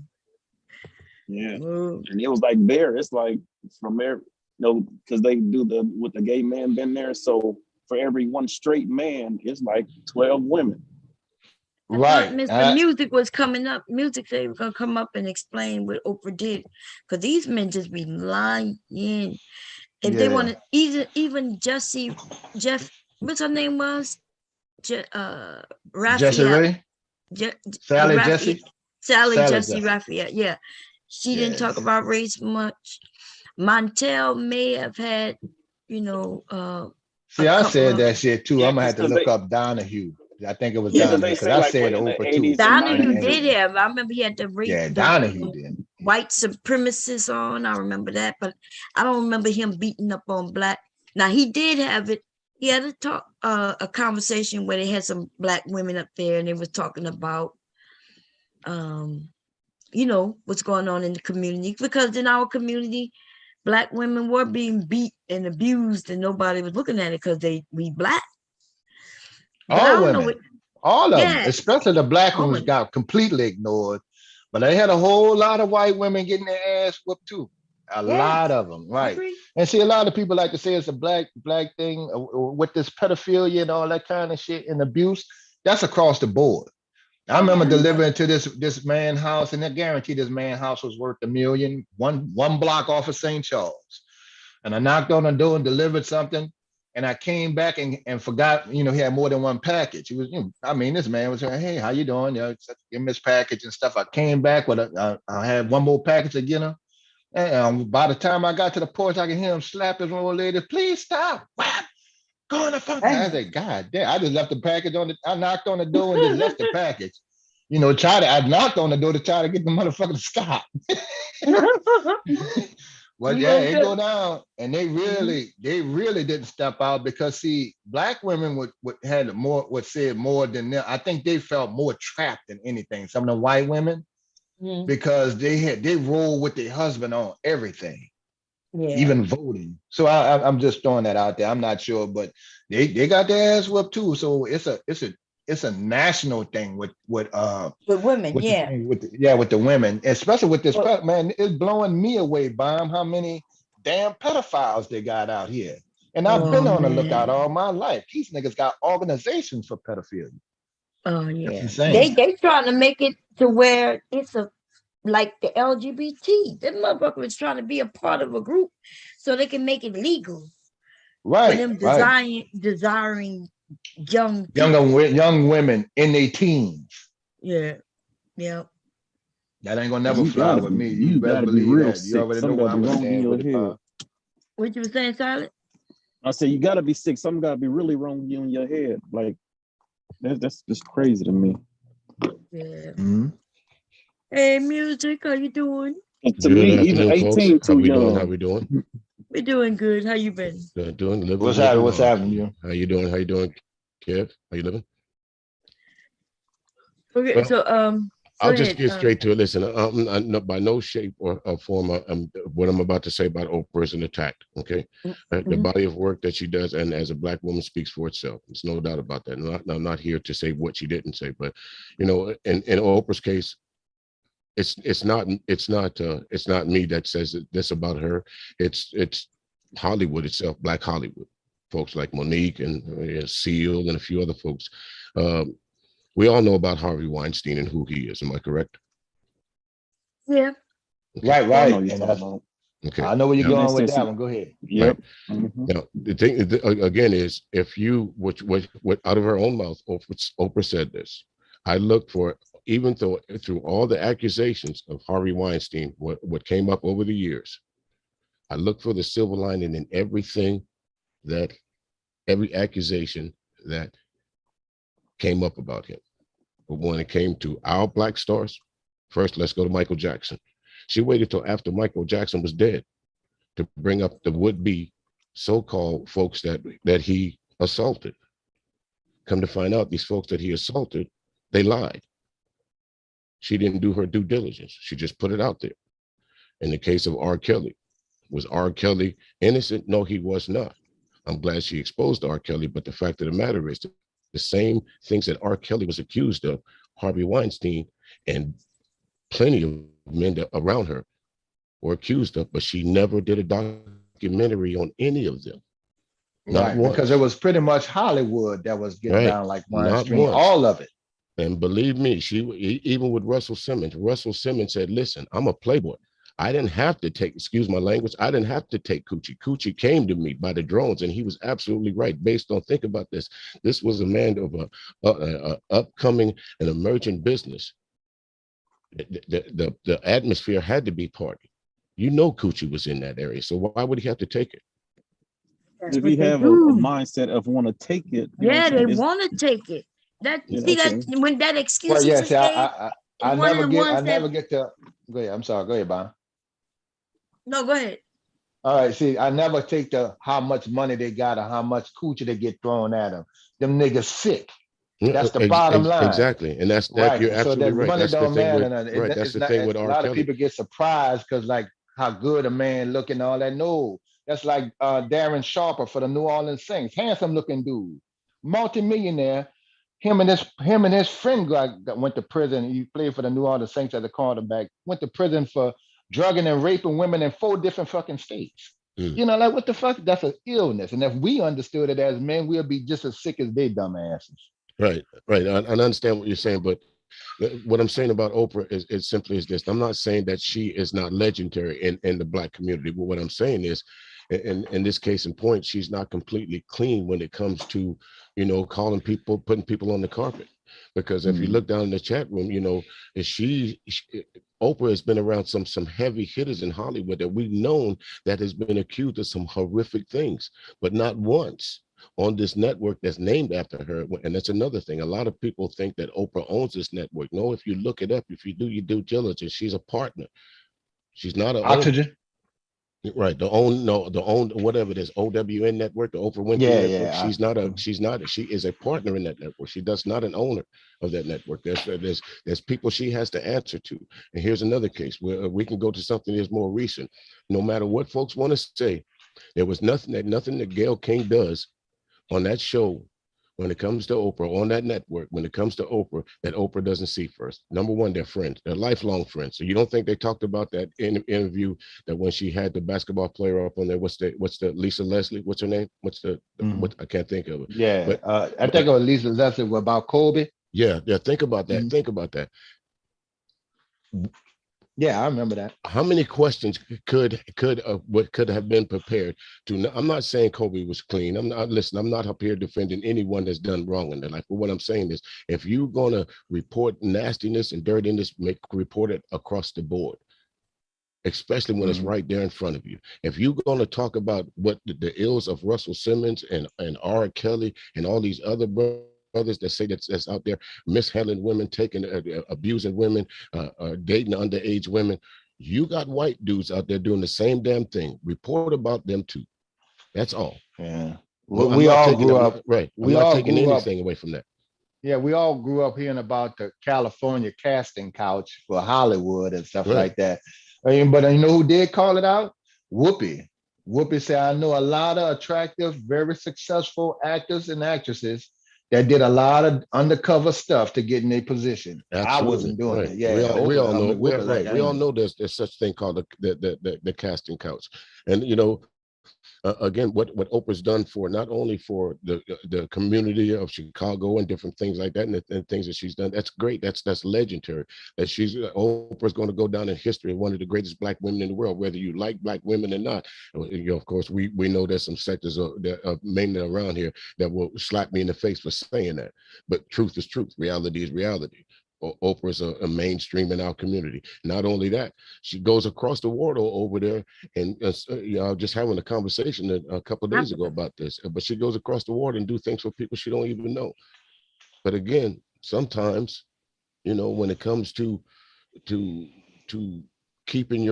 yeah. Well, And it was like there, it's like from there, you know, because they do the with the gay man been there. So for every one straight man, it's like 12 women. I thought Right. Mr. Music was coming up. Music said he was gonna come up and explain what Oprah did. Because these men just be lying. If they want Yeah. to, even Jeff, what's her name was? Jesse Raphael. Ray, Sally Raphael. Jesse, Sally Sally Jesse Jesse. Raphael. Yeah. She didn't Yeah. talk about race much. Montel may have had, you know, See, a I couple said of that shit too. Yeah, I'm gonna have to because look up Donahue. I think it was yeah, yeah. because Donahue they because say I like said what in the Oprah too. 80s and Donahue 90s. did have. I remember he had the Yeah, the Donahue did. white supremacists on. I remember that, but I don't remember him beating up on black. Now he did have it. He had a conversation where they had some black women up there, and they was talking about, you know, what's going on in the community. Because in our community, black women were being beat and abused, and nobody was looking at it because we black. But I All don't know women, what. all of them, Yeah, especially the black all ones, women. got completely ignored. But they had a whole lot of white women getting their ass whooped too. A Yeah, lot of them, I right? agree. And see, a lot of people like to say it's a black thing with this pedophilia and all that kind of shit and abuse. That's across the board. I Oh remember yeah, delivering to this man house, and I guarantee this man house was worth $1 million, one block off of St. Charles. And I knocked on the door and delivered something. And I came back and forgot, you know, he had more than one package. He was, you know, I mean, this man was saying, hey, how you doing? You know, give him this package and stuff. I came back with I had one more package to get him. And by the time I got to the porch, I could hear him slap his old lady, please stop. Whap. Go in the fuck. I said, God damn, I just left the package I knocked on the door and just left the package. I knocked on the door to try to get the motherfucker to stop. Well, yeah, it go down, and they really didn't step out because see, black women would say more than them. I think they felt more trapped than anything. Some of the white women, because they roll with their husband on everything, even voting. So I'm just throwing that out there. I'm not sure, but they got their ass whipped too. So it's a national thing with women, with the women, especially with this man. It's blowing me away, Bomb. How many damn pedophiles they got out here? And I've been on the lookout all my life. These niggas got organizations for pedophilia. Oh yeah, insane. they trying to make it to where it's like the LGBT. That motherfucker was trying to be a part of a group so they can make it legal. Right. For them desiring young women in their teens. Yeah. That ain't gonna never fly with me. You better believe that. You already know where I'm gonna stand with it. What you were saying, Silent? I said you gotta be sick. Something gotta be really wrong with you in your head. Like that's just crazy to me. Yeah. Hey, music, how you doing? To me, even 18 folks. too young. How we doing? We're doing good. How you been? Doing living. What's happening? You? How you doing? Kev? How you living? Okay, well, so I'll just get straight to it. Listen, I'm by no shape or form. What I'm about to say about Oprah is an attack. Okay, the body of work that she does, and as a black woman, speaks for itself. There's no doubt about that. I'm not here to say what she didn't say, but in Oprah's case, it's not me that says this about her. It's Hollywood itself, Black Hollywood, folks like Monique and Seal and a few other folks. We all know about Harvey Weinstein and who he is. Am I correct? Yeah. Okay. Right. Okay. I know where you're going with that one. Go ahead. Yep. Right. Now, the thing again is, if you, what out of her own mouth, Oprah said this. I looked for, even through all the accusations of Harvey Weinstein, what came up over the years, I looked for the silver lining in every accusation that came up about him. But when it came to our black stars, first, let's go to Michael Jackson. She waited till after Michael Jackson was dead to bring up the would-be so-called folks that he assaulted. Come to find out, these folks that he assaulted, they lied. She didn't do her due diligence. She just put it out there. In the case of R. Kelly, was R. Kelly innocent? No, he was not. I'm glad she exposed R. Kelly, but the fact of the matter is the same things that R. Kelly was accused of, Harvey Weinstein and plenty of men around her were accused of, but she never did a documentary on any of them. Not once. Because it was pretty much Hollywood that was getting down like Weinstein, all of it. And believe me, even with Russell Simmons said, listen, I'm a playboy. I didn't have to take, excuse my language, I didn't have to take Coochie. Coochie came to me by the drones, and he was absolutely right. Based on, think about this. This was a man of a upcoming and emerging business. The atmosphere had to be party. Coochie was in that area, so why would he have to take it? If you have a mindset of want to take it, they want to take it. That when that excuse is I never get to. Go ahead. I'm sorry. Go ahead, Bob. No, go ahead. All right. See, I never take how much money they got or how much coochie they get thrown at them. Them niggas sick. That's the bottom line. Exactly, and that's that. Right. You're absolutely right. Money that's don't matter. Right. That's the thing with R. Kelly. A lot of people get surprised because like how good a man look and all that. No, that's like Darren Sharper for the New Orleans Saints. Handsome looking dude, multimillionaire. Him and his friend went to prison. He played for the New Orleans Saints as a quarterback. Went to prison for drugging and raping women in 4 different fucking states. Like what the fuck? That's an illness. And if we understood it as men, we'll be just as sick as they dumbasses. Right. I understand what you're saying, but what I'm saying about Oprah is simply is this. I'm not saying that she is not legendary in the Black community, but what I'm saying is, in this case in point, she's not completely clean when it comes to, calling people, putting people on the carpet. Because if you look down in the chat room, Oprah has been around some heavy hitters in Hollywood that we've known that has been accused of some horrific things, but not once on this network that's named after her. And that's another thing. A lot of people think that Oprah owns this network. No, if you look it up, if you do your due diligence, she's a partner. She's not an owner. Oxygen. Right. Whatever it is, OWN network, the Oprah Winfrey Yeah, network. yeah. She is a partner in that network. She does not an owner of that network. There's people she has to answer to. And here's another case where we can go to something that's more recent. No matter what folks want to say, there was nothing that Gayle King does on that show when it comes to Oprah, on that network, when it comes to Oprah, that Oprah doesn't see first. Number one, they're friends. They're lifelong friends. So you don't think they talked about that interview that when she had the basketball player up on there, what's the Lisa Leslie? What's her name? What I can't think of it. Yeah, But I think it was Lisa Leslie about Kobe. Yeah. Think about that. Think about that. Yeah, I remember that. How many questions could have been prepared to? I'm not saying Kobe was clean. I'm not up here defending anyone that's done wrong in their life. But what I'm saying is, if you're gonna report nastiness and dirtiness, report it across the board, especially when it's right there in front of you. If you're gonna talk about what the ills of Russell Simmons and R. Kelly and all these other brothers that say that's out there mishandling women, taking abusing women, dating underage women. You got white dudes out there doing the same damn thing. Report about them too. That's all. Yeah. We all grew up right. I'm not taking anything away from that. Yeah, we all grew up hearing about the California casting couch for Hollywood and stuff like that. But you know who did call it out? Whoopi. Whoopi said, I know a lot of attractive, very successful actors and actresses that did a lot of undercover stuff to get in a position. Absolutely. I wasn't doing it. Yeah, we all know. We all know there's such thing called the casting couch, and again, what Oprah's done for not only for the community of Chicago and different things like that, and things that she's done, that's great. That's legendary. That Oprah's going to go down in history as one of the greatest Black women in the world, whether you like Black women or not. Of course, we know there's some sectors that mainly around here that will slap me in the face for saying that. But truth is truth. Reality is reality. Oprah's a mainstream in our community. Not only that, she goes across the water over there, and just having a conversation a couple of days ago about this. But she goes across the water and do things for people she don't even know. But again, sometimes, when it comes to keeping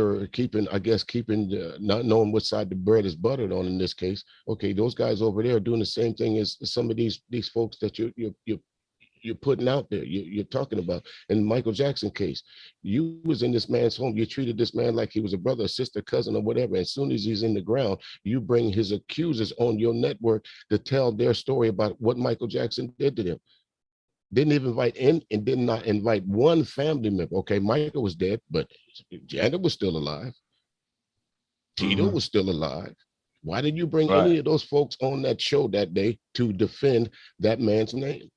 not knowing what side the bread is buttered on in this case. Okay, those guys over there are doing the same thing as some of these folks that you're putting out there, you're talking about. In Michael Jackson case, you was in this man's home, you treated this man like he was a brother, a sister, cousin, or whatever. As soon as he's in the ground, you bring his accusers on your network to tell their story about what Michael Jackson did to them. Didn't even invite in, and did not invite one family member. Okay, Michael was dead, but Janet was still alive. Tito was still alive. Why did you bring any of those folks on that show that day to defend that man's name?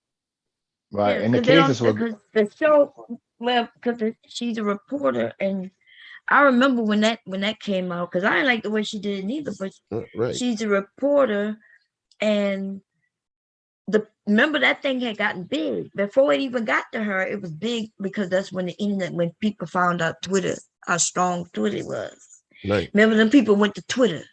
Right, Yeah, and the because cases were the show, well, because she's a reporter, and I remember when that came out, because I didn't like the way she did it either. But she's a reporter, and remember that thing had gotten big before it even got to her. It was big because that's when the internet, when people found out Twitter, how strong Twitter was. Right. Remember, them people went to Twitter.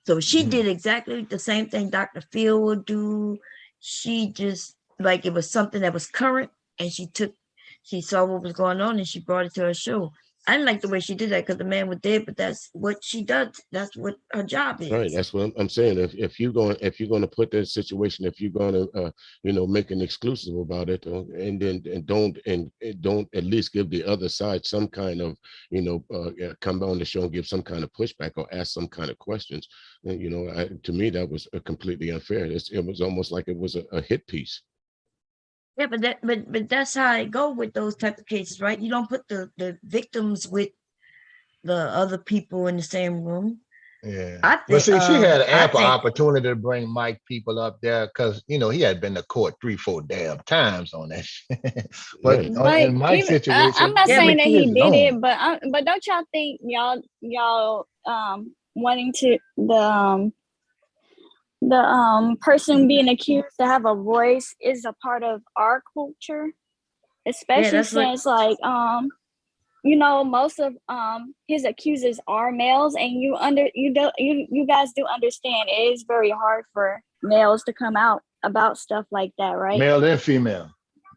So she did exactly the same thing Dr. Phil would do. She just, like, it was something that was current, and she saw what was going on, and she brought it to her show. I didn't like the way she did that because the man was dead, but that's what she does. That's what her job is. Right. That's what I'm saying. If you're going to put that situation, if you're going to make an exclusive about it, and don't at least give the other side some kind of come on the show and give some kind of pushback or ask some kind of questions. To me that was completely unfair. It was almost like it was a hit piece. Yeah, but that's how I go with those type of cases, right? You don't put the victims with the other people in the same room. Yeah, but see, she had ample opportunity to bring Mike people up there because he had been to court 3-4 damn times on that shit. But in Mike's situation, I'm not saying that he did it, but don't y'all think y'all wanting to the person being accused to have a voice is a part of our culture, especially since most of his accusers are males, and you guys do understand it is very hard for males to come out about stuff like that, right? Male and female.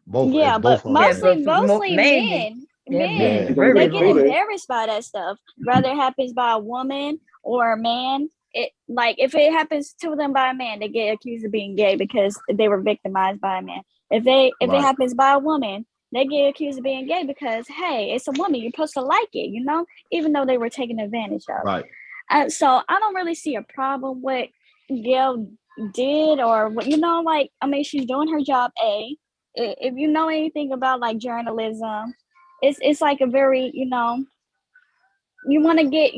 Both. Yeah, Both but are. mostly mainly. men. Gonna They get get heated. embarrassed by that stuff. Whether it happens by a woman or a man, if it happens to them by a man, they get accused of being gay because they were victimized by a man. If it happens by a woman, they get accused of being gay because, hey, it's a woman, you're supposed to like it, even though they were taken advantage of. Right. So I don't really see a problem with Gail did, or what, she's doing her job. If you know anything about like journalism, it's like a very, you want to get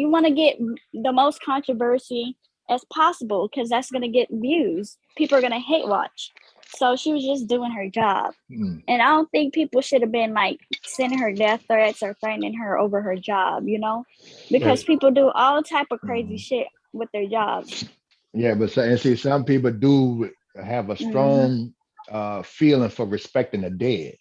the most controversy as possible because that's going to get views. People are going to hate watch. So she was just doing her job. And I don't think people should have been like sending her death threats or threatening her over her job, because people do all type of crazy shit with their jobs. Yeah, but see, some people do have a strong feeling for respecting the dead.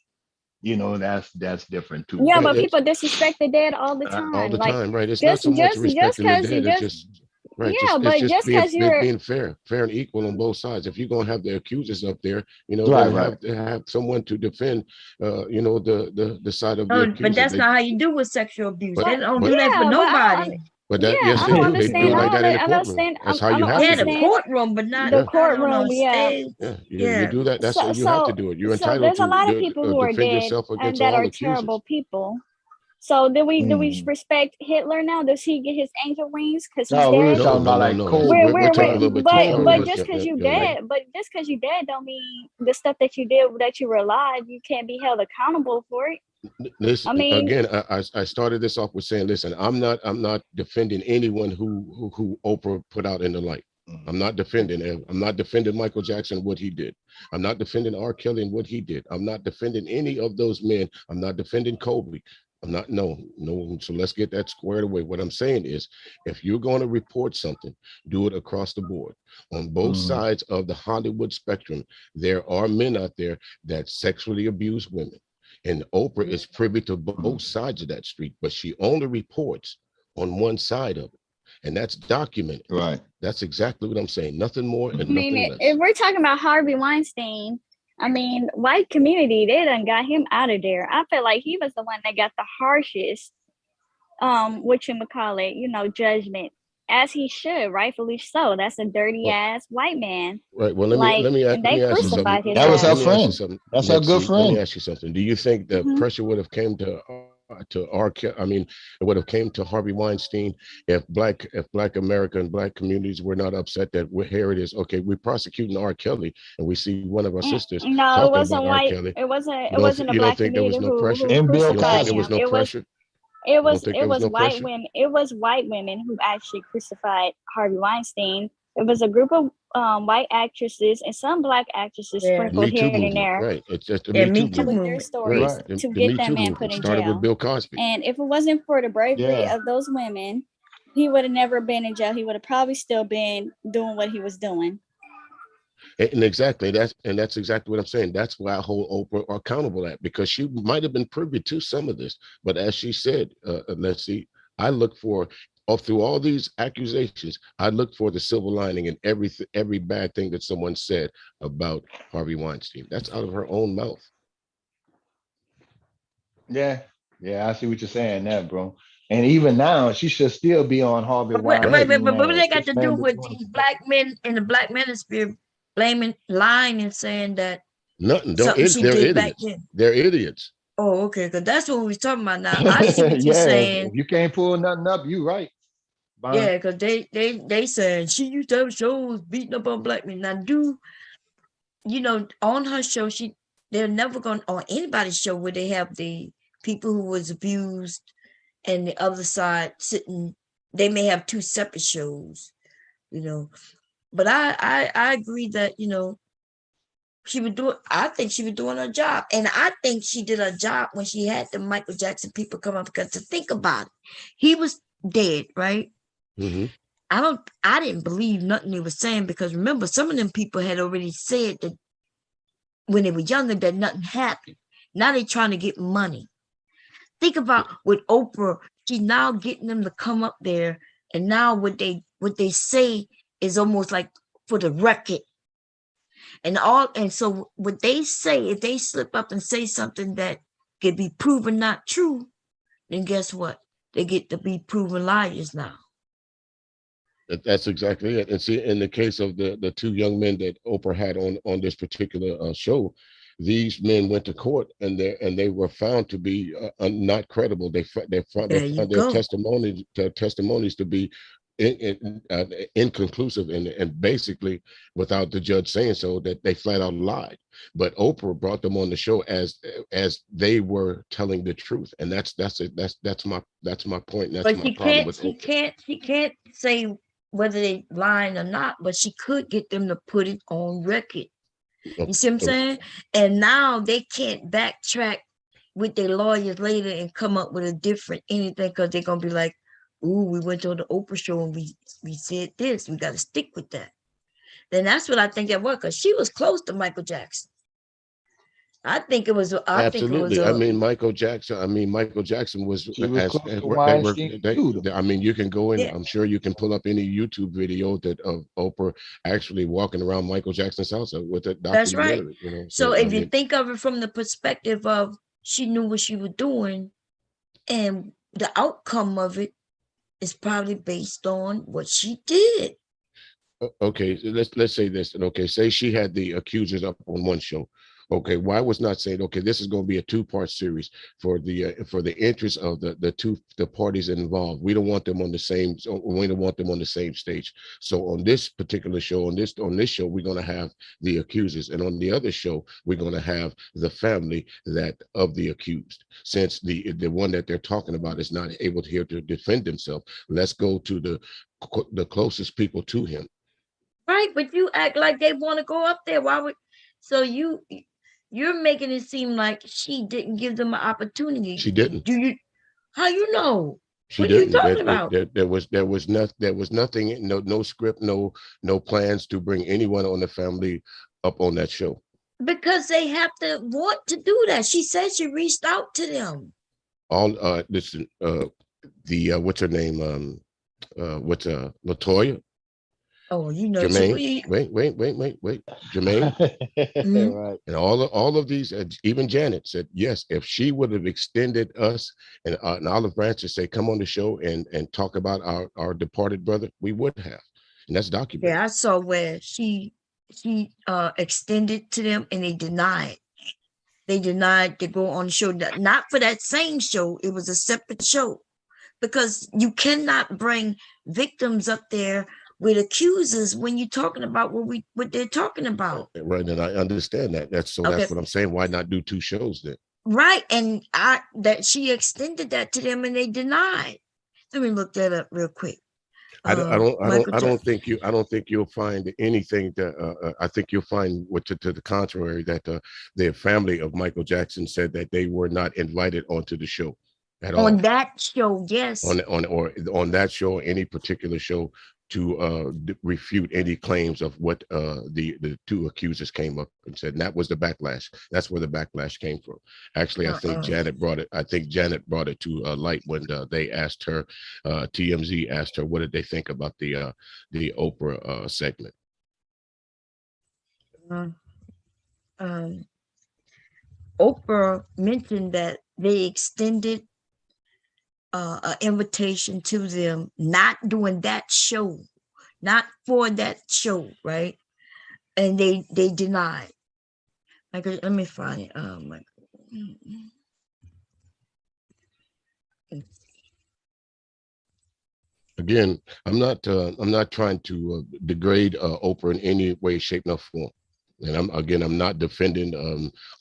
That's different too. Yeah, but people disrespect the dead all the time. All the time, right? It's just, not so much just respecting the because dead. It's just right. Yeah, It's but just just because being fair and equal on both sides. If you're gonna have the accusers up there, Right. have to have someone to defend, the side of the accuser. But that's not how you do with sexual abuse. They don't do that for Yeah, but nobody. But that, Yeah, yes, I they don't do. They understand. do it like that in the I don't courtroom. understand. That's how I you don't have to Yeah, the do it. understand courtroom, but not the on courtroom. Yeah. stage. Yeah, you do that. That's So you have to do it. You're so entitled there's a lot of to people who are defend dead yourself and against that all are accusers. terrible people. So do we respect Hitler now? Does he get his angel wings because he's No, we were dead? talking about like cold. We're talking a little bit too strong. But just because you dead, don't mean the stuff that you did that you were alive, you can't be held accountable for it. Listen, I mean, again, I started this off with saying, listen, I'm not defending anyone who Oprah put out in the light. I'm not defending him. I'm not defending Michael Jackson and what he did. I'm not defending R. Kelly and what he did. I'm not defending any of those men. I'm not defending Kobe. I'm not, no. So let's get that squared away. What I'm saying is, if you're going to report something, do it across the board. On both sides of the Hollywood spectrum, there are men out there that sexually abuse women. And Oprah is privy to both sides of that street, but she only reports on one side of it. And that's documented. Right. That's exactly what I'm saying. Nothing more and I mean, nothing less. if we're talking about Harvey Weinstein, white community, they done got him out of there. I feel like he was the one that got the harshest, judgment, as he should, rightfully so. That's a dirty ass white man. Right. Well, let me ask you something. That was her friend. That's her good friend. Let me ask you something. Do you think the pressure would have came to it would have came to Harvey Weinstein if black America and black communities were not upset that here it is. Okay, we're prosecuting R. Kelly and we see one of our sisters No, it wasn't about white. R. Kelly. It wasn't a black community there was no pressure? who crucified him. There was no pressure? It was white women. It was white women who actually crucified Harvey Weinstein. It was a group of white actresses and some black actresses sprinkled here and there. Right. It's just the Me Too with movement. their stories to get that man put in started jail. with Bill Cosby. And if it wasn't for the bravery of those women, he would have never been in jail. He would have probably still been doing what he was doing. And exactly that's exactly what I'm saying. That's why I hold Oprah accountable at, because she might have been privy to some of this, but as she said, let's see, I look for through all these accusations, I look for the silver lining in every bad thing that someone said about Harvey Weinstein. That's out of her own mouth. Yeah, I see what you're saying there, bro. And even now, she should still be on Harvey Weinstein. But what they got to do with these black men in the black manosphere lying and saying that nothing? They're idiots. They're idiots. Oh, okay, because that's what we're talking about now. I see what you're saying. If you can't pull nothing up, you right. Bye. Yeah, because they said she used to have shows beating up on black men. Now, on her show, they're never going on anybody's show where they have the people who was abused and the other side sitting. They may have two separate shows, But I agree that I think she was doing her job, and I think she did her job when she had the Michael Jackson people come up, because to think about it, he was dead, right? Mm-hmm. I didn't believe nothing they were saying, because remember, some of them people had already said that when they were younger that nothing happened. Now they're trying to get money. think about with Oprah, she's now getting them to come up there, and now what they say is almost like for the record. And so what they say, if they slip up and say something that could be proven not true, then guess what? They get to be proven liars now. That's exactly it. And see, in the case of the two young men that Oprah had on this particular show, these men went to court and they were found to be not credible. They found their testimonies to be inconclusive and basically, without the judge saying so, that they flat out lied. But Oprah brought them on the show as they were telling the truth, and that's my point. That's But my problem with Oprah. she can't say whether they lying or not, but she could get them to put it on record. You see what I'm saying? And now they can't backtrack with their lawyers later and come up with a different anything, because they're gonna be like, ooh, we went on the Oprah show and we said this. We got to stick with that. Then that's what I think it was, because she was close to Michael Jackson. I think it was. Absolutely. I mean, Michael Jackson was She was as close to Weinstein too. I mean, you can go in. Yeah. I'm sure you can pull up any YouTube video that of Oprah actually walking around Michael Jackson's house with a That's right. documentary. You know, So if you think of it from the perspective of she knew what she was doing, and the outcome of it is probably based on what she did. Okay, let's say this. Okay, say she had the accusers up on one show. Okay, why was not saying, okay, this is going to be a two-part series for the interest of the parties involved. We don't want them on the same. We don't want them on the same stage. So on this particular show, on this show, we're going to have the accusers, and on the other show, we're going to have the family of the accused. Since the one that they're talking about is not able to defend himself, let's go to the closest people to him. Right, but you act like they want to go up there. Why would? So you're making it seem like she didn't give them an opportunity. She didn't. Do you? How you know? She what didn't. Are you talking about? There was nothing, no script, no plans to bring anyone on the family up on that show. Because they have to want to do that. She said she reached out to them. Listen, what's her name? LaToya? Oh, you know, Jermaine. Wait. Jermaine. Mhm. Right. And all of these, even Janet said, yes, if she would have extended us and Olive Branch to say, come on the show and talk about our departed brother, we would have. And that's documented. Yeah, I saw where she extended to them and they denied. They denied to go on the show. Not for that same show. It was a separate show. Because you cannot bring victims up there with accusers when you're talking about what they're talking about. Right, and I understand that. That's what I'm saying. Why not do two shows then? Right, and that she extended that to them and they denied. Let me look that up real quick. I don't think you'll find anything that I think you'll find to the contrary, that the family of Michael Jackson said that they were not invited onto the show at all. On that show, yes. On that show, any particular show, to refute any claims of what the two accusers came up and said. And that was the backlash. That's where the backlash came from. Actually, I think Janet brought it. I think Janet brought it to light when they asked her, TMZ asked her, what did they think about the Oprah segment? Oprah mentioned that they extended an invitation to them, not doing that show, not for that show, right? And they denied. Let me find it. Again, I'm not trying to degrade Oprah in any way, shape, or form. And I'm not defending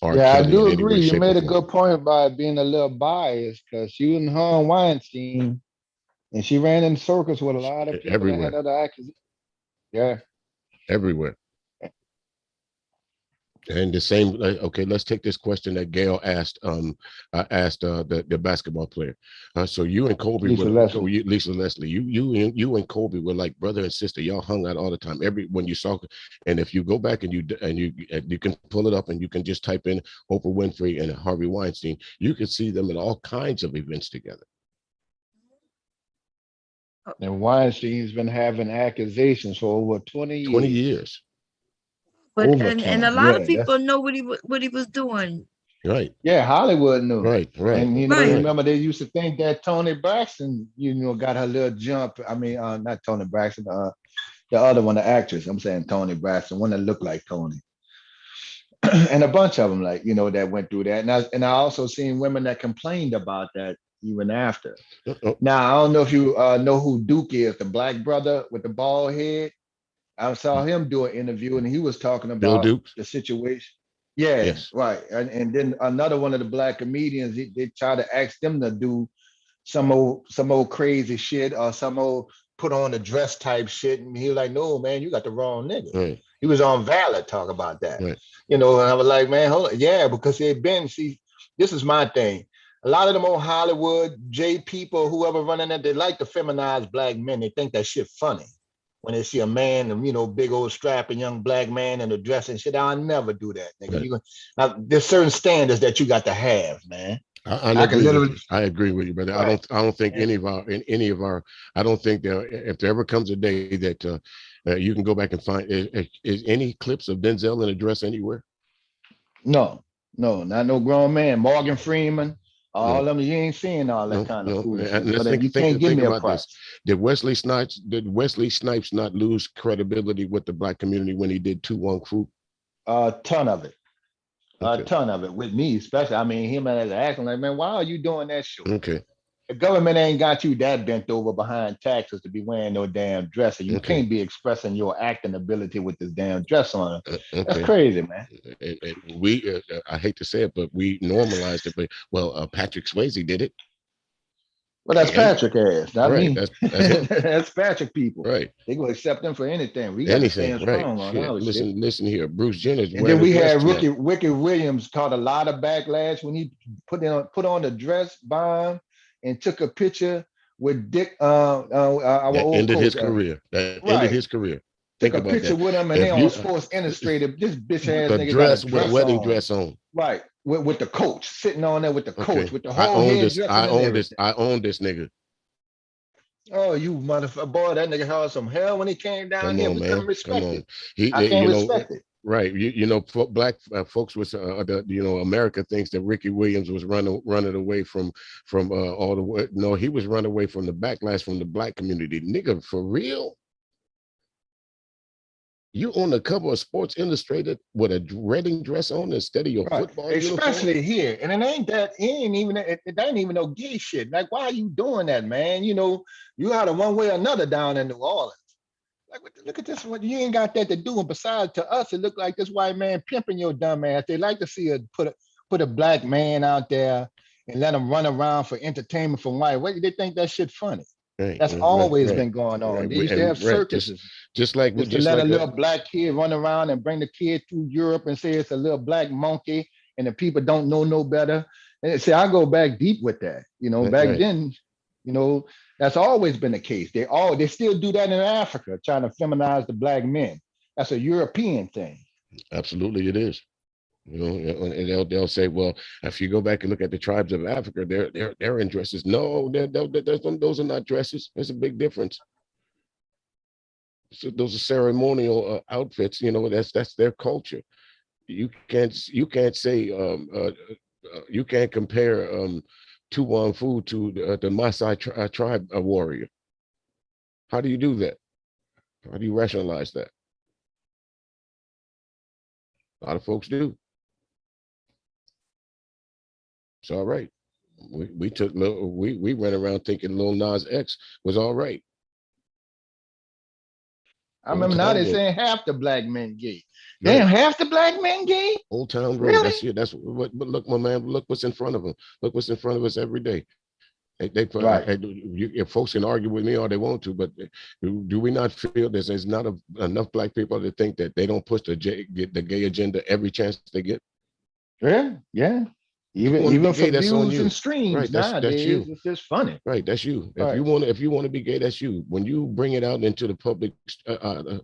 R. Yeah, Kelly I do in any agree. way, You shape, made or a form. good point by being a little biased, because she was on Weinstein and she ran in circles with a lot of people Everywhere. that had other accusations. Yeah. Everywhere. And the same, okay, let's take this question that Gail asked the basketball player. So you and Kobe Lisa were Leslie. Lisa Leslie, you and Kobe were like brother and sister. Y'all hung out all the time. When you saw, and if you go back and you can pull it up and you can just type in Oprah Winfrey and Harvey Weinstein, you can see them in all kinds of events together. And Weinstein's been having accusations for over 20 20 years. years. But Over and 20. a lot Yeah, of people know what he was doing. Right. Yeah, Hollywood knew. Right. And you know, Right. remember they used to think that Toni Braxton, got her little jump. I mean, not Toni Braxton, the other one, the actress. I'm saying Toni Braxton, one that looked like Toni. And a bunch of them, like, that went through that. And I also seen women that complained about that even after. Now, I don't know if you know who Duke is, the black brother with the bald head. I saw him do an interview and he was talking Bill about Dukes? the situation. Yeah, Yes. right. And then another one of the black comedians, they try to ask them to do some old crazy shit or some old put on a dress type shit. And he was like, no, man, you got the wrong nigga. Right. He was on Valor talk about that. Right. And I was like, man, hold on. Yeah, because this is my thing. A lot of them old Hollywood, J people, whoever running that, they like to feminize black men. They think that shit funny. When they see a man, big old strapping young black man in a dress and shit, I'll never do that, nigga. Right. Now, there's certain standards that you got to have, man. I I can agree with literally, you. I agree with you, brother. right. I don't think any of our I don't think if there ever comes a day that you can go back and find is any clips of Denzel in a dress anywhere. No, not no grown man. Morgan Freeman, all No. them, you ain't seeing all that kind of No. foolishness. And let's But you can't give think me a about this. price. Did Wesley Snipes not lose credibility with the black community when he did 2 Wong Fu? A ton of it. Okay. A ton of it with me, especially. I mean, him as an actor, like, man, why are you doing that show? Okay. The government ain't got you that bent over behind taxes to be wearing no damn dress. And you Okay. can't be expressing your acting ability with this damn dress on. Okay. That's crazy, man. And we, I hate to say it, but we normalized it. But Patrick Swayze did it. Well, that's And Patrick ass, not right, me. that's him. That's Patrick people. Right. They gonna accept them for anything. We got to Anything. stand Right. strong on Shit. our shit. Listen here. Bruce Jenner's And then wearing a we dress had tonight. Ricky Williams caught a lot of backlash when he put on the dress bomb and took a picture with Dick, our That old ended his coach. career. That ended Right. his career. Took Think a about picture that. with him, and they If on you Sports Illustrated. This bitch ass the nigga got a dress with a dress wedding on. dress on. Right. With the coach sitting on there with the coach Okay. with the I whole own this. headdress I and own this. everything. I own this nigga. Oh, you motherfucker, boy! That nigga had some hell when he came down Come here. on, We man. couldn't Come respect on. it. I can't respect it. Right. Black folks was America thinks that Ricky Williams was running away from all the way. No, he was running away from the backlash from the black community. Nigga, for real? You on the cover of Sports Illustrated with a wedding dress on instead of your Right. football uniform? Especially here. And it ain't even no gay shit. Like, why are you doing that, man? You had a one way or another down in New Orleans. Like, look at this one. You ain't got that to do. And besides, to us, it looked like this white man pimping your dumb ass. They like to see put a black man out there and let him run around for entertainment from white. What they think that shit funny? Right, That's always right, been going on. right. They used to have circuses. Just like Just to let a little black kid run around and bring the kid through Europe and say it's a little black monkey and the people don't know no better. And see, I go back deep with that. Back then, that's always been the case. They still do that in Africa, trying to feminize the black men. That's a European thing. Absolutely, it is. And they'll say, well, if you go back and look at the tribes of Africa, they're in dresses. No, those are not dresses. There's a big difference. So those are ceremonial outfits. That's their culture. You can't say you can't compare Tu Wong Fu to the Maasai tribe warrior. How do you do that? How do you rationalize that? A lot of folks do. It's all right. We ran around thinking Lil Nas X was all right. I remember now they're saying half the black men gay. Right. Damn, half the black men gay? Old Town Road. Really? That's what. But look, my man. Look what's in front of them. Look what's in front of us every day. Right. If folks can argue with me all they want to, but do we not feel there's not enough black people that think that they don't push the gay agenda every chance they get? Yeah, yeah. If you want to be Even for gay, that's on views and you. streams Right. That's nowadays, you. it's just funny. Right. That's you. Right. If you want to be gay, that's you. When you bring it out into the public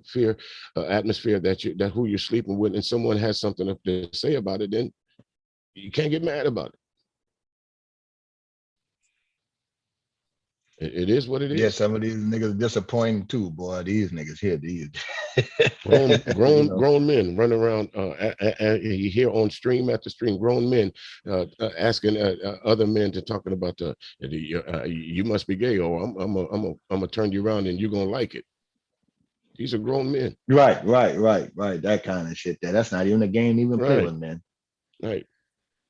fear atmosphere that who you're sleeping with, and someone has something to say about it, then you can't get mad about it. It is what it is. Yeah, some of these niggas are disappointing too, boy. These niggas here, these grown men run around. You hear on stream after stream, grown men asking other men to talking about you must be gay, or I'm gonna turn you around and you're gonna like it. These are grown men. Right. That kind of shit. That's not even a game to even play with, man. Right.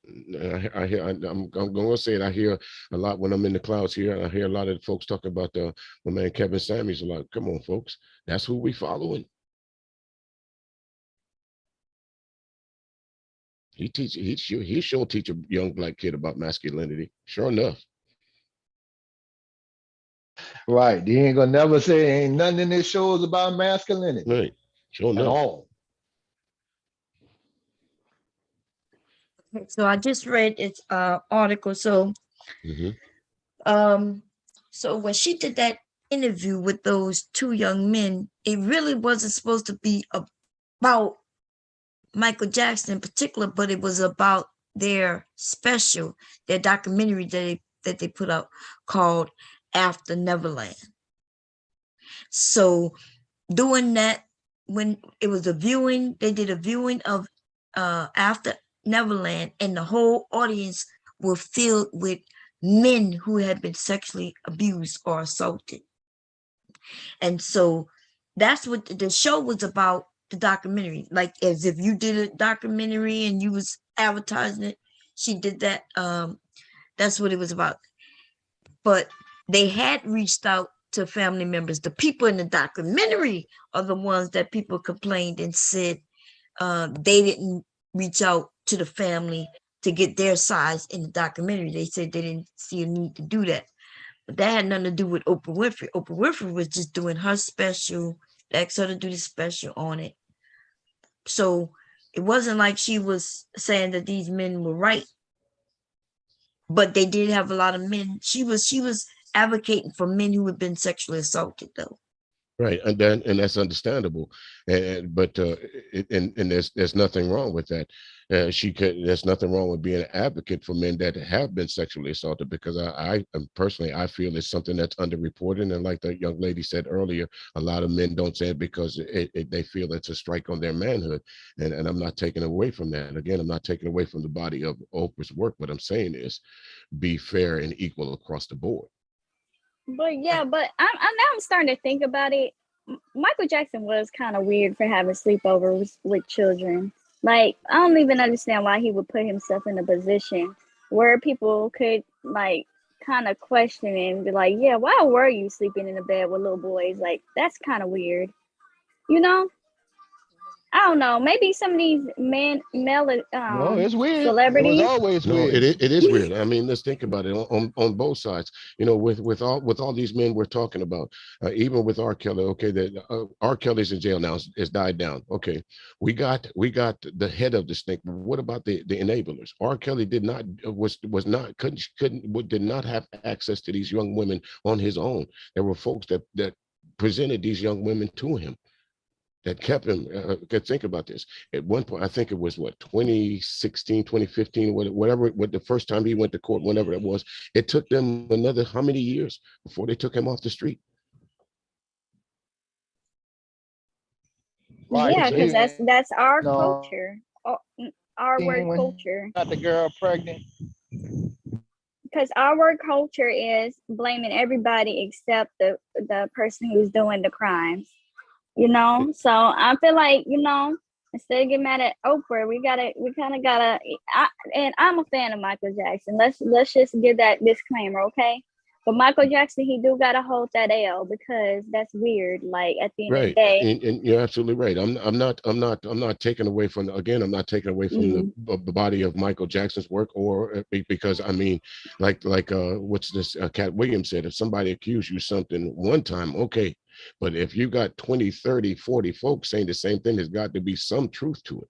I hear. I'm gonna say it. I hear a lot when I'm in the clouds here. I hear a lot of folks talking about my man Kevin Samuels. A lot. Come on, folks. That's who we following. He sure teach a young black kid about masculinity. Sure enough. Right. He ain't gonna never say ain't nothing in this show is about masculinity. Right. Sure enough. At all. So I just read its article. So so when she did that interview with those two young men, it really wasn't supposed to be about Michael Jackson in particular, but it was about their documentary that they put out called After Neverland. So doing that, when it was they did a viewing of After Neverland, and the whole audience were filled with men who had been sexually abused or assaulted. And so that's what the show was about, the documentary. Like as if you did a documentary and you was advertising it, she did that. That's what it was about. But they had reached out to family members. The people in the documentary are the ones that people complained and said they didn't reach out to the family to get their sides in the documentary. They said they didn't see a need to do that. But that had nothing to do with Oprah Winfrey. Oprah Winfrey was just doing her special, asked her to do the special on it. So it wasn't like she was saying that these men were right. But they did have a lot of men. She was advocating for men who had been sexually assaulted, though. Right, and that's understandable, but there's nothing wrong with that. There's nothing wrong with being an advocate for men that have been sexually assaulted, because I personally I feel it's something that's underreported, and like the young lady said earlier, a lot of men don't say it because they feel it's a strike on their manhood, and I'm not taking away from that. And again, I'm not taking away from the body of Oprah's work. What I'm saying is, be fair and equal across the board. But I'm starting to think about it. Michael Jackson was kind of weird for having sleepovers with children. Like, I don't even understand why he would put himself in a position where people could like kind of question and be like, yeah, why were you sleeping in the bed with little boys? Like, that's kind of weird, you know? I don't know. Maybe some of these male No, it's weird. celebrities. It was always weird. It is weird. I mean, let's think about it on both sides. You know, with all these men we're talking about, even with R. Kelly. Okay, that R. Kelly's in jail now. It's died down. Okay, we got the head of the snake. But what about the enablers? R. Kelly did not have access to these young women on his own. There were folks that presented these young women to him, that kept him. Think about this. At one point, I think it was 2016, 2015, whatever, the first time he went to court, whenever it was, it took them another how many years before they took him off the street? Right. Yeah, because that's our No. culture, our word culture. Got the girl pregnant. Because our word culture is blaming everybody except the person who's doing the crimes. You know, so I feel like, you know, instead of getting mad at Oprah, we kind of gotta. And I'm a fan of Michael Jackson. Let's just give that disclaimer, okay? But Michael Jackson, he do gotta hold that L because that's weird. Like at the end of the Right, day, and you're absolutely right. I'm not taking away from again. I'm not taking away from the body of Michael Jackson's work, or because I mean, what's this? Cat Williams said, if somebody accused you something one time, okay, but if you got 20, 30, 40 folks saying the same thing, there's got to be some truth to it.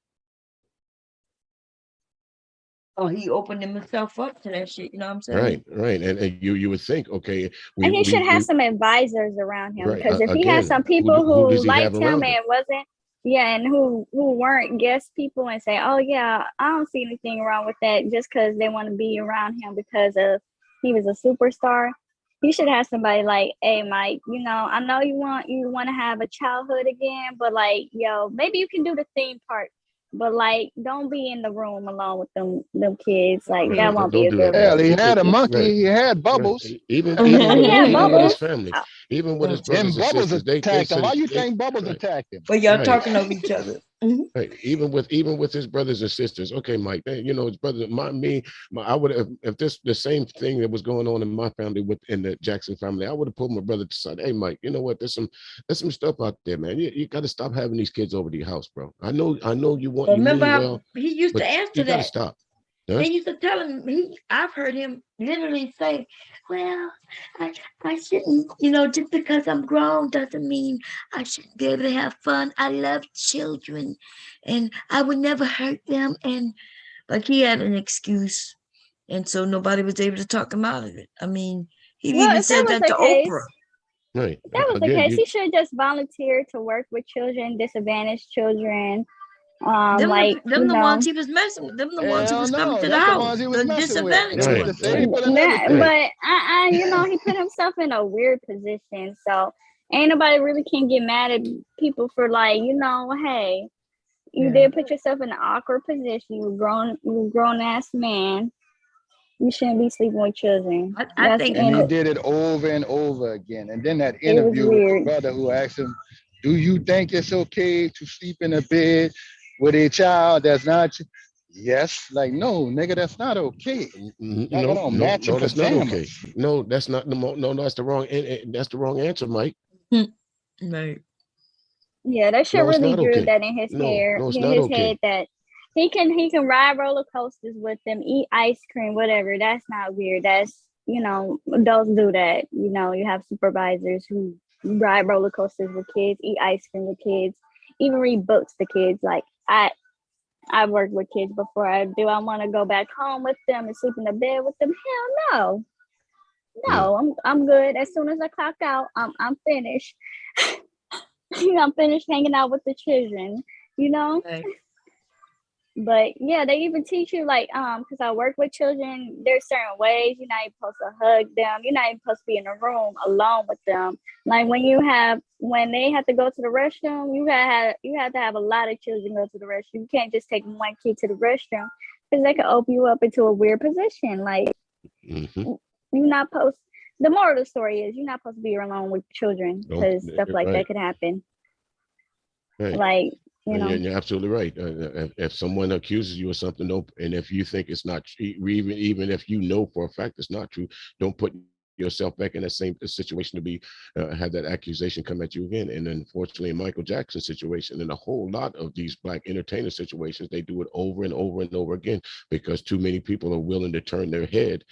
Oh, he opened himself up to that shit. You know what I'm saying? Right, and you would think, okay, and he should have we some advisors around him right because if he has again, some people who does who he have liked him around him? and wasn't, yeah, and who weren't guest people and say, oh yeah, I don't see anything wrong with that, just because they want to be around him because of he was a superstar. He should have somebody like, hey Mike, you know, I know you want to have a childhood again, but like, yo, maybe you can do the theme park. But like, don't be in the room alone with them kids. Like that won't be Don't a do good that. Hell, he look. had a monkey. Right. He had Right. Bubbles. Even Yeah, even with his Bubbles. family, even with his And brothers and Bubbles sisters, they attacked him. Why said you think Bubbles attacked him? But y'all right. talking over each other. Right. Even with his brothers and sisters. Okay, Mike. You know, his brothers. I would have if this the same thing that was going on in my family in the Jackson family. I would have pulled my brother to the side. Hey, Mike. You know what? There's some stuff out there, man. You got to stop having these kids over to your house, bro. I know you Remember mean how well, he used but to you answer got to that? stop. Huh? They used to tell him I've heard him literally say, well, I shouldn't, you know, just because I'm grown doesn't mean I shouldn't be able to have fun. I love children and I would never hurt them. And like he had an excuse. And so nobody was able to talk him out of it. I mean, he Well, even if that said was that the to case, Oprah. Right. if that was the Again, case, he should just volunteer to work with children, disadvantaged children. Like Them you the know, ones he was messing with. Them the ones who Hell was coming no, to the that's the house. ones he was The messing with. It disadvantaged was Right. disabled and that, everything. but you know, he put himself in a weird position. So ain't nobody really can get mad at people for like, you know, hey, you did put yourself in an awkward position. You grown ass man. You shouldn't be sleeping with children. I think And he did it over and over again. And then that it was interview with the weird. brother who asked him, do you think it's okay to sleep in a bed with a child that's not yes? Like, no, nigga, that's not okay. Y'all don't match No, that's not pajamas. okay. No, that's not no, that's the wrong that's the wrong answer, Mike. Right. Yeah, that shit No, it's really not drew okay. that in his hair, No, it's in not his okay. head that he can ride roller coasters with them, eat ice cream, whatever. That's not weird. That's, you know, adults do that. You know, you have supervisors who ride roller coasters with kids, eat ice cream with kids, even read books to kids. Like I've worked with kids before. I want to go back home with them and sleep in the bed with them. Hell no. I'm good. As soon as I clock out, I'm finished. I'm finished hanging out with the children, you know? Right. But yeah, they even teach you like, because I work with children, there's certain ways you're not even supposed to hug them. You're not even supposed to be in a room alone with them. Like when they have to go to the restroom, you have to have a lot of children go to the restroom. You can't just take one kid to the restroom because they can open you up into a weird position. Like you're not supposed. The moral of the story is you're not supposed to be alone with children because stuff like that could happen. Right. Like, you know. You're absolutely right. If someone accuses you of something, and if you think it's not, even if you know for a fact it's not true, don't put yourself back in the same situation to be have that accusation come at you again. And unfortunately, in Michael Jackson's situation, and a whole lot of these black entertainer situations, they do it over and over and over again because too many people are willing to turn their head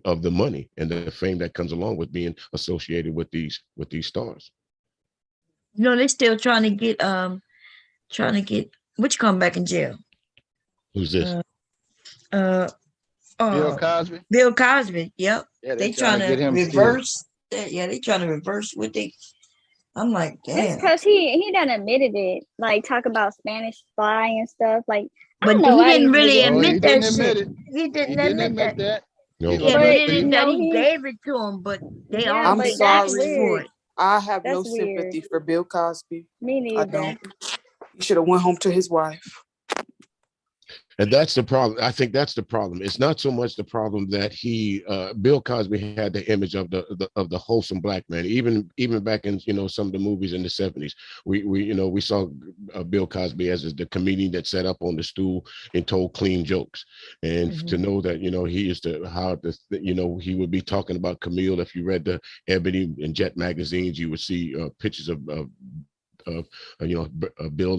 of the money and the fame that comes along with being associated with these stars. You know, they're still trying to get which come back in jail. Who's this? Bill Cosby. Bill Cosby. Yep. Yeah, they trying to get him reverse that. Yeah, they trying to reverse what they. I'm like, damn. It's because he done admitted it. Like talk about Spanish Fly and stuff. Like, but he didn't really admit that shit. He didn't admit that. No. He admitted that he gave it to him, but they all I'm sorry. weird. I have That's no sympathy weird. for Bill Cosby. Me neither. I don't. He should have went home to his wife. And that's the problem. I think that's the problem. It's not so much the problem that Bill Cosby had the image of the wholesome black man. Even back in some of the movies in the 70s, we saw Bill Cosby as the comedian that sat up on the stool and told clean jokes. And to know that he used to he would be talking about Camille. If you read the Ebony and Jet magazines, you would see pictures of Bill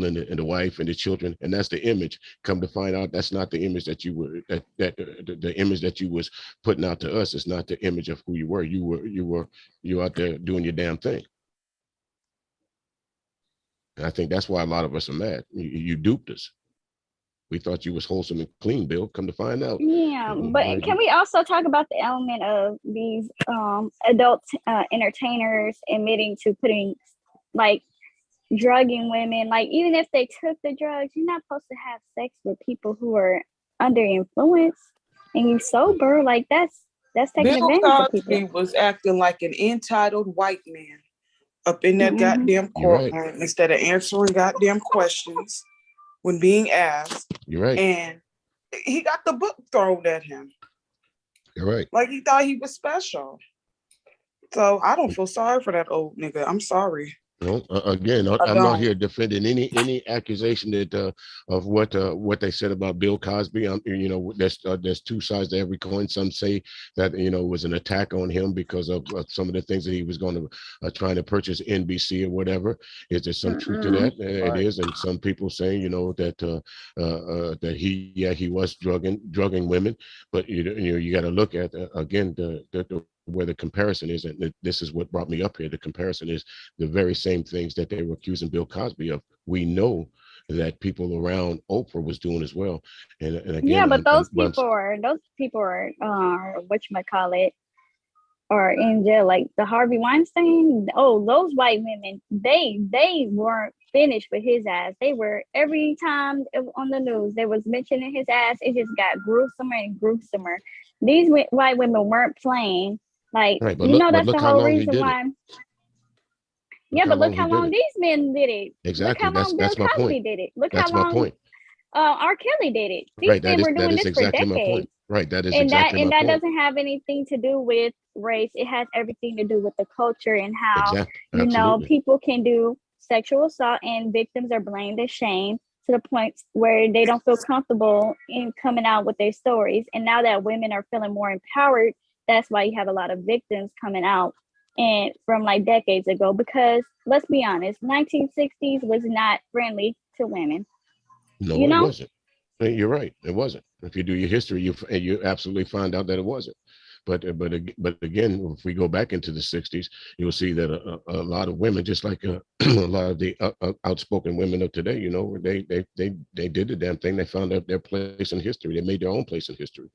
and the wife and the children, and that's the image. Come to find out, that's not the image that you were the image that you was putting out to us. It's not the image of who you were. You out there doing your damn thing. And I think that's why a lot of us are mad. You duped us. We thought you was wholesome and clean, Bill. Come to find out. Yeah, but can we also talk about the element of these adult entertainers admitting to putting like drugging women? Like, even if they took the drugs, you're not supposed to have sex with people who are under influence and you sober. Like, that's taking Bill advantage of Cosby people. was acting like an entitled white man up in that goddamn You're right. courtroom instead of answering goddamn questions when being asked. You're right. And he got the book thrown at him. You're right. Like he thought he was special. So I don't feel sorry for that old nigga. I'm sorry. No, again, I'm not here defending any accusation that of what they said about Bill Cosby. There's two sides to every coin. Some say that it was an attack on him because of some of the things that he was going to trying to purchase NBC or whatever. Is there some truth to that? It is, and some people saying that that he was drugging women, but you got to look at again the where the comparison is, and this is what brought me up here. The comparison is the very same things that they were accusing Bill Cosby of. We know that people around Oprah was doing as well. And again, yeah, but those people are whatchamacallit, are in jail. Like the Harvey Weinstein, those white women, they weren't finished with his ass. They were, every time on the news they was mentioning his ass, it just got gruesomer and gruesomer. These white women weren't playing. Like, right, that's the whole reason why. Yeah, but look how long these men did it. Exactly. Look how long Bill Cosby did it. Look how long R. Kelly did it. These men were doing this for decades. Right. That is and exactly that my point. doesn't have anything to do with race. It has everything to do with the culture and how people can do sexual assault and victims are blamed and shamed to the point where they don't feel comfortable in coming out with their stories. And now that women are feeling more empowered, that's why you have a lot of victims coming out and from like decades ago, because let's be honest, 1960s was not friendly to women. No, it wasn't. You're right. It wasn't. If you do your history, you absolutely find out that it wasn't. But again, if we go back into the 60s, you'll see that a lot of women, just like a lot of the outspoken women of today, they did the damn thing. They found out their place in history. They made their own place in history.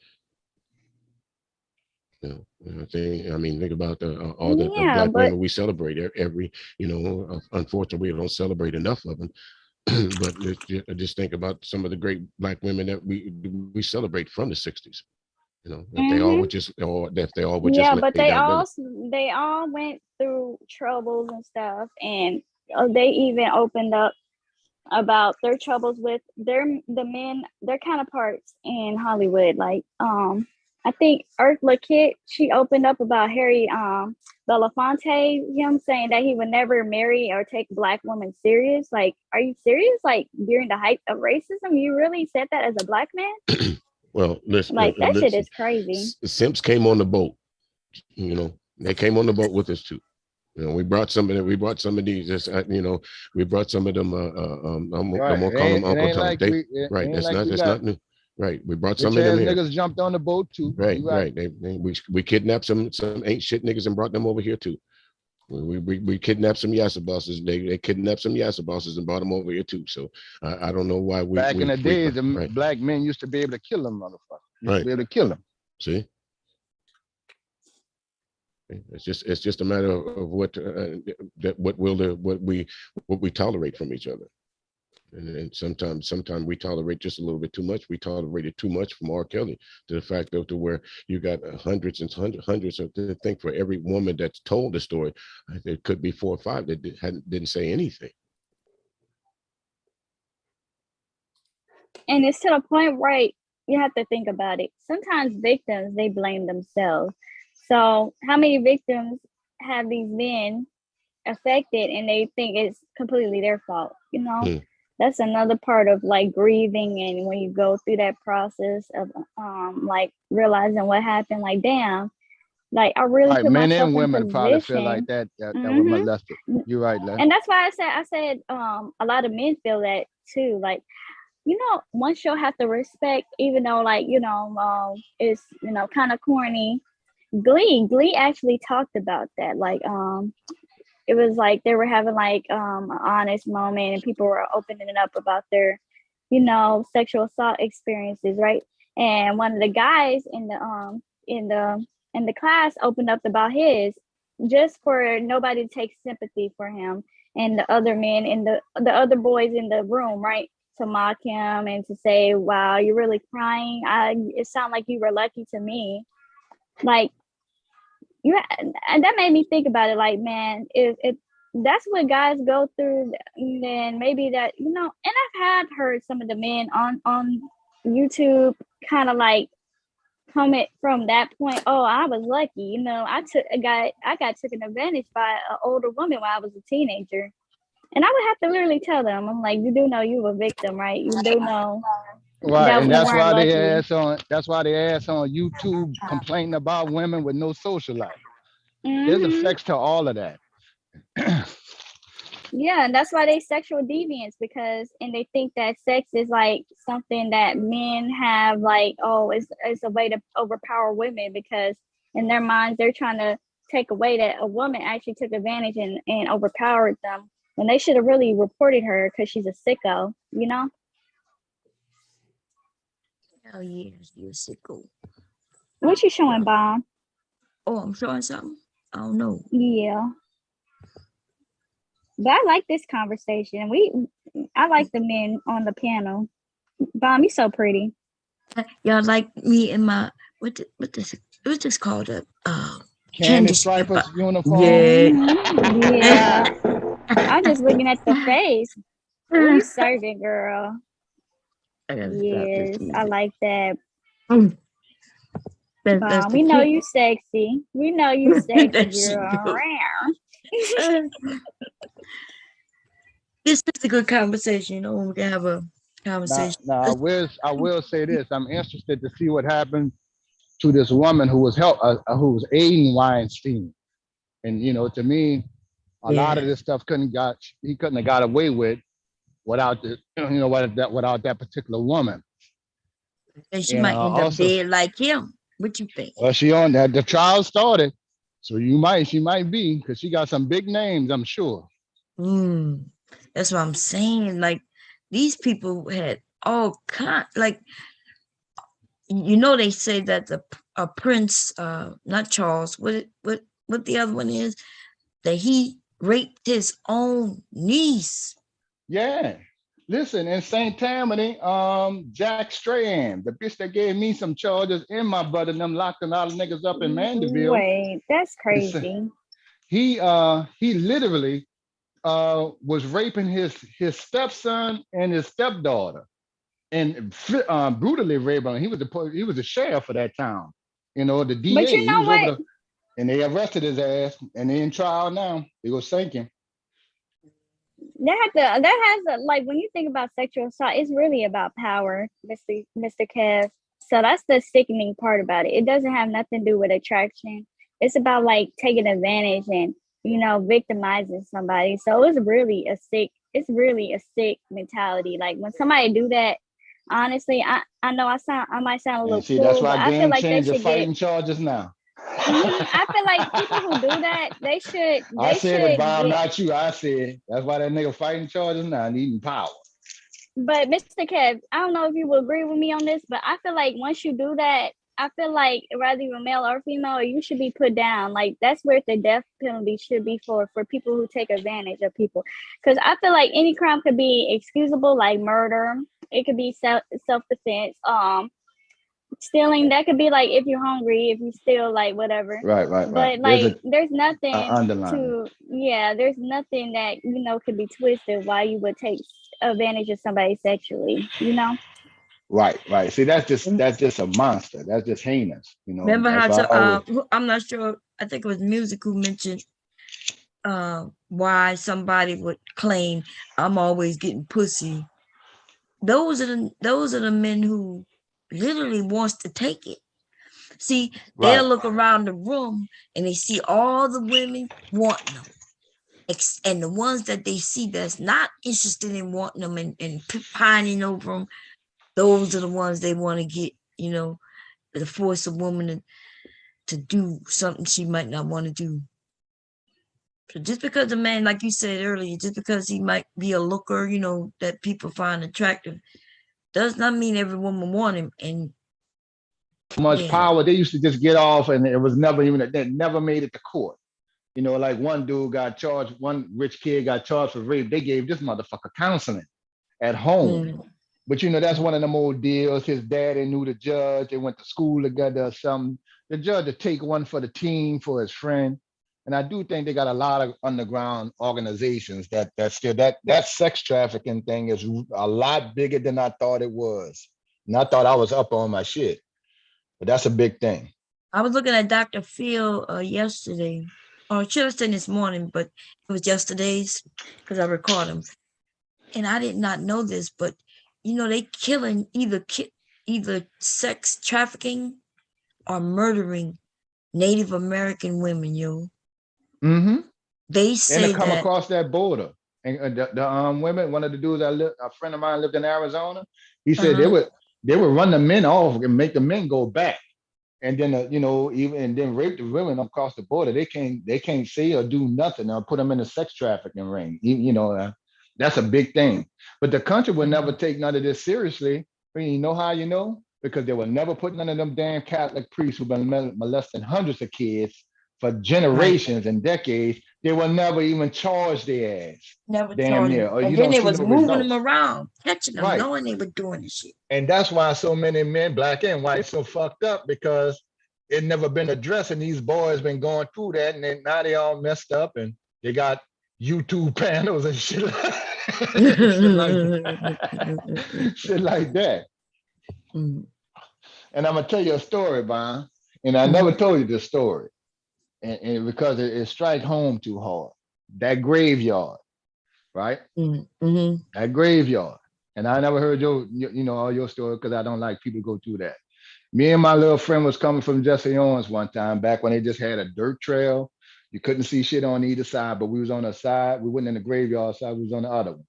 Think about all the black women we celebrate every. Unfortunately, we don't celebrate enough of them. But just think about some of the great black women that we celebrate from the 60s. If they all would just, or if they all would just. Yeah, but they all went through troubles and stuff, and they even opened up about their troubles with their counterparts in Hollywood. Like I think Ursula Kitt, she opened up about Harry Belafonte, him saying that he would never marry or take black women serious. Like, are you serious? Like, during the height of racism, you really said that as a black man? Well, listen, like that shit is crazy. Simps came on the boat. They came on the boat with us too. We brought some of them. We brought some of these. We brought some of them. I'm gonna call them Uncle Tom. Right. That's not new. Right. We brought some of them here. Niggas jumped on the boat too. Right. We kidnapped some ain't shit niggas and brought them over here too. We kidnapped some Yassa bosses. They kidnapped some Yassa bosses and brought them over here too. So I don't know why we. Back in the days, the black men used to be able to kill them motherfuckers. Used to be able to kill them. See. It's just a matter of what we tolerate from each other. And sometimes we tolerate just a little bit too much. We tolerated too much from R. Kelly to the fact of to where you got hundreds of. I think for every woman that's told the story, there could be 4 or 5 that didn't say anything. And it's to the point where you have to think about it. Sometimes victims, they blame themselves. So how many victims have these men affected and they think it's completely their fault? That's another part of like grieving, and when you go through that process of like realizing what happened, like damn, like I really Right, put men myself and in women probably feel like position. that were hmm molested. You're right, Les. And that's why I said a lot of men feel that too. Like, one show have to respect, even though like, it's kind of corny. Glee actually talked about that. Like, it was like they were having like an honest moment, and people were opening up about their, sexual assault experiences, right? And one of the guys in the class opened up about his, just for nobody to take sympathy for him, and the other men and the other boys in the room, right? To mock him and to say, "Wow, you're really crying. It sounded like you were lucky to me." Like, and that made me think about it. Like, man, if that's what guys go through, then maybe that, and I've heard some of the men on YouTube kind of like comment from that point. Oh, I was lucky, I got taken advantage by an older woman when I was a teenager. And I would have to literally tell them, I'm like, you do know you were a victim, right? You do know Right, that and you that's weren't why they lucky. ass on. That's why they ass on YouTube complaining about women with no social life. There's hmm effects to all of that. Yeah, and that's why they sexual deviants, and they think that sex is like something that men have, like, oh, it's a way to overpower women, because in their minds they're trying to take away that a woman actually took advantage and overpowered them, when they should have really reported her because she's a sicko. Hell yes, you're sicko. What you showing, Bomb? Oh, I'm showing something. I don't know. Yeah. But I like this conversation. I like the men on the panel. Bomb, you so pretty. Y'all like me in my what's this called? Candy Candace. stripers uniform. Yeah. Yeah. I'm just looking at the face. What you serving, girl? I gotta stop this Yes, I music. like that. That's Bomb, the we know kid. you sexy. We know you sexy, That she girl. do. This is a good conversation. We can have a conversation. Now I will say this. I'm interested to see what happened to this woman who was who was aiding Weinstein. And to me, a lot of this stuff he couldn't have got away with without without that particular woman. And she might end up Also, dead like him. What you think? well, she on that the trial started, so she might be, because she got some big names, I'm sure. That's what I'm saying. Like, these people had all kind. Like, they say that the Prince, not Charles, what the other one is, that he raped his own niece. Yeah. Listen, in St. Tammany, Jack Strahan, the bitch that gave me some charges in my brother, and them locked a lot of niggas up in Mandeville. Wait, that's crazy. He literally was raping his stepson and his stepdaughter, and brutally raping him. He was the sheriff for that town. The DA. But you He know was over what? there, and they arrested his ass, and they in trial now. They go sink him. That has like, when you think about sexual assault, it's really about power, Mr. Kev. So that's the sickening part about it. It doesn't have nothing to do with attraction. It's about like taking advantage and victimizing somebody. So it's really a sick mentality. Like, when somebody do that, honestly, I know I might sound a And little see, that's cruel, why but I feel Game like they Changer should get. fighting charges now. I feel like people who do that, they should it, Bob, get. not you. I said that's why that nigga fighting charges now, needing power. But Mr. Kev, I don't know if you will agree with me on this, but I feel like once you do that, I feel like whether you're male or female, you should be put down. Like, that's where the death penalty should be for people who take advantage of people. Because I feel like any crime could be excusable, like murder. It could be self-defense. Stealing, that could be like if you're hungry, if you steal, like whatever. Right. But like, there's nothing underlying. there's nothing that could be twisted why you would take advantage of somebody sexually. Right, right. See, that's just a monster. That's just heinous. You know, Remember that's how why I always. I'm not sure. I think it was Music who mentioned why somebody would claim I'm always getting pussy. Those are the men who literally wants to take it. See, they'll Right. look around the room and they see all the women wanting them. And the ones that they see that's not interested in wanting them and pining over them, those are the ones they want to get, to force a woman to do something she might not want to do. So just because a man, like you said earlier, just because he might be a looker, that people find attractive, does not mean every woman want him. And Much yeah, power. They used to just get off, and it was never even. They never made it to court. You know, like one dude got charged. One rich kid got charged for rape. They gave this motherfucker counseling at home. mm, But that's one of them old deals. His daddy knew the judge. They went to school together or something. The judge would take one for the team for his friend. And I do think they got a lot of underground organizations that still that sex trafficking thing is a lot bigger than I thought it was. And I thought I was up on my shit, but that's a big thing. I was looking at Dr. Phil yesterday, or I should have said this morning, but it was yesterday's because I recorded him. And I did not know this, but they killing either sex trafficking or murdering Native American women, yo. Mm-hmm. They And say to come that. across that border. And the women, one of the dudes a friend of mine lived in Arizona. He said they would run the men off and make the men go back. And then even and then rape the women across the border. They can't say or do nothing or put them in a sex trafficking ring. That's a big thing. But the country will never take none of this seriously. I mean, you know how you know? Because they will never put none of them damn Catholic priests who've been molesting hundreds of kids for Right. generations and decades. They will never even charge their ass. Never Damn charged near. them. Or And you then don't they see was no moving them results. around, catching them, Right. knowing they were doing this shit. And that's why so many men, black and white, so fucked up because it never been addressed. And these boys been going through that, and then now they all messed up, and they got YouTube panels and shit, shit like that. Shit like that. Mm. And I'm gonna tell you a story, Bon. And I never told you this story, and because it strike home too hard. That graveyard, right? Mm-hmm. That graveyard. And I never heard all your story because I don't like people go through that. Me and my little friend was coming from Jesse Owens one time back when they just had a dirt trail. You couldn't see shit on either side, but we was on the side. We wasn't in the graveyard side. We was on the other one.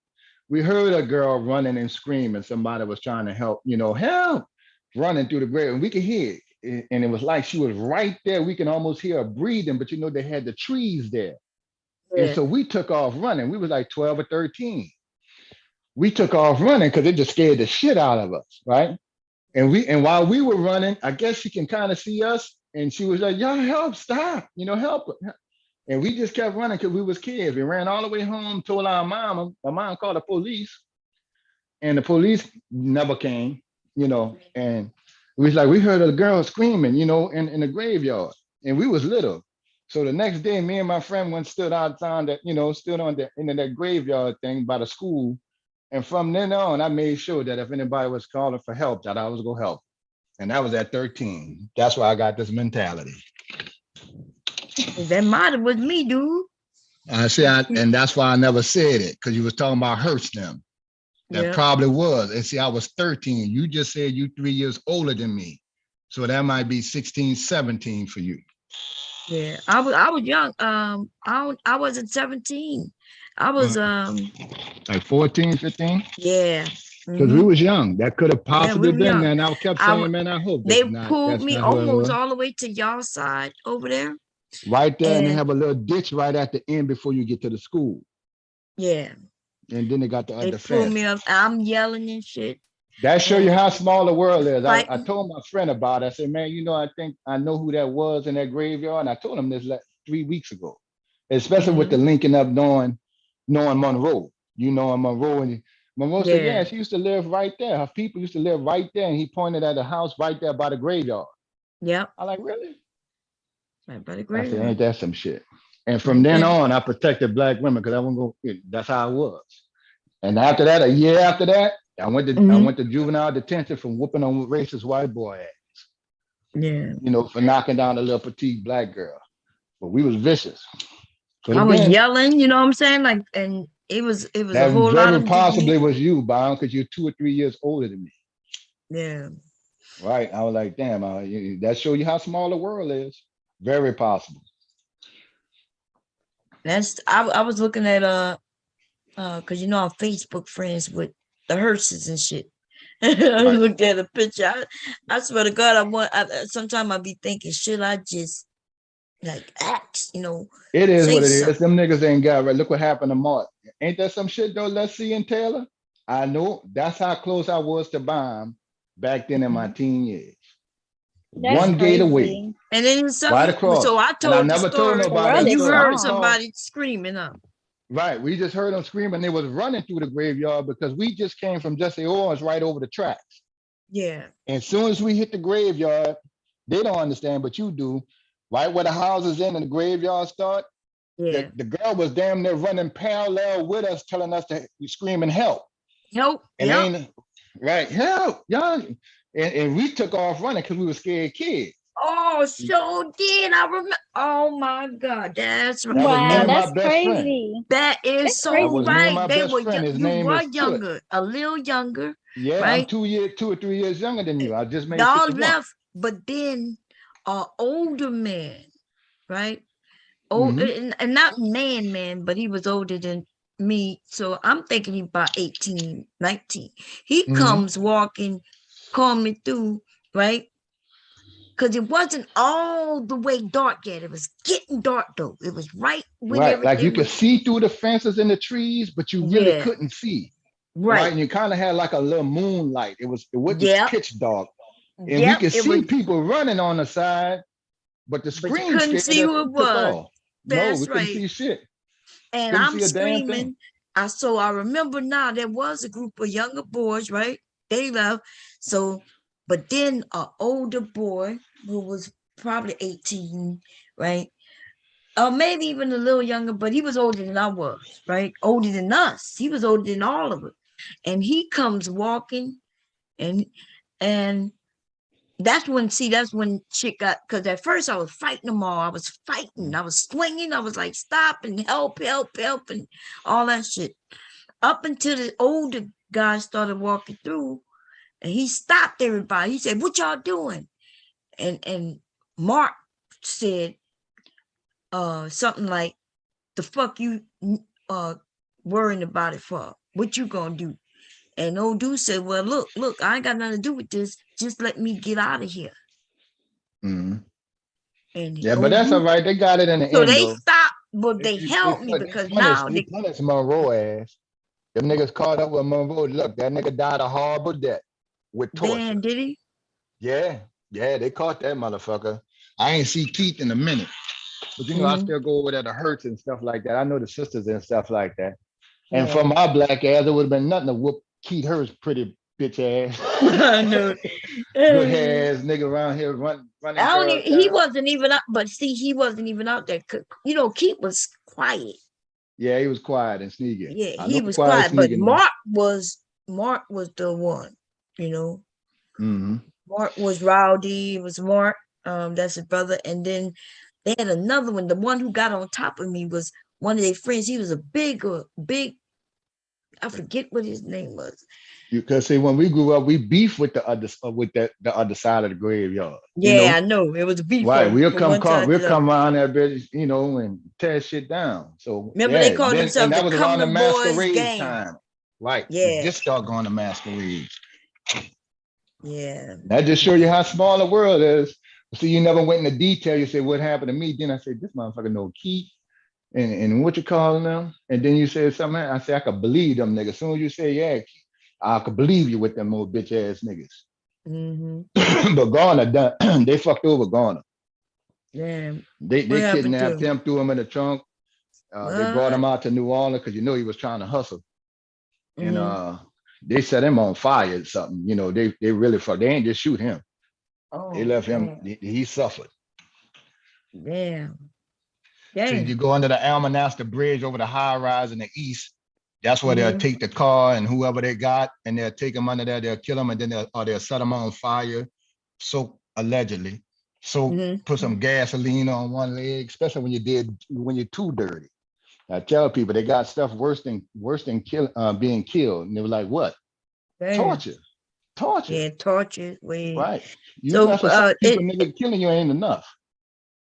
We heard a girl running and screaming. Somebody was trying to help, help, running through the grave. And we could hear it. And it was like she was right there. We can almost hear her breathing, but they had the trees there. Yeah. And so we took off running. We was like 12 or 13. We took off running because it just scared the shit out of us, right? And while we were running, I guess she can kind of see us, and she was like, "Y'all help! Stop! Help!" And we just kept running because we was kids. We ran all the way home, told our mama. My mom called the police, and the police never came. And we heard a girl screaming, in the graveyard, and we was little. So the next day, me and my friend went stood outside that, stood on the end of that graveyard thing by the school. And from then on, I made sure that if anybody was calling for help, that I was gonna help. And that was at 13. That's why I got this mentality. That matter with me, dude. And that's why I never said it, because you was talking about hurts them. That probably was. And see, I was 13. You just said you 3 years older than me. So that might be 16, 17 for you. Yeah, I was young. I wasn't 17. I was like 14, 15. Yeah. Because we was young. That could have possibly been young. there. And I kept saying, man, I hope they that's pulled me not who it almost was. all the way to y'all side over there. Right there, and they have a little ditch right at the end before you get to the school. Yeah. And then they got the other fence. They pulled me up. I'm yelling and shit. That show you how small the world is. I told my friend about it. I said, man, I think I know who that was in that graveyard. And I told him this like 3 weeks ago, especially with the linking up knowing Monroe. In Monroe. And Monroe said, yeah, she used to live right there. Her people used to live right there. And he pointed at a house right there by the graveyard. Yep. I like, really? Right by the graveyard. I said, ain't that some shit? And from then on, I protected black women because I wouldn't go. That's how I was. And after that, a year after that, I went Mhm. to juvenile detention for whooping on racist white boy ass. Yeah. You know, for knocking down a little petite black girl. But we was vicious. Could I have was been. yelling, you know what I'm saying? Like, and it was a That whole lot very of them just possibly me. was you, Bound, because you're 2 or 3 years older than me. Yeah. Right. I was like, damn, that show you how small the world is. Very possible. That's I was looking at cause you know I'm Facebook friends with the hearses and shit. I Right. looked at a picture. I swear to God, sometimes I be thinking, should I just like act, It is say what it is. something? Them niggas ain't got right. Look what happened to Mark. Ain't that some shit though? Let's see and Taylor. I know that's how close I was to bomb back then in my teen years. That's One And gate away, crazy. and then right something. So across. I And I told the never told story, The world nobody and at you is first heard small. because somebody screaming up. right, we just heard them screaming. They was running through the graveyard because we just came from Jesse Owens right over the tracks. Yeah. And as soon as we hit the graveyard, they don't understand, but you do. Right where the houses in and the graveyard start, Yeah. the girl was damn near running parallel with us, telling us to scream and help. Help. And Yep. ain't right, help, y'all. And we took off running because we were scared kids. Oh, so did I remember? Oh my God, that's right. That was me Wow, and And my that's best friend. crazy. that is That's That so was crazy. me and right. my They best were friend. His you name were is Foot. younger, a little younger, Yeah, I'm right? 2 or 3 years younger than you. I just made Y'all 51. left, but then older man, right? Oh, Mm-hmm. and not man, but he was older than me. So I'm thinking he about 18, 19. He Mm-hmm. comes walking, call me through, right? Because it wasn't all the way dark yet. It was getting dark though. It was right when Right. Like you everything could was, see through the fences and the trees, but you really yeah, couldn't see. Right. right. And you kind of had like a little moonlight. It wasn't Yep, pitch dark. And we yep. could It was, see people running on the side, but the but you screen couldn't scared see us. who it We took was. off. No, we That's couldn't right. see shit. And Couldn't I'm see a damn thing. screaming. I remember now there was a group of younger boys, right? They left. So, but then an older boy who was probably 18, right? Or maybe even a little younger, but he was older than I was, right? Older than us. He was older than all of us. And he comes walking and and that's when shit got, because at first I was fighting them all. I was fighting, I was swinging, I was like, stop and help, and all that shit. Up until the older guy started walking through and he stopped everybody. He said, what y'all doing? And Mark said something like, the fuck you worrying about it for? What you gonna do? And old dude said, well, look, I ain't got nothing to do with this. Just let me get out of here. Mm-hmm. And Yeah, but old that's all dude, right. They got it in the so end they though. stopped, but they They, held me because punished now they they, punished Monroe ass. Them niggas caught up with Monroe. Look, that nigga died a horrible death with torture. Dan, did he? Yeah, yeah, they caught that motherfucker. I ain't see Keith in a minute. But you know, I Mm-hmm. still go over there to Hurts and stuff like that. I know the sisters and stuff like that. And for Yeah. my black ass, it would have been nothing to whoop Keith Hurts pretty bitch ass. I know. Good ass nigga around here running I don't girls even, he down. wasn't even up, but see, he wasn't even out there. Keith was quiet. Yeah, he was quiet and sneaking. Yeah, I know he he was quiet and quiet, but sneaking though. Mark was the one, you know. Mm-hmm. Mark was rowdy. It was Mark. That's his brother. And then they had another one. The one who got on top of me was one of their friends. He was a big, I forget what his name was. Because see, when we grew up, we beef with the other the other side of the graveyard. You Yeah, I know, know. It was a beef right? from one side to We'll the other. come around that bitch, you know, and tear shit down. So Remember, they yeah, called then and themselves that the was around the Cumberland Boys masquerade Gang. time, right? We Yeah, just start going to masquerade. yeah. That just show you how small the world is. So you never went into detail. You say what happened to me. Then I said this motherfucker know Keith and what you calling them. And then you said something. I said I could believe them niggas. As soon as you say yeah, Keith, I could believe you with them old bitch ass niggas. Mm-hmm. But Garner done. They fucked over Garner. Yeah. What They happened kidnapped to him? him, threw him in the trunk. They brought What? him out to New Orleans because you know he was trying to hustle. And Mm-hmm. they set him on fire or something. You know, they really fucked. They ain't just shoot him. They Oh, left him. damn. He suffered. Damn. So you Damn. go under the Almanaster Bridge over the high rise in the east. That's where they'll take the car and whoever they got, and they'll take them under there. They'll kill them, and then they'll set them on fire. So allegedly, so put some gasoline on one leg, especially when you're too dirty. I tell people they got stuff worse than being killed, and they were like, "What? Damn. Torture, Yeah, torture. Wait. right? You So mess with some people, nigga, killing you ain't enough."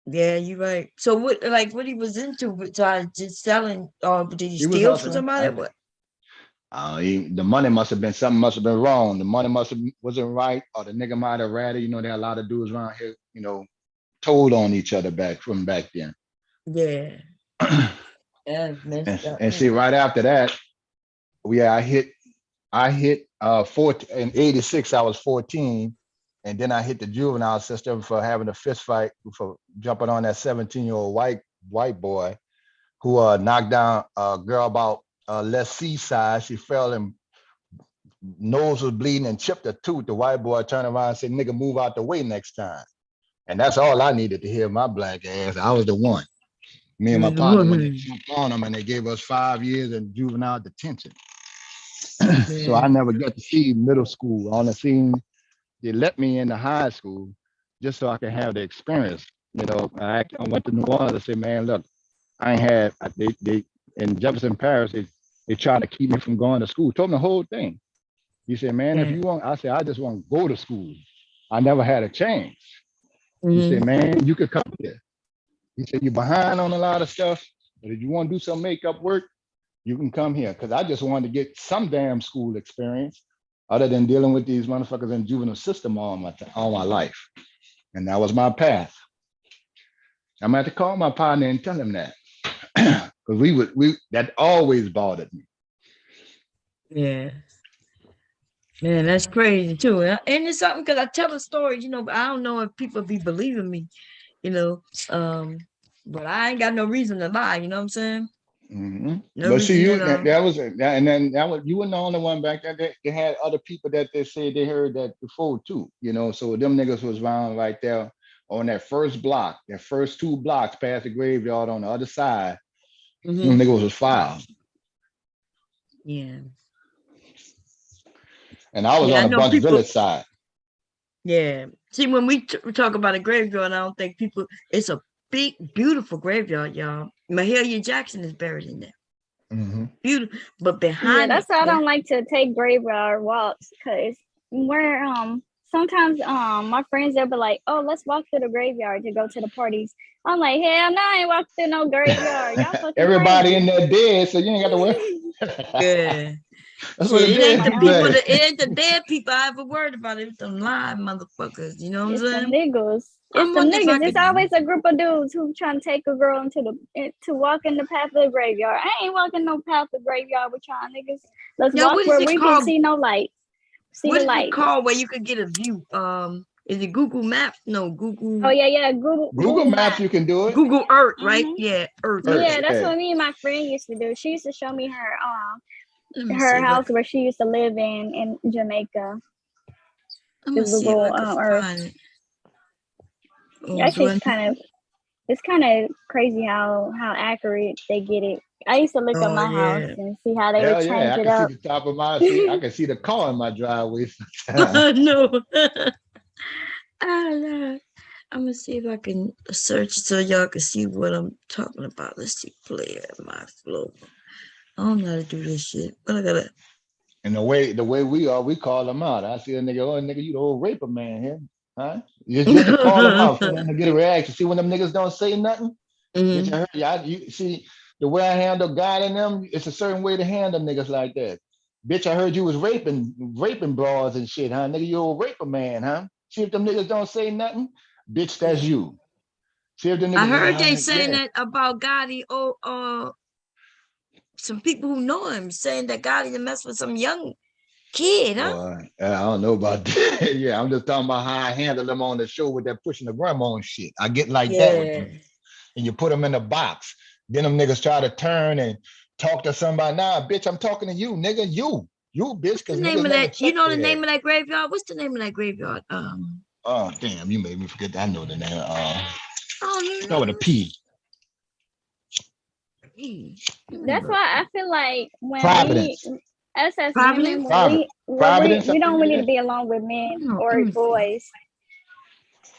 Yeah, you're right. So what he was into with just selling, or did he He was steal for hustling. somebody? What? The money must have been something must have been wrong. The money wasn't right, or the nigga might have rather. You know, there are a lot of dudes around here. You know, told on each other back then. Yeah. Yeah, messed up. And see, right after that, I hit 14 in '86. I was 14, and then I hit the juvenile system for having a fist fight for jumping on that 17-year-old white boy who knocked down a girl about less C size. She fell and nose was bleeding and chipped a tooth. The white boy turned around and said, "Nigga, move out the way next time." And that's all I needed to hear my black ass. I was the one. Me and my partner went to jump on them, and they gave us 5 years in juvenile detention. So I never got to see middle school. On the scene, they let me into high school just so I could have the experience. You know, I went to New Orleans. I said, "Man, look, I ain't had they in Jefferson Parish. They trying to keep me from going to school." Told me the whole thing. He said, "Man, if you want," I said, "I just want to go to school. I never had a chance." He said, "Man, you could come here." He said, "You're behind on a lot of stuff, but if you want to do some makeup work, you can come here." Because I just wanted to get some damn school experience other than dealing with these motherfuckers in juvenile system all my life. And that was my path. I'm gonna have to call my partner and tell him that. Because that always bothered me. Yeah. Man, that's crazy too. And it's something because I tell a story, but I don't know if people be believing me, but I ain't got no reason to lie, you know what I'm saying? Mm-hmm. No But see, reason at all. You were the only one back there. They had other people that they said they heard that before too, So them niggas was around right there on that first block, that first 2 blocks past the graveyard on the other side. Them niggas was filed. Yeah. And I was on the Bunch Village side. Yeah. See, when we talk about a graveyard, I don't think it's a big, beautiful graveyard, y'all. Mahalia Jackson is buried in there. Mm-hmm. Beautiful. But behind that's why I don't like to take graveyard walks, because we're sometimes my friends they'll be like, "Oh, let's walk through the graveyard to go to the parties." I'm like, "Hell no, I ain't walking through no graveyard. Y'all fucking Everybody crazy." in there dead, so you ain't got to worry. Yeah. That's what it ain't the people say. it ain't the dead people I ever worried about. It's them live motherfuckers. You know what I'm saying? It's the niggas. It's always a group of dudes who trying to take a girl to walk in the path of the graveyard. I ain't walking no path of the graveyard with y'all niggas. Let's walk where we can see no lights. What is it called where you could get a view? Is it Google Maps? No, Google. Oh yeah, Google Maps. You can do it. Google Earth, right? Yeah, Earth. Yeah, that's what me and my friend used to do. She used to show me her house where she used to live in Jamaica. I'm gonna see if I can Earth. find it. Actually, it's kind of crazy how accurate they get it. I used to look at my house and see how they would change it up. I can see the top of I can see the car in my driveway. No. I'm gonna see if I can search so y'all can see what I'm talking about. Let's see, play at my flow. I don't know how to do this shit, but I gotta. And the way we are, we call them out. I see a nigga, "Oh, nigga, you the old raper man here, huh?" Just to call them out for them to get a reaction. See when them niggas don't say nothing. You see the way I handle guiding them. It's a certain way to handle niggas like that. Bitch, I heard you was raping bras and shit, huh? Nigga, you old raper man, huh? See if them niggas don't say nothing, bitch, that's you. See if them niggas. I heard they saying that about Gotti. Some people who know him saying that Gotti mess with some young kid, huh? Boy, I don't know about that. Yeah, I'm just talking about how I handle them on the show with that pushing the grandma and shit. I get like that with them. And you put them in a box. Then them niggas try to turn and talk to somebody. Nah, bitch, I'm talking to you, nigga. You bitch. What's the name of that? You know the name of that graveyard? What's the name of that graveyard? Oh damn, you made me forget. I know the name. Start with a P. That's why I feel like when Providence. us as women, Providence? Providence, I we don't think it really is. be along with men No, let or me see. boys.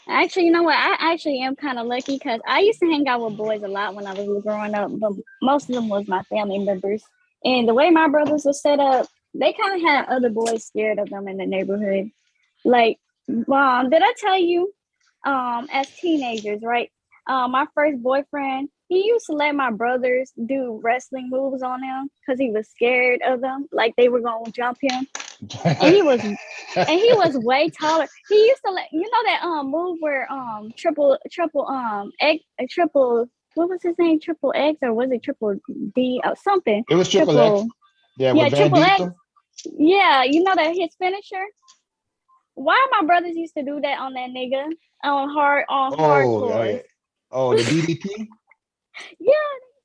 Actually, you know what? I actually am kind of lucky because I used to hang out with boys a lot when I was growing up, but most of them was my family members. And the way my brothers were set up, they kind of had other boys scared of them in the neighborhood. Like, did I tell you, as teenagers, right? My first boyfriend, he used to let my brothers do wrestling moves on him because he was scared of them, like they were gonna jump him. And he was way taller. He used to let that move where triple egg triple what was his name, triple X, or was it triple D or something, It was Triple X. triple Yeah, yeah, with Van triple X. Diesel. Yeah, that his finisher. Why my brothers used to do that on that nigga on Oh, hardcore? oh, the DDT. Yeah,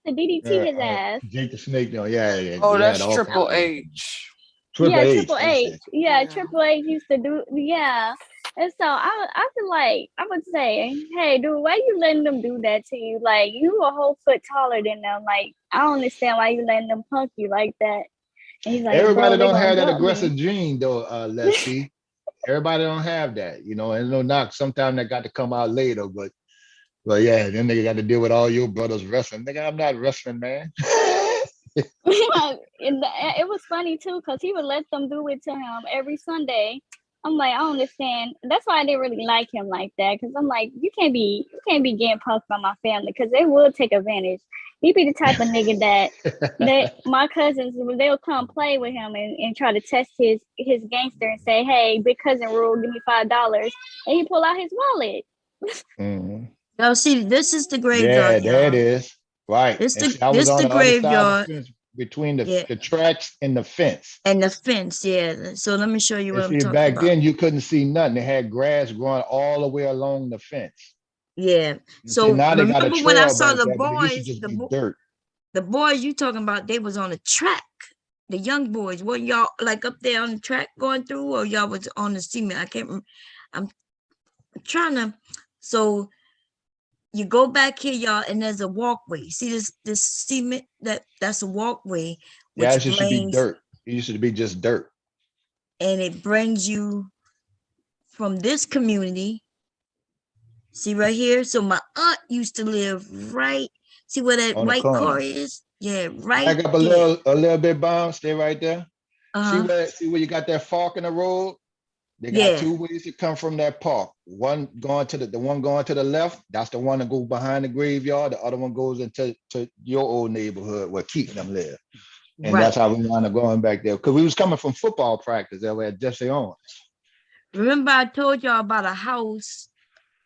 the DDT his Uh, ass. Jake the Snake. No, yeah, Oh, he had that's all kinds Triple of H. Triple Yeah, H. Triple That's H. it. Yeah, Yeah. Triple H used to do. Yeah, and so I feel like I would say, hey, dude, why you letting them do that to you? Like, you a whole foot taller than them. Like, I don't understand why you letting them punk you like that. And he's like, bro, Everybody they don't gonna have that jump me. aggressive gene though, Leslie. Everybody don't have that, and no knock. Sometimes that got to come out later, but yeah, then they got to deal with all your brothers wrestling. Nigga, I'm not wrestling, man. It was funny too because he would let them do it to him every Sunday. I'm like, I don't understand. That's why I didn't really like him like that because I'm like, you can't be getting punked by my family because they will take advantage. He be the type of nigga that my cousins they'll come play with him and try to test his gangster and say, hey, big cousin rule, give me $5, and he pull out his wallet. Mhm. Y'all see, this is the Yeah, graveyard, there it y'all. is. Right. This And the see, I was this on the the other side of the graveyard. fence between Yeah, the tracks and the fence. and the fence. Yeah. So let me show you And what I'm see, talking back about. then you couldn't see nothing. They had grass growing all the way along the fence. Yeah. And see, So now they got a remember when I trail saw back the there, but it used to boys, just be dirt. the boys you talking about, they was on the track. The young boys, what y'all like up there on the track going through, or y'all was on the cement? I can't remember. I'm trying to. So you go back here, y'all, and there's a walkway. See this cement that's a walkway, Yeah, which it used to be brings dirt. It used to be just dirt. and it brings you from this community. See right here. So my aunt used to live right. See where that On the white car corner. is? Yeah, right Back up a there. little bit, bound. Stay right there. See Uh-huh. where you got that fork in the road? They got Yeah. two ways to come from that park. One going to the one going to the left. That's the one that goes behind the graveyard. The other one goes into your old neighborhood where Keaton them live. And that's Right. how we wound up going back there because we was coming from football practice that way at Jesse Owens. Remember I told y'all about a house.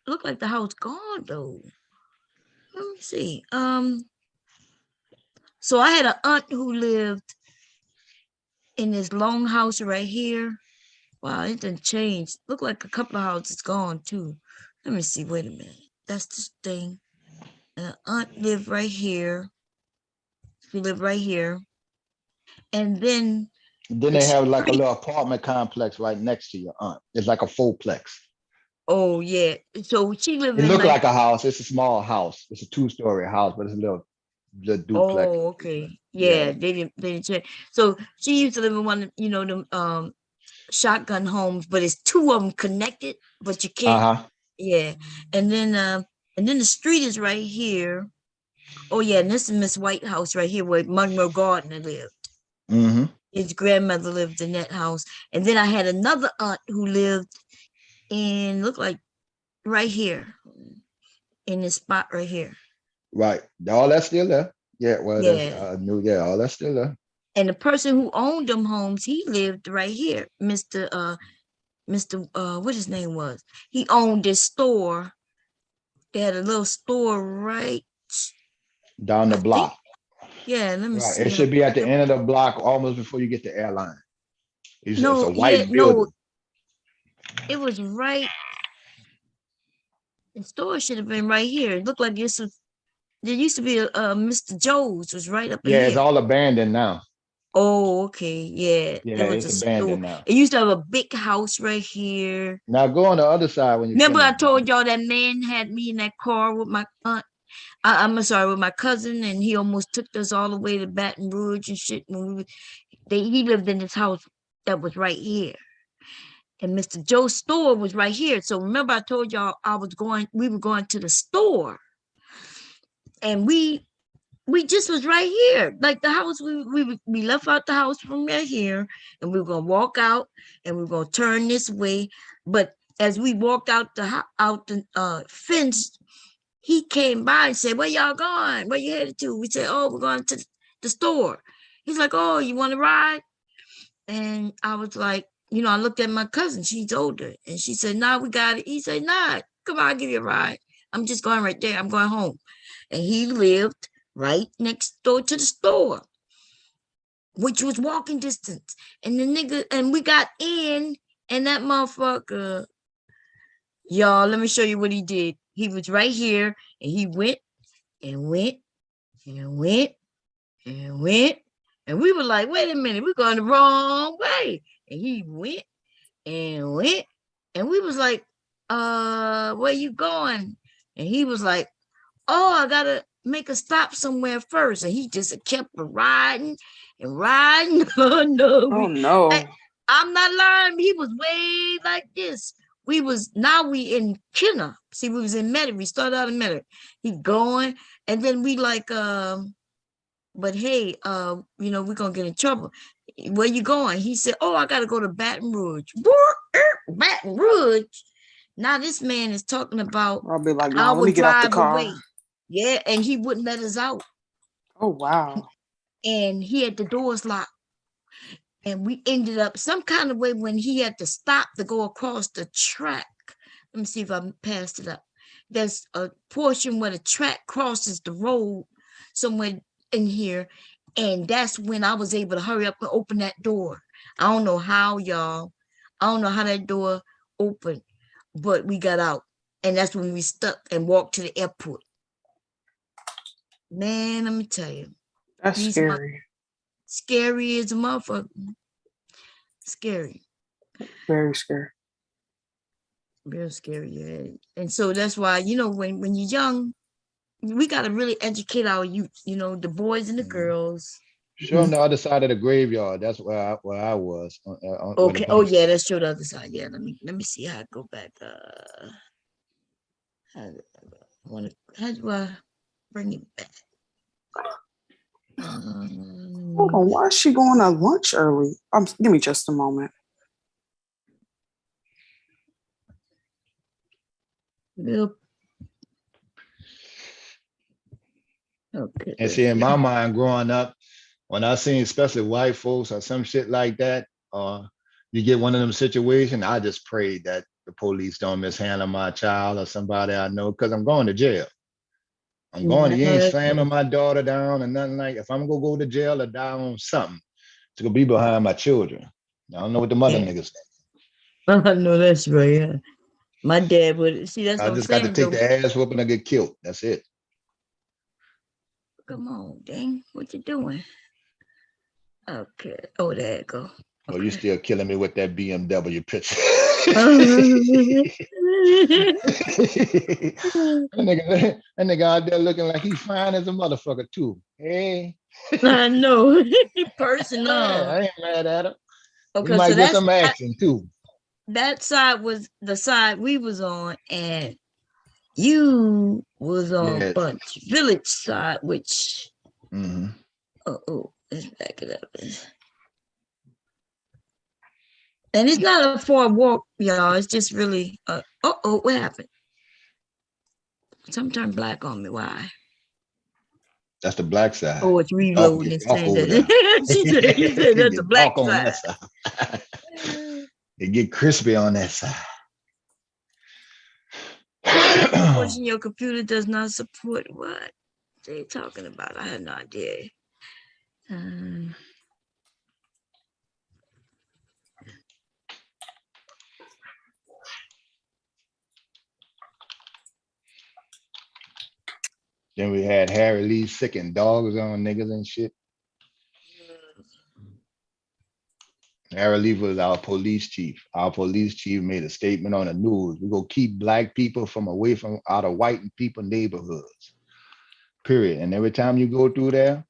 Look like the house gone though. Let me see. So I had an aunt who lived in this long house right here. Wow, it didn't change. Look like a couple of houses gone too. Let me see. Wait a minute. That's the thing. And an aunt lived right here. She lived right here. And then Then the they have like a street. little apartment complex right next to your aunt. It's like a fourplex. Oh yeah. So she lived It in looked like, like a house. It's a small house. It's a two-story house, but it's a little duplex. oh, okay. Yeah. Yeah, they didn't change. So she used to live in one, them shotgun homes, but it's two of them connected, but you can't. Uh-huh. Yeah. And then the street is right here. Oh yeah, and this is Miss White house right here where Monroe Gardner lived. Mm-hmm. His grandmother lived in that house. And then I had another aunt who lived looked like right here in this spot right here. Right. All that's still there. Yeah, well, that's Yeah. all that's still there. And the person who owned them homes, he lived right here. Mr. What his name was. He owned this store. They had a little store right, Down the I think. block. Yeah, let me Right. see. It should be at the end of the block, almost before you get to airline. It's a No, yeah, white no, building. it was right. The store should have been right here. It looked like there used to be a Mr. Joe's was right up in Yeah, it's here. all abandoned now. Oh, okay. Yeah, Yeah, there was a it's store. abandoned now. It used to have a big house right here. Now go on the other side when you Remember finish. I told y'all that man had me in that car with my aunt I'm sorry, with my cousin, and he almost took us all the way to Baton Rouge and shit. When he lived in this house that was right here, and Mr. Joe's store was right here. So remember, I told y'all we were going to the store, and we just was right here, like the house. We left out the house from right here, and we were gonna walk out, and we were gonna turn this way. But as we walked out the fence, he came by and said, "Where y'all going? Where you headed to?" We said, "Oh, we're going to the store." He's like, "Oh, you want to ride?" And I was like, I looked at my cousin. She's older, and she said, "Nah, we got it." He said, "Nah, come on, I'll give you a ride. I'm just going right there. I'm going home." And he lived right next door to the store, which was walking distance. And the nigga, and we got in, and that motherfucker, y'all, let me show you what he did. He was right here, and he went and went and went and went. And we were like, wait a minute, we're going the wrong way. And he went and went. And we was like, where you going? And he was like, oh, I gotta make a stop somewhere first. And he just kept riding and riding. Oh no. I'm not lying. He was way like this. We in Kenner. See, we was in Meta. We started out in Meta. He going, and then we like, but hey, we're gonna get in trouble. Where you going? He said, oh, I gotta go to Baton Rouge. Baton Rouge. Now this man is talking about I'll be like, I let me would get out the drive car. away. Yeah, and he wouldn't let us out. Oh wow. And he had the doors locked. And we ended up some kind of way when he had to stop to go across the track. Let me see if I passed it up. There's a portion where the track crosses the road somewhere in here. And that's when I was able to hurry up and open that door. I don't know how, y'all. I don't know how that door opened, but we got out. And that's when we stuck and walked to the airport. Man, let me tell you. That's scary. Scary as a motherfucker. Scary. Very scary. Real scary, yeah. And so that's why, when you're young, we got to really educate our youth, the boys and the girls. Show them the other side of the graveyard. That's where I was. Okay. Oh yeah, let's show the other side. Yeah. Let me see how I go back. How do I bring it back? Hold on, why is she going to lunch early? Give me just a moment. Yep. Okay. And see, in my mind, growing up, when I seen especially white folks or some shit like that, you get one of them situations, I just prayed that the police don't mishandle my child or somebody I know, because I'm going to jail. I'm going to, you ain't slamming my daughter down or nothing like. If I'm gonna go to jail or die on something, it's gonna be behind my children. I don't know what the mother niggas think. I know that's right. Yeah. My dad would see. That's I just got to take the ass whooping and get killed. That's it. Come on, dang, what you doing? Okay. Oh, there you go. Oh, you still killing me with that BMW picture. that nigga out there looking like he's fine as a motherfucker too. Hey. I know. Personal. I ain't mad at him. Okay, you might so get some action too. That side was the side we was on, and you was on Bunch Village side, which let's back it up. And it's not a far walk, y'all. It's just really what happened? Some turned black on me. Why? That's the black side. Oh, it's reloading and saying that. He said that's the black side. It get crispy on that side. Portion your computer does not support what they talking about. I had no idea. Then we had Harry Lee sicking dogs on niggas and shit. Harry Lee was our police chief. Our police chief made a statement on the news. We're gonna keep black people from away from out of white people neighborhoods. period. And every time you go through there,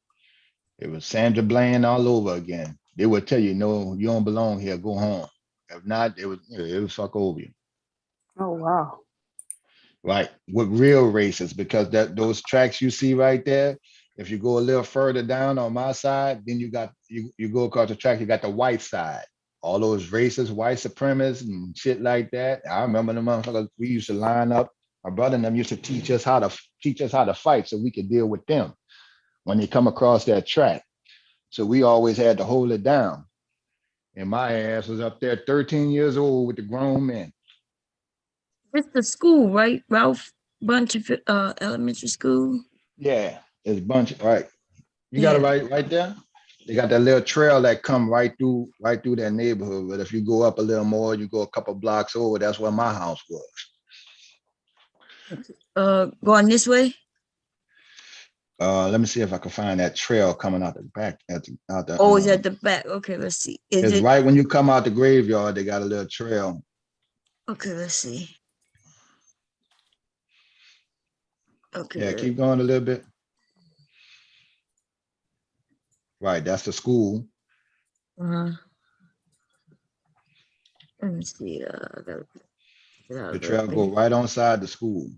it was Sandra Bland all over again. They would tell you, no, you don't belong here, go home. If not, it would fuck over you. Oh wow. Right, with real races, because those tracks you see right there, if you go a little further down on my side, then you got you go across the track, you got the white side. All those racist white supremacists and shit like that. I remember the motherfuckers we used to line up. My brother and them used to teach us how to fight so we could deal with them when they come across that track. So we always had to hold it down. And my ass was up there 13 years old with the grown men. It's the school, right? Ralph Bunch of elementary school. Yeah, it's a bunch. Right. You got it Yeah. right there. They got that little trail that come right through that neighborhood. But if you go up a little more, you go a couple blocks over, that's where my house was. Going this way? Let me see if I can find that trail coming out the back Oh, it's at the back. Okay, let's see. It's right when you come out the graveyard, they got a little trail. Okay, let's see. Okay. Yeah, keep going a little bit. Right, that's the school. Let me see. The trail go right on side the school.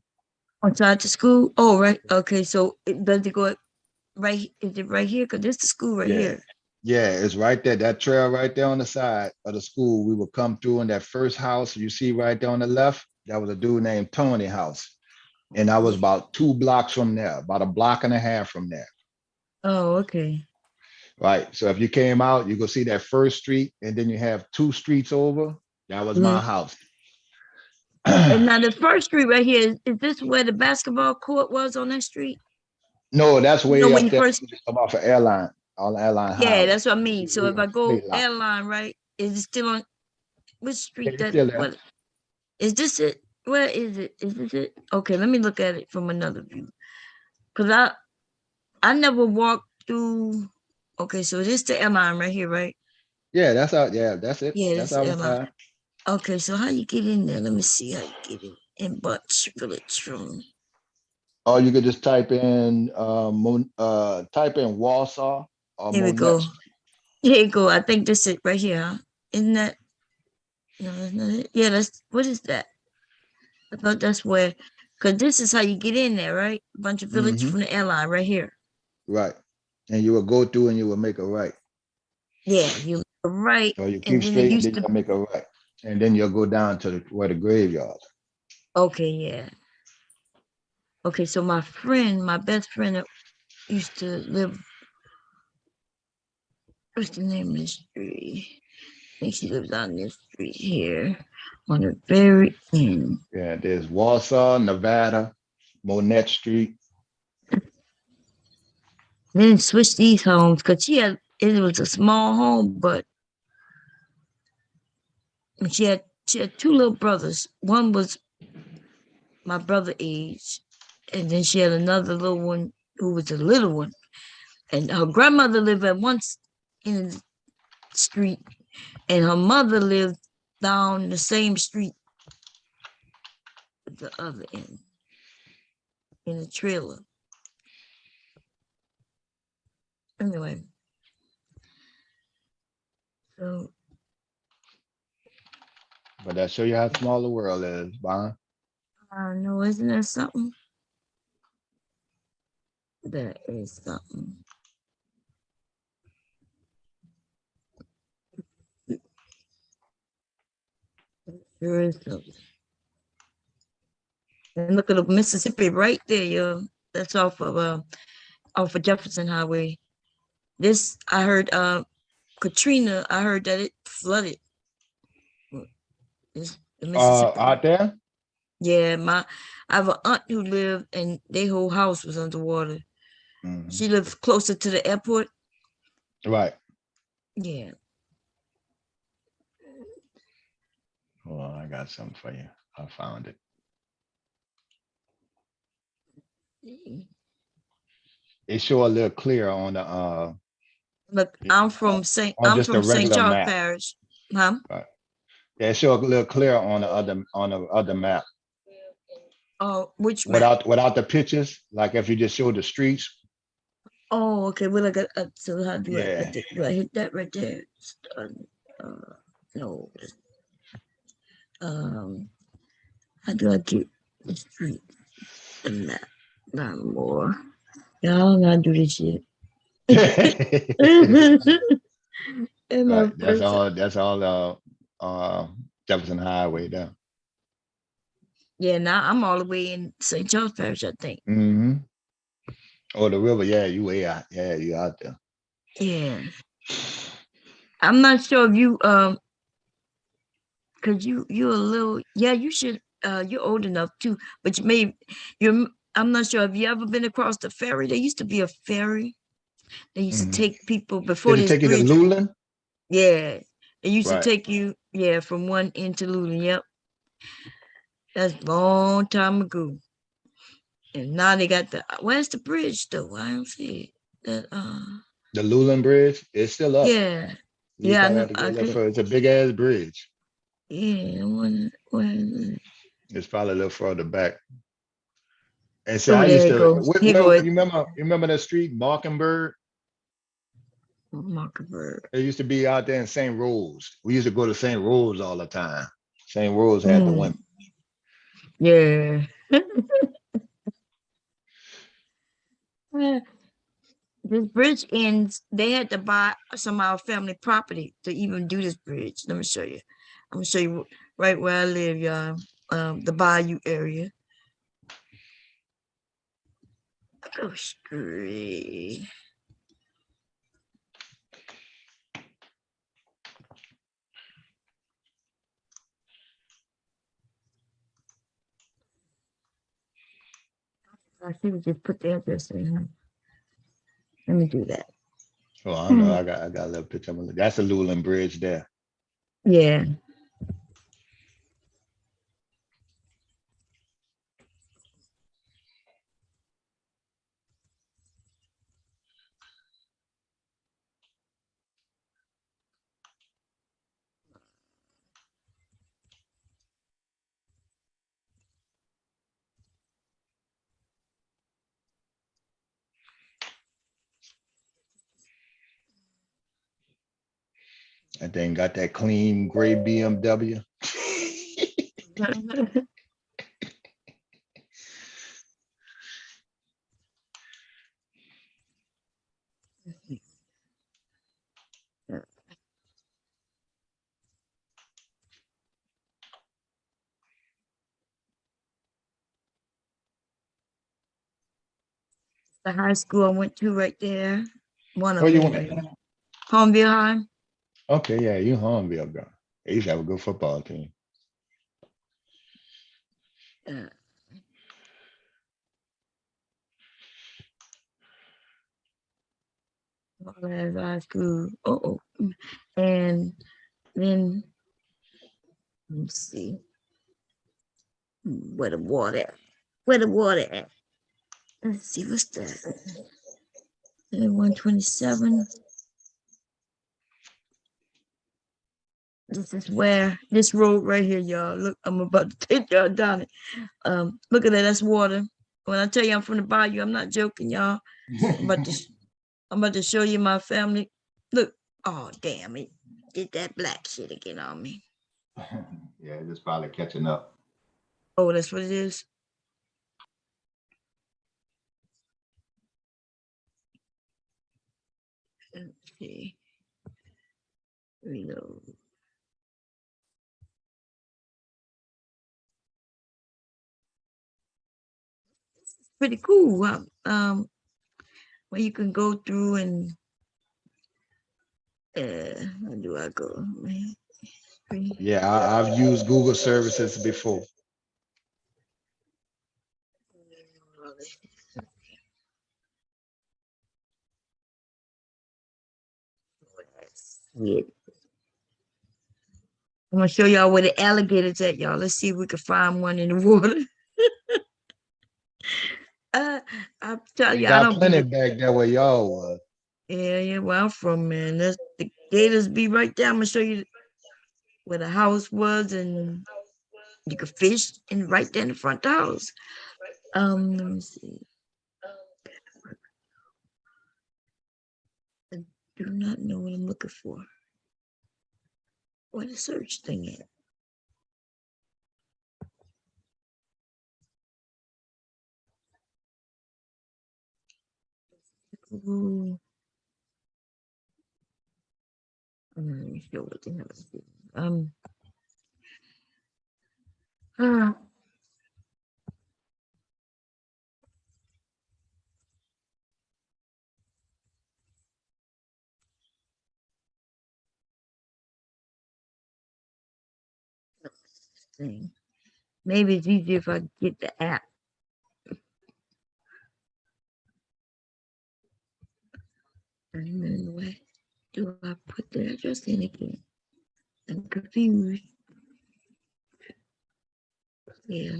On side the school? Oh, right. Okay, so does it go right? Is it right here? Because this is the school right here. Yeah, it's right there. That trail right there on the side of the school. We would come through in that first house you see right there on the left. That was a dude named Tony House. And I was about 2 blocks from there, about a block and a half from there. Oh, okay. Right. So if you came out, you go see that first street, and then you have 2 streets over. That was my house. And now the first street right here, is this where the basketball court was on that street? No, that's way up when you there. first Come off of Airline, on Airline Yeah, Highway. that's what I mean. So if I go State lot. Airline, right, is it still on which street It's still there. what is this it? Where is it? Is this it? Okay, let me look at it from another view. Cause I never walked through. Okay, so this the airline right here, right? Yeah, that's out. Yeah, that's it. Yeah, that's this the airline. outside. Okay, so how you get in there? Let me see how you get in Butch Village from. Or you could just type in Warsaw or Here we Monette go. Street. Here you go. I think this is it right here. Huh? Isn't that? No, that's not it. Yeah, that's what is that? I thought that's where, because this is how you get in there, right? Bunch of Village from the airline right here. Right. And you will go through and you will make a right. Yeah, you right. Or you keep straight and then you'll make a right. And then you'll go down to where the graveyard. Okay, yeah. Okay, so my best friend that used to live, what's the name of the street? I think she lives on this street here, on the very end. Yeah, there's Warsaw, Nevada, Monette Street. Then switch these homes because it was a small home, but she had 2 little brothers. One was my brother age, and then she had another little one who was a little one. And her grandmother lived at once in the street, and her mother lived down the same street at the other end in a trailer. Anyway, so. But that show you how small the world is, Bon. I know, isn't that something? That is something. There is something. And look at the Mississippi right there, yo. That's off of Jefferson Highway. This I heard Katrina, I heard that it flooded. The Mississippi. Out there? Yeah, I have an aunt who lived and their whole house was underwater. Mm-hmm. She lived closer to the airport. Right. Yeah. Hold on, I got something for you. I found it. It show a little clear on the Look, I'm from St. Charles Parish. Huh? Right. Yeah, it show a little clear on the other map. Oh, which map? Without the pictures, like if you just show the streets. Oh, okay. Well, I got so how do I Yeah. get it? Do I hit that right there? No. How do I get the street? The map. Not more. Y'all gotta do this shit. In my Right. That's person. all. That's all. Jefferson Highway there. Yeah, now I'm all the way in St. Charles Parish, I think. Mm-hmm. Oh, the river. Yeah, you way out. Yeah, you out there. Yeah. I'm not sure if you because you're a little, yeah, you should you're old enough too, but I'm not sure, have you ever been across the ferry? There used to be a ferry. They used to take people before Did it this take you to bridge. Luland? Yeah. It used to Right. take you, yeah, from one end to Luland. Yep. That's a long time ago. And now they got where's the bridge though? I don't see it. The Luland Bridge is still up. Yeah. You Yeah, I probably know. have to go look for it. It's a big ass bridge. Yeah, where is it? It's probably a little further back. And see, Oh, I used there it to. goes. Here go it. You remember that street, Mockingbird? Mockingbird. It used to be out there in St. Rose. We used to go to St. Rose all the time. St. Rose had the women. Yeah. This bridge ends. They had to buy some of our family property to even do this bridge. Let me show you. I'm gonna show you right where I live, y'all. The Bayou area. Go straight. I should have just put the address in. Huh? Let me do that. Oh, I know. I got a little picture. That's the Luland Bridge there. Yeah. And then got that clean gray BMW. The high school I went to right there. One Oh, of you them went? anyway. Homeville High. Okay, yeah, you Hornville girl. They used to have a good football team. High school. And then let's see where the water at. Where the water at? Let's see, what's that? 127. This is where this road right here, y'all. Look, I'm about to take y'all down it. Look at that, that's water. When I tell you I'm from the bayou, I'm not joking, y'all. I'm about to show you my family. Look, oh damn it. Did that black shit again on me. Yeah, just probably catching up. Oh, that's what it is. Let's see. Reload. Pretty cool. Where you can go through and where do I go? Yeah, I've used Google services before. Yeah. I'm gonna show y'all where the alligators at, y'all. Let's see if we can find one in the water. I'm telling We you, I got don't be. plenty back there where y'all was. Yeah, where I'm from, man. That's the gators be right there. I'm gonna show you where the house was and You could fish and right there in the front of the house. Let me see. I do not know what I'm looking for. What the search thing at? Ooh. Let me show what the hell is it. Uh, thing. Maybe it's easier if I get the app. And where do I put the address in again? I'm confused. Yeah.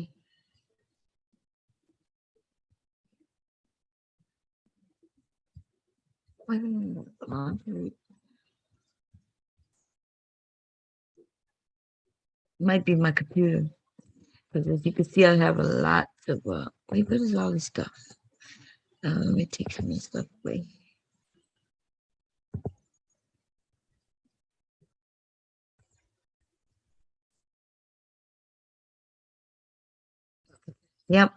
Wait a minute. Might be my computer. Because as you can see, I have a lot of, wait, what is all this stuff? Let me take some of this stuff away. Yep.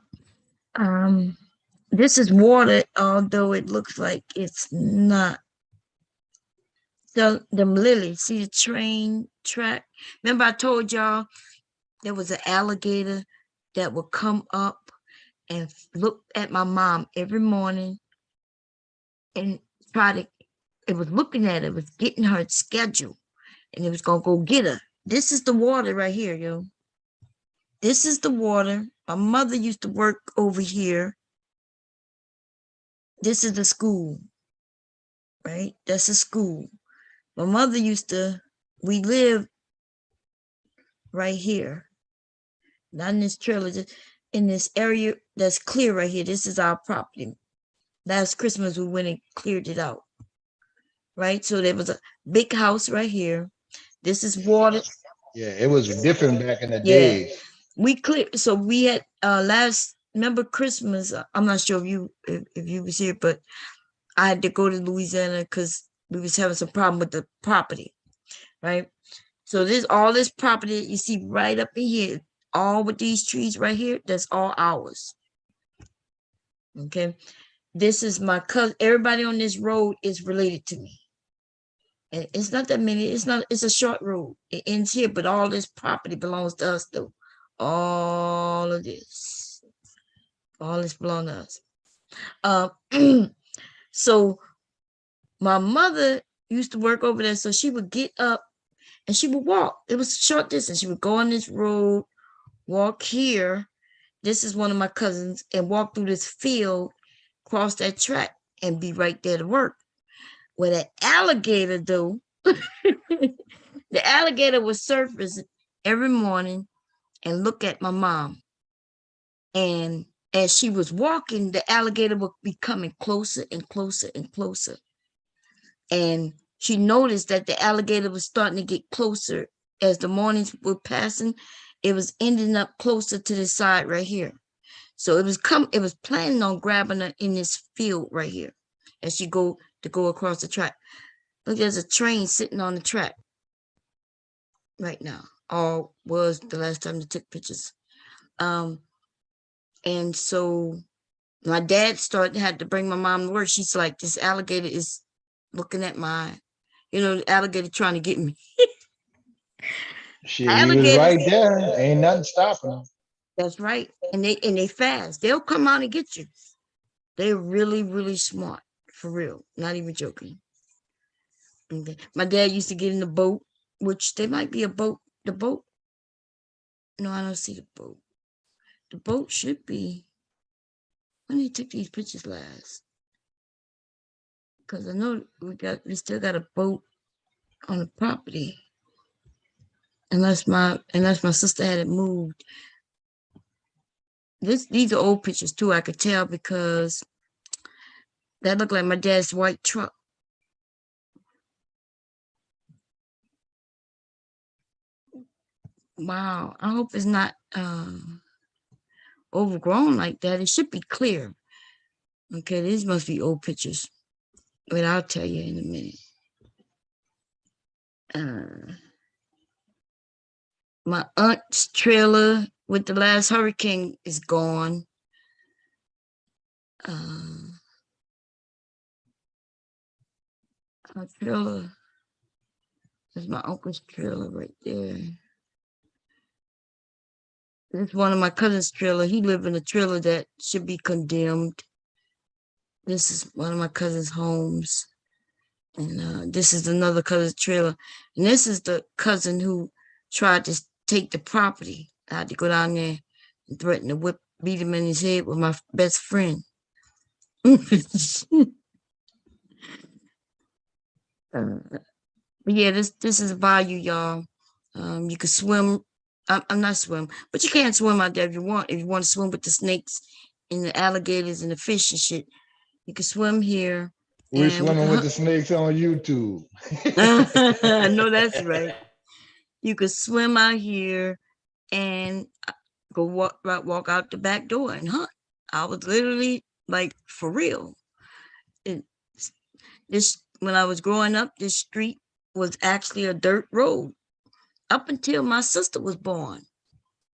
This is water, although it looks like it's not. So them lilies, see the train track? Remember I told y'all there was an alligator that would come up and look at my mom every morning and try to, it was looking at her, it was getting her schedule, and it was gonna go get her. This is the water right here, yo. This is the water. My mother used to work over here. This is the school, right? That's a school. My mother used to, we lived right here, not in this trailer, just in this area that's clear right here. This is our property. Last Christmas, we went and cleared it out, right? So there was a big house right here. This is water. Yeah, it was different back in the Yeah, days. we cleared. So we had last, remember Christmas? I'm not sure if you was here, but I had to go to Louisiana because we was having some problem with the property, right? So this all this property you see right up in here, all with these trees right here, that's all ours. Okay. This is my cousin. Everybody on this road is related to me. And it's not that many, it's a short road. It ends here, but all this property belongs to us though. All of this. All this belongs to us. So my mother used to work over there, so she would get up and she would walk. It was a short distance. She would go on this road, walk here. This is one of my cousins, and walk through this field, cross that track, and be right there to work. With an alligator, though, the alligator would surface every morning and look at my mom. And as she was walking, the alligator would be coming closer and closer and closer. And she noticed that the alligator was starting to get closer as the mornings were passing. It was ending up closer to the side right here. So it was planning on grabbing her in this field right here as she go across the track. Look, there's a train sitting on the track right now. Or was the last time they took pictures. And so my dad had to bring my mom to work. She's like, this alligator is looking at the alligator trying to get me. Shit, he was right there. Ain't nothing stopping him. That's right. And they fast. They'll come out and get you. They're really, really smart. For real. Not even joking. Okay. My dad used to get in the boat, which there might be a boat. The boat. No, I don't see the boat. The boat should be. When they took these pictures last. Because I know we still got a boat on the property. Unless my sister had it moved. These are old pictures too, I could tell, because that looked like my dad's white truck. Wow. I hope it's not overgrown like that. It should be clear. Okay, these must be old pictures. But I'll tell you in a minute. My aunt's trailer with the last hurricane is gone. Our trailer. That's my uncle's trailer right there. This is one of my cousin's trailer. He lived in a trailer that should be condemned. This is one of my cousin's homes. And this is another cousin's trailer. And this is the cousin who tried to take the property. I had to go down there and threaten to beat him in his head with my best friend. But yeah, this is value, y'all. You can swim. I'm not swim, but you can't swim out there if you want. If you want to swim with the snakes and the alligators and the fish and shit, you can swim here. We And swimming with the snakes on YouTube. I know that's right. You could swim out here and go walk out the back door and hunt. I was literally like for real. This when I was growing up, this street was actually a dirt road up until my sister was born.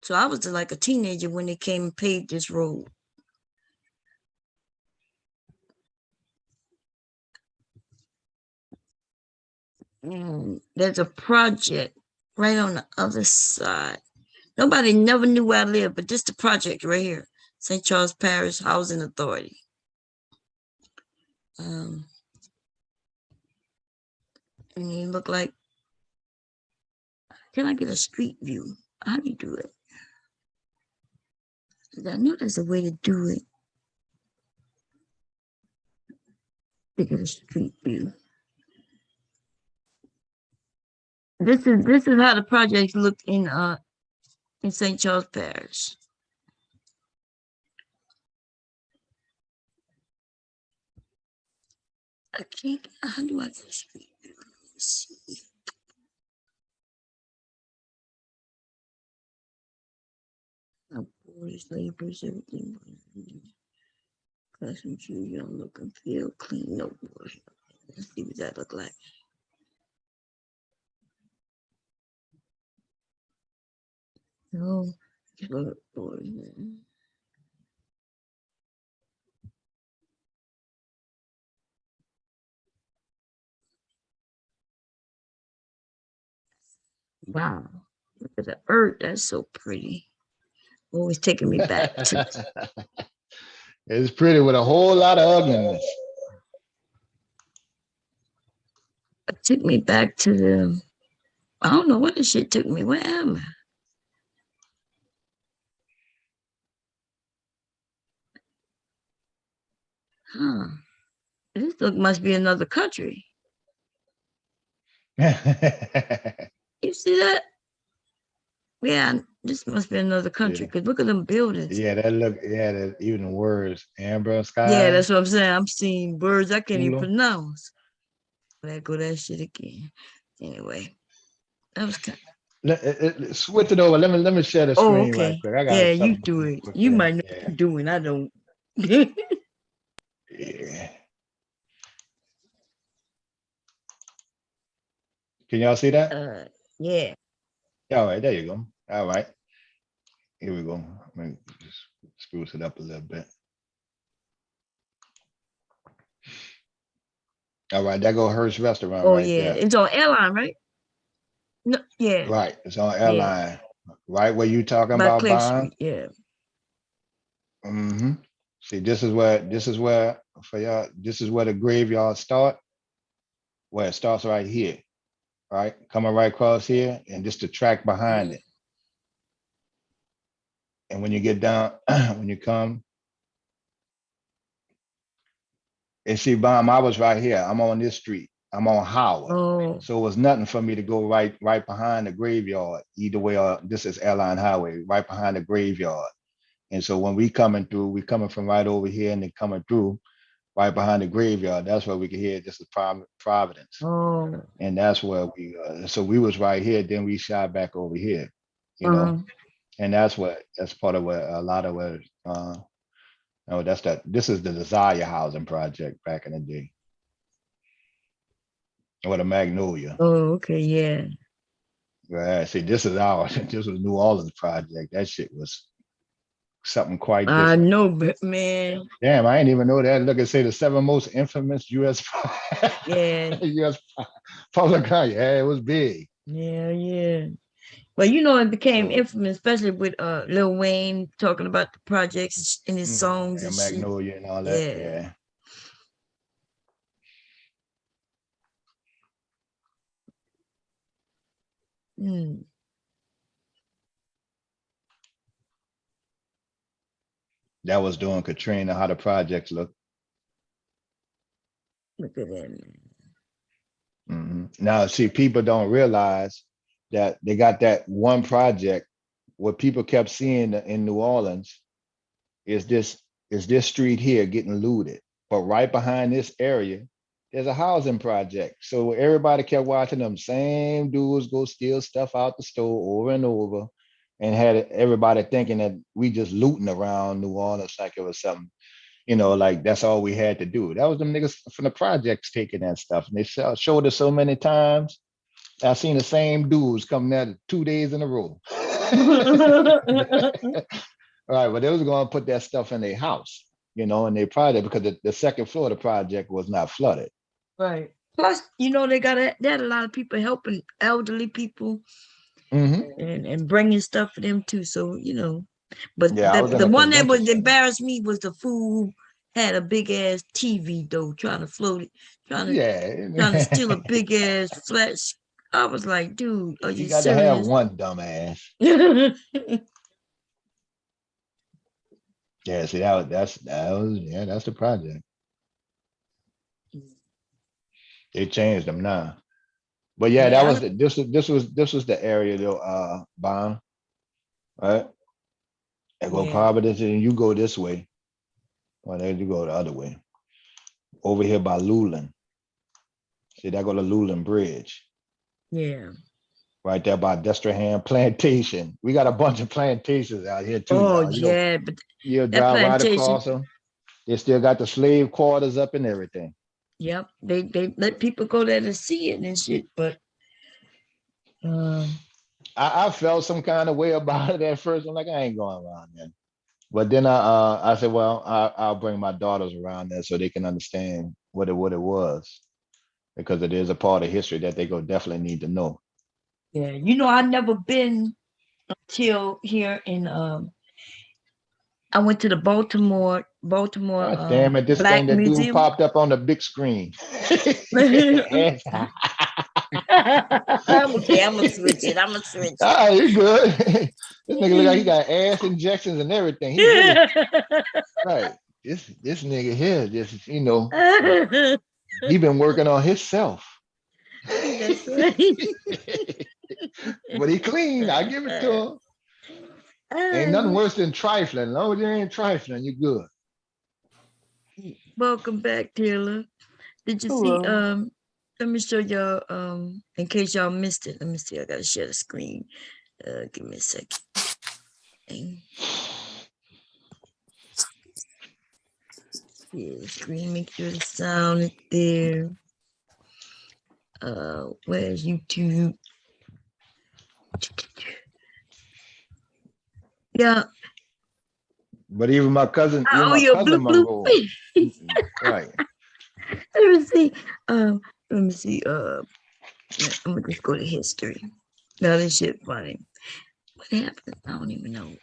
So I was like a teenager when they came and paved this road. And there's a project right on the other side. Nobody never knew where I lived, but this the project right here, St. Charles Parish Housing Authority. And you look like, can I get a street view? How do you do it? I know there's a way to do it. To get a street view. This is how the projects look in St. Charles Parish. I can't. How do I get a street view? Let's see. Boys, labors, everything. Classroom shoes, young look and feel clean. No boy. Let's see what that look like. No, boys. Wow, look at the earth. That's so pretty. Always taking me back to. It's pretty with a whole lot of ugliness. It took me back to the. I don't know what the shit took me. Where am I? Huh. This must be another country. You see that? Yeah, this must be another country because look at them buildings. Yeah, that even words. Amber sky. Yeah, that's what I'm saying. I'm seeing words I can't even pronounce. There go that shit again. Anyway, that was kind of. Switch it over. Let me share the screen right quick. I got you do it. You might know what you're doing. I don't. Yeah. Can y'all see that? Yeah. All right, there you go. All right. Here we go. Let me just spruce it up a little bit. All right, that go Hearst Restaurant right there. It's on airline, right? No, yeah. Right, it's on airline. Right where you talking about, Clay Bond? Street, yeah. Mm-hmm. See, this is where for y'all, this is where the graveyard start. Where it starts right here. Right, coming right across here, and just the track behind it. And when you get down, when you come, and see, Bomb, I was right here. I'm on this street. I'm on Howard. So it was nothing for me to go right behind the graveyard. Either way, this is Airline Highway, right behind the graveyard. And so when we coming through, we coming from right over here and then coming through right behind the graveyard. That's where we can hear this is Providence. And that's where so we was right here. Then we shot back over here. you know, and that's part of what a lot of what no, this is the Desire Housing Project back in the day. Or the Magnolia. Oh, okay, yeah. Right. See, this was New Orleans project. That shit was something quite I different. know, but man. Damn, I didn't even know that. Look and say the 7 most infamous U.S. Yeah. U.S. public. Yeah, it was big. Yeah. Well, it became infamous, especially with Lil Wayne talking about the projects in his songs and shit. Magnolia and all that. Yeah. That was doing Katrina, how the projects look. Look at that. Now, see, people don't realize that they got that one project. What people kept seeing in New Orleans is this street here getting looted, but right behind this area, there's a housing project. So everybody kept watching them same dudes go steal stuff out the store over and over, and had everybody thinking that we just looting around New Orleans like it was something, like that's all we had to do. That was them niggas from the projects taking that stuff, and they showed us so many times. I seen the same dudes coming at it 2 days in a row. All right, but they was going to put that stuff in their house, and they project because the second floor of the project was not flooded. Right. Plus, they had a lot of people helping elderly people and bringing stuff for them too. So, but the one that was embarrassed me was the fool who had a big ass TV though, trying to float it, trying to steal a big ass flash. I was like, dude, are you got serious? to have one dumbass. Yeah, see that's the project. They changed them now. But yeah, that was this was the area though, Bomb. Right? I go Providence and you go this way. Well, then you go the other way. Over here by Luland. See, that go to Luland Bridge. Yeah. Right there by Destrehan Plantation. We got a bunch of plantations out here too. Oh, y'all. but you'll drive right across them. They still got the slave quarters up and everything. Yep. They let people go there to see it and shit, but I felt some kind of way about it at first. I'm like, I ain't going around there. But then I said, well, I'll bring my daughters around there so they can understand what it was, because it is a part of history that they go definitely need to know. Yeah, I never been until here in I went to the Baltimore. God damn it! This Black thing that Museum. dude popped up on the big screen. Okay, I'm gonna switch it. Ah, you good? This nigga look like he got ass injections and everything. He really right. This nigga here, he been working on himself. That's right. But he clean. I give it to him. Ain't nothing worse than trifling. As long as you ain't trifling, you good. Welcome back, Taylor. Did you see? Let me show y'all. In case y'all missed it. Let me see. I gotta share the screen. Give me a second. Yeah, the screen. Make sure the sound is there. Where's YouTube? Yeah. But even my cousin, blue. Right. Let me see. I'm gonna just go to history. Now this shit funny. What happened? I don't even know.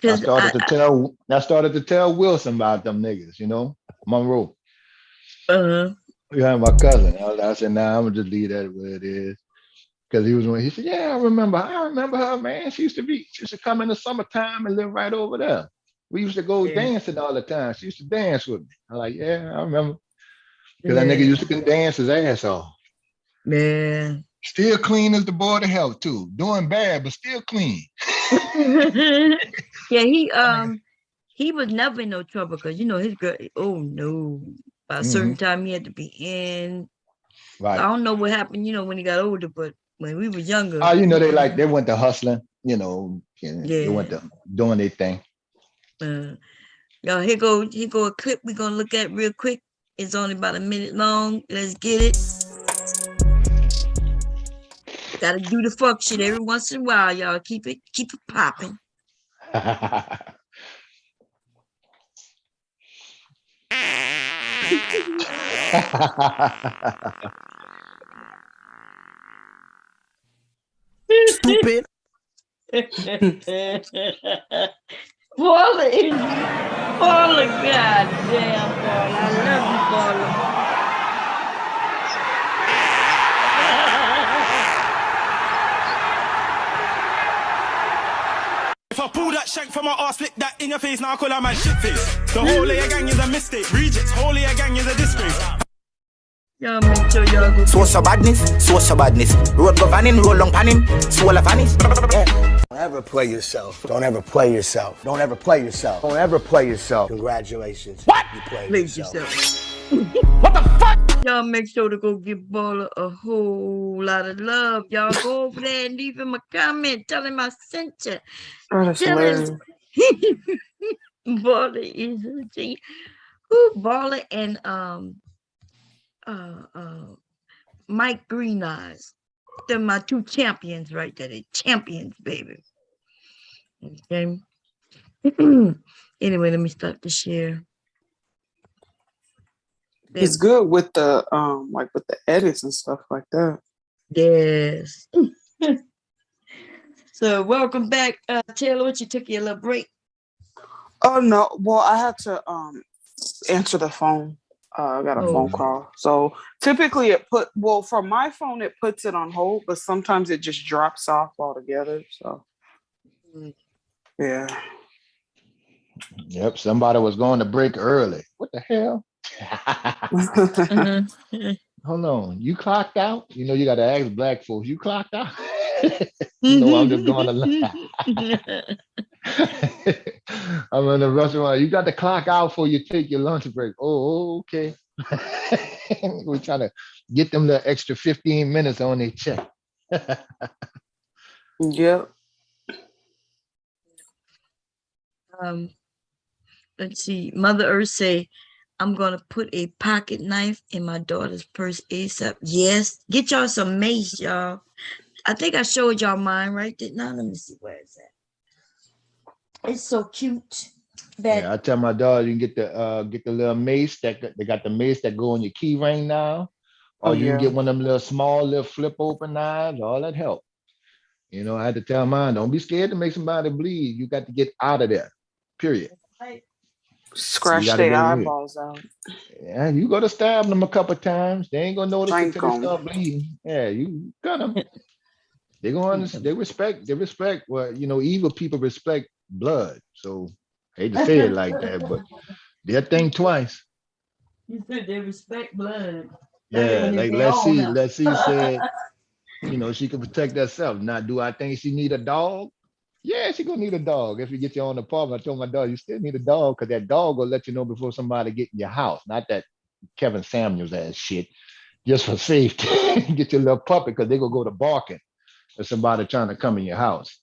I started to tell Wilson about them niggas, Monroe. Yeah, my cousin. I said, nah, I'm gonna just leave that where it is. Because he said, yeah, I remember her, man. She used to come in the summertime and live right over there. We used to go dancing all the time. She used to dance with me. I'm like, yeah, I remember. Because that nigga used to dance his ass off. Man. Still clean as the board of health too. Doing bad, but still clean. Yeah, he was never in no trouble because his girl. Oh no! By a certain time he had to be in. Right. I don't know what happened, when he got older, but when we was younger. Oh, they went to hustling, they went to doing their thing. Y'all, here go a clip we're gonna look at real quick. It's only about a minute long. Let's get it. Gotta do the fuck shit every once in a while, y'all. Keep it popping. Stupid. Paula, goddamn, Paula. I love you, Paula. If I pull that shank from my ass, flick that in your face, now I call that my shit face. The whole of your gang is a mistake. Rejects, whole of your gang is a disgrace. Y'all make sure y'all go. Social badness. Road governing, roll long pan him, swallow vanish. Don't ever play yourself. Don't ever play yourself. Don't ever play yourself. Don't ever play yourself. Congratulations. What? You played yourself. What the fuck? Y'all make sure to go give Baller a whole lot of love. Y'all go over there and leave him a comment. Tell him I sent you. That's hilarious. Baller is a G. Who Baller and Mike Green Eyes. They're my two champions right there. They're champions, baby. Okay. Anyway, let me start the share. It's good with the with the edits and stuff like that. Yes. So welcome back, Taylor. What you took your little break? Oh no, well I had to answer the phone. I got a phone call. So typically from my phone it puts it on hold, but sometimes it just drops off altogether. So yeah. Yep, somebody was going to break early. What the hell? Hold on, you clocked out? You got to ask black folks. You clocked out? I'm just going to lie. I'm in the restaurant. You got to clock out before you take your lunch break. Oh, okay. We're trying to get them the extra 15 minutes on their check. Yep. Let's see. Mother Earth say, I'm gonna put a pocket knife in my daughter's purse ASAP. Yes, get y'all some mace, y'all. I think I showed y'all mine, right? Now let me see where it's at. It's so cute. Yeah, I tell my daughter you can get the little mace they got the mace that go on your key ring now, or you can get one of them little small little flip open knives. All that help. I had to tell mine, don't be scared to make somebody bleed. You got to get out of there. Period. Scratch their eyeballs out. Yeah, you got to stab them a couple times. They ain't gonna notice until they start bleeding. Yeah, you got them. They respect. Well, evil people respect blood. So I hate to say it like that, but they'll think twice. You said they respect blood. Yeah, like let's see said, she can protect herself. Now, do I think she need a dog? Yeah, she gonna need a dog. If you get your own apartment, I told my dog, you still need a dog because that dog will let you know before somebody get in your house. Not that Kevin Samuels ass shit, just for safety. Get your little puppy because they gonna go to barking if somebody trying to come in your house.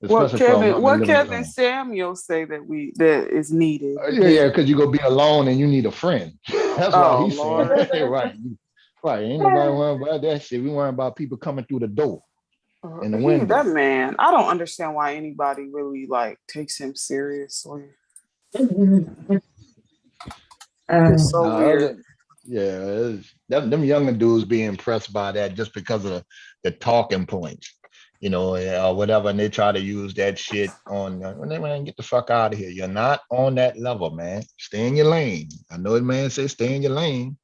What Kevin Samuels say that is needed? Yeah, because you gonna be alone and you need a friend. That's what he's saying. Right. Ain't nobody worrying about that shit. We worrying about people coming through the door. In the window. That man, I don't understand why anybody really takes him seriously. It's so weird. Yeah, them younger dudes be impressed by that just because of the talking points, or whatever, and they try to use that shit on. Man, get the fuck out of here! You're not on that level, man. Stay in your lane. I know the man says stay in your lane,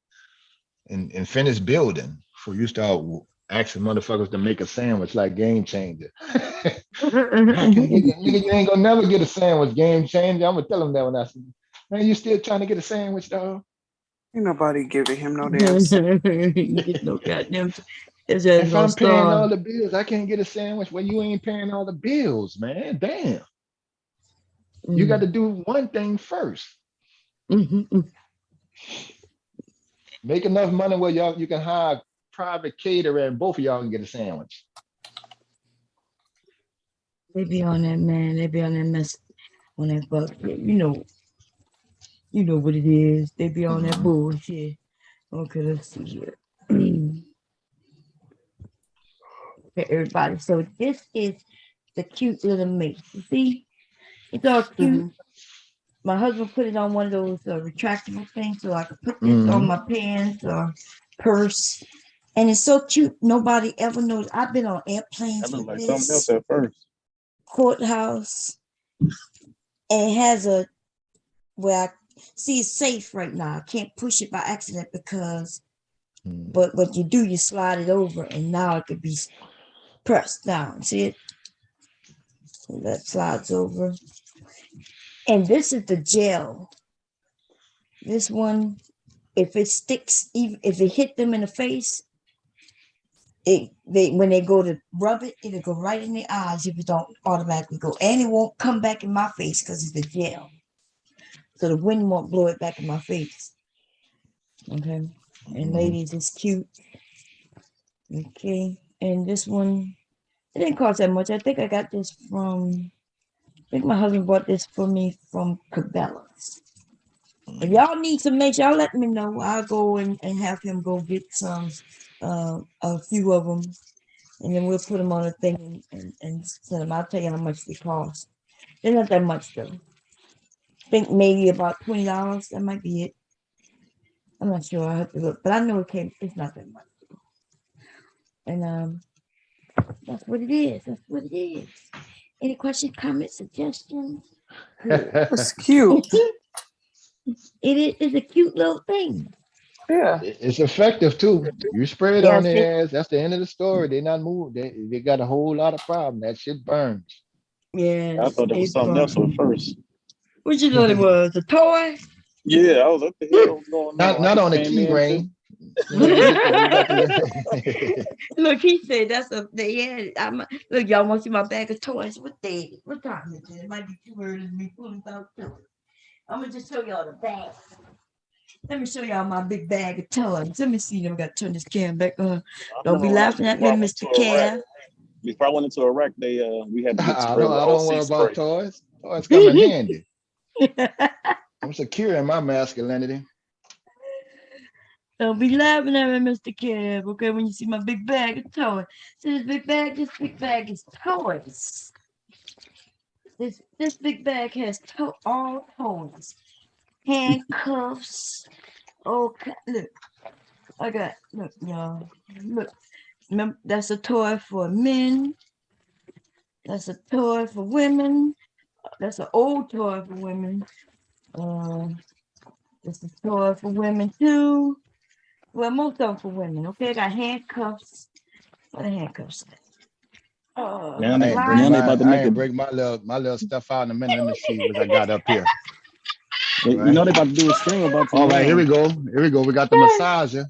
and finish building before you start asking motherfuckers to make a sandwich like Game Changer. Nigga, you ain't gonna never get a sandwich, Game Changer. I'm gonna tell him that when I see, man, you still trying to get a sandwich, dog? Ain't nobody giving him no damn sandwich. Get no goddamn. If I'm paying all the bills, I can't get a sandwich when you ain't paying all the bills, man. Damn. You got to do one thing first. Make enough money where you can hire private caterer, and both of y'all can get a sandwich. They be on that, man. They be on that mess on that fuck. You know what it is. They be on that bullshit. Okay, let's see here. Okay, everybody. So this is the cute little mace. You see? It's all cute. My husband put it on one of those retractable things so I could put this on my pants or purse. And it's so cute. Nobody ever knows. I've been on airplanes That looked with like something else this, at first. courthouse. And it has a where I see it's safe right now. I can't push it by accident because but what you do, you slide it over and now it could be pressed down. See it? So that slides over. And this is the gel. This one, if it sticks, even if it hit them in the face, when they go to rub it, it'll go right in the eyes if it don't automatically go. And it won't come back in my face because it's the gel. So the wind won't blow it back in my face. Okay. And ladies, it's cute. Okay. And this one, it didn't cost that much. I think I got this from, I think my husband bought this for me from Cabela's. If y'all need some makes, y'all let me know. I'll go and have him go get some, a few of them, and then we'll put them on a thing and send them. I'll tell you how much they cost. They're not that much though. I think maybe about $20. That might be it. I'm not sure. I have to look, but I know it's not that much. And that's what it is. That's what it is. Any questions, comments, suggestions? It's cute. It's a cute little thing. Yeah. It's effective too. You spray it on their ass, that's the end of the story. They not moved. They got a whole lot of problem. That shit burns. Yeah. I thought it was something else at first. What you thought it was? A toy? Yeah, I was, what the hell was going on? Not on the Came key in ring. You know, you got Look, he said that's a look, y'all want to see my bag of toys? What time is it? It might be too early to be pulling out toys. I'm gonna just show y'all the bag. Let me show y'all my big bag of toys. Let me see. I gotta turn this cam back on. Don't be laughing at me, Mr. Cam. Before I went into Iraq, we had to get I spray with don't worry OC spray. about toys. Toys come in handy. I'm secure in my masculinity. Don't be laughing at me, Mr. Cam. Okay, when you see my big bag of toys. See this big bag is toys. This big bag has all toys. Handcuffs. Okay, look. Look, y'all. Look. Remember, that's a toy for men. That's a toy for women. That's an old toy for women. This is a toy for women too. Well, most of them for women. Okay, I got handcuffs. What are handcuffs? I ain't break my little stuff out in a minute. Let me see what I got up here. You know they about to do a stream about all right, here we go. Here we go. We got the massager.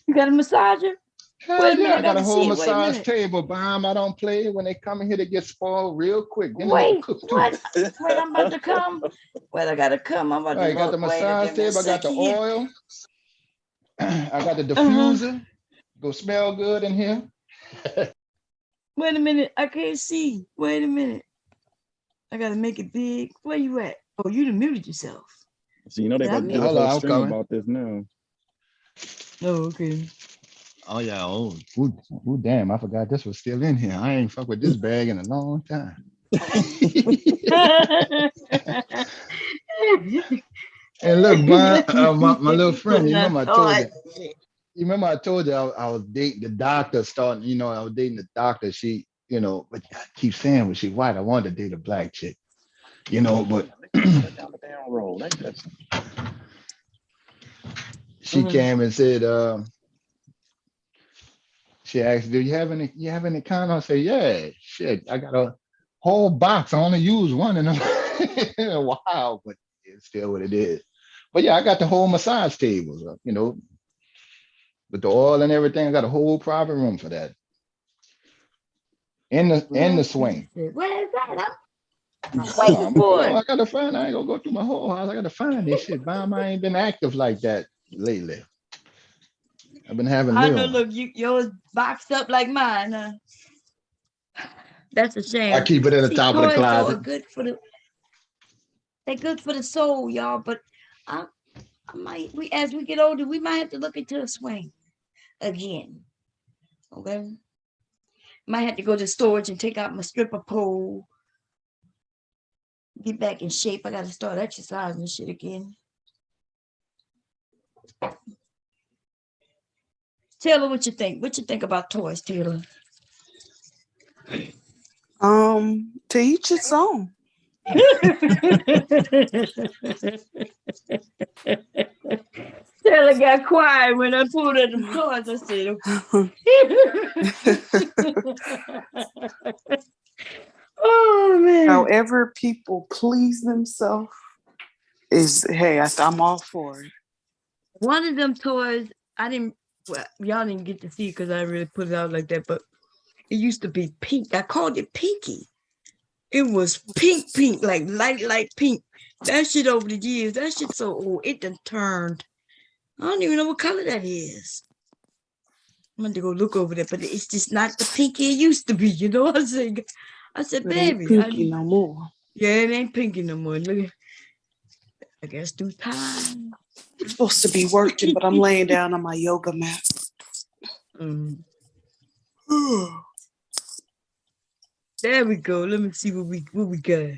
You got a massager? Hell yeah, I got a whole massage table. Bam, I don't play. When they come in here, they get spoiled real quick. Then they get cooked too. Wait, I'm about to come. Wait, I gotta come. I'm about to I got the massage table. I got the oil. I got the diffuser. Go smell good in here. Wait a minute. I can't see. Wait a minute. I gotta make it big. Where you at? Oh, you done muted yourself. So you know they about to do a whole stream about this now. Oh, okay. Oh yeah. Oh, damn! I forgot this was still in here. I ain't fuck with this bag in a long time. And look, my little friend. You remember I told you. You remember I told you I was dating the doctor. Starting, I was dating the doctor. She, but I keep saying when she white, I wanted to date a black chick. But she came and said, she asked, "Do you have any condoms?" I said, "Yeah, shit, I got a whole box. I only use one in a while, but it's still what it is." But yeah, I got the whole massage tables, with the oil and everything. I got a whole private room for that. In the swing. Where is that? I gotta find. I ain't gonna go through my whole house. I gotta find this shit. I ain't been active like that lately. I've been having I know. Leon. Look, yours boxed up like mine. That's a I shame. keep it in the See, top of the toys though are closet. good for the. They're good for the soul, y'all. But I might. As we get older, we might have to look into a swing again. Okay. Might have to go to storage and take out my stripper pole. Get back in shape. I got to start exercising and shit again. Taylor, what you think? What you think about toys, Taylor? To each its own. Taylor got quiet when I pulled at them toys. I said, "Oh man!" However, people please themselves is I'm all for it. One of them toys, I didn't. Well, y'all didn't get to see because I really put it out like that. But it used to be pink. I called it Pinky. It was pink, like light pink. That shit over the years, that shit so old. It done turned. I don't even know what color that is. I'm going to go look over there, but it's just not the pinky it used to be. You know what I'm saying? I said, It ain't baby. pinky no more. Yeah, it ain't pinky no more. Look, I guess through time. I'm supposed to be working, but I'm laying down on my yoga mat. There we go. Let me see what we got.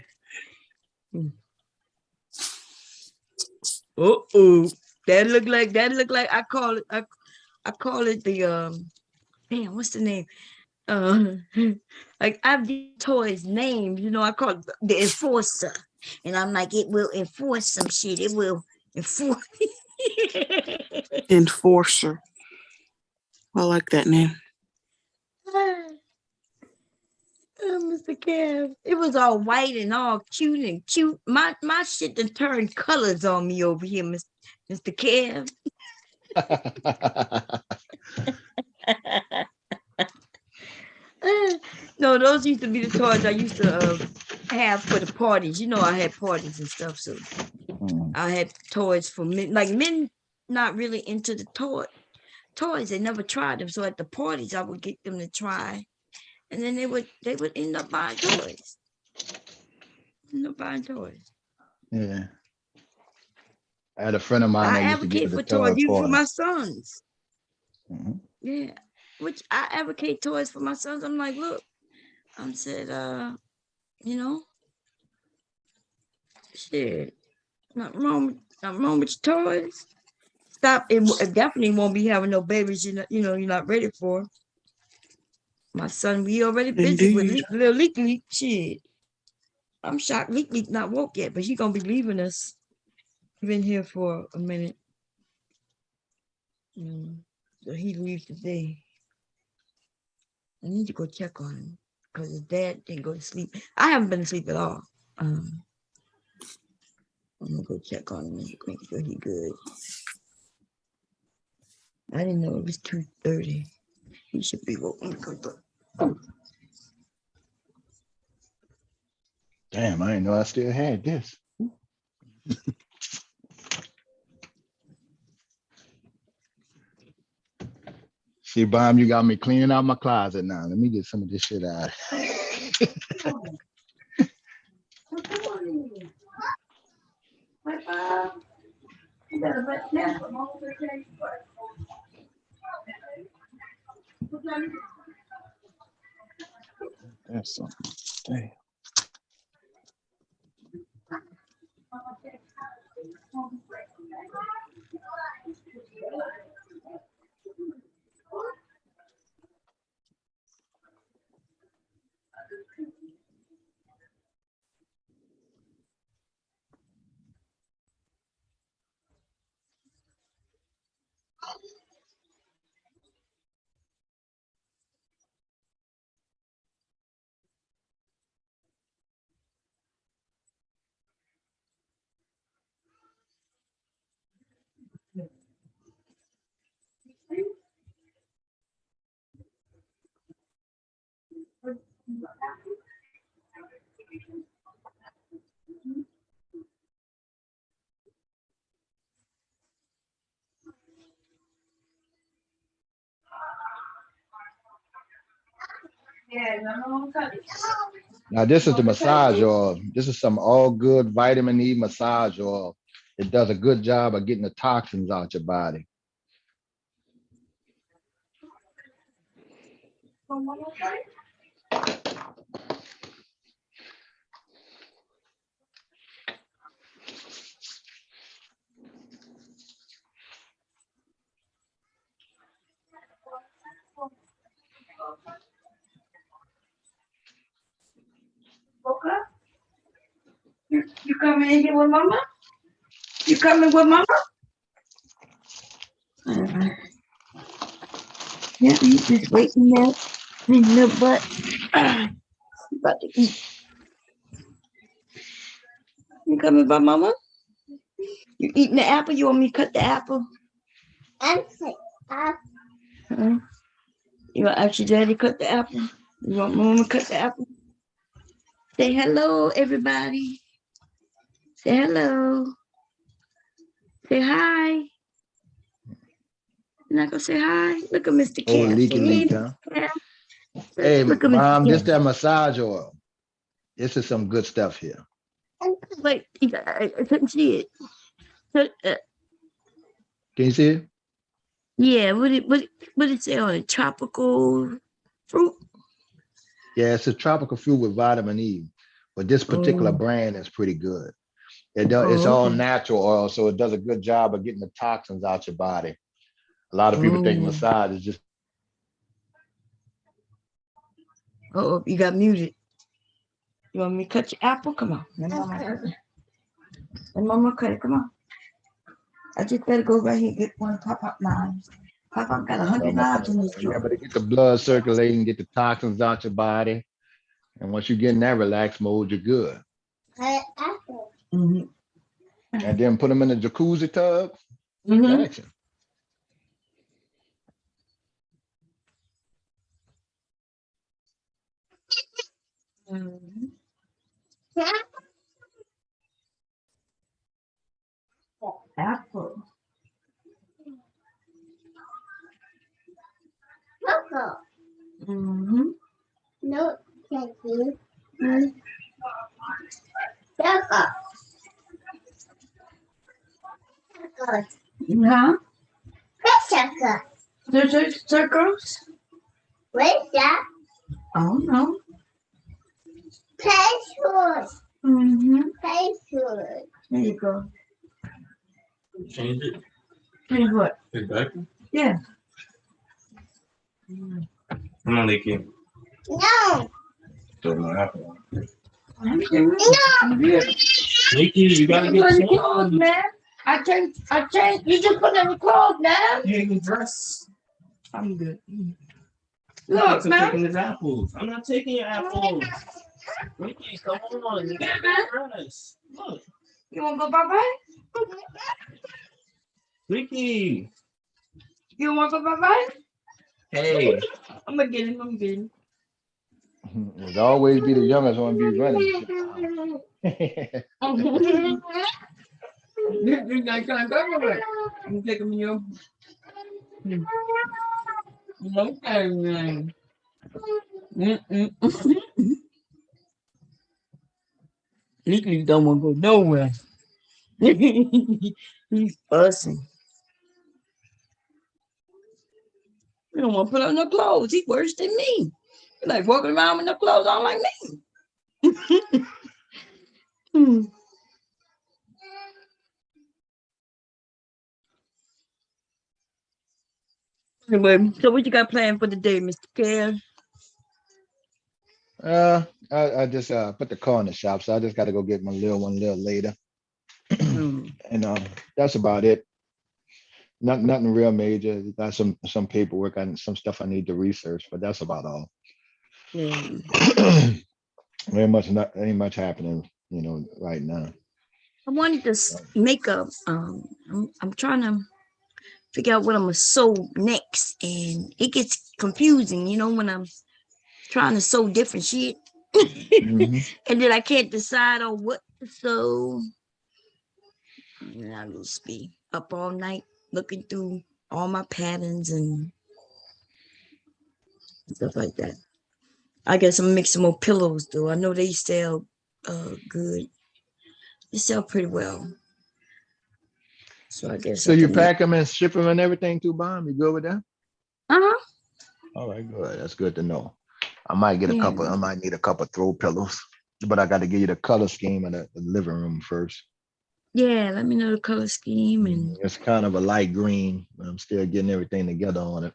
That look like I call it the damn, what's the name? Like I've toys names, I call it the enforcer. And I'm like, it will enforce some shit. It will enforce. Enforcer. I like that name. Mr. Kev. It was all white and all cute. My shit done turned colors on me over here, Mr. Kev. No, those used to be the toys I used to have for the parties. I had parties and stuff, so I had toys for men. Like men, not really into the toys. They never tried them. So at the parties, I would get them to try, and then they would end up buying toys. Yeah. I had a friend of mine I that used to give advocate it a for toys toy even for party. my sons. Mhm. Yeah, which I advocate toys for my sons. I'm like, look, I said, shit, nothing wrong with your toys. Stop. It definitely won't be having no babies. You're not ready for. My son, we already busy with little Leak. Shit, I'm shocked Leak not woke yet, but he gonna be leaving us. Been here for a minute. So he leaves today. I need to go check on him because his dad didn't go to sleep. I haven't been asleep at all. I'm gonna go check on him and make sure he's good. I didn't know it was 2:30. He should be woke. Damn, I didn't know I still had this. See, Bomb, you got me cleaning out my closet now. Let me get some of this shit out. That's something. Damn. Now this is the massage oil. This is some all good vitamin E massage oil. It does a good job of getting the toxins out your body. You coming in here with mama? You coming with mama? Yeah, he's just waking up in the butt. About to eat. You coming by mama? You eating the apple? You want me to cut the apple? Apple. You want to ask your daddy cut the apple? You want mama to cut the apple? Say hello, everybody. Say hello. Say hi. You're not gonna say hi? Look at Mr. Oh, Cam. leaky leak, huh? Hey, Look at mom, Mr. this Cam. that massage oil. This is some good stuff here. Wait, I couldn't see it. So, Can you see it? yeah, what it say on it? Tropical fruit? Yeah, it's a tropical fruit with vitamin E, but this particular brand is pretty good. It's all natural oil, so it does a good job of getting the toxins out your body. A lot of people think massage is just. Oh, you got muted. You want me to cut your apple? Come on. Let mama cut it. Let mama cut it. Come on. I just better go right here and get one of Pop-Up knives. Pop-Up got 100 knives in this drawer. Remember to get the blood circulating, get the toxins out your body. And once you get in that relaxed mode, you're good. Apple. And then put them in the jacuzzi tub. Action. Apple. Coco. No, thank you. Coco. Huh? Circles? What's that? I don't know. Pencils. Pencils. There you go. Change it. Change what? Exactly. Yeah. Come on, Leaky. No. Don't know how. No. Leaky, you gotta get changed. Clothes, man. I changed. You just put in the clothes, man. You ain't dress. I'm good. Look, man. I'm taking his apples. I'm not taking your apples. Leaky, come on. You gotta get dressed. Look. You wanna go bye-bye? Leaky. You wanna go bye-bye? Hey. I'm gonna get him. It'll always be the youngest one be running. You guys can't go nowhere. I'm taking you. Okay, man. Legally don't want to go nowhere. He's fussing. He don't want to put on no clothes. He's worse than me. He's like walking around with no clothes on like me. Anyway, so what you got planned for the day, Mr. Care? I just put the car in the shop, so I just got to go get my little one a little later. And that's about it. Nothing real major. Got some paperwork and some stuff I need to research, but that's about all. Ain't much happening, right now. I wanted to make a I'm trying to figure out what I'm gonna sew next, and it gets confusing, when I'm trying to sew different shit. And then I can't decide on what to sew. And I'll just be up all night looking through all my patterns and stuff like that. I guess I'm mixing more pillows though. I know they sell good. They sell pretty well. So I guess So I you can make. pack them and ship them and everything too, Bomb? You good with that? Uh-huh. All right, good. That's good to know. I might get a Yeah. couple. I might need a couple throw pillows, but I got to give you the color scheme of the living room first. Yeah, let me know the color scheme and It's kind of a light green. But I'm still getting everything together on it.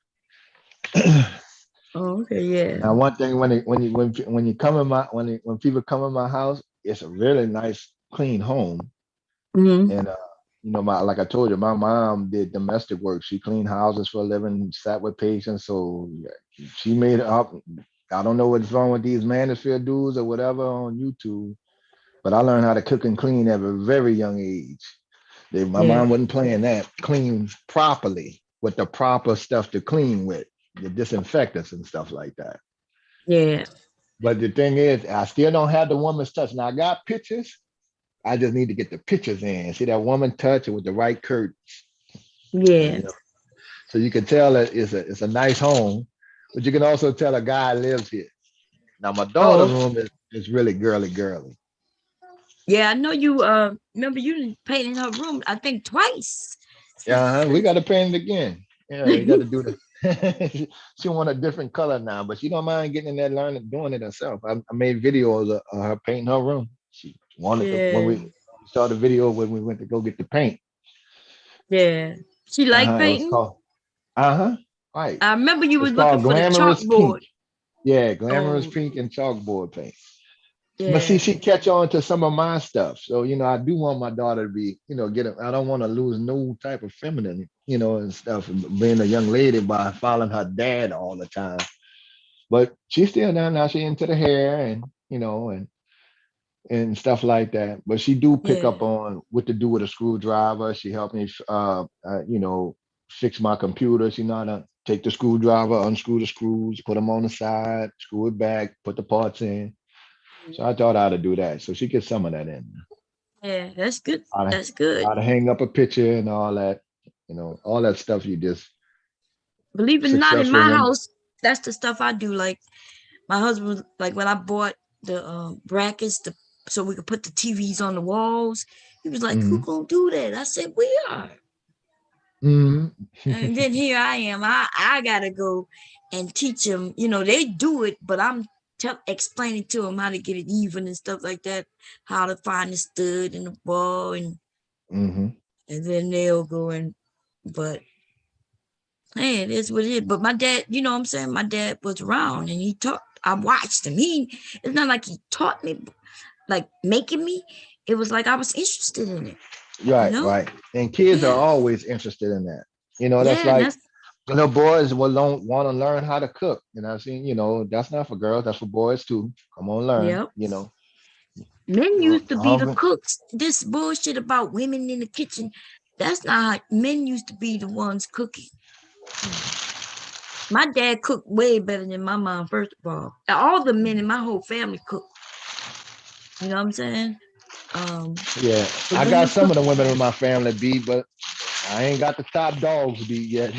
oh, okay, yeah. Now, one thing when you come in my when people come in my house, it's a really nice, clean home. Mm-hmm. And my like I told you, my mom did domestic work. She cleaned houses for a living, sat with patients. So yeah, she made it up. I don't know what's wrong with these manosphere dudes or whatever on YouTube, but I learned how to cook and clean at a very young age. My Yeah. mom wasn't playing that. Clean properly with the proper stuff to clean with, the disinfectants and stuff like that. Yeah. But the thing is, I still don't have the woman's touch. Now I got pictures. I just need to get the pictures in. See that woman touch it with the right curtains. Yeah. So you can tell that it's a nice home, but you can also tell a guy lives here. Now my daughter's Oh, room is really girly. yeah, I know you remember you painted her room, I think twice. Yeah, we got to paint it again. Yeah, we got to do the. She want a different color now, but she don't mind getting in there, learning, doing it herself. I made videos of her painting her room. She wanted to when Yeah. we saw the video when we went to go get the paint. Yeah. She like It was painting? called. Right. I remember you It's was looking called for the Glamorous chalkboard. Pink. Yeah, Glamorous Oh, Pink and chalkboard paint. But see, yeah. she catch on to some of my stuff. So, I do want my daughter to be, I don't want to lose no type of feminine, and stuff, being a young lady by following her dad all the time. But she's still down now. She into the hair and, and stuff like that. But she do pick Yeah. up on what to do with a screwdriver. She helped me, fix my computer. She know how to take the screwdriver, unscrew the screws, put them on the side, screw it back, put the parts in. So I taught her how to do that. So she gets some of that in. Yeah, that's good. How to, That's good. how to hang up a picture and all that, all that stuff you just Believe it or not, in successful my woman. house, that's the stuff I do. Like my husband was like when I bought the brackets so we could put the TVs on the walls. He was like, "Who Mm-hmm. gonna do that?" I said, "We are." Mm-hmm. And then here I am. I gotta go and teach them. They do it, but I'm explaining to them how to get it even and stuff like that, how to find the stud and the ball, and Mm-hmm. then they'll go and. But hey, it is what it is. But my dad, you know what I'm saying? My dad was around and he taught. I watched him. It's not like he taught me, like making me. It was like I was interested in it. Right. And kids are Yeah, always interested in that. That's yeah, and like that's little boys will want to learn how to cook. I seen, that's not for girls, that's for boys too. Come on, learn. yep. Men used to be the Hungry. cooks. This bullshit about women in the kitchen. That's not how men used to be the ones cooking. My dad cooked way better than my mom, first of all. All the men in my whole family cook. You know what I'm saying? Yeah, But I when got you some cook, of the women in my family beat, but I ain't got the top dogs beat yet.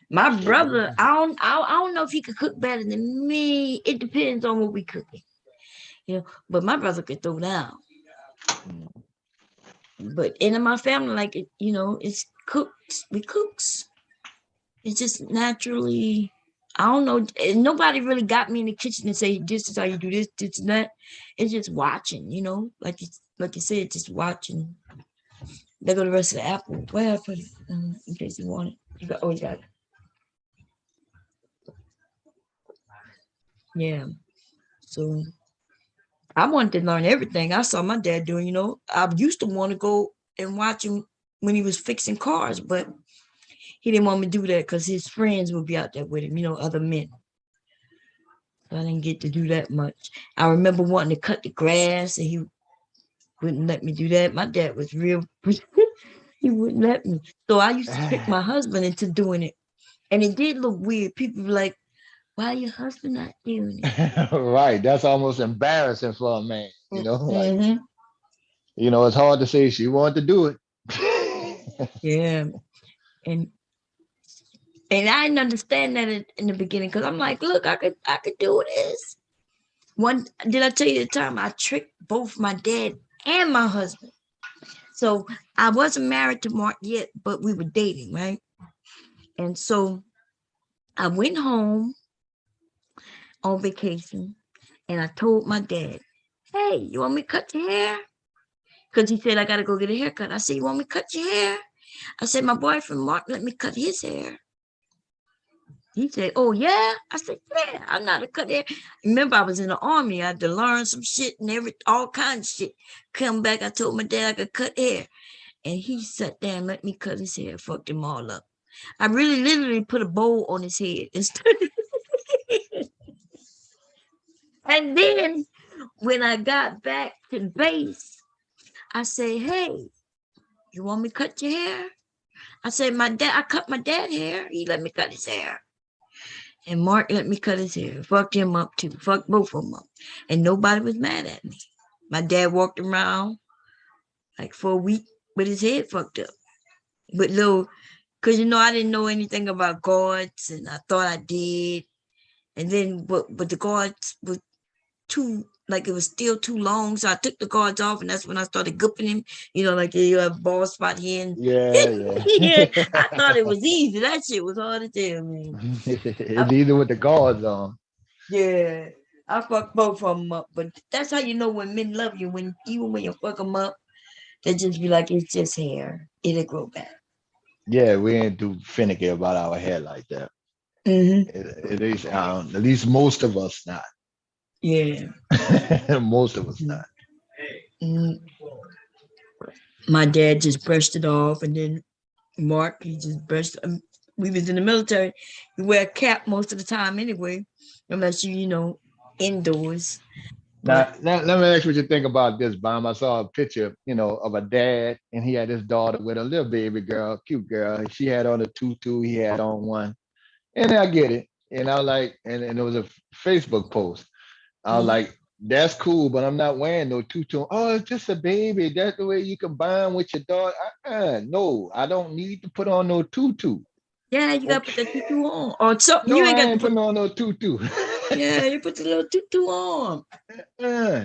my brother, I don't know if he could cook better than me. It depends on what we cooking. But my brother could throw down. But in my family, like it's cooks. We cooks. It's just naturally. I don't know. Nobody really got me in the kitchen and say this is how you do this and that. It's just watching, like you said, just watching. There go the rest of the apple. Where I put it? In case you want it. You got it. Yeah. So I wanted to learn everything. I saw my dad doing. I used to want to go and watch him when he was fixing cars, but he didn't want me to do that because his friends would be out there with him, other men. So I didn't get to do that much. I remember wanting to cut the grass and he wouldn't let me do that. My dad was real, he wouldn't let me. So I used to trick my husband into doing it. And it did look weird. People were like, why your husband not doing it? Right. That's almost embarrassing for a man. Like, Mm-hmm. it's hard to say she wanted to do it. Yeah. And And I didn't understand that in the beginning because I'm like, look, I could do this. Did I tell you the time I tricked both my dad and my husband? So I wasn't married to Mark yet, but we were dating, right? And so I went home on vacation and I told my dad, hey, you want me to cut your hair? Because he said, I got to go get a haircut. I said, you want me to cut your hair? I said, my boyfriend Mark let me cut his hair. He said, oh, yeah? I said, yeah, I'm not a cut hair. Remember, I was in the army. I had to learn some shit and all kinds of shit. Come back, I told my dad I could cut hair. And he sat there and let me cut his hair, fucked him all up. I really literally put a bowl on his head. And then when I got back to the base, I say, hey, you want me to cut your hair? I said, I cut my dad hair. He let me cut his hair. And Mark let me cut his hair. Fucked him up too. Fucked both of them up. And nobody was mad at me. My dad walked around like for a week with his head fucked up. But because I didn't know anything about guards and I thought I did. And then but the guards were it was still too long. So I took the guards off and that's when I started gooping him. Like you have a bald spot here. And Yeah. yeah, I thought it was easy. That shit was hard to tell, man. It's either with the guards on. Yeah, I fucked both of them up, but that's how you know when men love you. Even when you fuck them up, they just be like, it's just hair. It'll grow back. Yeah, we ain't too finicky about our hair like that. Mm-hmm. At least most of us not. Yeah. Most of us not. Mm. My dad just brushed it off, and then Mark, he just brushed. We was in the military. You wear a cap most of the time anyway, unless indoors. Now, let me ask you what you think about this, Bomb. I saw a picture, of a dad, and he had his daughter with a little baby girl, cute girl. She had on a tutu, he had on one. And I get it. And I was like, and it was a Facebook post. I was like, that's cool, but I'm not wearing no tutu. Oh, it's just a baby. That's the way you combine with your daughter. No, I don't need to put on no tutu. Yeah, you gotta put the tutu on, or something. No, You ain't I got to ain't put. putting on no tutu. Yeah, you put the little tutu on.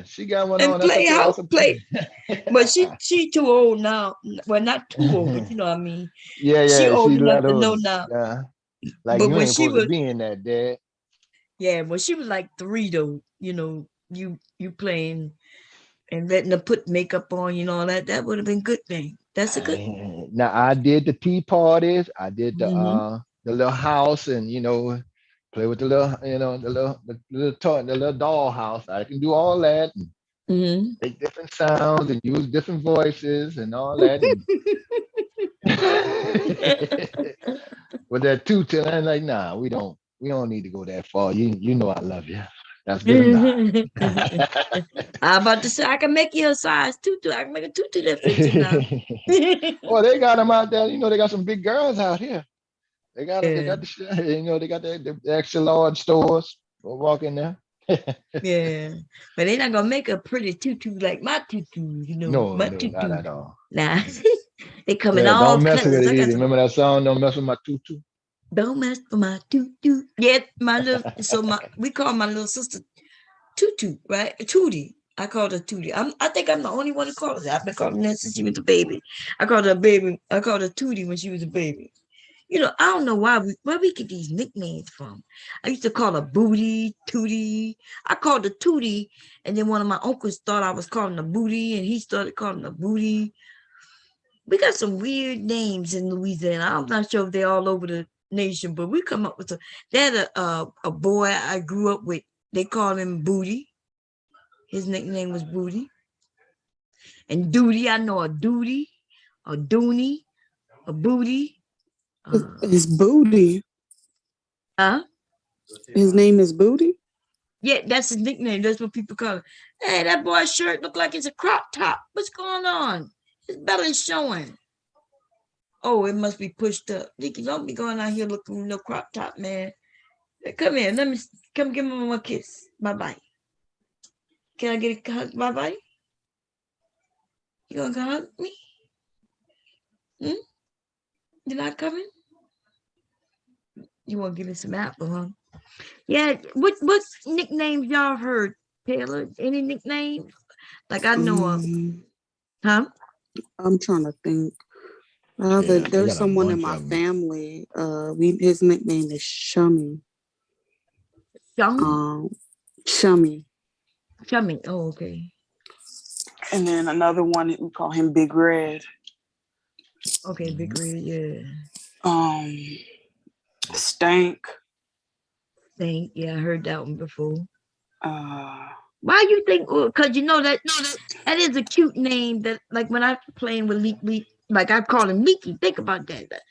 She got one And on. That's okay. That's play. okay. But she too old now. Well, not too old, but you know what I mean. She Yeah. old She enough let to know us. now. Like But you when ain't she supposed to was, be in that, Dad. yeah, when she was like 3 though, you playing and letting her put makeup on, all that would have been a good thing. That's a good. Now I did the tea parties. I did Mm-hmm. the little house, and play with the little the little doll house. I can do all that. And Mm-hmm. make different sounds and use different voices and all that. And with that tutu, I'm like, nah, we don't need to go that far. You know I love you. That's good enough. I'm about to say I can make you a size tutu. I can make a tutu that fits you now. Well, they got them out there. They got some big girls out here. They got Yeah. they got the extra large stores. Go walk in there. Yeah, but they're not gonna make a pretty tutu like my tutu, No, my not tutu. at all. Nah, they come in Yeah, all don't mess with colors. it I got either. some. Remember that song? Don't mess with my tutu. Don't mess with my tutu. Yeah, we call my little sister Tutu, right? Tootie. I called her Tootie. I think I'm the only one who calls her. I've been calling her since she was a baby. I called her a baby. I called her Tootie when she was a baby. I don't know where we get these nicknames from. I used to call her Booty, Tootie. I called her Tootie, and then one of my uncles thought I was calling her Booty, and he started calling her Booty. We got some weird names in Louisiana. I'm not sure if they're all over the nation, but we come up with a boy I grew up with. They called him Booty. His nickname was Booty. And Duty, I know a Duty, a Dooney, a Booty. It's Booty. Huh? His name is Booty? Yeah, that's his nickname. That's what people call it. Hey, that boy's shirt look like it's a crop top. What's going on? His belly's showing. Oh, it must be pushed up. Dickie, don't be going out here looking with no crop top, man. Hey, come here. Let me come give me one kiss. Bye-bye. Can I get a hug? Bye-bye? You gonna hug me? You're not coming? You want to give me some apple, huh? Yeah. What nicknames y'all heard, Taylor? Any nicknames? Like I know of, huh? I'm trying to think. Yeah, they There's got a someone in bunch my of them. family. His nickname is Shummy. Shummy? Shummy. Shummy. Oh, okay. And then another one we call him Big Red. Okay, Big Red. Yeah. Stank. Stank. Yeah, I heard that one before. Uh, Why you think? Because you know that is a cute name. That like when I playing with Leak, like I call him Leaky. Think about that.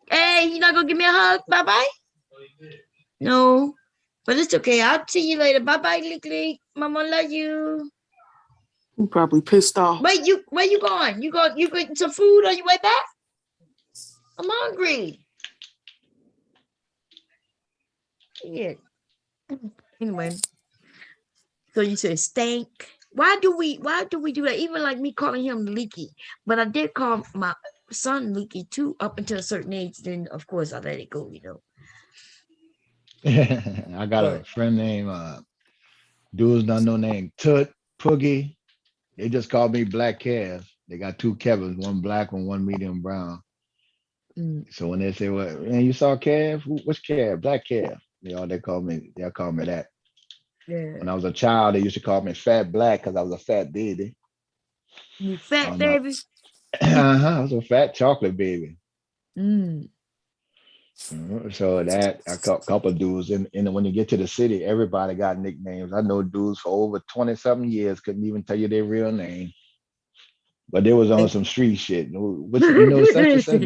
Hey, you not gonna give me a hug? Bye bye. No, but it's okay. I'll see you later. Bye bye, Leak. Mama love you. I'm probably pissed off. Wait, where you going? You getting some food on your way back? I'm hungry. Yeah. Anyway, so you say stank. Why do we do that? Even like me calling him Leaky, but I did call my son Leaky too up until a certain age. Then of course I let it go. I got a friend named dudes don't know name Tut Poogie. They just call me Black Kev. They got two Kevins, one black one medium brown. So when they say, "Well, man, you saw Kev? Which Kev? Black Kev." They'll call me that. Yeah. When I was a child, they used to call me Fat Black because I was a fat baby. You fat baby? I was a fat chocolate baby. Mm. So that a couple dudes, and when you get to the city, everybody got nicknames. I know dudes for over 20-something years couldn't even tell you their real name, but they was on some street shit. Which such and such.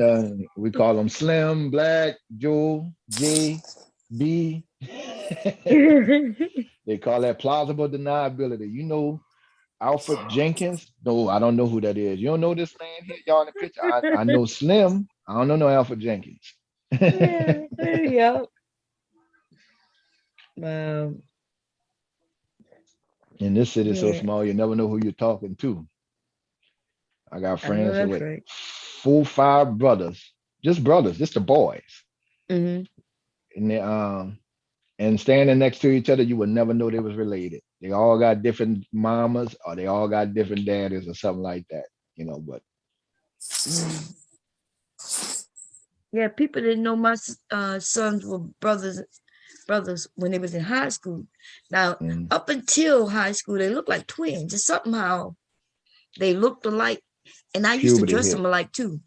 We call them Slim, Black, Joe, J, B. They call that plausible deniability. Alfred Jenkins? No, I don't know who that is. You don't know this man here, y'all in the picture? I know Slim. I don't know no Alfred Jenkins. Yeah, there you go. And this city is so small, you never know who you're talking to. I got friends with right. 4, 5 brothers, just the boys. Mm-hmm. And they and standing next to each other, you would never know they was related. They all got different mamas, or they all got different daddies, or something like that. But yeah, people didn't know my sons were brothers when they was in high school. Now, up until high school, they looked like twins. Just somehow they looked alike, and I used to dress them alike too.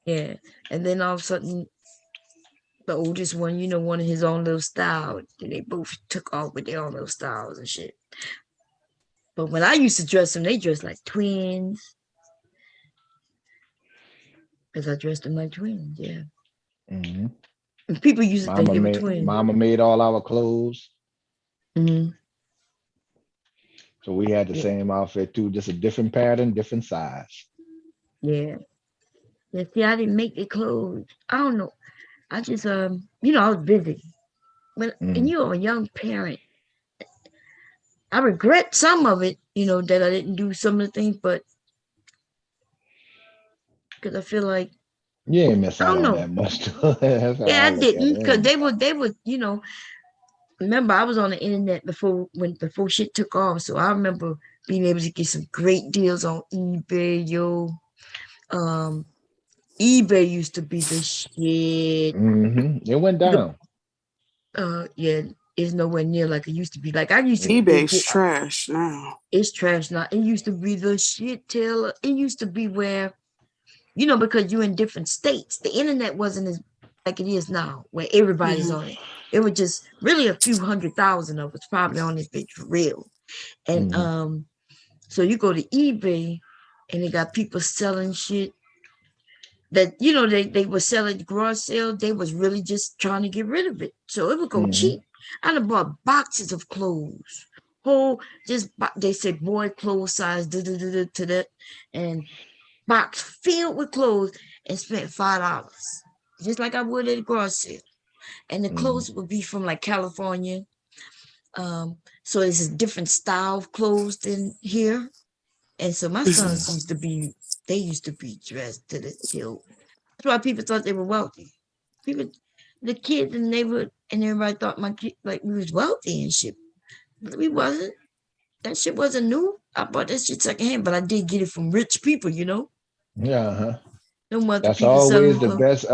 Yeah, and then all of a sudden, the oldest one, wanted his own little style. And they both took off with their own little styles and shit. But when I used to dress them, they dressed like twins. Because I dressed them like twins, yeah. Mm-hmm. And people used to think they were twins. Mama made all our clothes. Mm-hmm. So we had the same outfit too, just a different pattern, different size. Yeah. Yeah, see, I didn't make the clothes. I don't know. I just, I was busy. And you're a young parent. I regret some of it, that I didn't do some of the things, but because I feel like you ain't miss out on that much. Yeah, I didn't, because they would, remember I was on the internet before shit took off, so I remember being able to get some great deals on eBay, yo. eBay used to be the shit. It went down. Yeah, it's nowhere near like it used to be. Like I used to eBay's trash now. It's trash now. It used to be the shit, Taylor. It used to be where, because you're in different states. The internet wasn't as like it is now, where everybody's on it. It was just really a few 100,000 of us probably on this bitch for real. And so you go to eBay and they got people selling shit that they were selling garage sale. They was really just trying to get rid of it, so it would go cheap. I done bought boxes of clothes, they said boy clothes size to that, and box filled with clothes, and spent $5 just like I would at a garage sale. And the clothes would be from like California, so it's a different style of clothes than here. And so my sons used to be dressed to the hilt. That's why people thought they were wealthy. People, the kids in the neighborhood, and everybody thought my kid like we was wealthy and shit. But we wasn't. That shit wasn't new. I bought that shit secondhand, but I did get it from rich people, you know. Yeah, huh. No other That's people selling always the clothes. best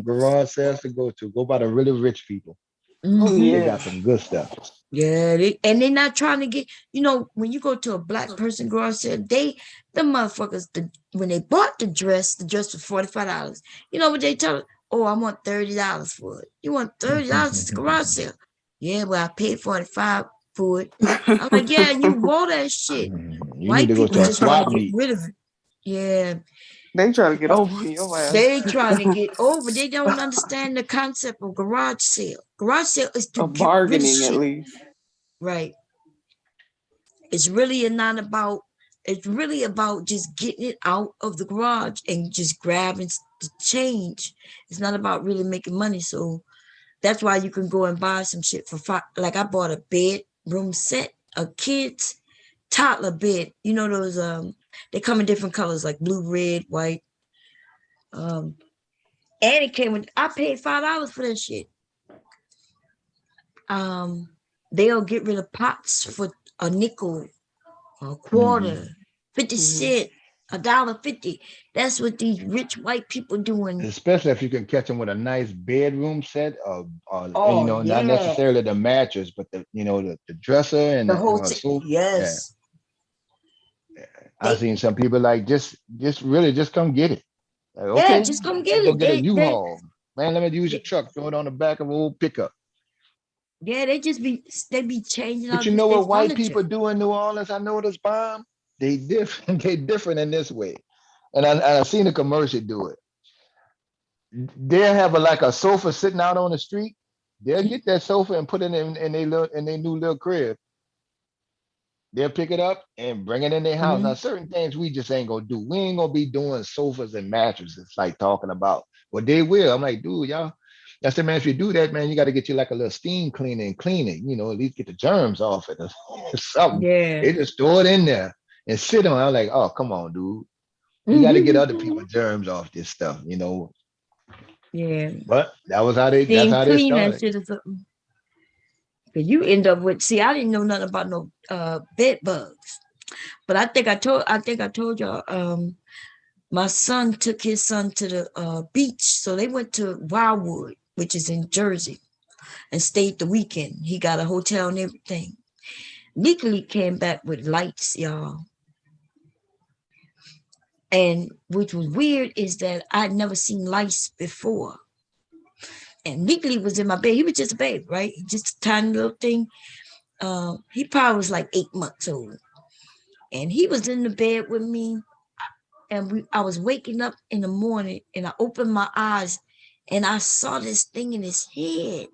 garage sales to go to. Go by the really rich people. Oh They yeah. got some good stuff. Yeah, and they're not trying to get, you know, when you go to a black person garage sale, the motherfuckers, when they bought the dress was $45. You know what they tell? Oh, I want $30 for it. You want $30? It's a garage sale. Yeah, well, I paid 45 for it. I'm like, yeah, you wore that shit. You need White to go people to a just want swap to get meet. rid of it. Yeah, They try to get over your ass. they trying to get over. They don't understand the concept of garage sale. Garage sale is to Of get rid of bargaining at shit. least. Right. It's really not about, it's really about just getting it out of the garage and just grabbing the change. It's not about really making money. So that's why you can go and buy some shit for like I bought a bedroom set, a kid's toddler bed. You know those they come in different colors like blue, red, white. And it came with, I paid $5 for that shit. They'll get rid of pots for a nickel, a quarter, 50 cent, $1.50. That's what these rich white people doing. Especially if you can catch them with a nice bedroom set, Oh, you know, not yeah. necessarily the mattress, but the dresser and The whole sofa. yes. Yeah. I've seen some people like just really just come get it. Like, Yeah, okay, just come let's get go it. get a U-Haul. Man, let me use your truck, throw it on the back of an old pickup. Yeah, they be changing But out you just know their what white furniture. people do in New Orleans? I noticed, Bomb. They different. They different in this way. And I've seen a commercial do it. They'll have like a sofa sitting out on the street. They'll get that sofa and put it in their new little crib. They'll pick it up and bring it in their house. Now, certain things we just ain't gonna do. We ain't gonna be doing sofas and mattresses like talking about. But they will. I'm like, dude, y'all. I said, man, if you do that, man, you got to get you like a little steam cleaner and clean it. You know, at least get the germs off it or something. Yeah. They just throw it in there and sit on it. I'm like, oh, come on, dude. You got to get other people's germs off this stuff, you know. Yeah. But that's how they Clean that started. shit or something. Cause you end up with, see, I didn't know nothing about no bed bugs. But I think I told y'all, my son took his son to the beach. So they went to Wildwood, which is in Jersey, and stayed the weekend. He got a hotel and everything. Legally came back with lights, y'all. And which was weird is that I'd never seen lice before. And Legally was in my bed. He was just a baby, right? Just a tiny little thing. He probably was like 8 months old. And he was in the bed with me. And I was waking up in the morning and I opened my eyes and I saw this thing in his head.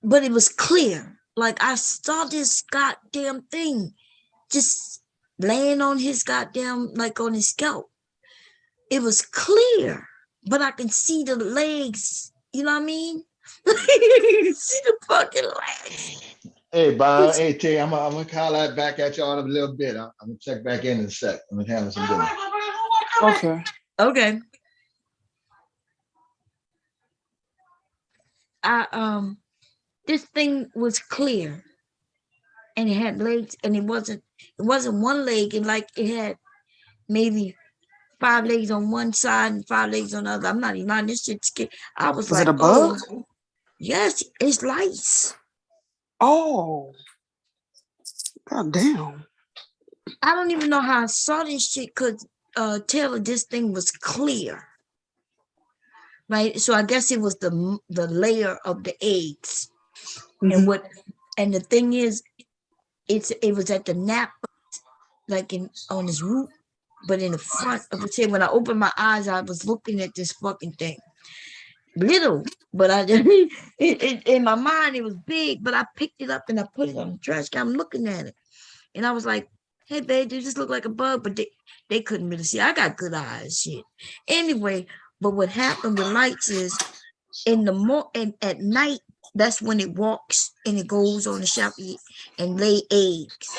But it was clear. Like I saw this goddamn thing just laying on his goddamn, like on his scalp. It was clear, but I can see the legs. You know what I mean? You see the fucking legs. Hey, Bob. Hey, Tay, I'm gonna holler back at y'all in a little bit. I'm gonna check back in a sec. I'm gonna handle some dinner. Okay. Okay. This thing was clear, and it had legs, and it wasn't one leg, and like it had maybe 5 legs on one side and 5 legs on the other. I'm not even lying. This shit's scary. I was Was like, it a bug? oh, yes, it's lice. Oh. God damn. I don't even know how I saw this shit because Taylor, this thing was clear. Right. So I guess it was the layer of the eggs. And the thing is, it was at the nap, like on his root, but in the front of the head. When I opened my eyes, I was looking at this fucking thing. Little, but in my mind it was big, but I picked it up and I put it on the trash can. I'm looking at it. And I was like, hey babe, you just look like a bug, but they couldn't really see. I got good eyes, shit. Anyway, but what happened with lights is and at night, that's when it walks and it goes on the shelf and lay eggs.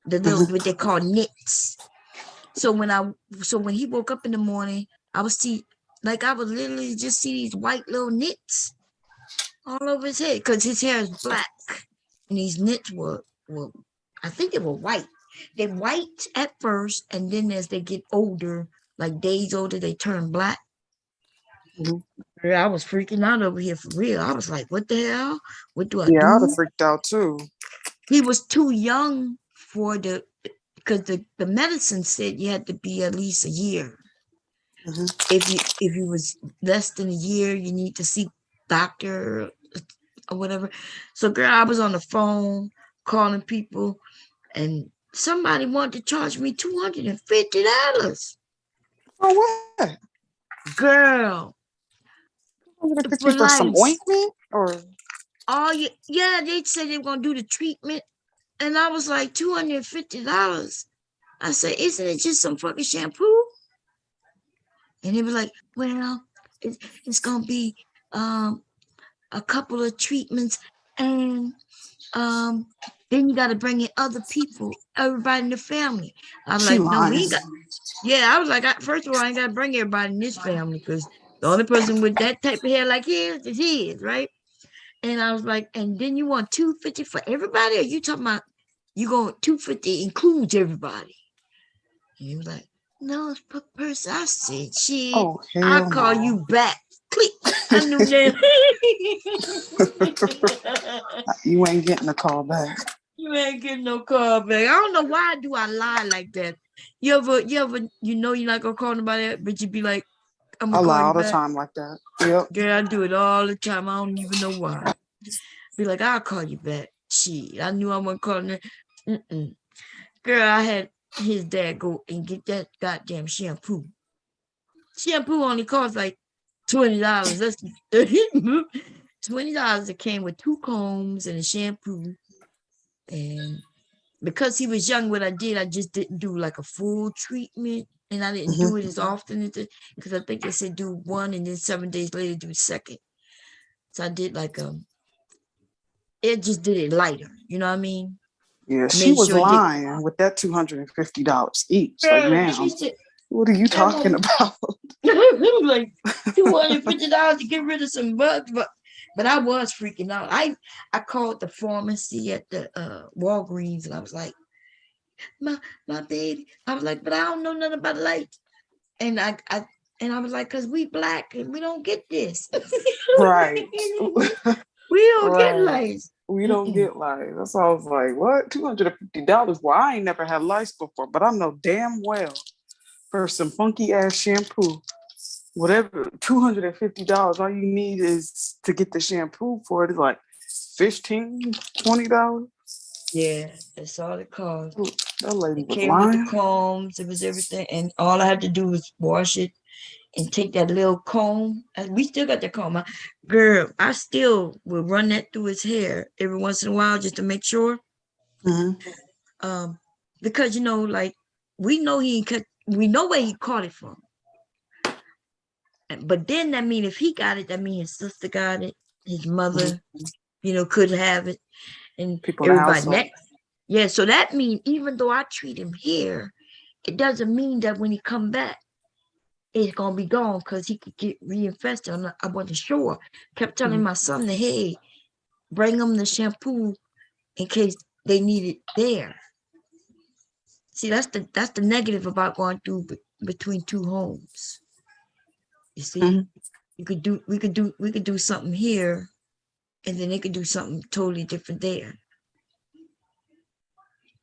The little what they call nits. So when he woke up in the morning, I would see like I would literally just see these white little knits all over his head because his hair is black, and these knits were I think they were white. They white at first, and then as they get older, like days older, they turn black. I was freaking out over here for real. I was like, what the hell? What do I Yeah, I'd have do? freaked out too. He was too young for because the medicine said you had to be at least a year. If you was less than a year, you need to seek doctor or whatever. So girl, I was on the phone calling people, and somebody wanted to charge me $250. For what? Girl, for For some life. ointment or? Oh yeah, they said they were gonna do the treatment, and I was like $250. I said, isn't it just some fucking shampoo? And they were like, well, it's gonna be a couple of treatments, and then you got to bring in other people, everybody in the family. I'm She like, no, we lying. ain't got. Yeah, I was like, first of all, I ain't got to bring everybody in this family because the only person with that type of hair like his is his, right? And I was like, and then you want $250 for everybody, or you talking about you going $250 includes everybody? And he was like, no, it's per person. I said, shit, Oh, I'll hell call no. you back. Click. I knew that. You ain't getting a call back. You ain't getting no call back. I don't know why do I lie like that. You ever, you know you're not gonna call nobody, but you be like, I'm I gonna lie call you all the back. time like that. Yep. Girl, I do it all the time. I don't even know why. Be like, I'll call you back. Shit, I knew I wasn't calling it. Girl, I had his dad go and get that goddamn shampoo. Shampoo only costs like $20. That's $20. It came with 2 combs and a shampoo. And because he was young, what I did, I just didn't do like a full treatment, and I didn't do it as often because I think they said do 1 and then 7 days later do 2nd. So I did like it just did it lighter. You know what I mean? Yeah, she Made was sure it did. lying with that $250 each. Like, Girl, ma'am, she said, what are you talking about? like $250 to get rid of some bugs, but I was freaking out. I called the pharmacy at the Walgreens, and I was like, my baby. I was like, but I don't know nothing about light. And I was like, cause we Black and we don't get this. Right. We don't get Right. lights. We don't get lice. That's why I was like, what? $250? Well, I ain't never had lice before, but I know damn well for some funky ass shampoo, whatever, $250, all you need is to get the shampoo for it is like $15, $20. Yeah, that's all it cost. That lady It was came with the lying. combs, it was everything, and all I had to do was wash it and take that little comb. And we still got the comb. Girl, I still will run that through his hair every once in a while just to make sure. Because like we know we know where he caught it from. But then that mean if he got it, that mean his sister got it, his mother, could have it, and people in the everybody household. next. Yeah, so that means even though I treat him here, it doesn't mean that when he come back, it's gonna be gone because he could get reinfested. I wasn't sure. Kept telling my son that, hey, bring them the shampoo in case they need it there. See, that's the negative about going through between 2 homes. You see, we could do something here, and then they could do something totally different there.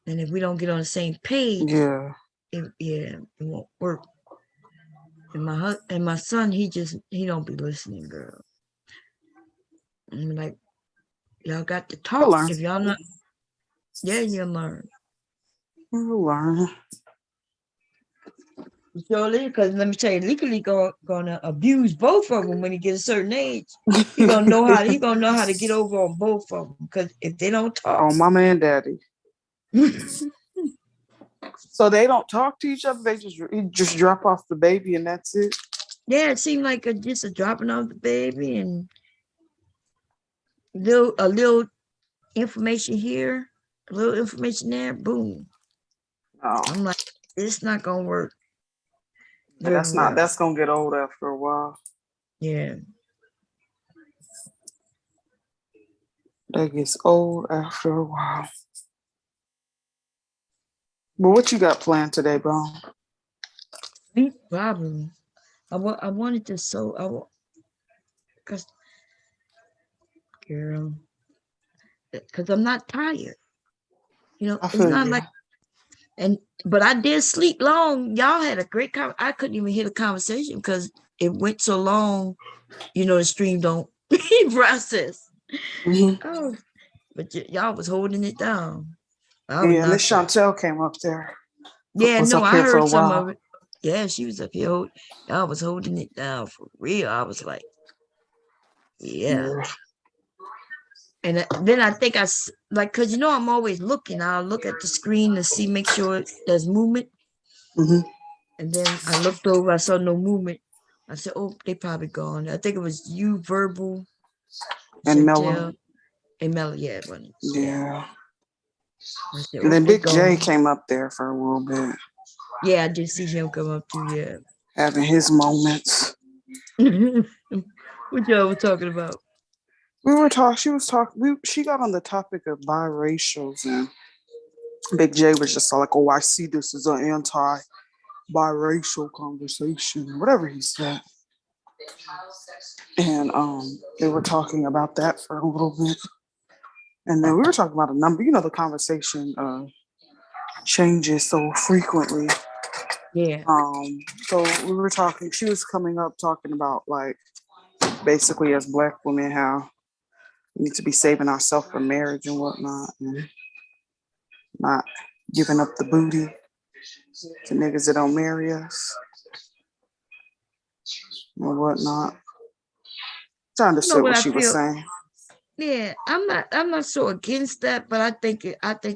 And if we don't get on the same page, it won't work. And my son, he don't be listening, girl. I'm like, y'all got to talk. Learn. If y'all not, yeah, you'll learn. You'll learn. Surely, because let me tell you, legally gonna abuse both of them when he gets a certain age. He gonna know how to get over on both of them. Because if they don't talk, Oh, mama and daddy. So they don't talk to each other. They just drop off the baby and that's it. Yeah, it seemed like just a dropping off the baby and a little information here, a little information there, boom. Oh. I'm like, it's not gonna work. And very well. that's gonna get old after a while. Yeah. That gets old after a while. But what you got planned today, Bone? Sleep probably. I wanted to because girl, because I'm not tired. You know, I it's feel not you. like but I did sleep long. Y'all had a great I couldn't even hear the conversation because it went so long. You know, the stream don't process. Mm-hmm. Oh, but y'all was holding it down. I was Yeah, Miss knocked out. Chantel came up there. Yeah, Was no, up I here for heard a some while. of it. Yeah, she was up here. Y'all was holding it down for real. I was like, yeah. And then I think cause you know I'm always looking. I'll look at the screen to see, make sure there's movement. Mm-hmm. And then I looked over, I saw no movement. I said, oh, they probably gone. I think it was you, Verbal, And Mellow. Chantel, and Melly. Yeah, Yeah. I said, And oh, then they Big J gone. came up there for a little bit, Yeah, I did see him come up too, yeah. having his moments. What y'all was talking about? We were talking. She was talking. She got on the topic of biracials, and Big J was just like, "Oh, I see this as an anti-biracial conversation," whatever he said. And they were talking about that for a little bit, and then we were talking about a number. You know, the conversation changes so frequently. Yeah. So we were talking. She was coming up talking about like basically as Black women how we need to be saving ourselves for marriage and whatnot, and not giving up the booty to niggas that don't marry us or whatnot. I You know understood what what I she was feel? saying. Yeah, I'm not so against that, but I think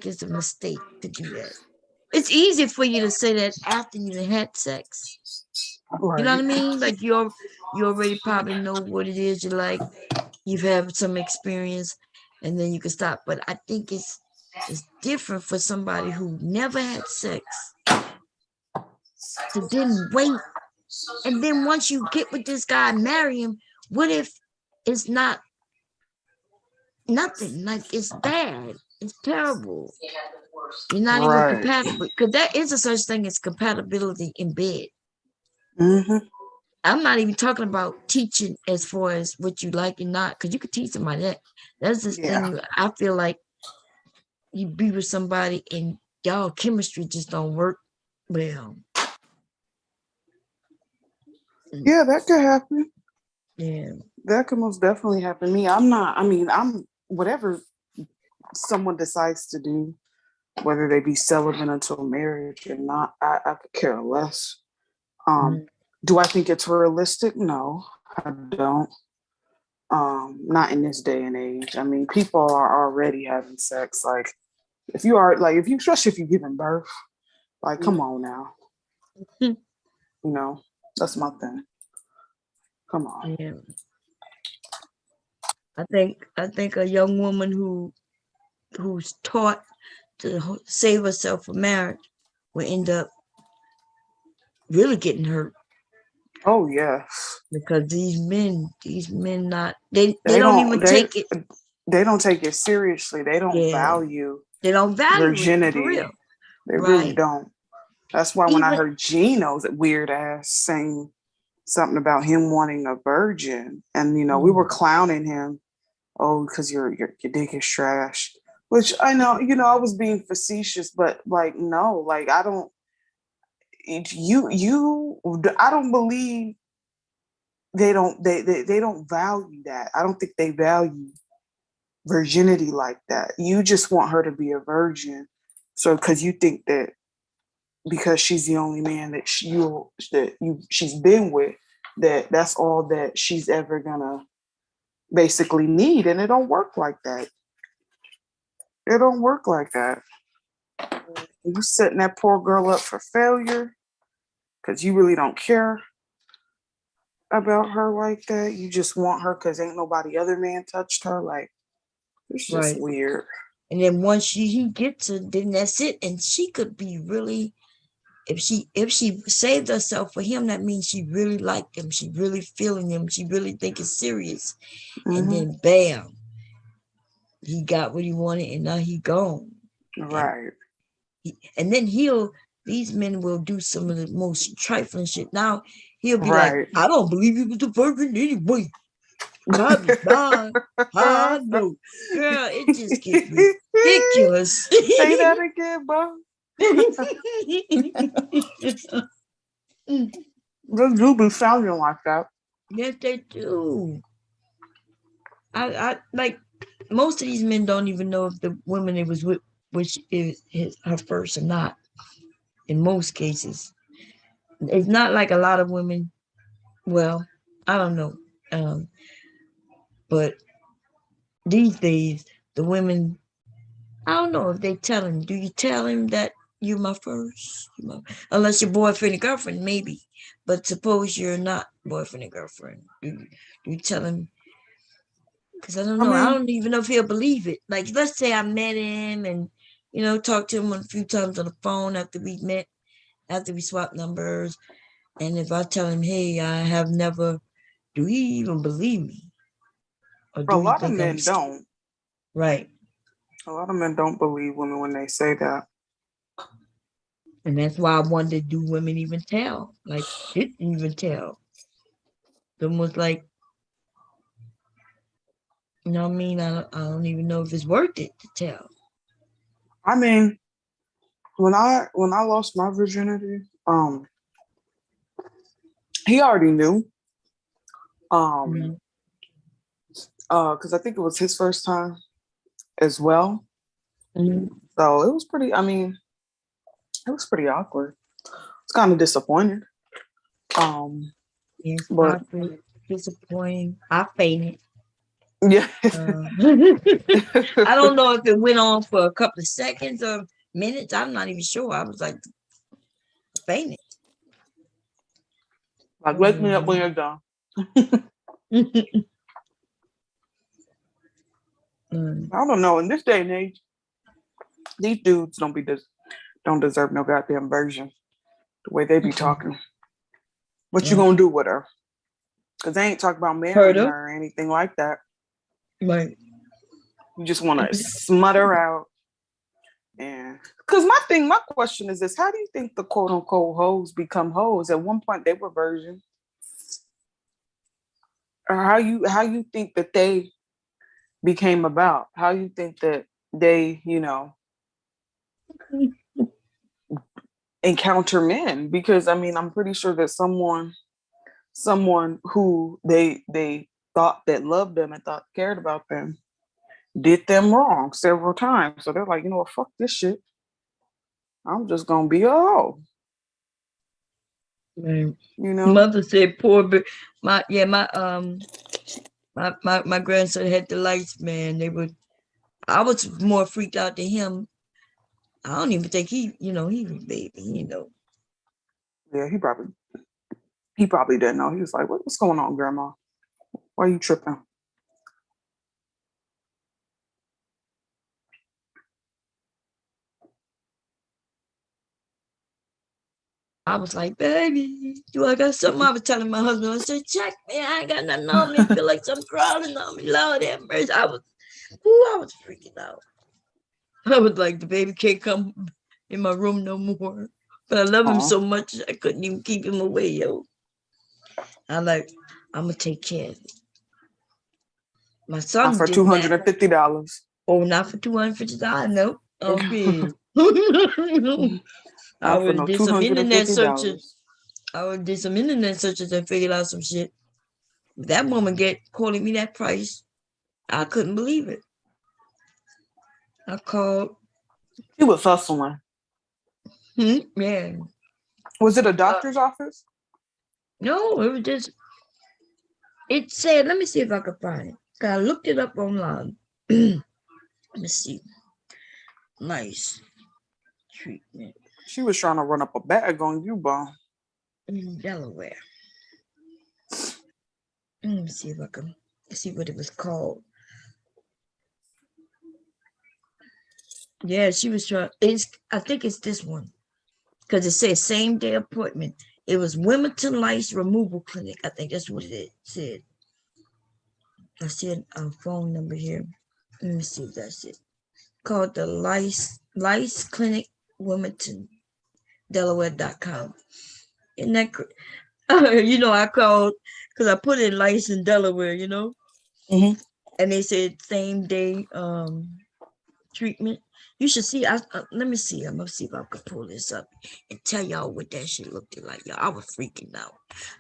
it's a mistake to do that. It's easy for you to say that after you had sex. You know what I Right. mean? Like you already probably know what it is you like. You've had some experience, and then you can stop. But I think it's different for somebody who never had sex to then wait, and then once you get with this guy, marry him. What if it's not nothing? Like it's bad. It's terrible. You're not even Right. compatible because there is a such thing as compatibility in bed. Mm-hmm. I'm not even talking about teaching as far as what you like and not, because you could teach somebody that. That's this thing. I feel like you be with somebody and y'all chemistry just don't work well. Yeah, that could happen. Yeah. That could most definitely happen to me. I'm whatever someone decides to do, whether they be celibate until marriage or not, I could care less. Do I think it's realistic? No, I don't. Not in this day and age. I mean, people are already having sex. Like, if you especially if you're giving birth, like, come on now. You know, that's my thing. Come on. Yeah. I think a young woman who's taught to save herself for marriage will end up really getting hurt. Oh yes. Because these men not they don't even take it. They don't take it seriously. They don't value. They don't value virginity. It for real. They really don't. That's why when I heard Gino's weird ass saying something about him wanting a virgin, and we were clowning him, because your dick is trash. Which I know, I was being facetious, but like no, like I don't. I don't believe they don't value that. I don't think they value virginity like that. You just want her to be a virgin, so because you think that because she's the only man that she's been with, that's all that she's ever gonna basically need, and it don't work like that. It don't work like that. You setting that poor girl up for failure because you really don't care about her like that. You just want her because ain't nobody other man touched her. Like, it's just weird. And then once he gets her, then that's it. And she could be really if she saved herself for him, that means she really liked him. She really feeling him. She really think it's serious. And then bam, he got what he wanted, and now he gone. Right. And then these men will do some of the most trifling shit. Now he'll be Right. like, I don't believe he was the virgin anyway. God was mine. I know. Girl, it just gets ridiculous. Say that again, bro. They do be sounding like that. Yes, they do. I like most of these men don't even know if the woman it was with, which is her first or not. In most cases, it's not like a lot of women. Well, I don't know, but these days the women, I don't know if they tell him. Do you tell him that you're my first? Unless you're boyfriend and girlfriend, maybe. But suppose you're not boyfriend and girlfriend. Do you tell him? Because I don't know. I don't even know if he'll believe it. Like, let's say I met him and, talked to him a few times on the phone after we met, after we swapped numbers. And if I tell him, hey, I have never, do he even believe me? Or A do he lot of think men don't. Right. A lot of men don't believe women when they say that. And that's why I wondered, do women even tell? Like, didn't even tell. Them was like, you know what I mean? I don't even know if it's worth it to tell. I mean, when I lost my virginity, he already knew. Because I think it was his first time as well. So it was pretty, it was pretty awkward. It's kind of disappointed. Yes, but disappointing. I fainted. Yeah. I don't know if it went on for a couple of seconds or minutes. I'm not even sure. I was like fainted. Like, wake me up when you're done. I don't know. In this day and age, these dudes don't deserve no goddamn version. The way they be talking. What you gonna do with her? Because they ain't talking about marrying her or anything like that. Right. You just want to smut her out. And because my question is this: how do you think the quote unquote hoes become hoes? At one point they were virgins. Or how you think that they became about? How you think that they, encounter men? Because I'm pretty sure that someone who they thought that loved them and thought cared about them did them wrong several times. So they're like, fuck this shit. I'm just gonna be a hoe. Right. Mother said, "Poor my grandson had the lights, man. I was more freaked out to him. I don't even think he was baby, Yeah, he probably didn't know. He was like, what's going on, grandma? Why are you tripping? I was like, baby, do I got something? I was telling my husband, I said, check me. I ain't got nothing on me. I feel like something crawling on me. Lord have mercy. I was freaking out. I was like, the baby can't come in my room no more. But I love him so much, I couldn't even keep him away, yo. I'm gonna take care of it. My son not for $250. Oh, not for $250. Nope. Okay. I would do some internet searches. And figured out some shit. If that woman quoting me that price, I couldn't believe it. I called. He was hustling. Yeah. Was it a doctor's office? No, it was just. It said, let me see if I can find it. I looked it up online. Let me see. Nice treatment. She was trying to run up a bag on you, Bob. In Delaware. Let me see if I can see what it was called. Yeah, she was trying. I think it's this one. because it said same day appointment. It was Wilmington Lice Removal Clinic. I think that's what it said. I see a phone number here. Let me see if that's it. Called the Lice Clinic Wilmington, Delaware.com. And that, I called because I put in lice in Delaware, Mm-hmm. and they said same day treatment. You should see. Let me see. I'm gonna see if I can pull this up and tell y'all what that shit looked like. Y'all, I was freaking out.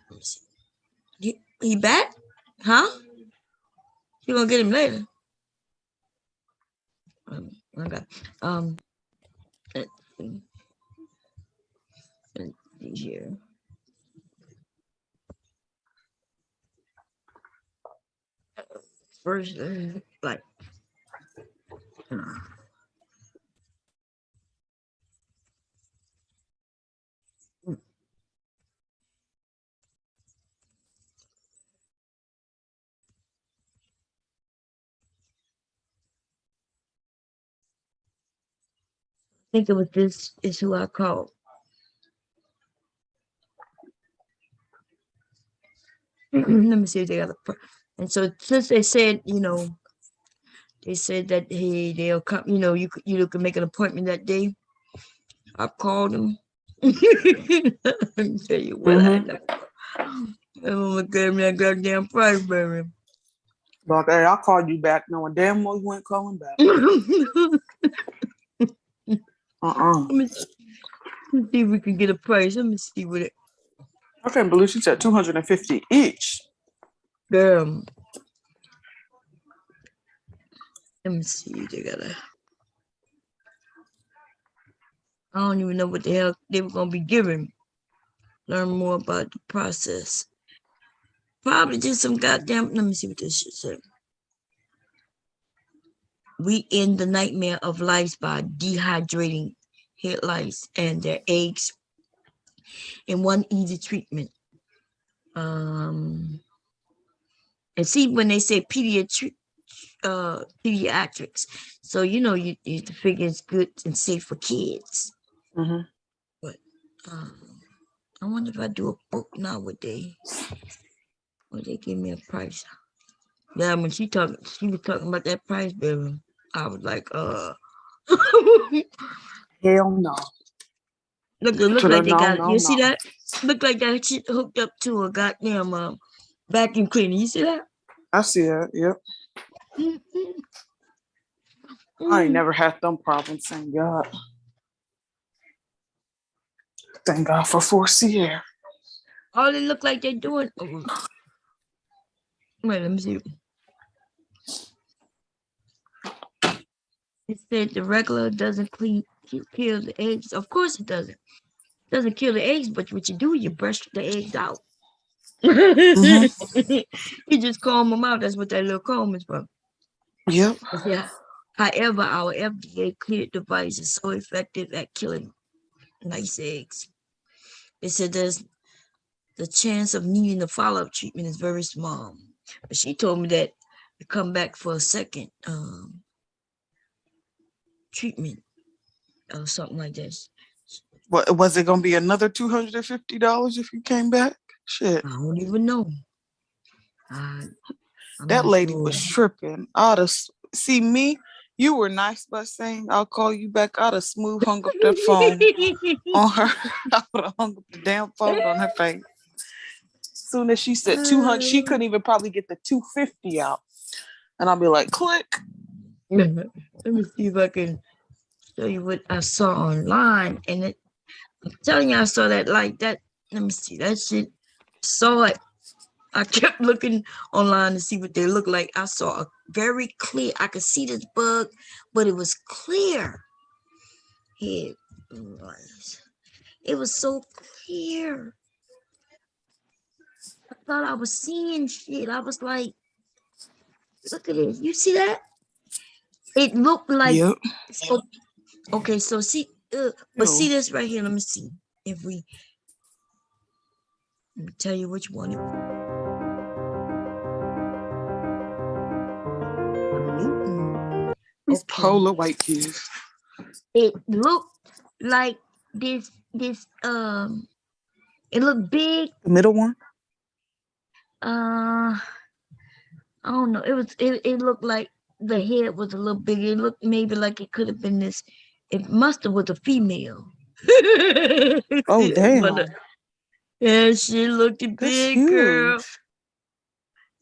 Let me see. He back? Huh? You gonna get him later? Okay. Let's see here. First, like. I think it was this is who I called. Let me see if they got a. And so since they said, they said that they'll come. You can make an appointment that day. I called them. Let me tell you what I know. I'm gonna give me that goddamn price, baby. But hey, I called you back knowing damn well you ain't calling back. Let me see if we can get a price. Let me see what it. I can't believe she said $250 each. Damn. Let me see. They gotta. I don't even know what the hell they were gonna be giving. Learn more about the process. Probably just some goddamn. Let me see what this shit said. We end the nightmare of lice by dehydrating head lice and their eggs in one easy treatment. And see when they say pediatrics, so you figure it's good and safe for kids. Mm-hmm. But I wonder if I do a book now, would they give me a price? Yeah, when she was talking about that price, baby, I was like, Hell no. Look like they got it. You see that? Look like that shit hooked up to a goddamn vacuum cleaner. You see that? I see that. Yep. I ain't never had them problems. Thank God. Thank God for Forcier. All it look like they're doing. Oh. Wait, let me see. It said the regular doesn't kill the eggs. Of course it doesn't. It doesn't kill the eggs, but what you do, you brush the eggs out. Mm-hmm. You just comb them out. That's what that little comb is for. Yep. Yeah. However, our FDA cleared device is so effective at killing nice eggs. It said there's the chance of needing a follow-up treatment is very small. But she told me that to come back for a second treatment or something like this. What was it gonna be another $250 if you came back? Shit. I don't even know. That lady was tripping. See me. You were nice by saying I'll call you back. I'd have smooth hung up that phone on her. I would have hung up the damn phone on her face. Soon as she said 200, she couldn't even probably get the 250 out. And I'll be like, click. Let me see if I can show you what I saw online. And I'm telling you, I saw that like that. Let me see that shit. Saw it. I kept looking online to see what they look like. I saw a very clear. I could see this bug, but it was clear. It was so clear. I thought I was seeing shit. I was like, look at this. You see that? It looked like. Yep. So, okay, so see, but see this right here. Let me see if we. Let me tell you which one it was. These polar white kids. It looked like this it looked big. The middle one? I don't know. It looked like the head was a little big. It looked maybe like it could have been this. It must have was a female. Oh damn. Yeah, she looked That's big, girl. huge.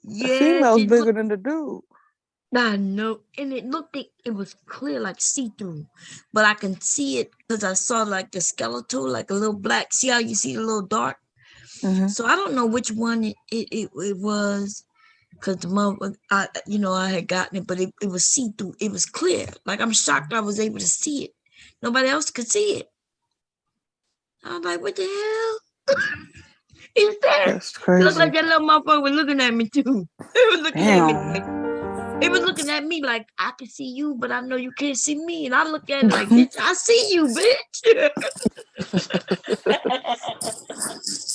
The Yeah, female's she bigger looked. than the dude. I know, and it looked like it was clear, like see-through, but I can see it because I saw like the skeletal, like a little black. See how you see the little dark? Mm-hmm. So I don't know which one it was, because the mother, I had gotten it, but it was see-through. It was clear. Like I'm shocked I was able to see it. Nobody else could see it. I was like, what the hell? Is that? That's It looked crazy. like that little motherfucker was looking at me too. It was looking at me Damn. like, it was looking at me like, I can see you, but I know you can't see me. And I look at it like, bitch, I see you, bitch.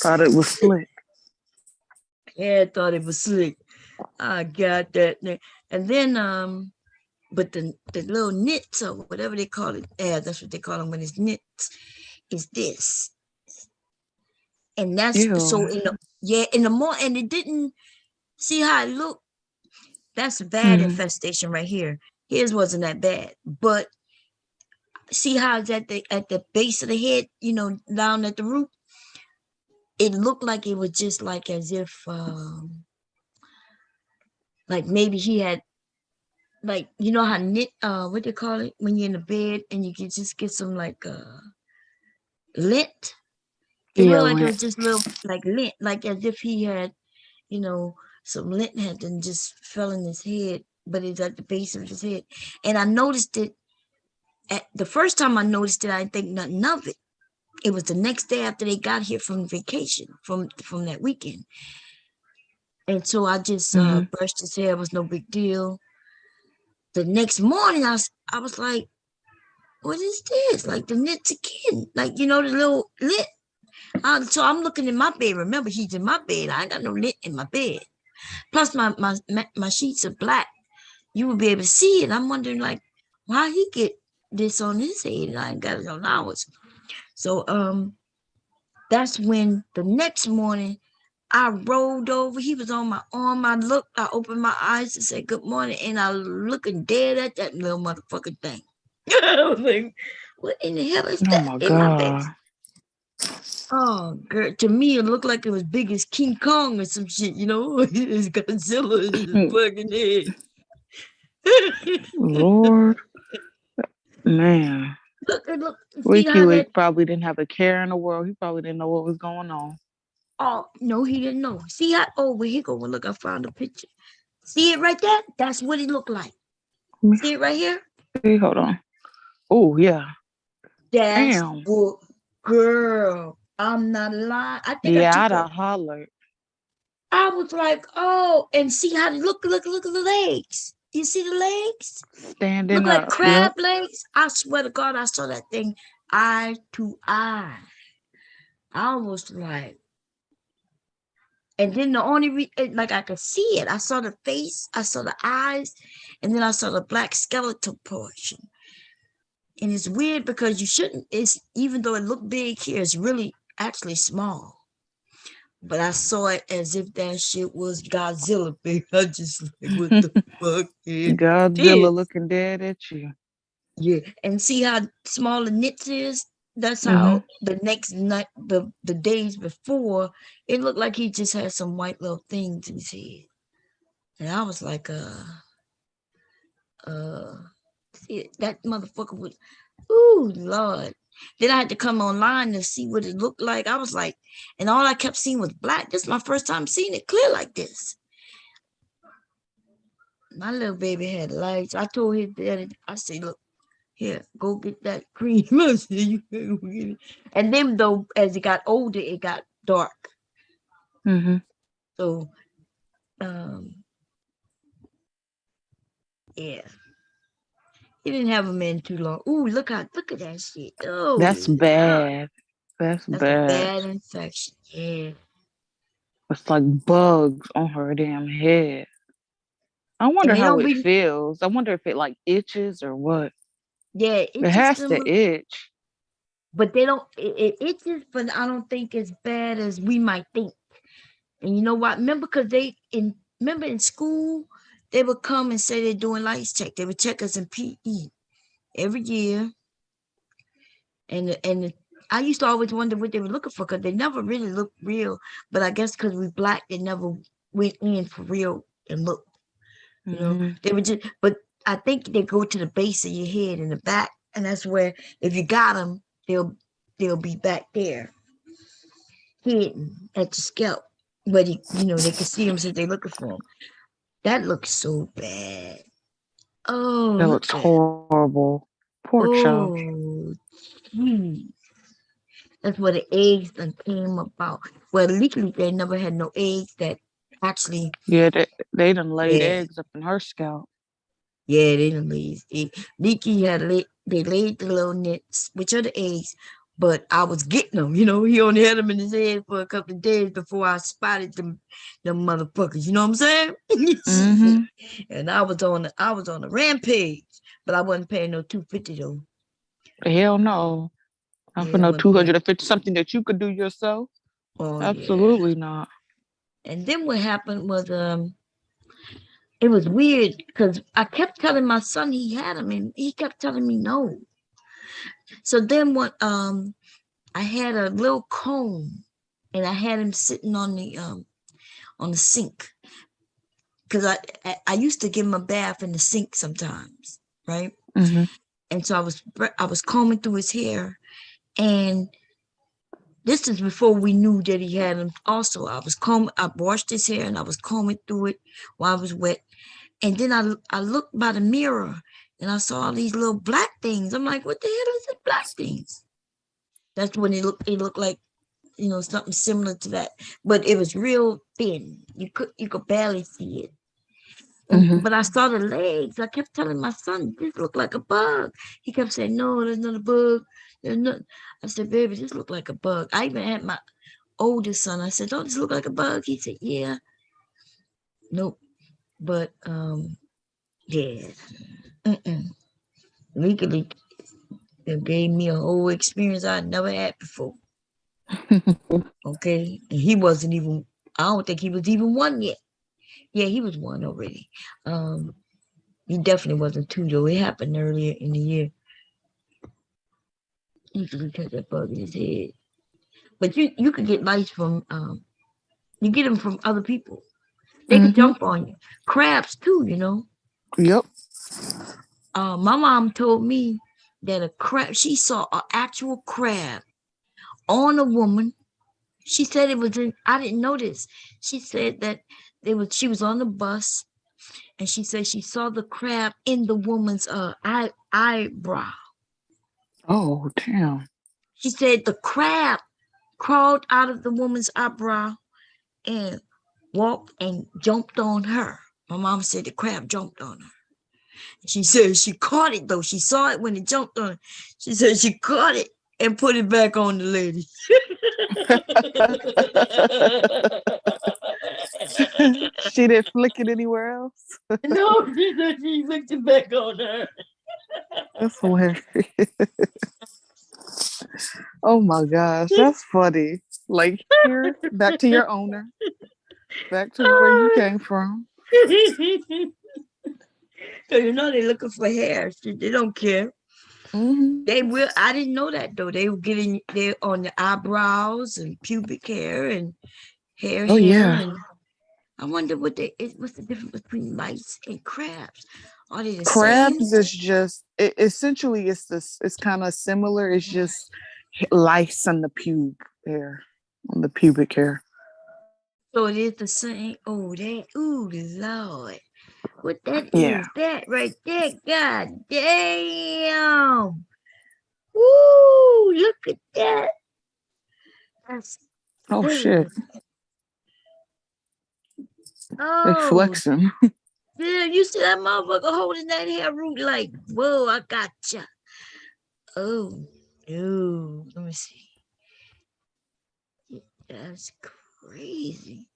Thought it was slick. Yeah, I thought it was slick. I got that. And then, but the little knits or whatever they call it, yeah, that's what they call them when it's knits, is this. And that's Ew. so in the morning, and it didn't see how it looked. That's a bad infestation right here. His wasn't that bad, but see how it's at the base of the head, down at the root. It looked like it was just like as if, like maybe he had, like how knit, what they call it when you're in the bed and you can just get some like lint. It Yeah, looked like it lint. was just little like lint, like as if he had, some lint had then just fell in his head, but it's at the base of his head. And I noticed it the first time I noticed it, I didn't think nothing of it. It was the next day after they got here from vacation, from that weekend. And so I just brushed his hair. It was no big deal. The next morning, I was like, what is this? Like the knits again. Like, the little lint. So I'm looking in my bed. Remember, he's in my bed. I ain't got no lint in my bed. Plus, my sheets are black. You would be able to see it. I'm wondering, like, why he get this on his head and I ain't got it on ours. So that's when the next morning I rolled over. He was on my arm. I opened my eyes to say good morning, and I looking dead at that little motherfucking thing. I was like, what in the hell is Oh that my in my bed? God. Oh, girl, to me, it looked like it was big as King Kong or some shit, It's Godzilla in his fucking head. Lord. Man. Look, see Wiki how that? Wick probably didn't have a care in the world. He probably didn't know what was going on. Oh, no, he didn't know. See how? Oh, well, here go. Look, I found a picture. See it right there? That's what it looked like. See it right here? Hey, hold on. Oh, yeah. That's Damn. what, girl. I'm not lying. I think Yeah, I I'd took have hollered. I was like, oh, and see how look at the legs. You see the legs? Standing Look like up. crab Yep. legs. I swear to God, I saw that thing eye to eye. I was like, and then the only like I could see it. I saw the face, I saw the eyes, and then I saw the black skeletal portion. And it's weird because you shouldn't. It's even though it looked big here, it's really actually small. But I saw it as if that shit was Godzilla big. I just like, what the fuck is Godzilla this? looking dead at you. Yeah, and see how small the knits is? That's how the next night, the days before, it looked like he just had some white little things in his head. And I was like, see, that motherfucker was, ooh, Lord. Then I had to come online to see what it looked like. I was like, and all I kept seeing was black. This is my first time seeing it clear like this. My little baby had lights. I told his daddy, I said, look, here, go get that cream. I said, you can go get it. And then though, as it got older, it got dark. So, yeah. He didn't have him in too long. Ooh, look at that shit. Oh, That's bad. That's a bad. bad infection. Yeah. It's like bugs on her damn head. I wonder how it feels. I wonder if it like itches or what. Yeah, it has to itch. but they don't. It itches, but I don't think as bad as we might think. And you know what? Remember in school, they would come and say they're doing lights check. They would check us in PE every year, and I used to always wonder what they were looking for because they never really looked real. But I guess because we black, they never went in for real and looked. You know, they would just. But I think they go to the base of your head in the back, and that's where if you got them, they'll be back there, hidden at your scalp. But they can see them since they're looking for them. That looks so bad. Oh, That look looks at that. horrible. Poor child. Oh, gee. That's where the eggs done came about. Well, legally, they never had no eggs that actually, Yeah, they done laid yeah, eggs up in her scalp. yeah, they done laid. Leaky they laid the little nits, which are the eggs, but I was getting them. He only had them in his head for a couple of days before I spotted them motherfuckers. You know what I'm saying? And I was on a rampage, but I wasn't paying no $250 though. Hell no. Not for Yeah, I no wasn't paying. 250, something that you could do yourself. Oh yeah. Absolutely not. And then what happened was it was weird because I kept telling my son he had them and he kept telling me no. So then what I had a little comb and I had him sitting on the sink because I used to give him a bath in the sink sometimes, right? And so I was combing through his hair, and this is before we knew that he had them. Also, I washed his hair and I was combing through it while I was wet. And then I looked by the mirror and I saw all these little black things. I'm like, what the hell is this black things? That's when it looked like, something similar to that. But it was real thin. You could barely see it. But I saw the legs. I kept telling my son, this looked like a bug. He kept saying, no, there's not a bug. There's not. I said, baby, this looked like a bug. I even had my oldest son. I said, don't this look like a bug? He said, yeah. Nope. But yeah. Legally, it gave me a whole experience I never had before. Okay. And he wasn't even, I don't think he was even one yet. Yeah, he was one already. He definitely wasn't two though. It happened earlier in the year. He could catch that bug in his head. But you could get lice from you get them from other people. They can jump on you. Crabs too. Yep. My mom told me that a crab, she saw an actual crab on a woman. She said it was I didn't know this. She said that she was on the bus and she said she saw the crab in the woman's eyebrow. Oh, damn. She said the crab crawled out of the woman's eyebrow and walked and jumped on her. My mom said the crab jumped on her. She said she caught it though. She saw it when it jumped on her. She said she caught it and put it back on the lady. She didn't flick it anywhere else. No, she said she flicked it back on her. That's hilarious. Oh my gosh, that's funny. Like here, back to your owner, back to where you came from. So they're looking for hair. They don't care. They will. I didn't know that though. They were getting there on the eyebrows and pubic hair and hair. Oh yeah. And I wonder what's the difference between lice and crabs? Are they the Crabs same? is just essentially it's kind of similar. It's just lice on the hair, on the pubic hair. So it is the same. Oh, Lord. What that Yeah. is that right there? God damn. Woo, look at that. That's Oh shit. They Oh, flexing. yeah, you see that motherfucker holding that hair root like, whoa, I gotcha. Oh, no. Let me see. That's crazy.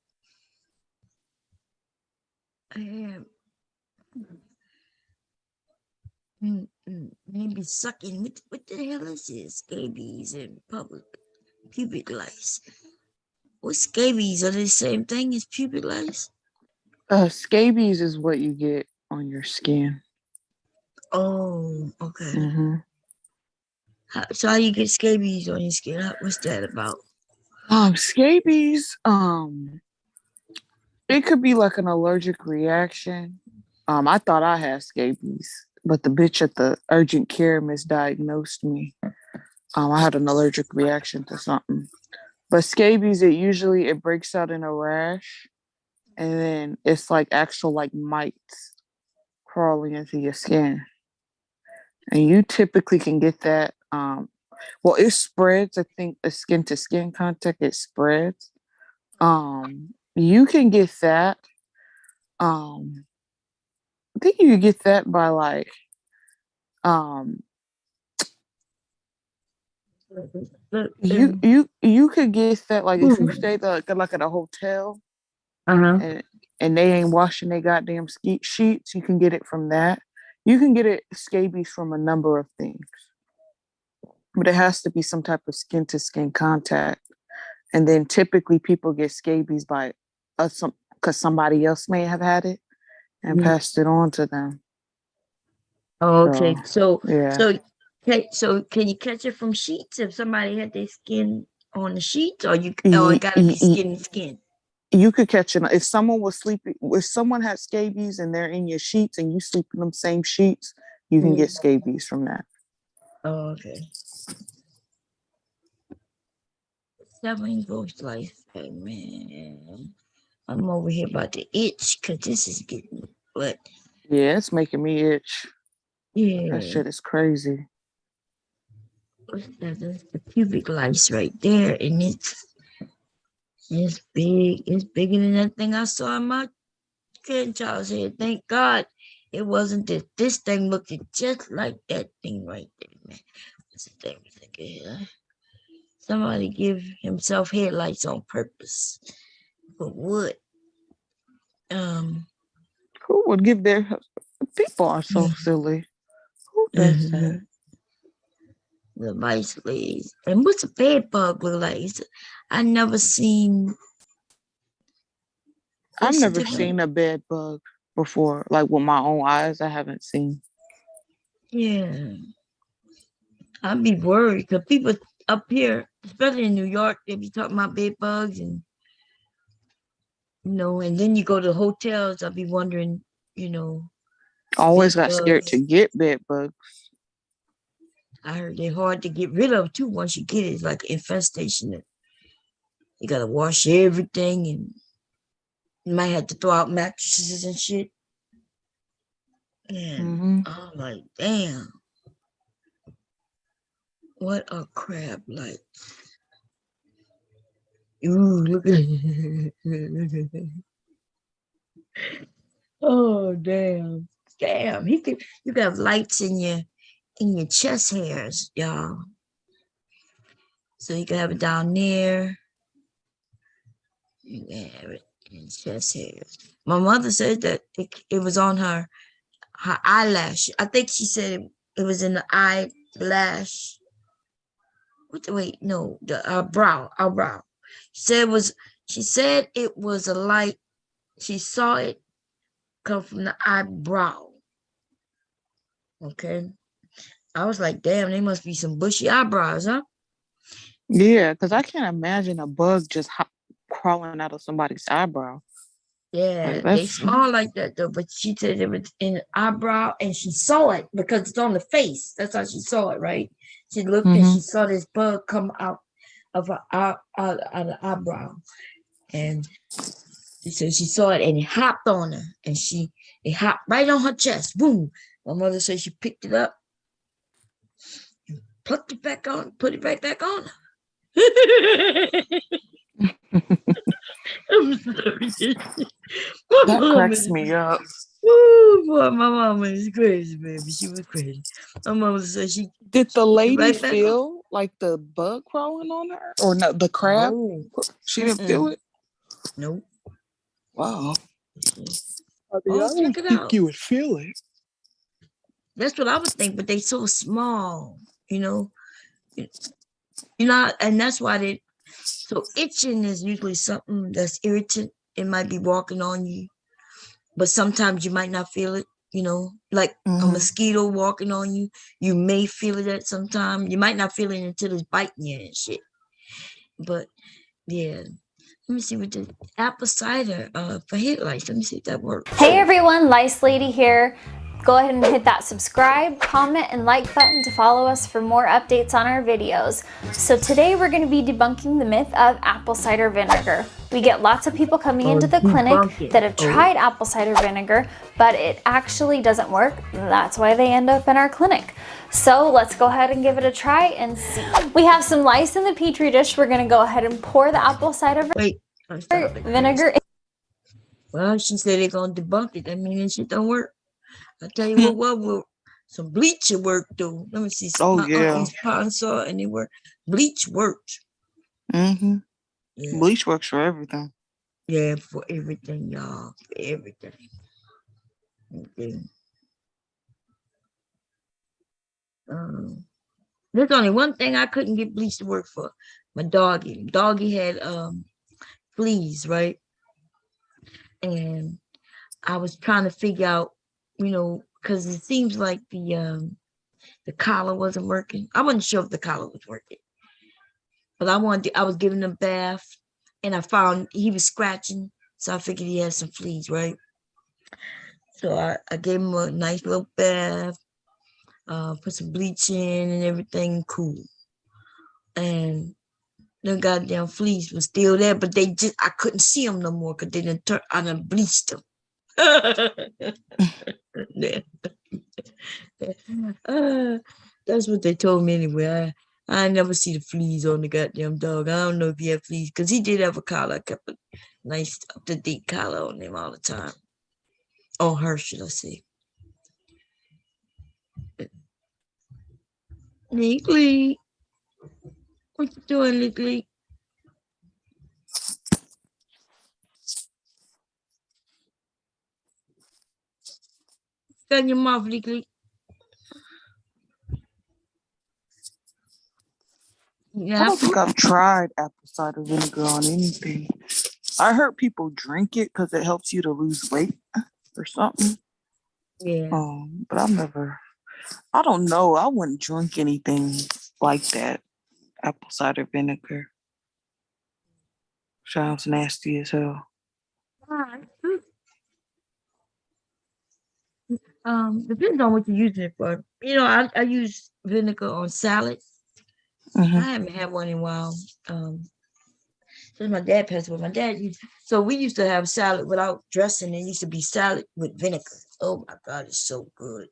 I am. Maybe sucking. What the hell is this? Scabies in public. Pubic lice. What scabies are they the same thing as pubic lice? Scabies is what you get on your skin. Oh, okay. Mm-hmm. So how you get scabies on your skin? What's that about? Scabies, it could be like an allergic reaction. I thought I had scabies, but the bitch at the urgent care misdiagnosed me. I had an allergic reaction to something. But scabies, it breaks out in a rash, and then it's like actual like mites crawling into your skin. And you typically can get that. Well, it spreads. I think the skin to skin contact, it spreads. You can get that. I think you could get that by like you could get that like if you stay like at a hotel and they ain't washing their goddamn sheets, you can get it from that. You can get it scabies from a number of things, but it has to be some type of skin to skin contact. And then typically people get scabies by because somebody else may have had it and passed it on to them. Oh, okay. So yeah. So can you catch it from sheets if somebody had their skin on the sheets, or it gotta be skin to skin? You could catch it if someone was sleeping. If someone had scabies and they're in your sheets and you sleep in them same sheets, you can get scabies from that. Oh, okay. 7 ghost life, man. I'm over here about to itch because this is getting what? Yeah, it's making me itch. Yeah. That shit is crazy. What's that? That's the pubic lice right there, and it's big. It's bigger than that thing I saw in my grandchild's head. Thank God it wasn't this. This thing looked just like that thing right there, man. What's the thing here? Somebody give himself headlights on purpose. For what? Who would give their people are so silly. Who does that? The lice legs. And what's a bed bug look like? I never seen. I've never seen a bed bug before, like with my own eyes. I haven't seen. Yeah, I'd be worried because people up here, especially in New York, they be talking about bed bugs and and then you go to hotels. I'll be wondering, I always got scared to get bed bugs. I heard they're hard to get rid of too. Once you get it, it's like an infestation. You gotta wash everything, and you might have to throw out mattresses and shit. And I'm like, damn, what a crap! Like, ooh, look at it. Oh damn. You can have lights in your chest hairs, y'all. So you can have it down there. You can have it in chest hairs. My mother said that it was on her eyelash. I think she said it was in the eyelash. The brow. She said it was a light. She saw it come from the eyebrow. Okay. I was like, damn, they must be some bushy eyebrows, huh? Yeah, because I can't imagine a bug just crawling out of somebody's eyebrow. Yeah, they small like that though, but she said it was in the eyebrow and she saw it because it's on the face. That's how she saw it, right? She looked and she saw this bug come out of her out of the eyebrow. And she said she saw it and it hopped on her and it hopped right on her chest. Boom. My mother said she picked it up, plucked it back on, put it right back on her. I'm sorry. That cracks me up. Ooh, boy, my mama is crazy, baby. She was crazy. My mama said she did the lady feel like the bug crawling on her, or no, the crab? No. She didn't feel it. Nope. Wow. Oh, check it out. You would feel it. That's what I would think, but they so small, you know. You know, and that's why they so itching is usually something that's irritant. It might be walking on you, but sometimes you might not feel it, you know, like a mosquito walking on you. You may feel it at some time. You might not feel it until it's biting you and shit. But yeah. Let me see what the apple cider for headlights. Let me see if that works. Hey everyone, Lice Lady here. Go ahead and hit that subscribe, comment, and like button to follow us for more updates on our videos. So today we're going to be debunking the myth of apple cider vinegar. We get lots of people coming into the clinic that have tried apple cider vinegar, but it actually doesn't work. That's why they end up in our clinic. So let's go ahead and give it a try and see. We have some lice in the petri dish. We're going to go ahead and pour the apple cider vinegar. Well, she said they're going to debunk it. That means it don't work. I tell you what will some bleach work though. Let me see. Oh, My yeah. auntie's pond saw and it worked. Bleach worked. Mm-hmm. Yeah. Bleach works for everything. Yeah, for everything, y'all. For everything. Okay. There's only one thing I couldn't get bleach to work for. My doggy. Doggy had fleas, right? And I was trying to figure out, you know, because it seems like the collar wasn't working. I wasn't sure if the collar was working, but I was giving him a bath, and I found he was scratching, so I figured he had some fleas, right? So I gave him a nice little bath, put some bleach in and everything, cool. And the goddamn fleas was still there, but I couldn't see them no more because I done bleached them. That's what they told me anyway. I never see the fleas on the goddamn dog. I don't know if he had fleas because he did have a collar. I kept a nice up-to-date collar on him all the time. On her, should I say. Legally. What you doing, Legally? Got in your mouth, Legally. I don't think I've tried apple cider vinegar on anything. I heard people drink it because it helps you to lose weight or something. Yeah. But I don't know. I wouldn't drink anything like that. Apple cider vinegar. Sounds nasty as hell. Depends on what you're using it for. You know, I use vinegar on salad. I haven't had one in a while. Since my dad passed away, so we used to have salad without dressing. It used to be salad with vinegar. Oh my God, it's so good.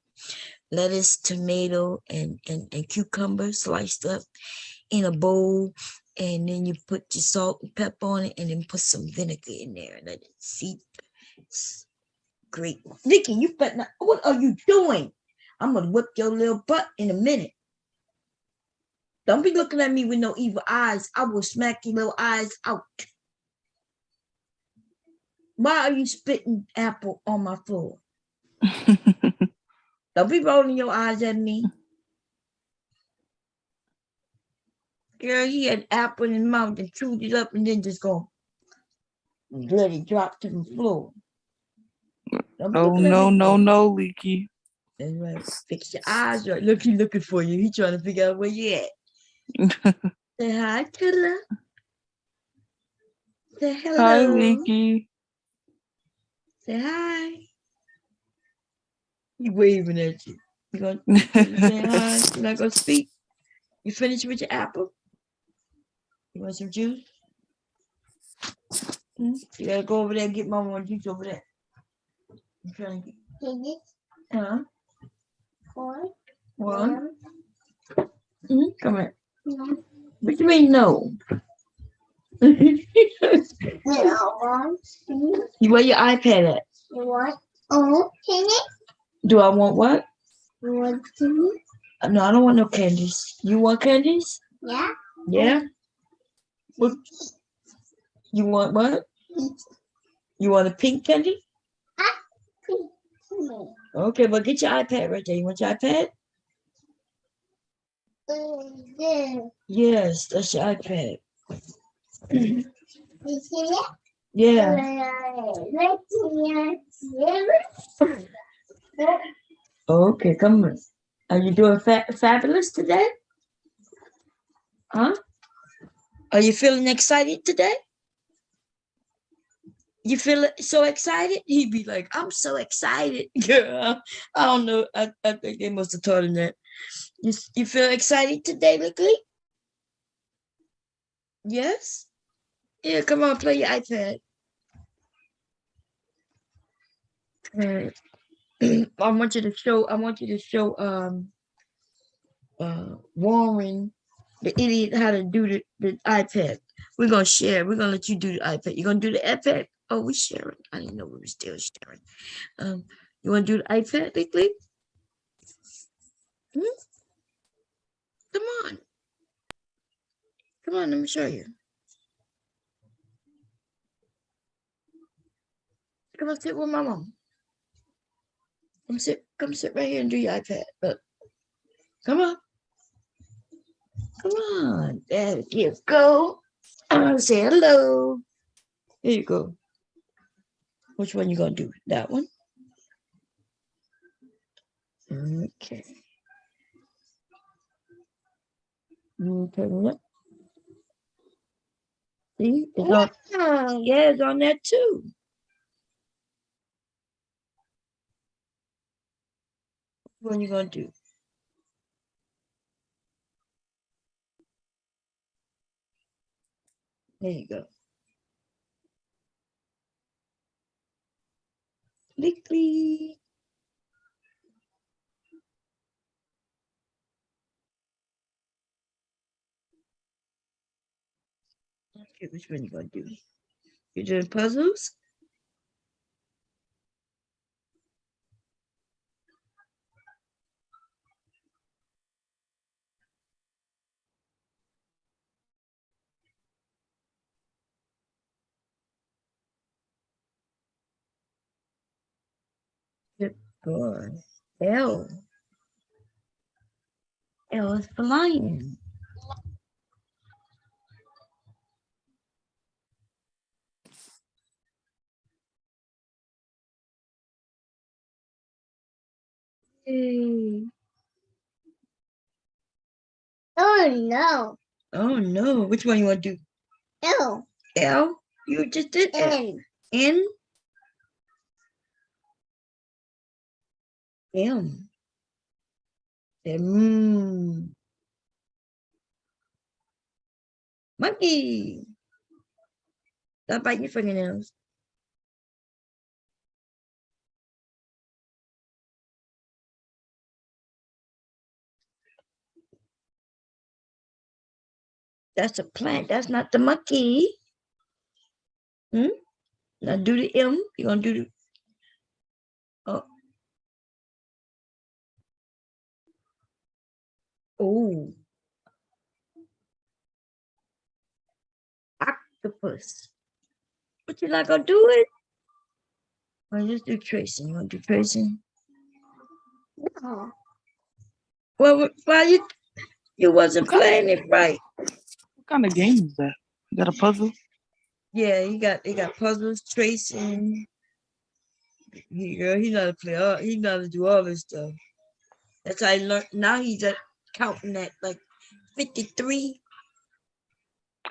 Lettuce, tomato, and cucumber sliced up in a bowl, and then you put your salt and pepper on it, and then put some vinegar in there and let it seep. It's great. Nikki, you better not. What are you doing? I'm gonna whip your little butt in a minute. Don't be looking at me with no evil eyes. I will smack your little eyes out. Why are you spitting apple on my floor? Don't be rolling your eyes at me. Girl, he had apple in his mouth and chewed it up and then just go let it drop to the floor. Oh, no, Leaky. That's right. Fix your eyes right. Look, he's looking for you. He's trying to figure out where you at. Say hi, Tilla. Say hello. Hi, Leaky. Say hi. He waving at you. You gonna say hi? You're not gonna speak? You finished with your apple? You want some juice? You gotta go over there and get mama one juice over there. I'm trying to get. Huh? One. Come here. What you mean no? You where your iPad at? Do I want what? No, I don't want no candies. You want candies? Yeah. Yeah? What? You want what? You want a pink candy? Okay, well, get your iPad right there. You want your iPad? Yes, that's your iPad. Yeah. Okay, come on. Are you doing fabulous today? Huh? Are you feeling excited today? You feel so excited? He'd be like, I'm so excited. Girl, I don't know. I think they must have taught him that. You feel excited today, Lickly? Yes? Yeah, come on, play your iPad. I want you to show Warren, the idiot, how to do the iPad. We're gonna share. We're gonna let you do the iPad. You're gonna do the iPad? Oh, we sharing. I didn't know we were still sharing. You wanna do the iPad, Lickly? Come on. Come on, let me show you. Come on, sit with my mom. Come sit right here and do your iPad. Look. Come on. Come on. There you go. Say hello. Here you go. Which one you gonna do? That one? Okay. Okay. See? It's on, yeah, it's on that too. What are you gonna do? There you go. Lickly. Okay, which one you gonna do? You doing puzzles? Good boy. L. L is for lion. Hey. Oh no. Oh no. Which one you want to do? L. L? You just did N. N? M. M. Monkey. Stop biting your fingernails. That's a plant. That's not the monkey. Now do the M. You're gonna do the oh. Octopus. But you're not gonna do it? Well, just do tracing. You wanna do tracing? No. Well, why you wasn't playing it right. What kind of game is that? Is that a puzzle? Yeah, they got puzzles, tracing. He know how to play he know how to do all this stuff. That's how I learned. Now he's at counting at like 53.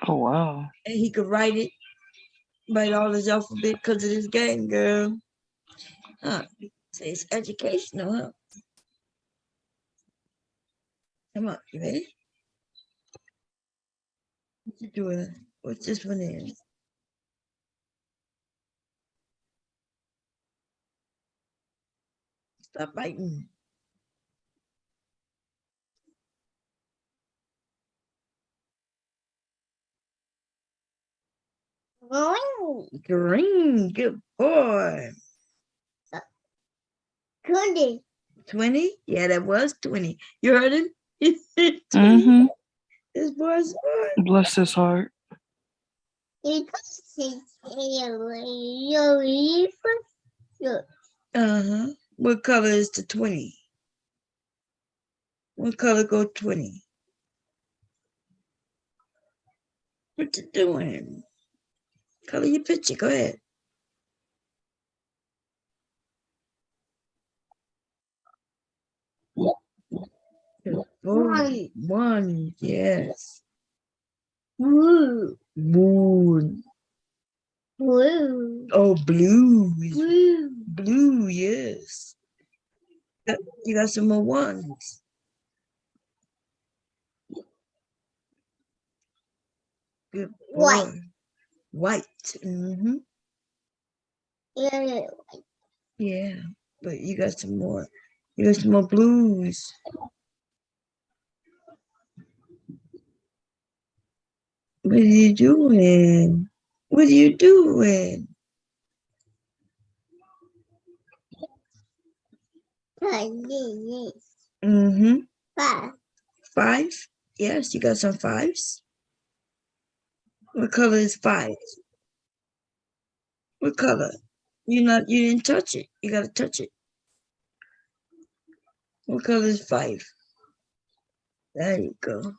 Oh wow. And he could write all his alphabet because of this game, girl. Huh. So it's educational, huh? Come on, you ready? What you doing? What's this one in? Stop biting. Green, good boy. 20. 20? Yeah, that was 20. You heard him? 20. Mm-hmm. This boy's smart. Bless his heart. Uh-huh. What color is the 20? What color go 20? What you doing? Color your picture. Go ahead. One. Yes. Blue. Moon. Blue. Oh, blue. Blue. Yes. You got some more ones. Good boy. White. White. Mm-hmm. Yeah. Yeah. But you got some more. You got some more blues. What are you doing? What are you doing? Mm-hmm. Five. 5? Yes, you got some 5s. What color is 5? What color? You didn't touch it. You gotta touch it. What color is 5? There you go.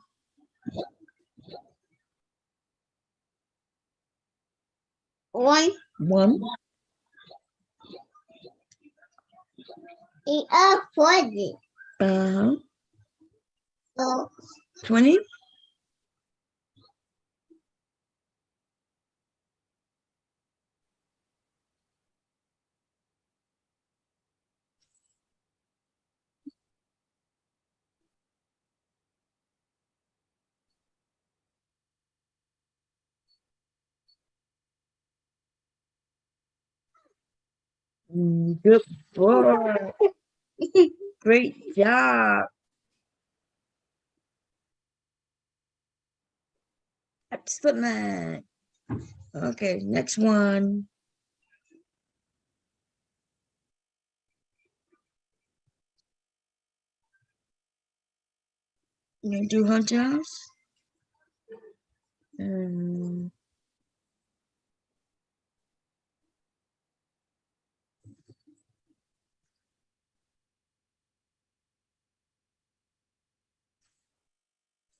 One. 1. It up 20. Uh-huh. So 20? Good boy. Great job. Excellent. Okay, next one. You gonna do Hunter House?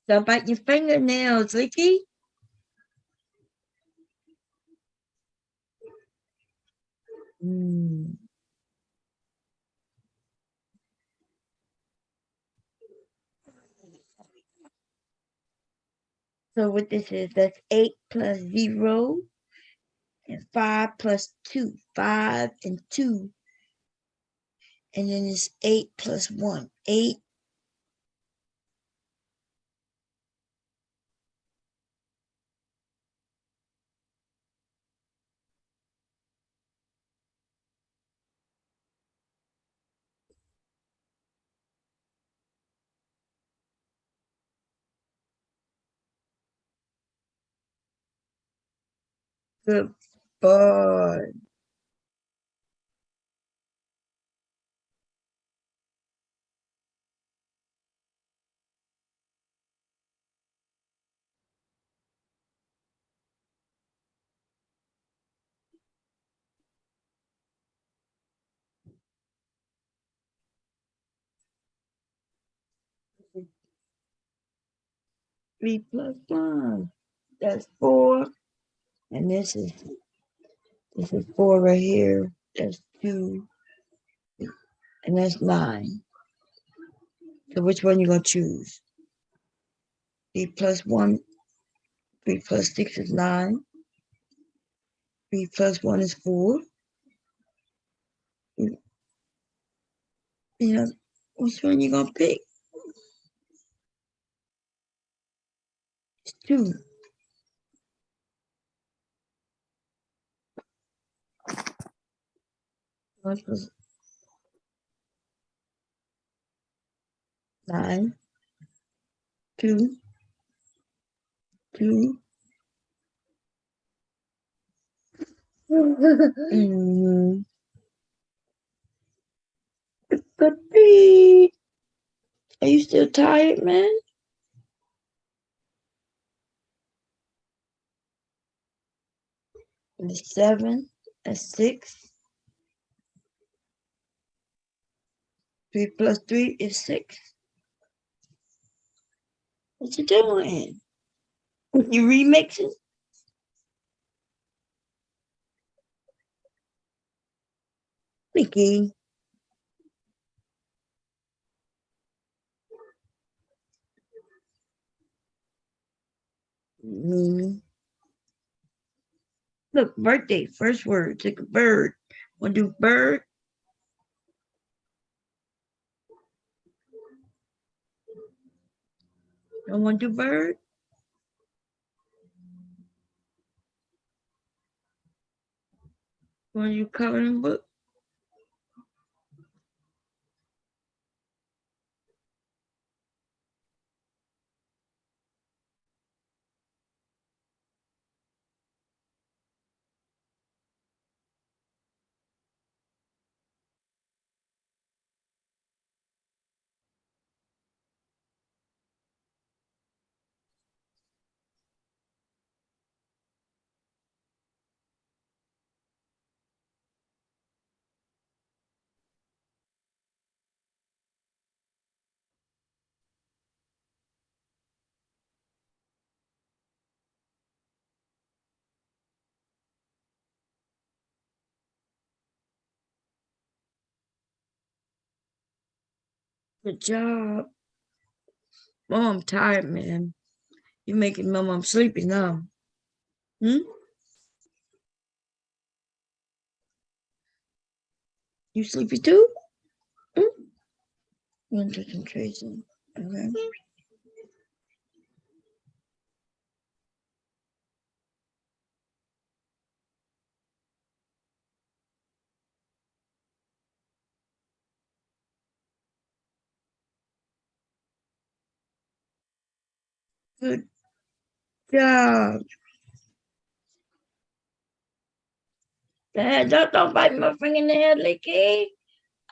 Don't bite your fingernails, Licky. So what this is, that's 8 plus 0 and 5 plus 2. 5 and 2. And then it's 8 plus 1. 8. Good boy. Three plus 1. That's 4. And this is 4 right here. That's 2. And that's 9. So which one you gonna choose? 3 plus 1. 3 plus 6 is 9. 3 plus 1 is 4. You know, which one you gonna pick? It's 2. 1 plus 9. 2. 2. Puppy. Are you still tired, man? And 7. And 6. 3 plus 3 is 6. What you doing? You remixing? Mickey. Mimi. Look, birthday, first word, take a bird. Want to do bird? Don't want to do bird? Want to do coloring book? Good job. Mom, I'm tired, man. You're making Mom sleepy now. You sleepy too? You want to do some tracing? Okay. Good job. Dad, don't bite my finger in the head, Licky.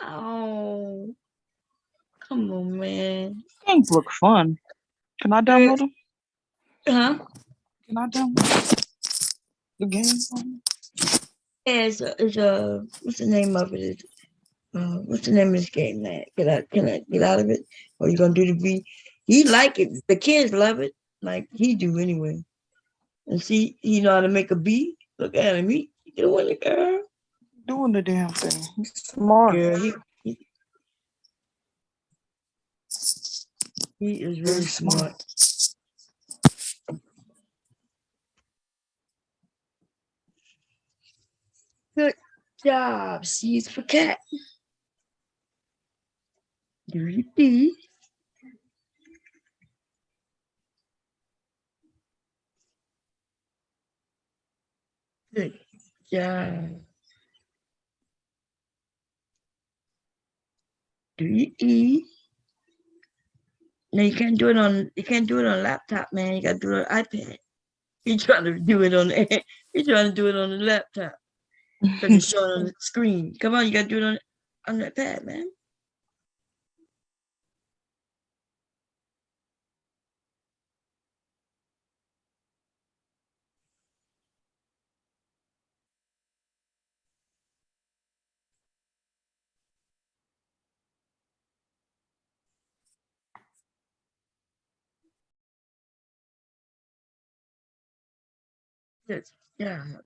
Oh, come on, man. Games look fun. Can I download them? Huh? Can I download the game? Yeah, it's a what's the name of it? What's the name of this game, man? Can I get out of it? Or you gonna do the V? He like it. The kids love it, like he do anyway. And see, he know how to make a B. Look at him, he doing it, girl. Doing the damn thing. He's smart. Girl, he is really smart. Good job. C is for cat. Do you see? Good job. Do you E? No, you can't do it on laptop, man. You gotta do it on iPad. He's trying to do it on he's trying to do it on the laptop. Because it's showing on the screen. Come on, you gotta do it on that pad, man. Good job.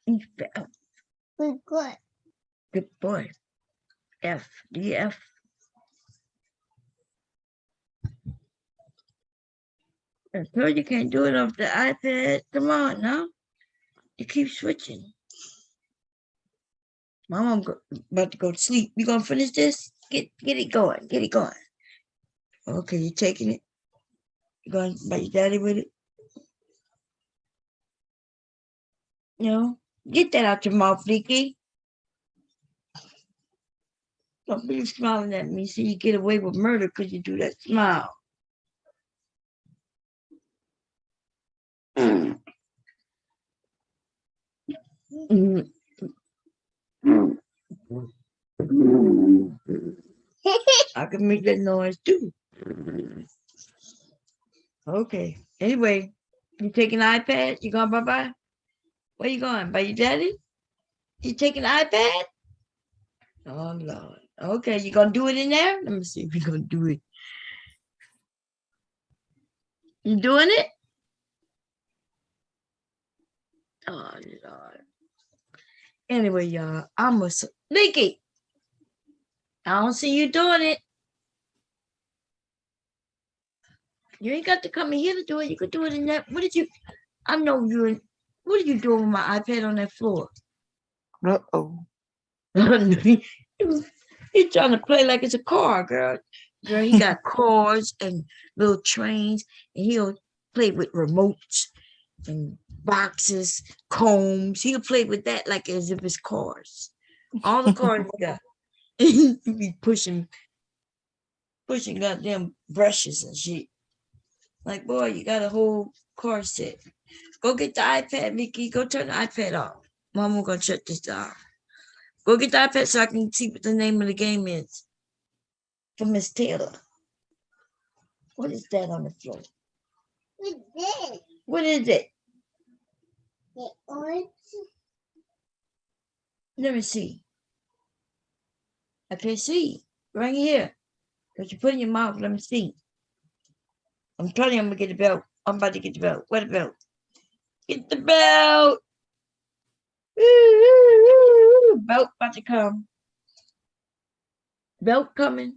You fell. Good boy. Good boy. F. D F. I told you can't do it off the iPad. Come on now. You keep switching. Mom, I'm about to go to sleep. You gonna finish this? Get it going. Get it going. Okay, you taking it? You going by your daddy with it? No. Get that out your mouth, Leaky. Don't be smiling at me so you get away with murder because you do that smile. I can make that noise too. Okay. Anyway, you taking an iPad? You going bye-bye? Where you going? By your daddy? You taking an iPad? Oh, Lord. Okay, you gonna do it in there? Let me see if you're gonna do it. You doing it? Oh Lord. Anyway, y'all, I'm a Nikki. I don't see you doing it. You ain't got to come in here to do it. You could do it in that. What did you? I know you. What are you doing with my iPad on that floor? Uh-oh. He's trying to play like it's a car, girl. Girl, he got cars and little trains, and he'll play with remotes and boxes, combs. He'll play with that like as if it's cars. All the cars he got. He be pushing goddamn brushes and shit. Like, boy, you got a whole car set. Go get the iPad, Mickey. Go turn the iPad off. Mama gonna shut this down. Go get the iPad so I can see what the name of the game is. For Miss Taylor. What is that on the floor? What's this? What is it? The orange. Let me see. I can't see. Right here. Because you put it in your mouth. Let me see. I'm telling you, I'm going to get the belt. I'm about to get the belt. What the belt? Get the belt. Belt about to come. Belt coming.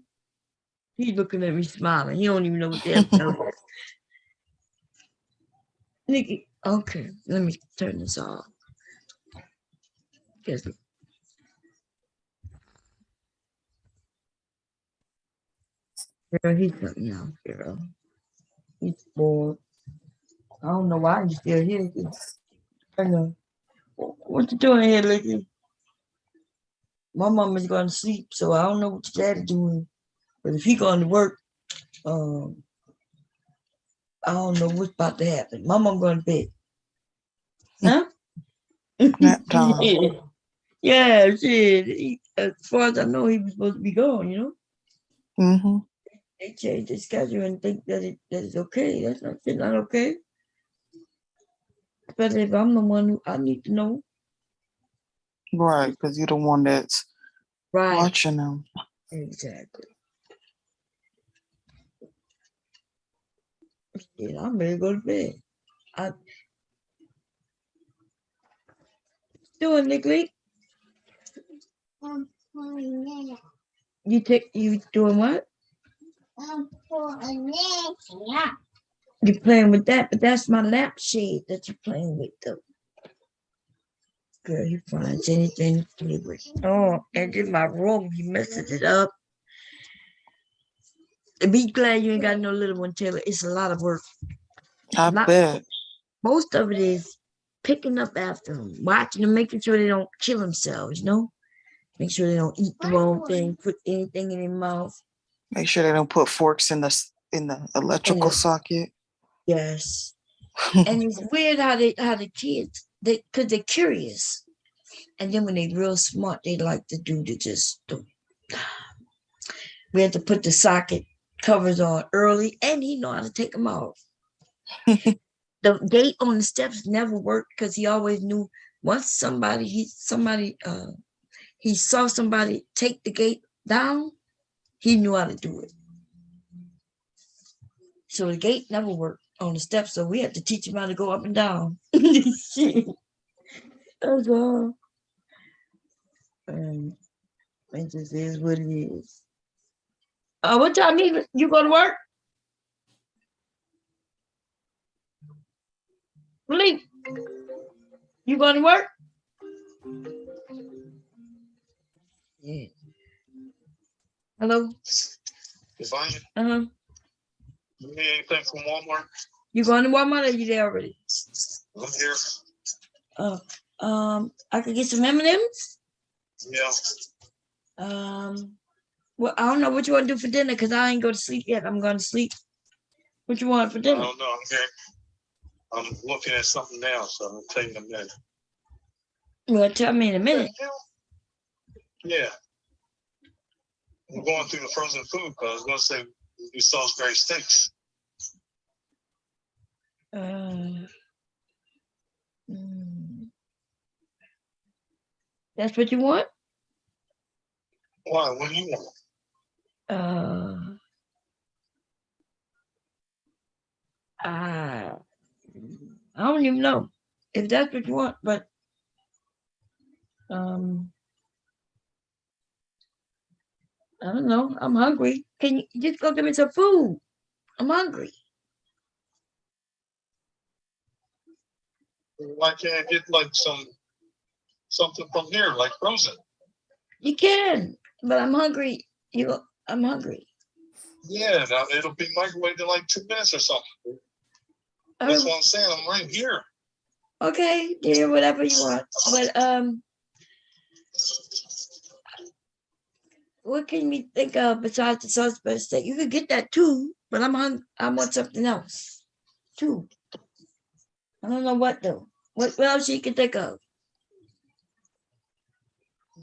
He's looking at me smiling. He don't even know what that belt is. Nikki, okay, let me turn this off. Yes. Girl, he's something else, girl. He's bored. I don't know why he's still here. I know. What you doing here, Licky? My mom is going to sleep, so I don't know what your daddy doing. But if he going to work, I don't know what's about to happen. My mom going to bed. Huh? Nap time. Yeah, shit. As far as I know, he was supposed to be gone, you know? Mm-hmm. They changed the schedule and think that it's okay. That's not okay. Especially if I'm the one who I need to know. Right, because you're the one that's watching them. Exactly. Yeah, I'm ready to go to bed. Doing, Nick? I'm playing it. You doing what? I'm playing it. Yeah. You're playing with that, but that's my lampshade that you're playing with, though. Girl, he finds anything to play with. Oh, and in my room, he messes it up. Be glad you ain't got no little one, Taylor. It's a lot of work. I bet. Most of it is picking up after them, watching them, making sure they don't kill themselves, you know? Make sure they don't eat the wrong thing, put anything in their mouth. Make sure they don't put forks in the electrical socket. Yes. And it's weird how the kids, because they're curious. And then when they're real smart, they like to do the just, we have to put the socket covers on early, and he know how to take them off. The gate on the steps never worked because he always knew once he saw somebody take the gate down, he knew how to do it. So the gate never worked on the steps, so we had to teach him how to go up and down. Shit. That's all. And it just is what it is. What time you go to work? Leave. You going to work? Yeah. Hello? Divine, Uh-huh. you need anything from Walmart? You going to Walmart or you there already? I'm here. I could get some M&Ms? Yeah. Well, I don't know what you want to do for dinner because I ain't go to sleep yet. I'm going to sleep. What you want for dinner? I don't know. I'm looking at something now, so I'm taking a minute. Well, tell me in a minute. Yeah. I'm going through the frozen food because I was going to say you Salisbury steaks. That's what you want? Why? What do you want? I don't even know if that's what you want, but I don't know. I'm hungry. Can you just go give me some food? I'm hungry. Why can't I get like something from here, like frozen? You can, but I'm hungry. I'm hungry. Yeah, now it'll be microwaved in like 2 minutes or something. That's what I'm saying. I'm right here. Okay, dear, whatever you want. But what can we think of besides the suspect steak? You could get that too, but I'm hungry. I want something else too. I don't know what though. What else you can think of?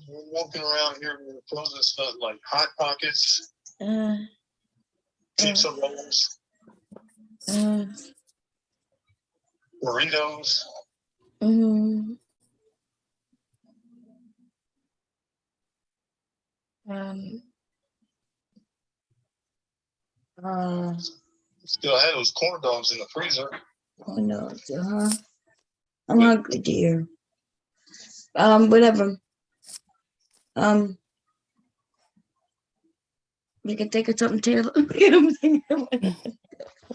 We're walking around here with frozen stuff like Hot Pockets, pizza rolls, burritos. Still had those corn dogs in the freezer. Oh no, I'm hungry, dear. Whatever. We can think of something, Taylor.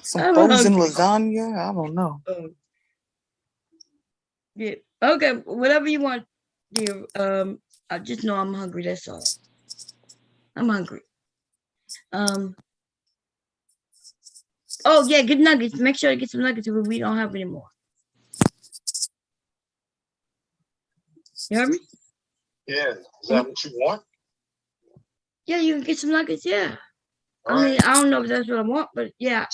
Some I'm frozen hungry. lasagna. I don't know. Yeah. Okay. Whatever you want, dear. I just know I'm hungry. That's all. I'm hungry. Oh yeah, get nuggets. Make sure to get some nuggets if we don't have any more. You heard me? Yeah. Is that what you want? Yeah, you can get some nuggets. Yeah. All I mean, I don't know if that's what I want, but yeah,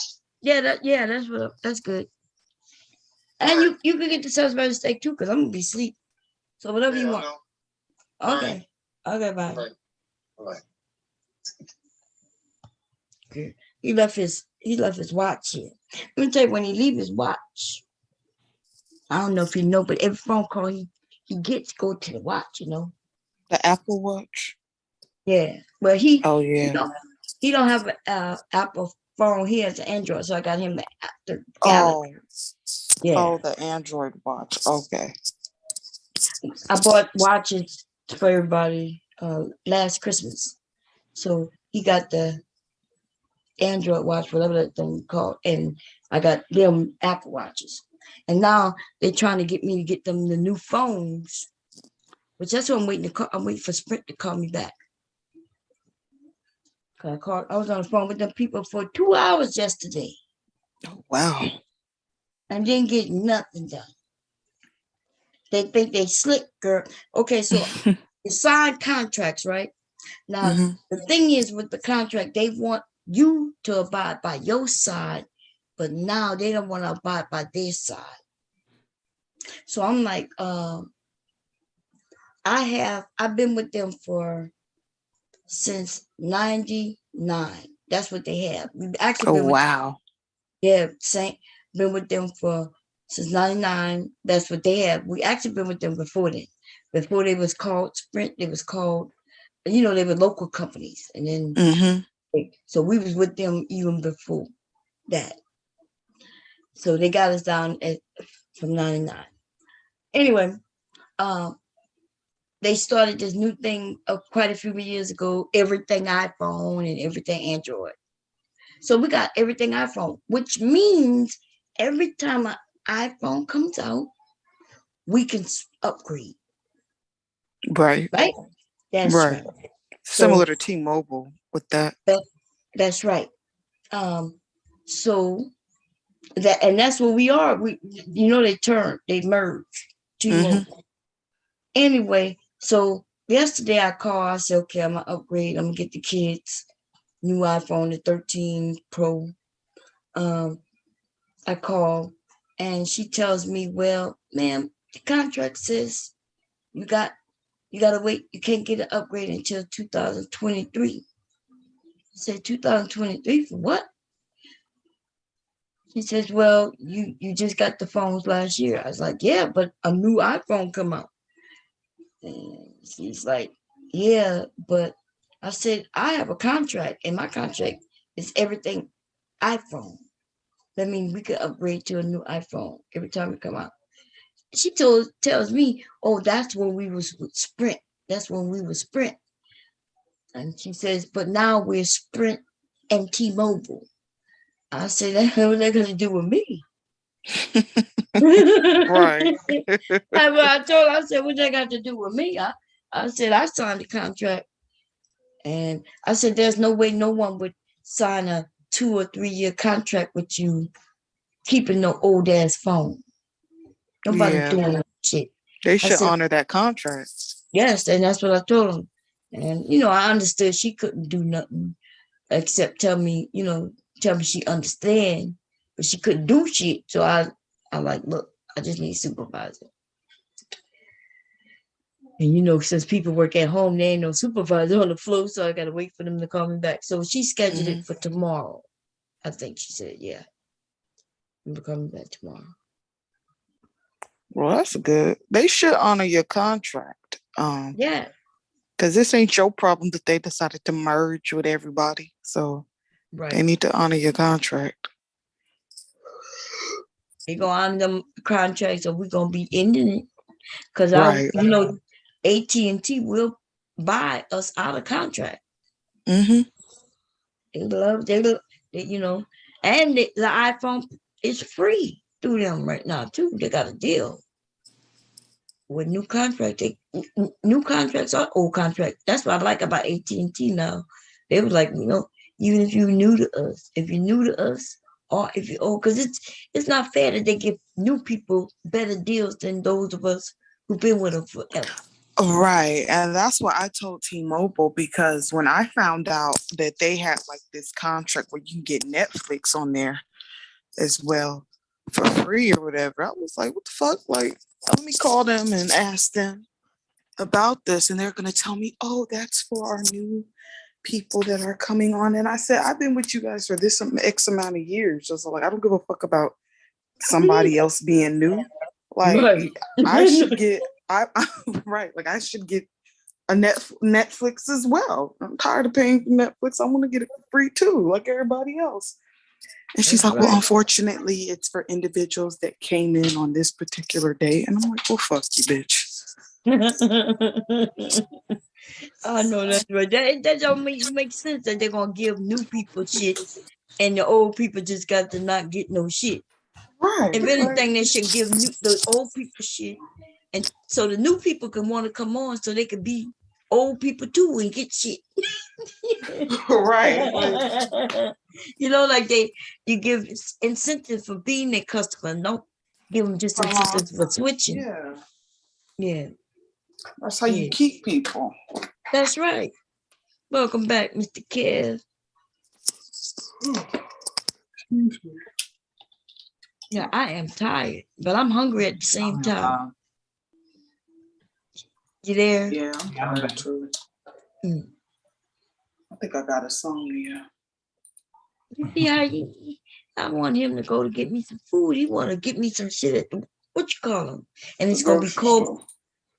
that's good. And you can get the Salisbury steak too, because I'm gonna be asleep. So whatever you want. Okay. Okay, bye. All right. Okay. He left his watch here. Let me tell you, when he leave his watch, I don't know if you know, but every phone call he gets go to the watch, you know. The Apple Watch. Yeah. Well, he he don't have an Apple phone. He has an Android, so I got him the Galaxy. Oh. Yeah. Oh, the Android watch. Okay. I bought watches for everybody last Christmas. So he got the Android watch, whatever that thing called, and I got them Apple watches. And now they're trying to get me to get them the new phones, which that's what I'm waiting to call. I'm waiting for Sprint to call me back. I was on the phone with them people for 2 hours yesterday. Oh, wow. And didn't get nothing done. They think they slick, girl. Okay, so you sign contracts, right? Now, the thing is with the contract, they want you to abide by your side, but now they don't want to abide by their side. So I'm like, I've been with them since 99. That's what they have. We've actually been wow. Been with them since 99. That's what they have. We actually been with them before then. Before they was called Sprint, they was called, they were local companies. And then so we was with them even before that. So they got us down from 99. Anyway, they started this new thing quite a few years ago, everything iPhone and everything Android. So we got everything iPhone, which means every time an iPhone comes out, we can upgrade. Right. Right? That's right. Similar to T-Mobile with that. That's right. So that's what we are. They merged T-Mobile. Anyway, so yesterday I called, I said, okay, I'm gonna upgrade, I'm gonna get the kids new iPhone, the 13 Pro. I called and she tells me, well, ma'am, the contract says you gotta wait, you can't get an upgrade until 2023. I said, 2023 for what? She says, well, you just got the phones last year. I was like, yeah, but a new iPhone come out. And she's like, yeah, but I said, I have a contract, and my contract is everything iPhone. That means we could upgrade to a new iPhone every time we come out. She tells me, oh, that's when we was with Sprint. That's when we were Sprint. And she says, but now we're Sprint and T-Mobile. I said, that what that got to do with me? Right. I told her, I said, what that got to do with me? I said, I signed the contract. And I said, there's no way no one would sign a 2 or 3 year contract with you keeping no old ass phone. Nobody doing that shit. They I should said, honor that contract. yes, and that's what I told him. And I understood she couldn't do nothing except tell me she understand, but she couldn't do shit. So I like, look, I just need a supervisor. And since people work at home, there ain't no supervisor on the floor, so I gotta wait for them to call me back. So she scheduled it for tomorrow. I think she said, yeah. We're coming back tomorrow. Well, that's good. They should honor your contract. Yeah. Because this ain't your problem that they decided to merge with everybody. So they need to honor your contract. They gonna honor them contracts, or we're gonna be ending it. Because AT&T will buy us out of contract. Mm-hmm. And the iPhone is free through them right now too. They got a deal with new contract. New contracts or old contracts. That's what I like about AT&T now. They was like, even if you're new to us, or if you're old, because it's not fair that they give new people better deals than those of us who've been with them forever. Right. And that's what I told T-Mobile, because when I found out that they had like this contract where you can get Netflix on there as well for free or whatever, I was like, what the fuck? Like, let me call them and ask them about this. And they're going to tell me, oh, that's for our new people that are coming on. And I said, I've been with you guys for this X amount of years. Just like, I don't give a fuck about somebody else being new. Like, I should get, right. Like, I should get a Netflix as well. I'm tired of paying for Netflix. I want to get it for free too, like everybody else. And she's like, well, unfortunately, it's for individuals that came in on this particular day. And I'm like, well, fuck you, bitch. I know that's right. That don't make sense that they're gonna give new people shit and the old people just got to not get no shit. Right. If anything, they should give the old people shit, and so the new people can want to come on, so they could be old people too and get shit. Right. Like you give incentive for being a customer. Don't give them just incentives for switching. Yeah. That's how you keep people. That's right. Welcome back, Mr. Kev. Yeah, I am tired, but I'm hungry at the same time. You there? Yeah, I'm back to it. I think I got a song here. You see how I want him to go to get me some food. He want to get me some shit at the, what you call them? And it's going to be cold.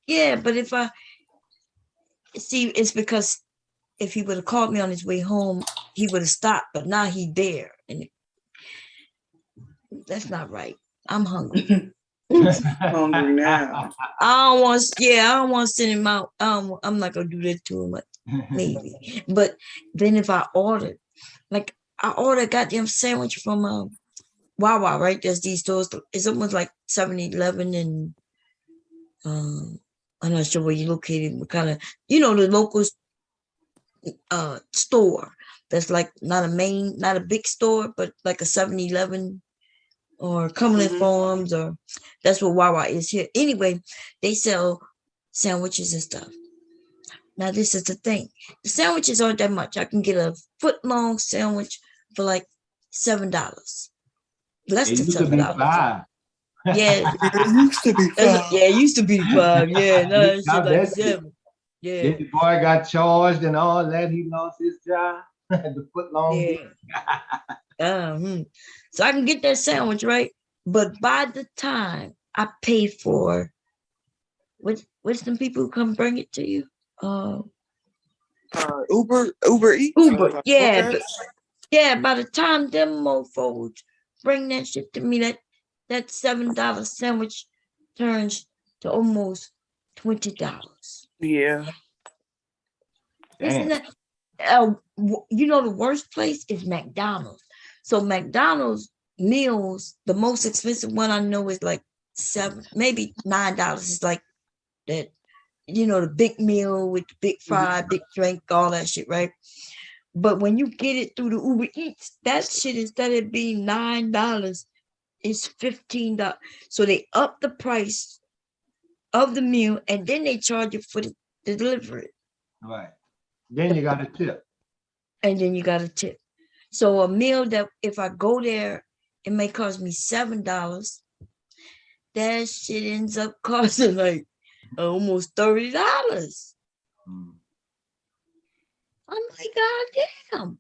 Yeah, but if it's because if he would have called me on his way home, he would have stopped, but now he's there. And that's not right. I'm hungry. Hungry now. I don't want to send him out. I'm not going to do that to him, maybe. But then if I ordered, like I ordered a goddamn sandwich from Wawa, right? There's these stores. It's almost like 7-Eleven and I'm not sure where you're located, but kind of, the local store that's like not a big store, but like a 7-Eleven or Cumberland Farms, or that's what Wawa is here. Anyway, they sell sandwiches and stuff. Now, this is the thing. The sandwiches aren't that much. I can get a foot-long sandwich for like $7. Less than $7. Yeah. It used to be $5. Yeah, it used to be $5. Yeah, no, it's like $7. Yeah. Then the boy got charged and all that. He lost his job. The foot long. Yeah. So I can get that sandwich, right? But by the time I pay for what's some people who come bring it to you? Uber Eats. Uber, yeah, Okay. yeah. By the time them mofos bring that shit to me, that $7 sandwich turns to almost $20. Yeah. Isn't Damn. that? You know, the worst place is McDonald's. So McDonald's meals, the most expensive one I know is like $7, maybe $9. It's like that, you know, the big meal with the big fry, big drink, all that shit, right? But when you get it through the Uber Eats, that shit, instead of being $9, is $15. So they up the price of the meal and then they charge you for the delivery. Right. Then you got a tip. And then you got a tip. So a meal that if I go there, it may cost me $7. That shit ends up costing like almost $30. I'm like, God damn,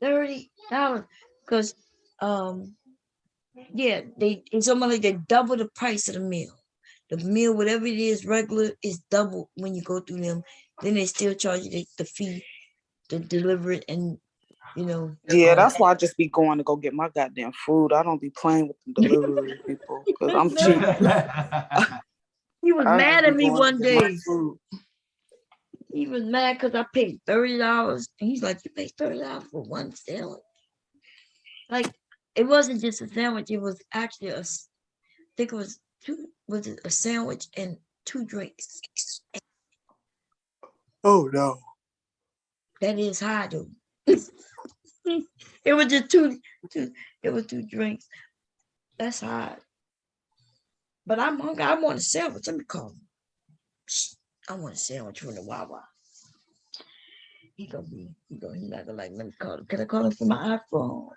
$30. Because yeah, it's almost like they double the price of the meal. The meal, whatever it is, regular, is double when you go through them. Then they still charge you the fee to deliver it, and you know. Yeah, that's why I just be going to go get my goddamn food. I don't be playing with the delivery people because I'm cheap. He was mad at me one day. Food. He was mad because I paid $30, and he's like, "You paid $30 for one sandwich?" Like, it wasn't just a sandwich; it was actually I think it was two. Was it a sandwich and 2 drinks? Oh no, that is high though. It was just two. It was 2 drinks. That's hard. But I'm hungry. I want a sandwich. Let me call him. I want a sandwich from the Wawa. He's not gonna like, let me call him. Can I call him from my iPhone?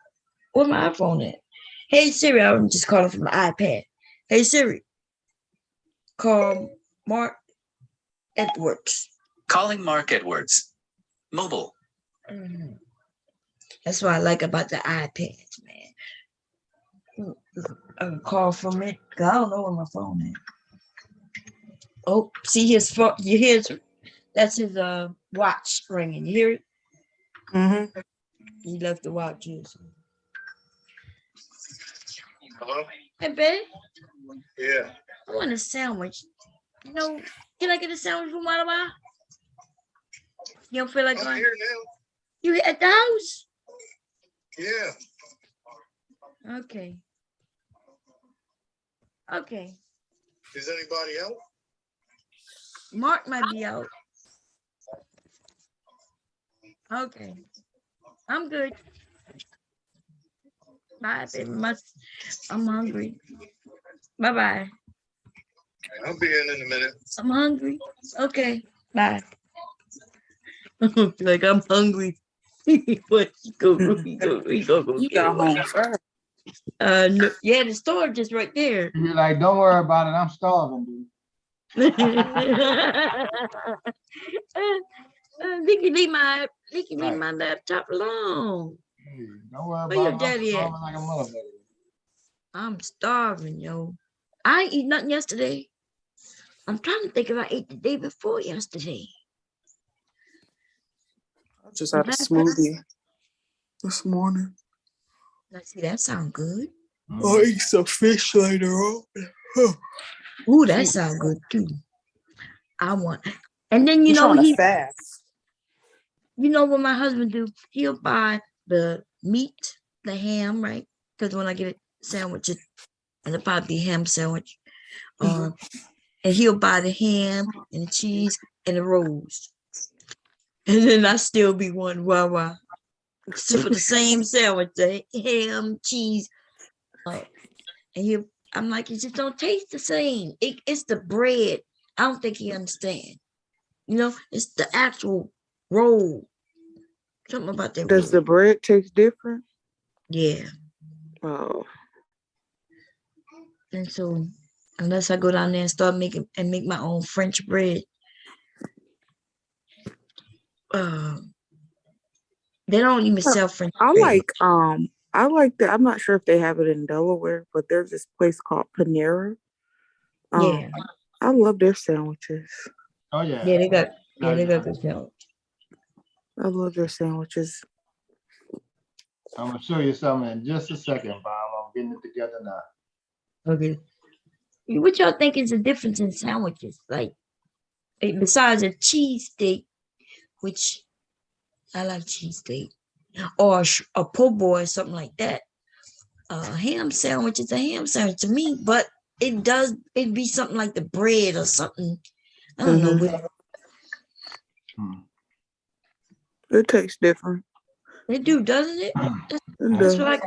Where's my iPhone at? Hey Siri, I'm just calling from my iPad. Hey Siri, call Mark Edwards. Calling Mark Edwards. Mobile. That's what I like about the iPads, man. I can call from it. I don't know where my phone is. Oh, see his phone. You hear it? That's his watch ringing. You hear it? Mm-hmm. He left the watch. Hello? Hey, babe. Yeah. I want a sandwich. You know, can I get a sandwich from Wawa? You don't feel like I'm going? here now. You at the house? Yeah. Okay. Okay. Is anybody out? Mark might be out. Okay. I'm good. Bye, baby. I'm hungry. Bye-bye. I'll be in a minute. I'm hungry. Okay. Bye. Like, I'm hungry. What? He go You get got it. home first. No, yeah, the store just right there. You're like, don't worry about it. I'm starving, dude. He can leave my laptop alone. Hey, don't worry Where your about it. I'm daddy at? starving like a motherfucker. I'm starving, yo. I ain't eat nothing yesterday. I'm trying to think if I ate the day before yesterday. I just had a smoothie this morning. Let's see, that sound good. I'll eat some fish later on. Ooh, that sound good too. I want, and then you I'm know trying to fast. You know what my husband do? He'll buy the meat, the ham, right? Because when I get a sandwich, it'll probably be a ham sandwich. And he'll buy the ham and the cheese and the rolls. And then I still be one Wawa. For the same sandwich, the ham, cheese. And I'm like, it just don't taste the same. It's the bread. I don't think he understands. You know, it's the actual roll. Something about that. Does the bread taste different? Yeah. Oh. And so, unless I go down there and start make my own French bread, they don't even sell French bread. I like that. I'm not sure if they have it in Delaware, but there's this place called Panera. Yeah. I love their sandwiches. Oh yeah. Yeah, they got good sandwich. I love your sandwiches. I'm gonna show you something in just a second, Bob. I'm getting it together now. Okay. What y'all think is the difference in sandwiches? Like, besides a cheesesteak, which I like cheesesteak, or a po' boy or something like that. Ham sandwich is a ham sandwich to me, but it'd be something like the bread or something. I don't know. It tastes different. It do, doesn't it? That's what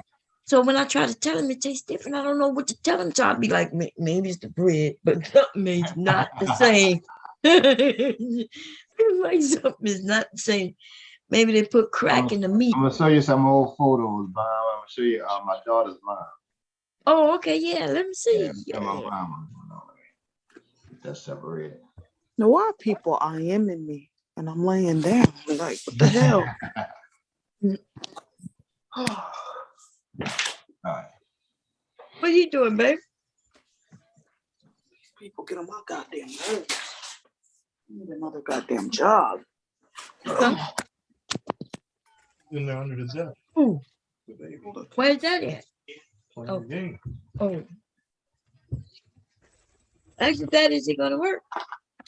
so when I try to tell him it tastes different, I don't know what to tell him. So I'll be like, maybe it's the bread, but something is not the same. Like something is not the same. Maybe they put crack in the meat. I'm gonna show you some old photos, Bob. I'm gonna show you my daughter's mom. Oh, okay, yeah. Let me see. Yeah. My mama. That's separated. Now, why are people IMing me and I'm laying down? Like, what the hell? All right. What are you doing, babe? People get on my goddamn nerves. I need another goddamn job. Huh? In there under the desk. Ooh. Where's that at? Oh. Oh. Actually, that is it gonna work?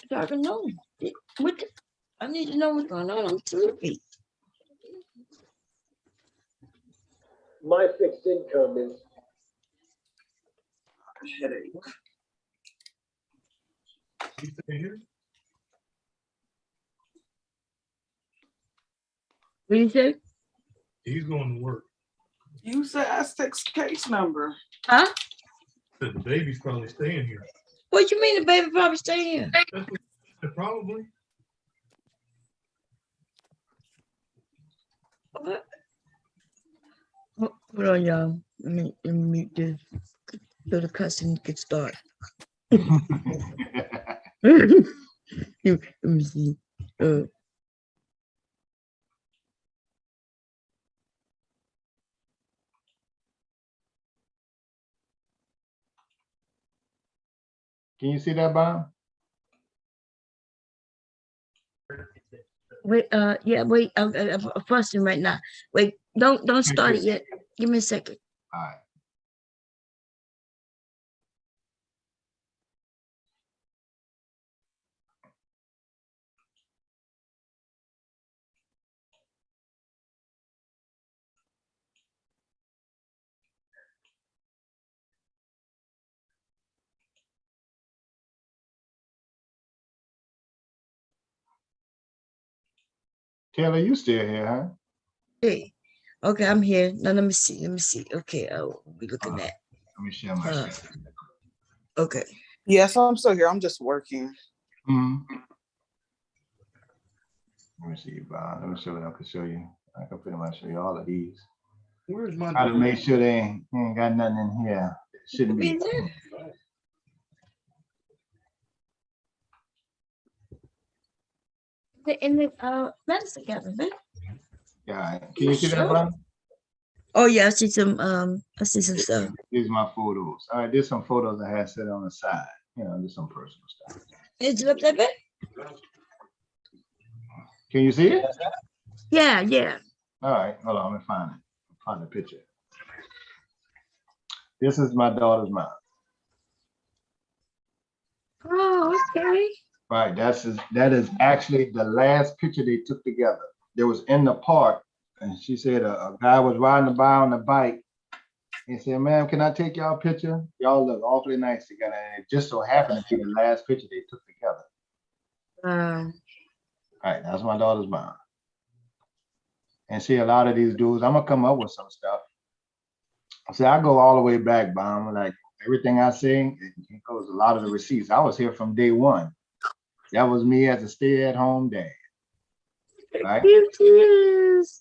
So I can know. I need to know what's going on. I'm sleepy. My fixed income is headache. You stay here? What do you say? He's going to work. Use the S6 case number. Huh? The baby's probably staying here. What you mean the baby probably stay here? Probably. What? Hold on, y'all. Let me mute this so the cussing can start. Let me see. Can you see that, Bob? Wait, yeah, wait. I'm fussing right now. Wait, don't start it yet. Give me a second. All right. Taylor, you still here, huh? Hey, okay, I'm here. Now let me see. Okay, I'll be looking at. Let me share my screen. Okay. Yes, I'm still here. I'm just working. Let me see, Bob. Let me show what I can show you. I can pretty much show you all of these. Where's my Try to make sure they ain't got nothing in here. It shouldn't be. In the medicine cabinet. Yeah. Can you see that, Bob? Oh yeah, I see some stuff. These are my photos. All right, there's some photos I had set on the side. You know, there's some personal stuff. Is it up that big? Can you see it? Yeah. All right, hold on, let me find it. Find the picture. This is my daughter's mom. Oh, okay. Right, that is actually the last picture they took together. There was in the park, and she said a guy was riding by on the bike. He said, "Ma'am, can I take y'all picture? Y'all look awfully nice together." And it just so happened to be the last picture they took together. All right, that's my daughter's mom. And see, a lot of these dudes, I'm gonna come up with some stuff. See, I go all the way back, Bomb. Like everything I say, it goes a lot of the receipts. I was here from day one. That was me as a stay-at-home dad. Right?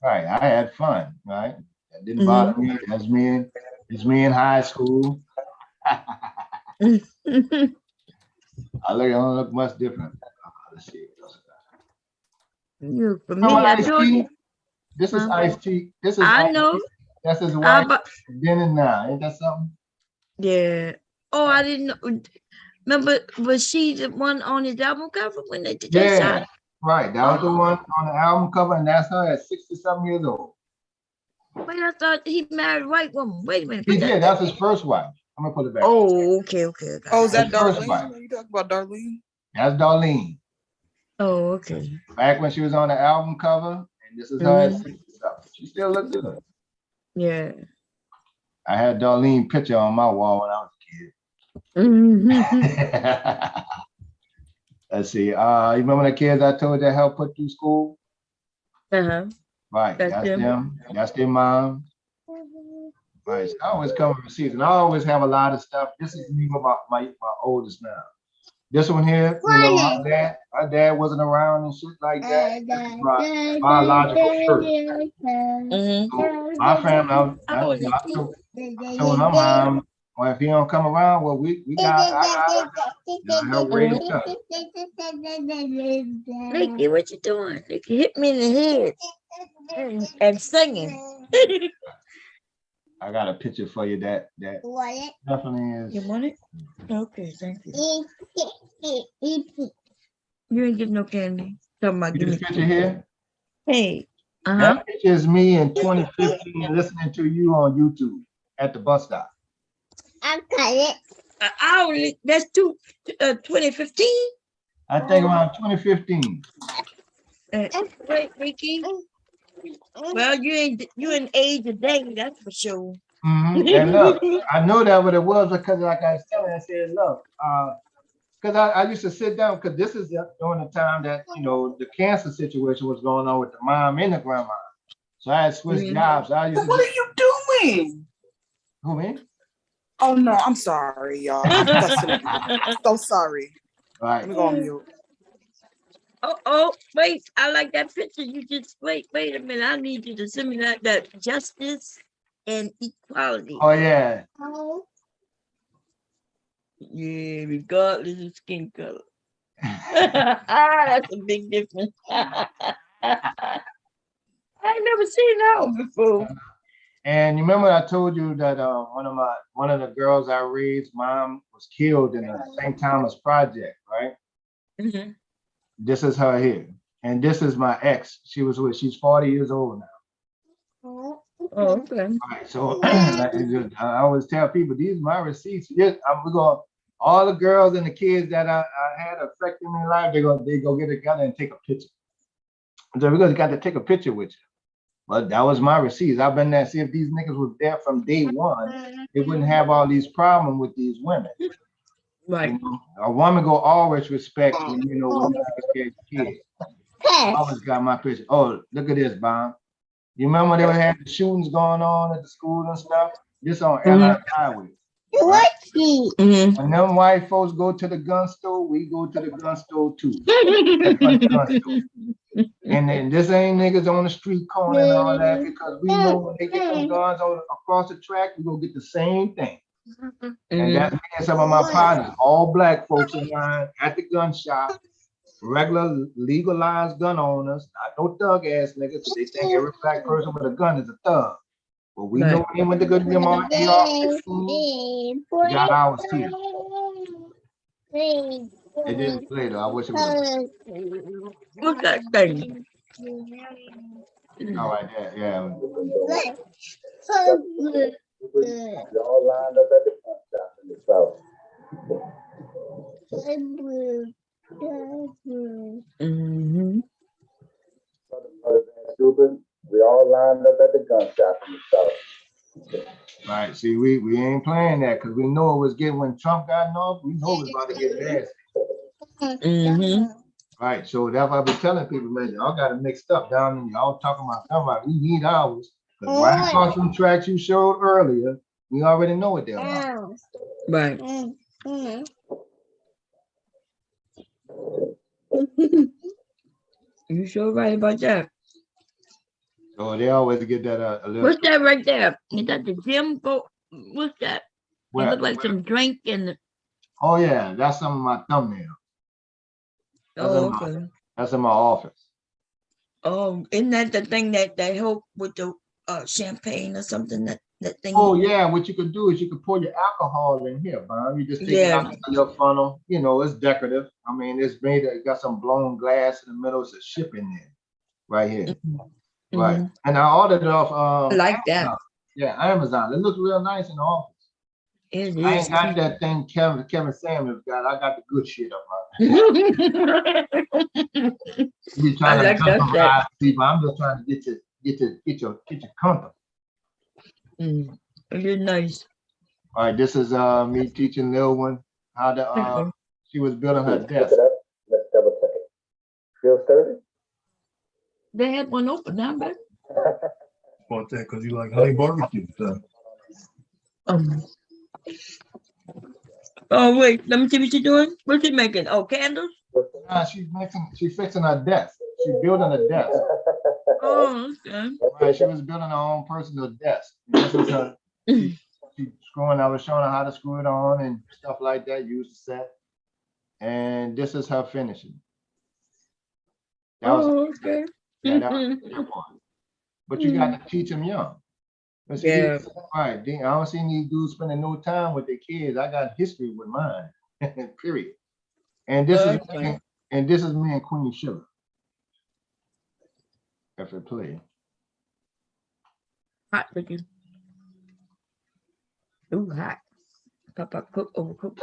Right. I had fun, right? That didn't bother me. That's me. It's me in high school. I don't look much different. Let's see. For me, I told you. This is Ice-T. This is I know. That's his wife. Then and now. Ain't that something? Yeah. Oh, I didn't know. Remember, was she the one on his album cover when they did that shot? Right, that was the one on the album cover, and that's her at 60-something years old. Wait, I thought he married a white woman. Wait a minute. He did. That's his first wife. I'm gonna put it back. Oh, okay. Oh, is that His first Darlene? wife. You talking about Darlene? That's Darlene. Oh, okay. Back when she was on the album cover, and this is her at 60-something. She still look good. Yeah. I had Darlene picture on my wall when I was a kid. Let's see. You remember the kids I told you that helped put through school? Uh-huh. Right. That's them. That's their mom. Right. So I always come with receipts, and I always have a lot of stuff. This is me with my oldest now. This one here, you know, my dad wasn't around and shit like that. This is my biological shirt. So my family, I told my mom, well, if he don't come around, well, we got I help raise up. Mickey, what you doing? Mickey hit me in the head and singing. I got a picture for you that definitely is. You want it? Okay, thank you. You ain't getting no candy. Talking about See this picture here? Hey. That picture is me in 2015 listening to you on YouTube at the bus stop. I got it. That's 2015. I think around 2015. Wait, Mickey. Well, you in age of dating, that's for sure. And look, I know that what it was because, like I was telling, I said, look, because I used to sit down because this is during the time that the cancer situation was going on with the mom and the grandma. So I had switched jobs. I used to. What are you doing? Who, me? Oh no, I'm sorry, y'all. I'm fussing at you. I'm so sorry. Right. Let me go on mute. Oh, wait, I like that picture. You just wait a minute. I need you to send me that justice and equality. Oh yeah. Yeah, regardless of skin color. That's a big difference. I ain't never seen that one before. And you remember I told you that one of the girls I raised, mom was killed in the St. Thomas project, right? Mm-hmm. This is her here, and this is my ex. She's 40 years old now. Oh, okay. All right, so I always tell people these are my receipts. Yes, we're going. All the girls and the kids that I had affecting their life, they go get together and take a picture. So we're gonna got to take a picture with you. But that was my receipts. I've been there. See if these niggas was there from day one, they wouldn't have all these problems with these women. Right. A woman go always respect when women respect kids. Always got my picture. Oh, look at this, Bomb. You remember they had the shootings going on at the school and stuff? This on Airline Highway. Right? When them white folks go to the gun store, we go to the gun store too. And then this ain't niggas on the street corner and all that, because we know when they get them guns across the track, we gonna get the same thing. And that's me and some of my partners, all black folks in line at the gun shop, regular legalized gun owners, not no thug ass niggas. They think every black person with a gun is a thug. But we know when they went to go to them on AR-15, got ours too. It didn't play though. I wish it would. What's that thing? All right, yeah. We all lined up at the front shop in the south. We all lined up at the gun shop in the south. Right. See, we ain't playing that because we know it was getting when Trump got off. We know it was about to get nasty. Right. So that's why I be telling people, man, y'all got it mixed up down in y'all talking about gun right. We need ours. Because right across some tracks you showed earlier, we already know what they're about. Right. You sure right about that. So they always get that a little. What's that right there? Is that the gym? What's that? It look like some drink and. Oh yeah, that's some of my thumbnail. Okay. That's in my office. Oh, isn't that the thing that help with the champagne or something. That thing. Oh yeah, what you could do is you could pour your alcohol in here, Bob. You just take it out of your funnel. You know, it's decorative. I mean, it's made. It got some blown glass in the middle. It's a ship in there, right here. Right. And I ordered it off I like Amazon. that. Yeah, Amazon. It looks real nice in the office. It I is ain't got cute. that thing Kevin Samuels got. I got the good shit up my. You trying to customize people. I'm just trying to get your comfort. It is nice. All right, this is me teaching Lil one how to she was building her desk. Let's double check it. Feel sturdy? They had one open now, but Want that because you like honey barbecue stuff. Oh wait, let me see what you're doing. What's she making? Oh, candles? Nah, she's fixing her desk. She's building a desk. Oh, okay. Right, she was building her own personal desk. This is her. She's screwing. I was showing her how to screw it on and stuff like that. Use the set. And this is her finishing. That was okay. Yeah, that was but you got to teach them young. Yeah. Right. I don't see these dudes spending no time with their kids. I got history with mine. Period. And this is me and Queen Sugar. If it play. Hot cooking. Ooh, hot. Papa cook overcooked.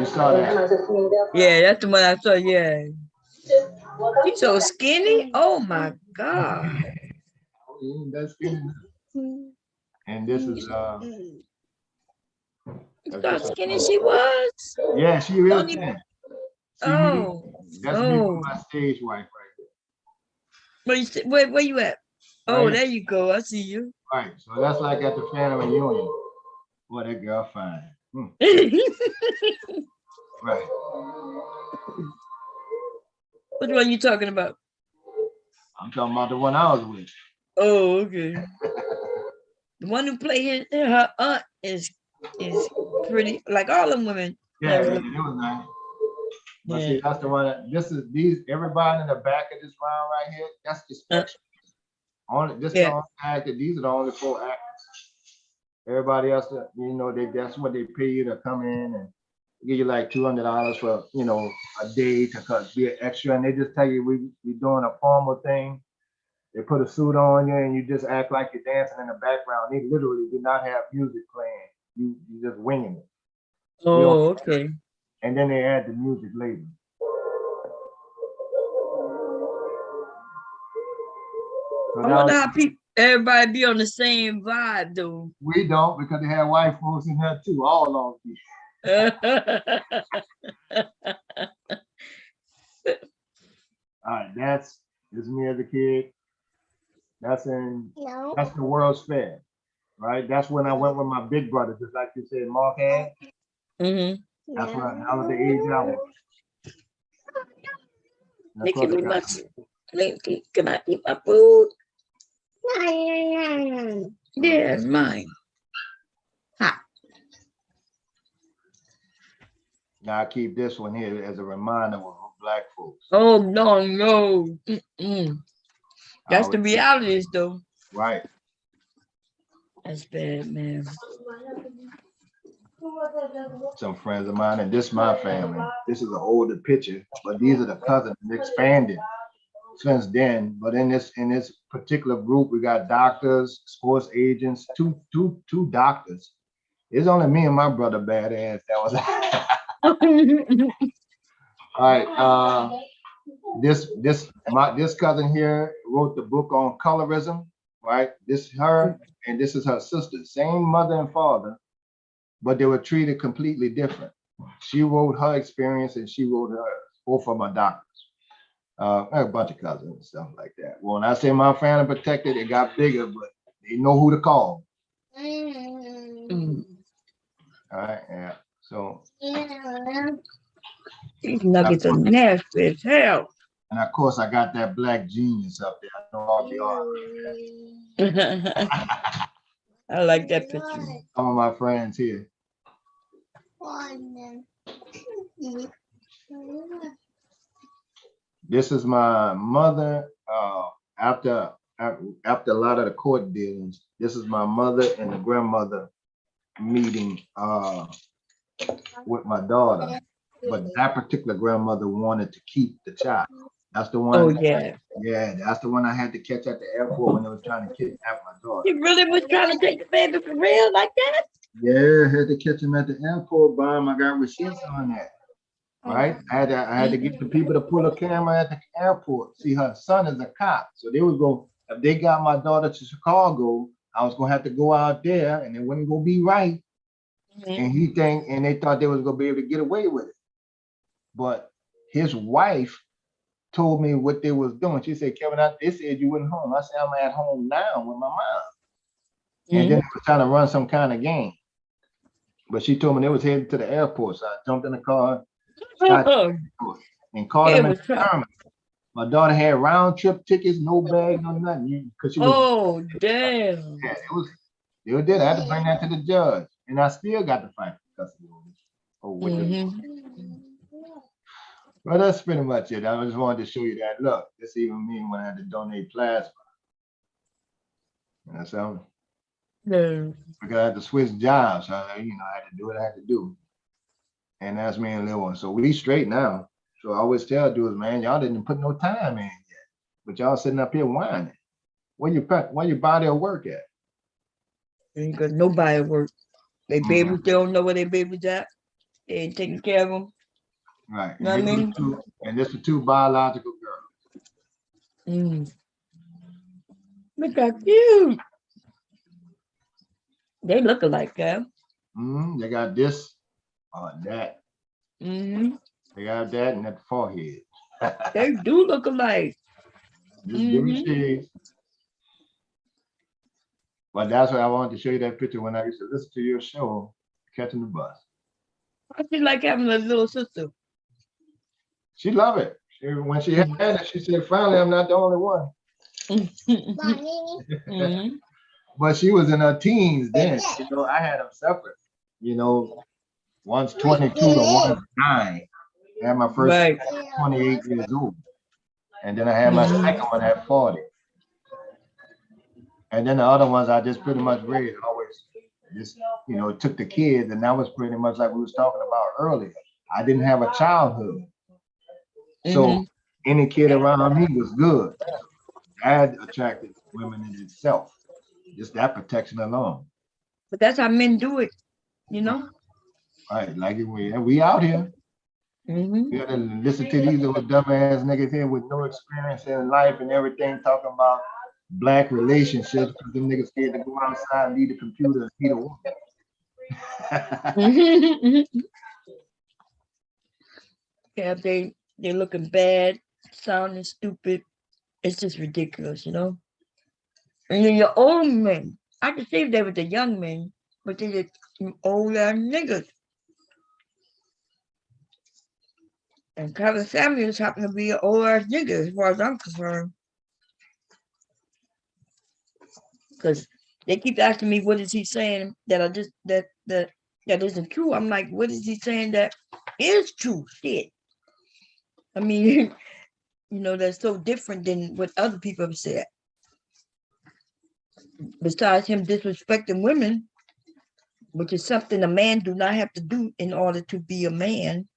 You saw that? Yeah, that's the one I saw. Yeah. He's so skinny. Oh my God. That's skinny. And this is Look how skinny she was. Yeah, she real thin. That's me with my stage wife right there. Where you at? Oh, Right. there you go. I see you. Right. So that's like at the family reunion. Boy, that girl fine. Right. Which one you talking about? I'm talking about the one I was with. Oh, okay. The one who played her aunt is pretty, like all them women. Yeah, it was nice. But see, that's the one. Everybody in the back of this round right here. That's the special. The only actor. These are the only 4 actors. Everybody else, that's what they pay you to come in and give you like $200 for a day to be an extra, and they just tell you we doing a formal thing. They put a suit on you and you just act like you're dancing in the background. They literally do not have music playing. You just winging it. Oh, okay. And then they add the music later. So I wonder how everybody be on the same vibe though. We don't, because they have white folks in there too, all on people. All right, that's me as a kid. That's the World's Fair, right? That's when I went with my big brother, just like you said, Mark had. That's when I was the age I was. Give me my can I eat my food? Yeah, it's mine. Hot. Now I keep this one here as a reminder of Black folks. Oh no. That's the realities though. Right. That's bad, man. Some friends of mine, and this is my family. This is an older picture, but these are the cousins expanded since then. But in this particular group, we got doctors, sports agents, two doctors. It's only me and my brother badass that was. All right. This cousin here wrote the book on colorism, right? This is her, and this is her sister, same mother and father, but they were treated completely different. She wrote her experience and she wrote hers, both of my doctors. A bunch of cousins and stuff like that. Well, when I say my family protected, it got bigger, but they know who to call. All right, yeah. So these nuggets are nasty as hell. And of course, I got that black genius up there. I know I'll be on. I like that picture. Some of my friends here. This is my mother after after a lot of the court dealings, this is my mother and the grandmother meeting with my daughter. But that particular grandmother wanted to keep the child. That's the one. Oh yeah. Yeah, that's the one I had to catch at the airport when they were trying to kidnap my daughter. He really was trying to take the baby for real like that? Yeah, I had to catch him at the airport, Bomb. I got receipts on that. Right? I had to get the people to pull a camera at the airport. See, her son is a cop. So they would go, if they got my daughter to Chicago, I was gonna have to go out there and it wasn't gonna be right. And they thought they was gonna be able to get away with it. But his wife told me what they was doing. She said, Kevin, they said you wasn't home. I said, I'm at home now with my mom. And then they was trying to run some kind of game. But she told me they was headed to the airport. So I jumped in the car, and called him at the terminal. My daughter had round trip tickets, no bag, no nothing. She was, damn. Yeah, they did. I had to bring that to the judge. And I still got to fight for custody over this. Well, that's pretty much it. I just wanted to show you that. Look, this even me when I had to donate plasma. That's how. Because I had to switch jobs. So, I had to do what I had to do. And that's me and Lil One. So we straight now. So I always tell dudes, man, y'all didn't put no time in yet. But y'all sitting up here whining. Where your body will work at? Ain't got nobody work. They babies, they don't know where their babies at. They ain't taking care of them. Right. You know what I mean? And this are two biological girls. Look how cute. They look alike, Kev. They got this on that. They got that and that forehead. They do look alike. Just different shades. But that's why I wanted to show you that picture when I used to listen to your show, Catching the Bus. I feel like having a little sister. She loved it. When she had it, she said, finally, I'm not the only one. But she was in her teens then. I had them separate. One's 22 and one's 9. I had my first 28 years old. And then I had my second one at 40. And then the other ones I just pretty much raised. Always just, took the kids. And that was pretty much like we was talking about earlier. I didn't have a childhood. So any kid around me was good. That attracted women in itself. Just that protection alone. But that's how men do it, Right, like we out here. We gotta listen to these little dumbass niggas here with no experience in life and everything talking about black relationships because them niggas scared to go outside and leave the computer and meet a woman. Yeah, they're looking bad, sounding stupid. It's just ridiculous, And then your old men, I could see if they were the young men, but they're the old ass niggas. And Kevin Samuels happened to be an old ass nigga as far as I'm concerned. Because they keep asking me, what is he saying that isn't true? I'm like, what is he saying that is true? Shit. I mean, that's so different than what other people have said. Besides him disrespecting women, which is something a man do not have to do in order to be a man.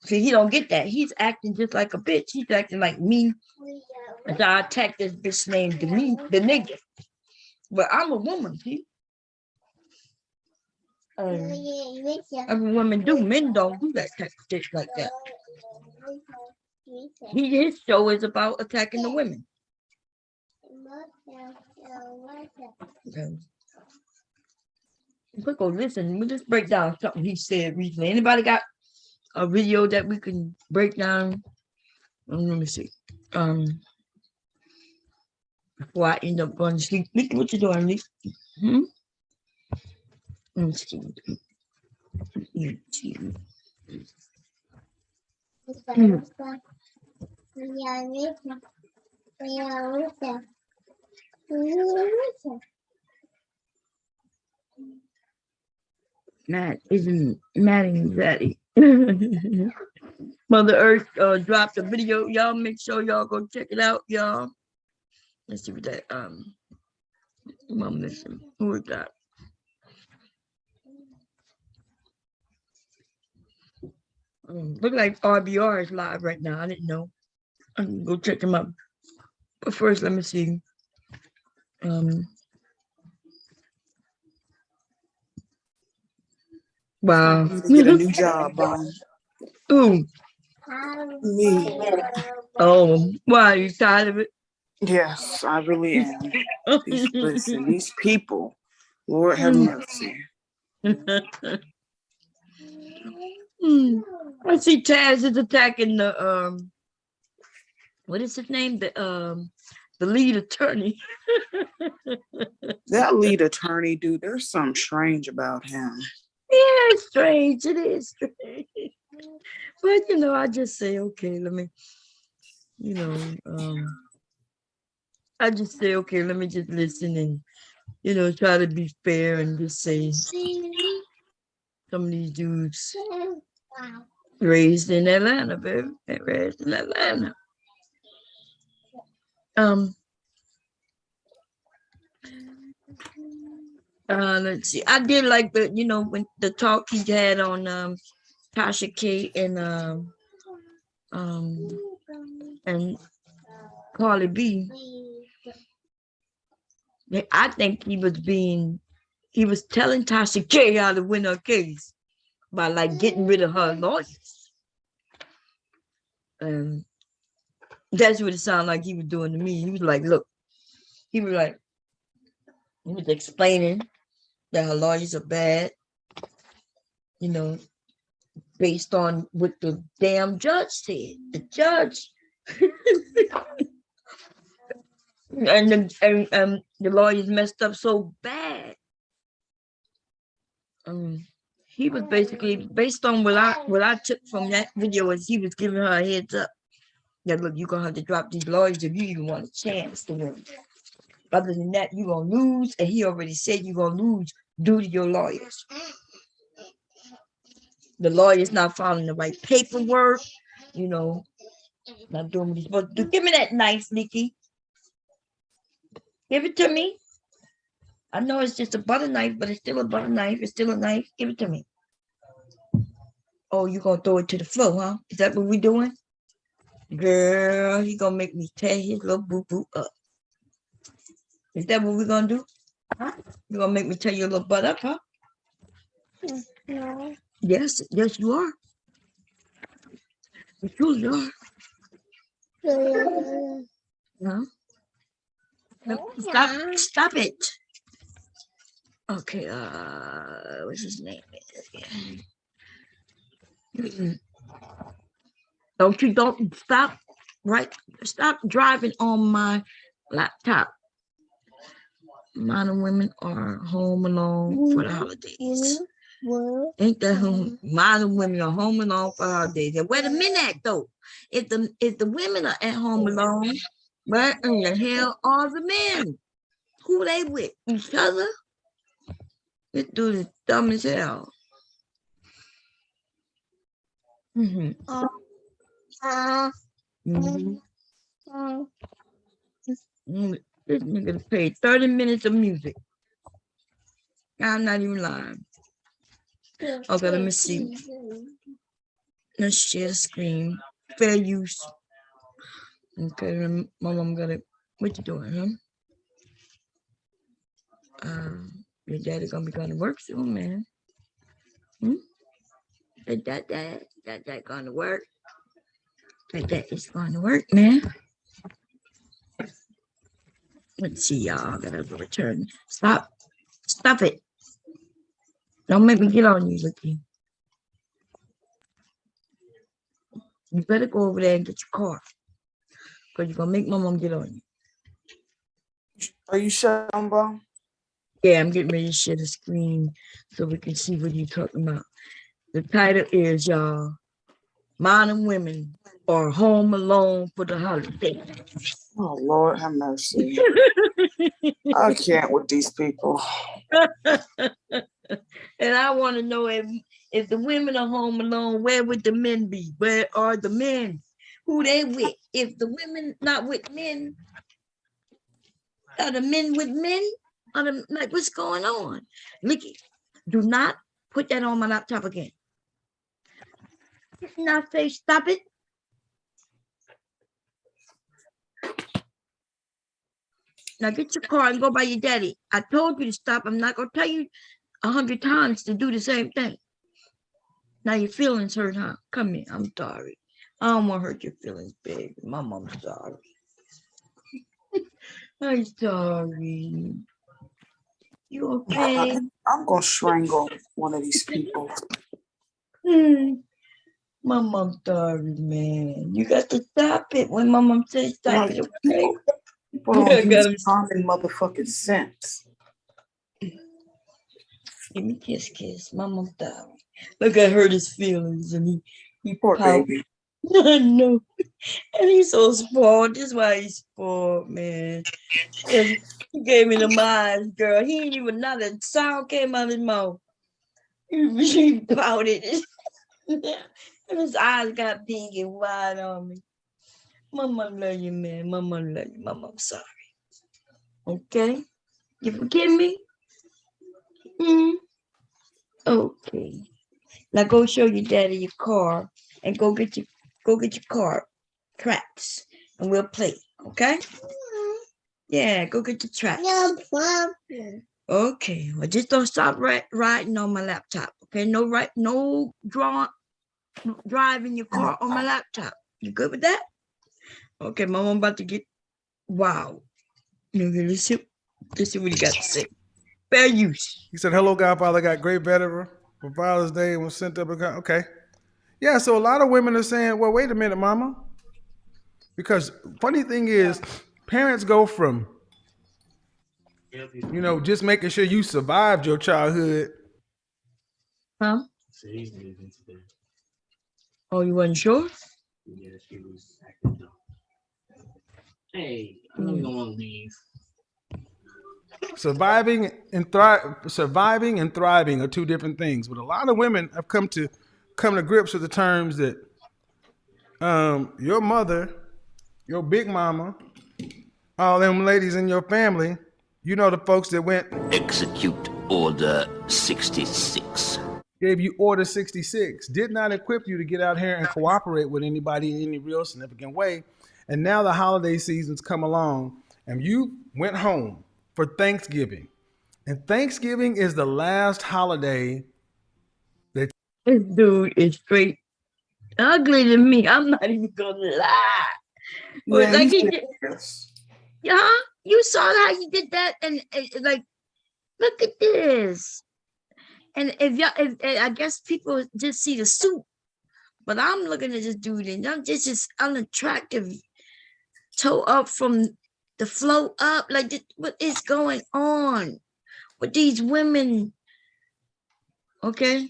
See, he don't get that. He's acting just like a bitch. He's acting like me. As I attacked this bitch named the nigga. But I'm a woman, see? Every woman do. Men don't do that type of shit like that. His show is about attacking the women. Okay. Quick, listen. We'll just break down something he said recently. Anybody got a video that we can break down? Let me see. Before I end up going to sleep. What you doing, Lee? Let me see. Matt isn't Matt and Zaddy. Mother Earth dropped a video. Y'all make sure y'all go check it out, y'all. Let's see what that I'm missing. Who is that? Look like RBR is live right now. I didn't know. I can go check him out. But first, let me see. Wow. Get a new job, Ooh. Me. Oh, why? You tired of it? Yes, I really am. Listen, these people, Lord have mercy. I see Taz is attacking the what is his name? The lead attorney. That lead attorney, dude, there's something strange about him. Yeah, it's strange. It is strange. But I just say, okay, let me, I just say, okay, let me just listen and, try to be fair and just say some of these dudes raised in Atlanta, baby. They're raised in Atlanta. Let's see. I did like the, when the talk he had on Tasha K and Carly B. I think he was telling Tasha K how to win her case by like getting rid of her lawyers. That's what it sounded like he was doing to me. He was like, look, he was explaining that her lawyers are bad, based on what the damn judge said. The judge and the lawyers messed up so bad. He was basically, based on what I took from that video, is he was giving her a heads up that, look, you're gonna have to drop these lawyers if you even want a chance to win. Other than that, you're gonna lose, and he already said you're gonna lose due to your lawyers. The lawyer's not following the right paperwork, not doing what he's supposed to do. Give me that knife, Nikki. Give it to me. I know it's just a butter knife, but it's still a butter knife. It's still a knife. Give it to me. Oh, you're gonna throw it to the floor, huh? Is that what we're doing? Girl, he gonna make me tear his little boo-boo up. Is that what we're gonna do? Huh? You gonna make me tear your little butt up, huh? No. Yes, you are. You truly are. No. No, stop it. Okay, what's his name? Don't stop, right? Stop driving on my laptop. Modern women are home alone for the holidays. Ain't that home? Modern women are home alone for holidays. And wait a minute though. If the women are at home alone, where in the hell are the men? Who they with? Each other? This dude is dumb as hell. This nigga paid 30 minutes of music. I'm not even lying. Okay, let me see. Let's share the screen. Fair use. Okay, Mom, I'm gonna. What you doing, huh? Your daddy gonna be going to work soon, man. That going to work. That is going to work, man. Let's see, y'all. Gotta return. Stop it. Don't make me get on you, Licky. You better go over there and get your car, because you're gonna make my mom get on you. Are you shut on, Bo? Yeah, I'm getting ready to share the screen so we can see what you're talking about. The title is, y'all, Modern Women Are Home Alone for the Holiday. Oh, Lord have mercy. I can't with these people. And I want to know if the women are home alone, where would the men be? Where are the men? Who they with? If the women not with men, Are the men with men? Like, what's going on? Look, do not put that on my laptop again. Now say stop it. Now get your car and go by your daddy. I told you to stop. I'm not gonna tell you 100 times to do the same thing. Now your feelings hurt, huh? Come here. I'm sorry. I don't want to hurt your feelings, baby. I'm sorry. I'm sorry. You okay? I'm gonna strangle one of these people. I'm sorry, man. You got to stop it when my mom says stop it, okay? People don't use common motherfucking sense. Give me a kiss. Mama's sorry. Look, I hurt his feelings, and he Poor pouted. baby. I know. And he's so spoiled. That's why he's spoiled, man. He gave me the eyes, girl. He ain't even not a sound came out of his mouth. He pouted. And his eyes got big and wide on me. Mama love you, man. Mama love you. Mama, I'm sorry. Okay? You forgive me? Okay. Now go show your daddy your car and go get your car tracks and we'll play. Okay? Yeah, go get your tracks. No problem. Okay. Well, just don't stop writing on my laptop. Okay? No driving your car on my laptop. You good with that? Okay, Mama, I'm about to get wow. Okay, let's see what you got to say. Fair use. He said, hello, Godfather. Got great better for Father's Day and was sent up. Okay. Yeah, so a lot of women are saying, well, wait a minute, Mama. Because funny thing is, parents go from, just making sure you survived your childhood. Huh? Oh, you wasn't sure? Yeah, she was acting dumb. Hey, I know you don't want to leave. Surviving and thriving are two different things. But a lot of women have come to grips with the terms that your mother, your big mama, all them ladies in your family, the folks that went execute Order 66. Gave you Order 66, did not equip you to get out here and cooperate with anybody in any real significant way. And now the holiday season's come along and you went home for Thanksgiving. And Thanksgiving is the last holiday that this dude is straight ugly to me. I'm not even gonna lie. But like he did, yeah, you saw how he did that, and like, look at this. And if I guess people just see the suit, but I'm looking at this dude, and I'm just unattractive, toe up from the flow up. Like, what is going on with these women? Okay.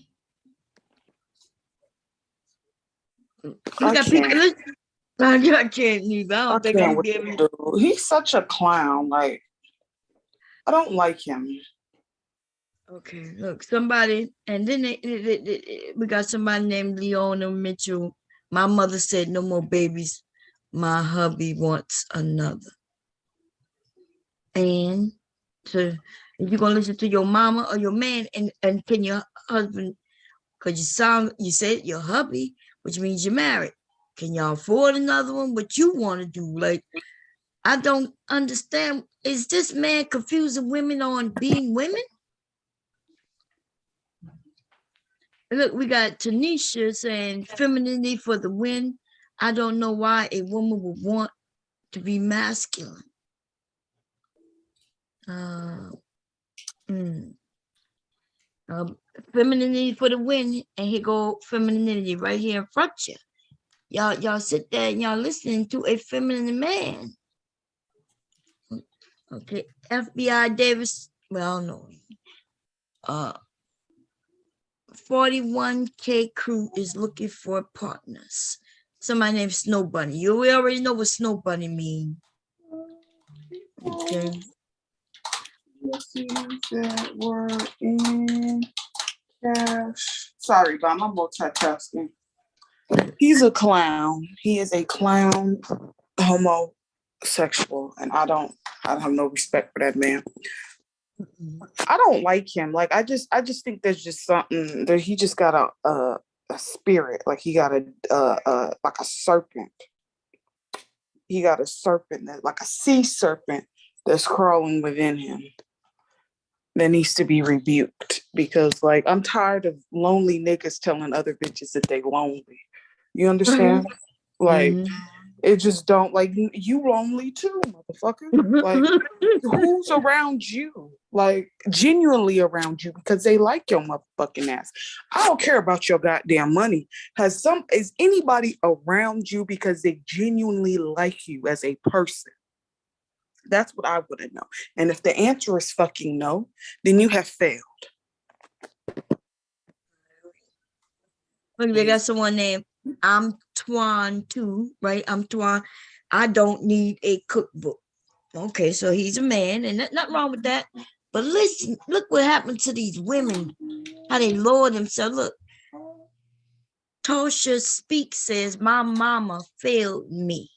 We got people listening. I can't leave. I don't think I'm giving. He's such a clown. Like, I don't like him. Okay, look, somebody, and then we got somebody named Leona Mitchell. My mother said, no more babies. My hubby wants another. And so if you're going to listen to your mama or your man, and can your husband, because you said your hubby, which means you're married. Can y'all afford another one? What you want to do? Like, I don't understand. Is this man confusing women on being women? Look, we got Tanisha saying femininity for the win. I don't know why a woman would want to be masculine. Femininity for the win, and here go femininity right here in front of you. Y'all sit there and y'all listening to a feminine man. Okay, FBI Davis. Well, no. 41K crew is looking for partners. Somebody named Snow Bunny. We already know what Snow Bunny means. Okay. That were in cash. Sorry, Bob, I'm multitasking. He's a clown. He is a clown, homo, sexual, and I don't have no respect for that man. I don't like him. Like I just think there's just something that he just got a spirit. Like he got like a serpent. He got a serpent that like a sea serpent that's crawling within him that needs to be rebuked, because like I'm tired of lonely niggas telling other bitches that they lonely. You understand? Like it just don't, like, you lonely too, motherfucker. Like who's around you? Like genuinely around you because they like your motherfucking ass. I don't care about your goddamn money. Is anybody around you because they genuinely like you as a person? That's what I want to know. And if the answer is fucking no, then you have failed. Look, they got someone named Antoine too, right? Antoine. I don't need a cookbook. Okay, so he's a man, and nothing wrong with that. But listen, look what happened to these women, how they lower themselves. Look, Tosha Speak says, my mama failed me.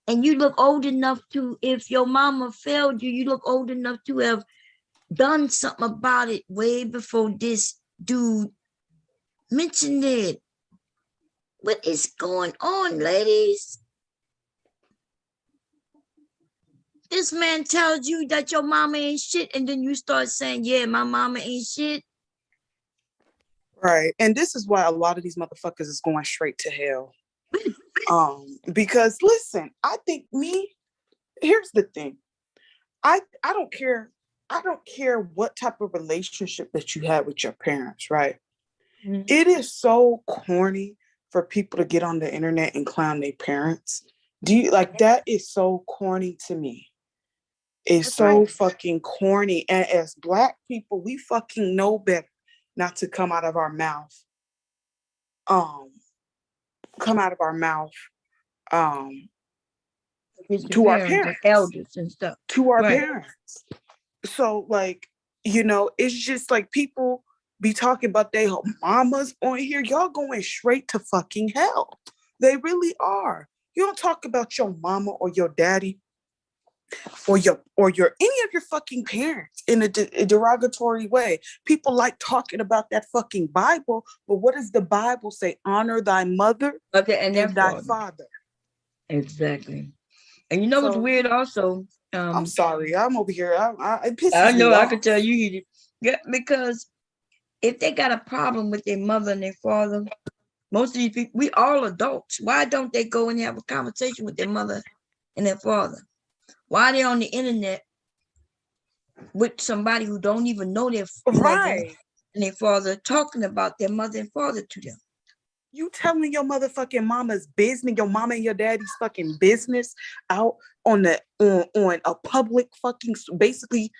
And you look old enough to, if your mama failed you, you look old enough to have done something about it way before this dude mentioned it. What is going on, ladies? This man tells you that your mama ain't shit, and then you start saying, yeah, my mama ain't shit. Right. And this is why a lot of these motherfuckers is going straight to hell. Because listen, I think here's the thing. I don't care what type of relationship that you had with your parents, right? Mm-hmm. It is so corny for people to get on the internet and clown their parents. That is so corny to me. It's so fucking corny. And as Black people, we fucking know better not to come out of our mouth. To our parents, elders and stuff. To our parents. So like, it's just like people be talking about their mamas on here. Y'all going straight to fucking hell. They really are. You don't talk about your mama or your daddy or your any of your fucking parents in a derogatory way. People like talking about that fucking Bible, but what does the Bible say? Honor thy mother and thy father. Exactly. And you know what's weird also? I'm sorry. I'm over here. It pisses I know. me off. I could tell you. Yeah, because if they got a problem with their mother and their father, most of these people, we all adults. Why don't they go and have a conversation with their mother and their father? Why are they on the internet with somebody who don't even know their mother and their father, talking about their mother and father to them? You telling your motherfucking mama's business, your mama and your daddy's fucking business out on a public fucking, basically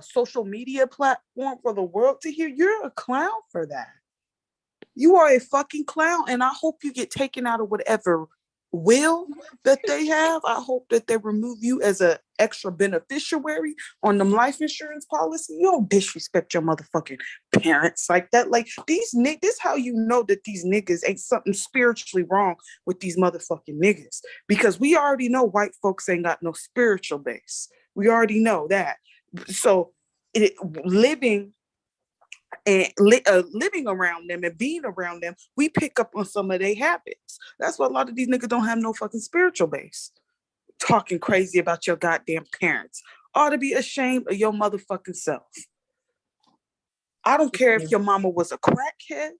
social media platform for the world to hear? You're a clown for that. You are a fucking clown, and I hope you get taken out of whatever will that they have. I hope that they remove you as an extra beneficiary on them life insurance policy. You don't disrespect your motherfucking parents like that. Like these niggas, this how you know that these niggas ain't something spiritually wrong with these motherfucking niggas. Because we already know white folks ain't got no spiritual base. We already know that. So living around them and being around them, we pick up on some of their habits. That's why a lot of these niggas don't have no fucking spiritual base. Talking crazy about your goddamn parents. Ought to be ashamed of your motherfucking self. I don't care if your mama was a crackhead.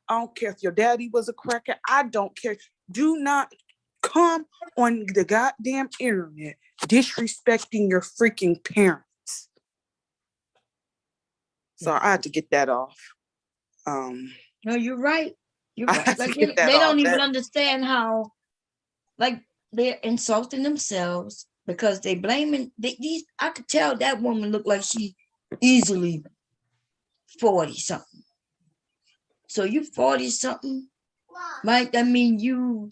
I don't care if your daddy was a crackhead. I don't care. Do not come on the goddamn internet disrespecting your freaking parents. So I had to get that off. No, you're right. You're right. Like they don't even understand how, like, they're insulting themselves because they blaming these. I could tell that woman looked like she easily 40 something. So you 40 something, right? That means you've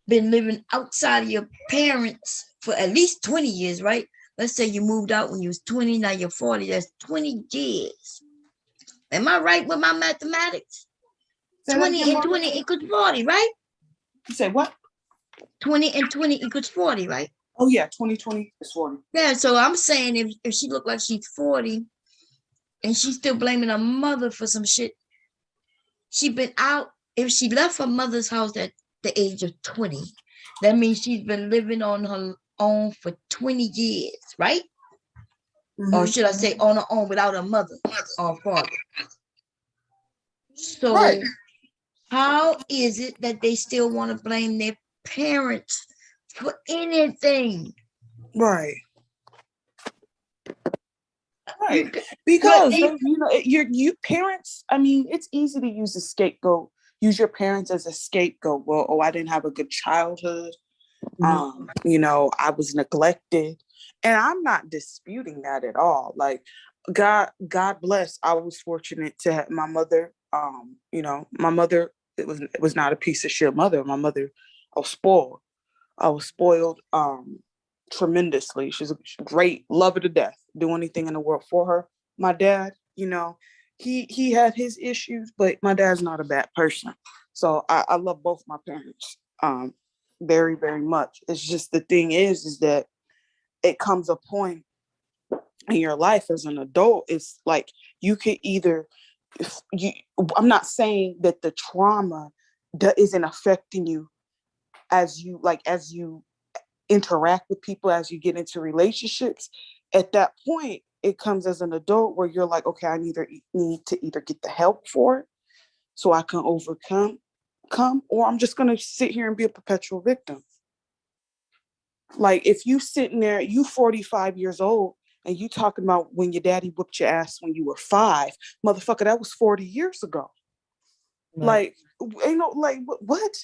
been living outside of your parents for at least 20 years, right? Let's say you moved out when you was 20, now you're 40. That's 20 years. Am I right with my mathematics? 20 and 20 equals 40, right? You say what? 20 and 20 equals 40, right? Oh yeah, 2020 is 40. Yeah, so I'm saying if she look like she's 40 and she's still blaming her mother for some shit, she been out. If she left her mother's house at the age of 20, that means she's been living on her own for 20 years, right? Or should I say on her own without her mother or father? So Right. how is it that they still want to blame their parents for anything? Right. Right. You, Because they, you know you parents, I mean, it's easy to use a scapegoat, use your parents as a scapegoat. Well, oh, I didn't have a good childhood. You know, I was neglected. And I'm not disputing that at all. Like God bless. I was fortunate to have my mother. You know, my mother, it was not a piece of shit mother. My mother, I was spoiled. I was spoiled tremendously. She's a great, love her to death. Do anything in the world for her. My dad, you know, he had his issues, but my dad's not a bad person. So I love both my parents very, very much. It's just the thing is that it comes a point in your life as an adult. It's like you could either I'm not saying that the trauma isn't affecting you as you interact with people, as you get into relationships. At that point, it comes as an adult where you're like, okay, I need to either get the help for it so I can overcome, or I'm just gonna sit here and be a perpetual victim. Like if you sitting there, you 45 years old, and you talking about when your daddy whooped your ass when you were 5, motherfucker, that was 40 years ago. Right. Like, ain't no, like, what?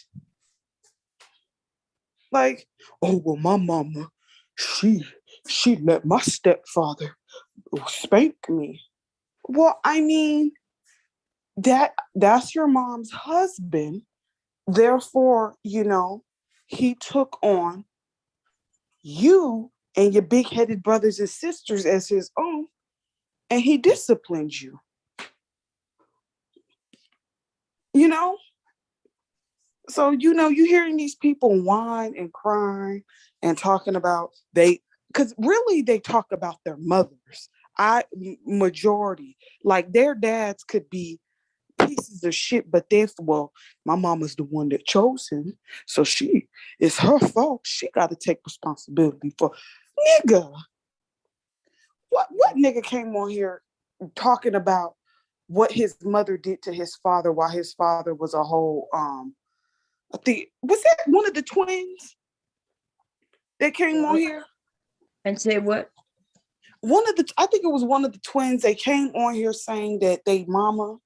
Like, oh, well, my mama, she let my stepfather spank me. Well, I mean, that's your mom's husband. Therefore, you know, he took on you and your big-headed brothers and sisters as his own, and he disciplined you. You know? So, you know, you hearing these people whine and cry and talking about because really they talk about their mothers. Majority, like their dads could be pieces of shit, but well, my mama's the one that chose him, so it's her fault. She got to take responsibility for. Nigga, what nigga came on here talking about what his mother did to his father while his father was a whole I think, was that one of the twins that came on here and said what? I think it was one of the twins. They came on here saying that they mama,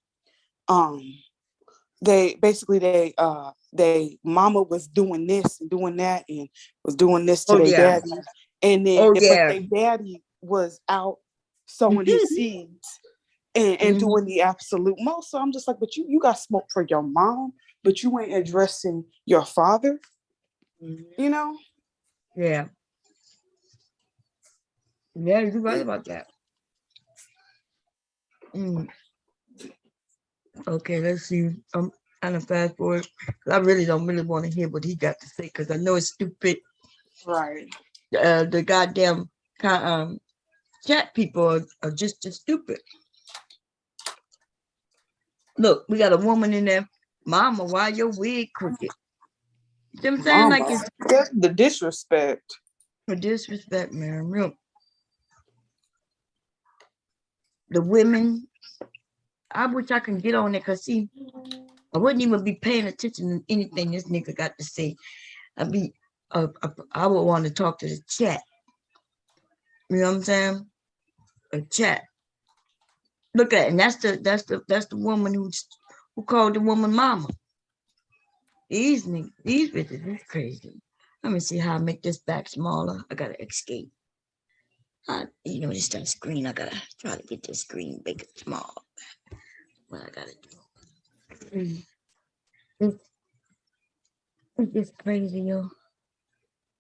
they mama was doing this and doing that and was doing this to their daddy, and then but their daddy was out sowing his seeds and doing the absolute most. So I'm just like, but you got smoke for your mom, but you ain't addressing your father. You know? Yeah. Yeah, you're right about that. Okay, let's see. I'm kind of fast forward. I really don't want to hear what he got to say because I know it's stupid. Right. The goddamn chat people are just as stupid. Look, we got a woman in there. Mama, why your wig crooked? You know what I'm saying? Mama, like it's the disrespect. The disrespect, man. Real. The women, I wish I can get on there because see, I wouldn't even be paying attention to anything this nigga got to say. I would want to talk to the chat. You know what I'm saying? A chat. Look at it, and that's the woman who called the woman mama. These bitches is crazy. Let me see how I make this back smaller. I gotta escape. You know, this that screen. I gotta try to get this screen big and small. What I gotta do. It's just crazy, yo.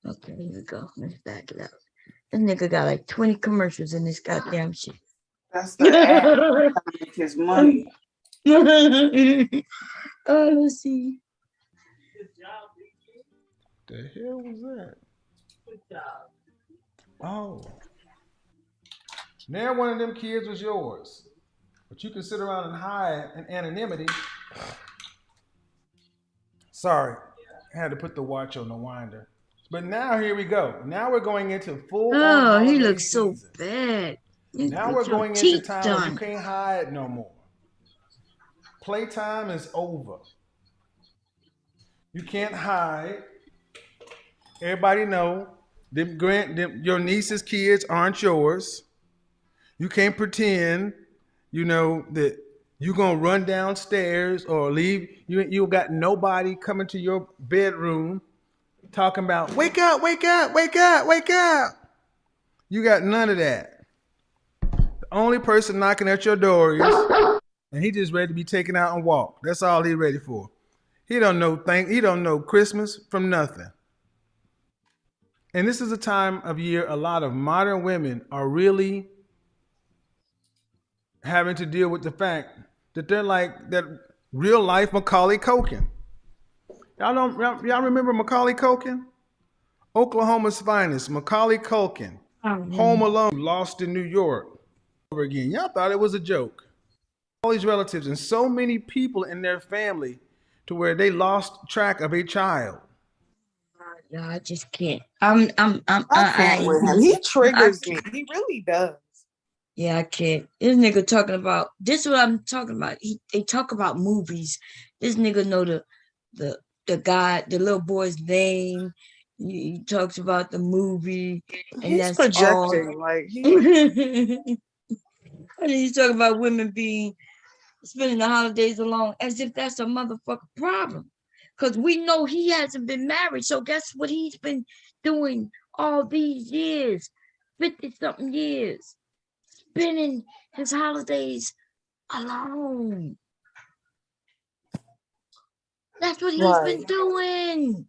Okay, here we go. Let's back it up. This nigga got like 20 commercials in this goddamn shit. That's the ad. Trying to make his money. Oh, let's see. The hell was that? Oh. Now one of them kids was yours. But you can sit around and hide in anonymity. Sorry, I had to put the watch on the winder. But now here we go. Now we're going into full on Oh, he holiday looks so season. bad. You Now get we're your going into teeth time where you done. can't hide no more. Playtime is over. You can't hide. Everybody know your niece's kids aren't yours. You can't pretend, that you're gonna run downstairs or leave. You got nobody coming to your bedroom talking about wake up, wake up, wake up, wake up. You got none of that. The only person knocking at your door is, and he just ready to be taken out and walk. That's all he ready for. He don't know Christmas from nothing. And this is a time of year a lot of modern women are really having to deal with the fact that they're like that real life Macaulay Culkin. Y'all remember Macaulay Culkin? Oklahoma's finest, Macaulay Culkin. Home Alone, Lost in New York. Over again. Y'all thought it was a joke. All these relatives and so many people in their family to where they lost track of a child. No, I just can't. I can't with him. He triggers me. He really does. Yeah, I can't. This nigga talking about this. Is what I'm talking about. They talk about movies. This nigga know the guy, the little boy's name. He talks about the movie, and He's that's projecting. all. Like And he's talking about women spending the holidays alone, as if that's a motherfucking problem. Because we know he hasn't been married. So guess what he's been doing all these years, 50-something years, spending his holidays alone. That's what he's been doing.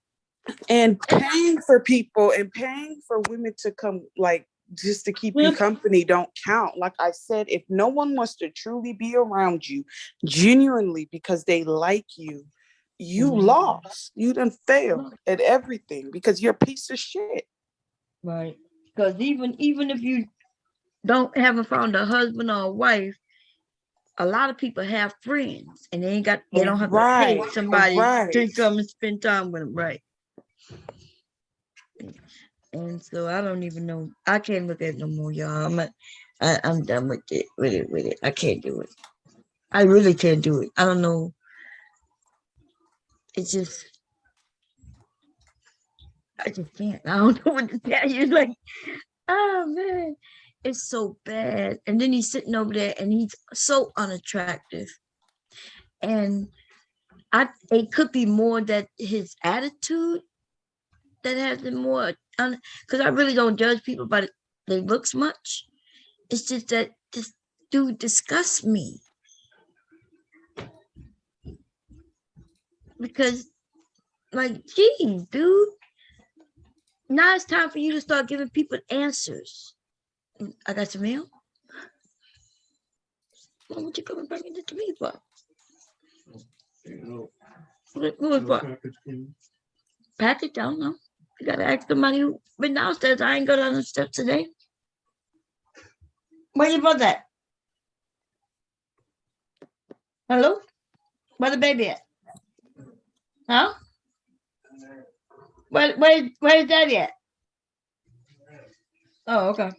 And paying for people and paying for women to come, like, just to keep you company don't count. Like I said, if no one wants to truly be around you genuinely because they like you, you lost. You done failed at everything because you're a piece of shit. Right. Because even if you haven't found a husband or a wife, a lot of people have friends and they don't have to pay somebody to come and spend time with them. Right. And so I don't even know. I can't look at it no more, y'all. I'm done with it. I can't do it. I really can't do it. I don't know. It's just, I just can't. I don't know what to tell you. Like, oh man, it's so bad. And then he's sitting over there and he's so unattractive. And it could be more that his attitude that has him more, because I really don't judge people by their looks much. It's just that this dude disgusts me. Because, like, geez, dude, now it's time for you to start giving people answers. I got some mail. Why would you come and bring it to me for? Who is what? Package? I don't know. You gotta ask somebody who been downstairs. I ain't go down the steps today. Where your brother at? Hello? Where the baby at? Huh? Where's daddy at? Oh, okay.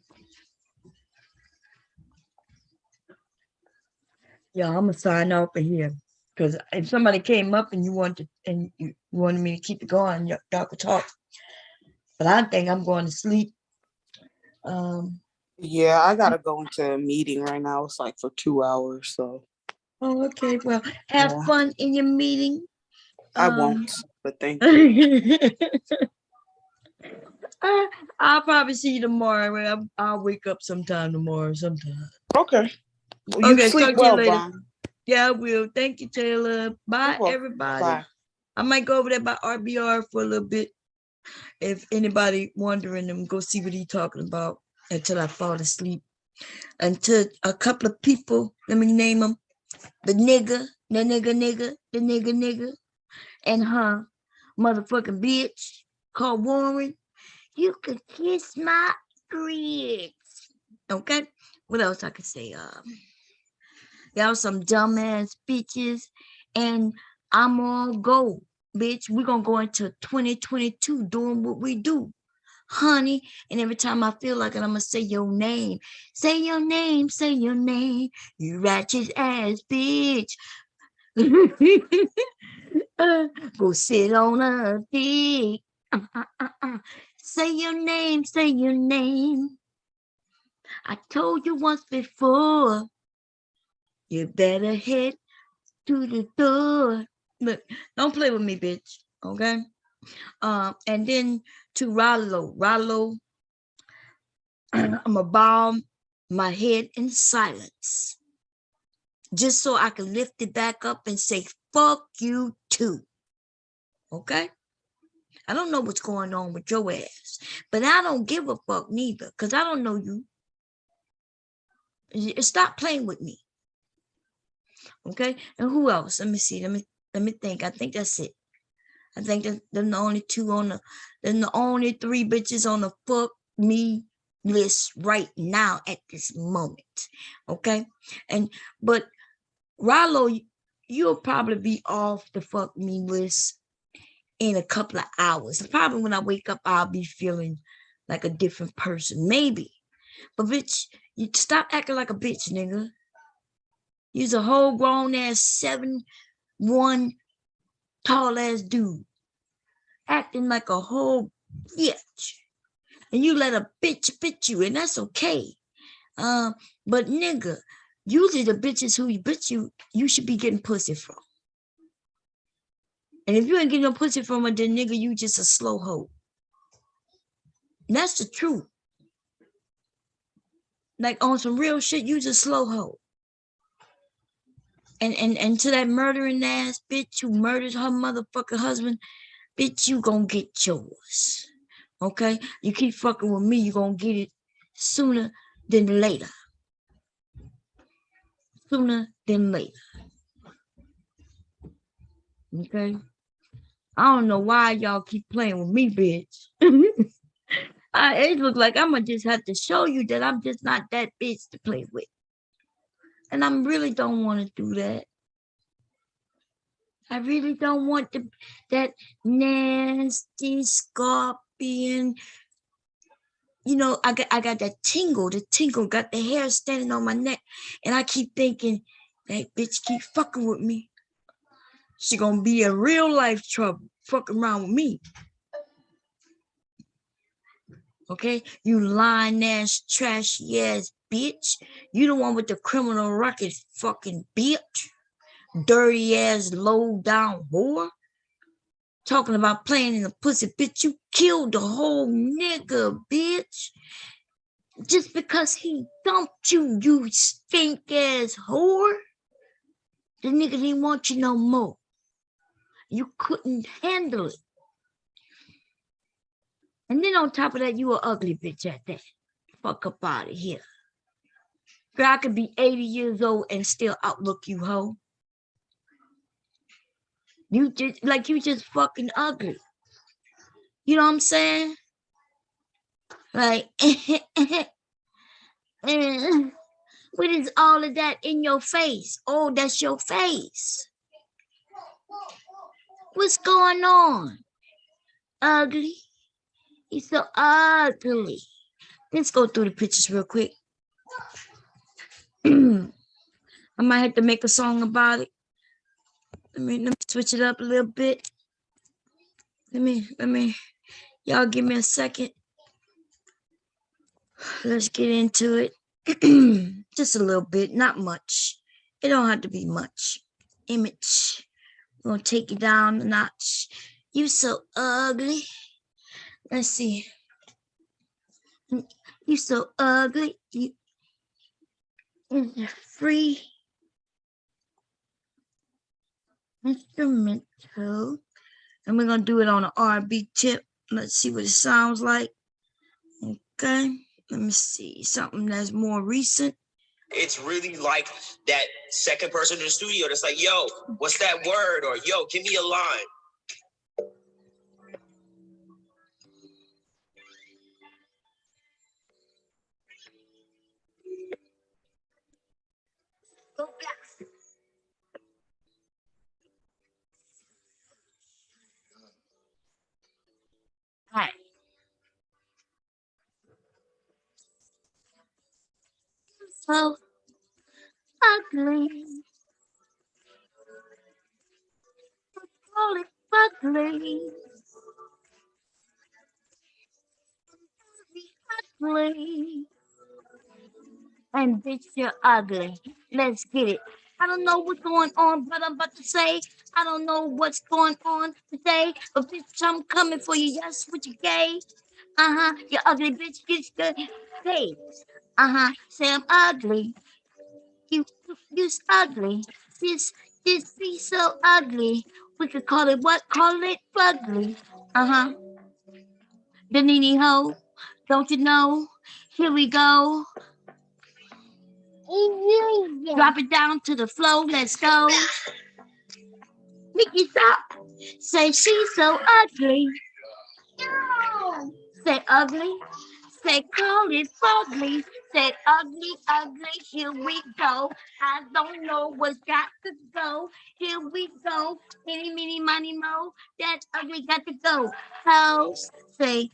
Yeah, I'm gonna sign off of here. Because if somebody came up and you wanted me to keep it going, y'all could talk. But I think I'm going to sleep. Yeah, I gotta go into a meeting right now. It's like for 2 hours, so. Oh, okay. Well, have fun in your meeting. I won't, but thank you. I'll probably see you tomorrow. I'll wake up sometime tomorrow. Okay. Well, you sleep well, Bon. Yeah, I will. Thank you, Taylor. Bye, everybody. Bye. I might go over there by RBR for a little bit. If anybody wondering, I'm go see what he's talking about until I fall asleep. Until a couple of people, let me name them, the nigga, and her motherfucking bitch. called Warren. You can kiss my grits. Okay? What else I could say? Y'all some dumbass bitches. And I'm all go, bitch. We're gonna go into 2022 doing what we do. Honey, and every time I feel like it, I'm gonna say your name. Say your name, say your name. You ratchet ass bitch. Go sit on a dick. Say your name, say your name. I told you once before. You better head to the door. Look, don't play with me, bitch. Okay. And then to Ralo, I'm gonna bow my head in silence, just so I can lift it back up and say, fuck you too. Okay? I don't know what's going on with your ass, but I don't give a fuck neither, because I don't know you. Stop playing with me. Okay? And who else? Let me see. Let me think. I think that's it. I think that they're the only the only three bitches on the fuck me list right now at this moment. Okay? But Ralo, you'll probably be off the fuck me list in a couple of hours. Probably when I wake up, I'll be feeling like a different person. Maybe. But bitch, you stop acting like a bitch, nigga. You's a whole grown ass 7'1" tall ass dude. Acting like a whole bitch. And you let a bitch bit you, and that's okay. But nigga, usually the bitches who bit you, you should be getting pussy from. And if you ain't getting no pussy from her, then nigga, you just a slow hoe. And that's the truth. Like on some real shit, you just slow hoe. And to that murdering ass bitch who murdered her motherfucking husband, bitch, you gonna get yours. Okay? You keep fucking with me, you gonna get it sooner than later. Sooner than later. Okay? I don't know why y'all keep playing with me, bitch. It looks like I'm gonna just have to show you that I'm just not that bitch to play with. And I really don't want to do that. I really don't want that nasty scorpion. You know, I got that tingle. The tingle got the hair standing on my neck. And I keep thinking, that bitch keep fucking with me. She gonna be in real life trouble fucking around with me. Okay? You lying ass, trashy ass bitch. You the one with the criminal record, fucking bitch. Dirty ass, low down whore. Talking about playing in the pussy, bitch. You killed the whole nigga, bitch. Just because he dumped you, you stink ass whore. The nigga didn't want you no more. You couldn't handle it. And then on top of that, you an ugly bitch at that. Fuck up out of here. Girl, I could be 80 years old and still outlook you, hoe. You just fucking ugly. You know what I'm saying? Like, what is all of that in your face? Oh, that's your face. What's going on? Ugly. He's so ugly. Let's go through the pictures real quick. I might have to make a song about it. Let me switch it up a little bit. Let me, y'all give me a second. Let's get into it. Just a little bit, not much. It don't have to be much. Image. We're gonna take you down a notch. You so ugly. Let's see. You so ugly. You free instrumental. And we're gonna do it on an R&B tip. Let's see what it sounds like. Okay. Let me see. Something that's more recent. It's really like that second person in the studio that's like, yo, what's that word? Or yo, give me a line. Hi. So ugly. Call it ugly. Ugly. And bitch, you're ugly. Let's get it. I don't know what's going on, but I'm about to say, I don't know what's going on today, but bitch, I'm coming for you. Yes, what you gay? You ugly bitch. Get good. Hey, say I'm ugly. You's ugly. This be so ugly. We could call it what? Call it ugly. The Nene ho. Don't you know? Here we go. Drop it down to the floor. Let's go. Mickey, stop. Say she's so ugly. No. Say ugly. Say call it ugly. Say ugly, ugly. Here we go. I don't know what's got to go. Here we go. Any, mini, money, mo. That ugly got to go. House. Say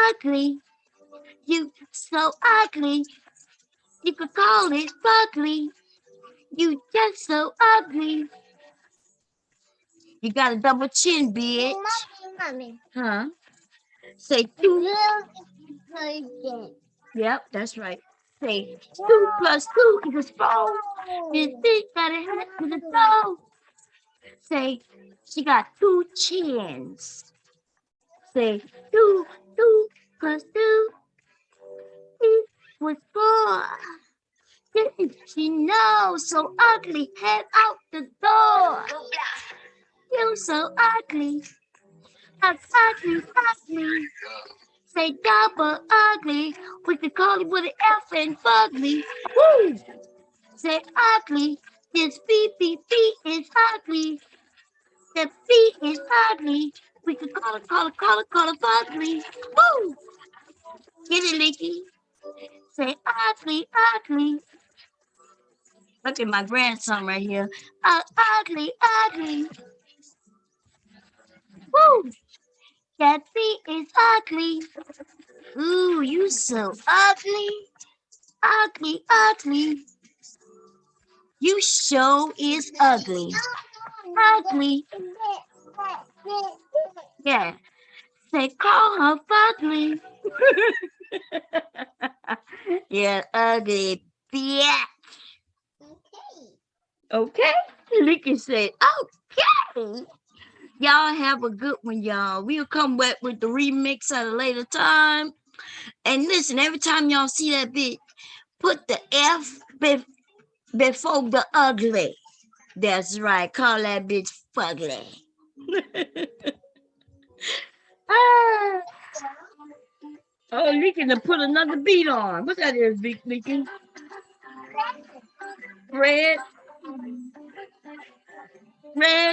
ugly. You so ugly. You could call it ugly. You just so ugly. You got a double chin, bitch. Mommy. Huh? Say two. Yep, that's right. Say 2 plus 2 equals 4. This bitch got a head to the toe. Say she got 2 chins. Say 2 plus 2 equals 4. Didn't she know? So ugly, head out the door. You so ugly. Ugly, ugly. Say double ugly. We could call it with an F and fugly. Woo! Say ugly. This beep is ugly. The beat is ugly. We could call it fugly. Woo! Get it, Licky. Say ugly, ugly. Look at my grandson right here. Ugly, ugly. Woo! That beat is ugly. Ooh, you so ugly. Ugly, ugly. You show is ugly. Ugly. Yeah. Say call her ugly. Yeah, ugly. Yeah. Okay. Licky said, okay. Y'all have a good one, y'all. We'll come back with the remix at a later time. And listen, every time y'all see that bitch, put the F before the ugly. That's right. Call that bitch fugly. Oh, Leakin to put another beat on. What that is, Big Leakin? Red. Red.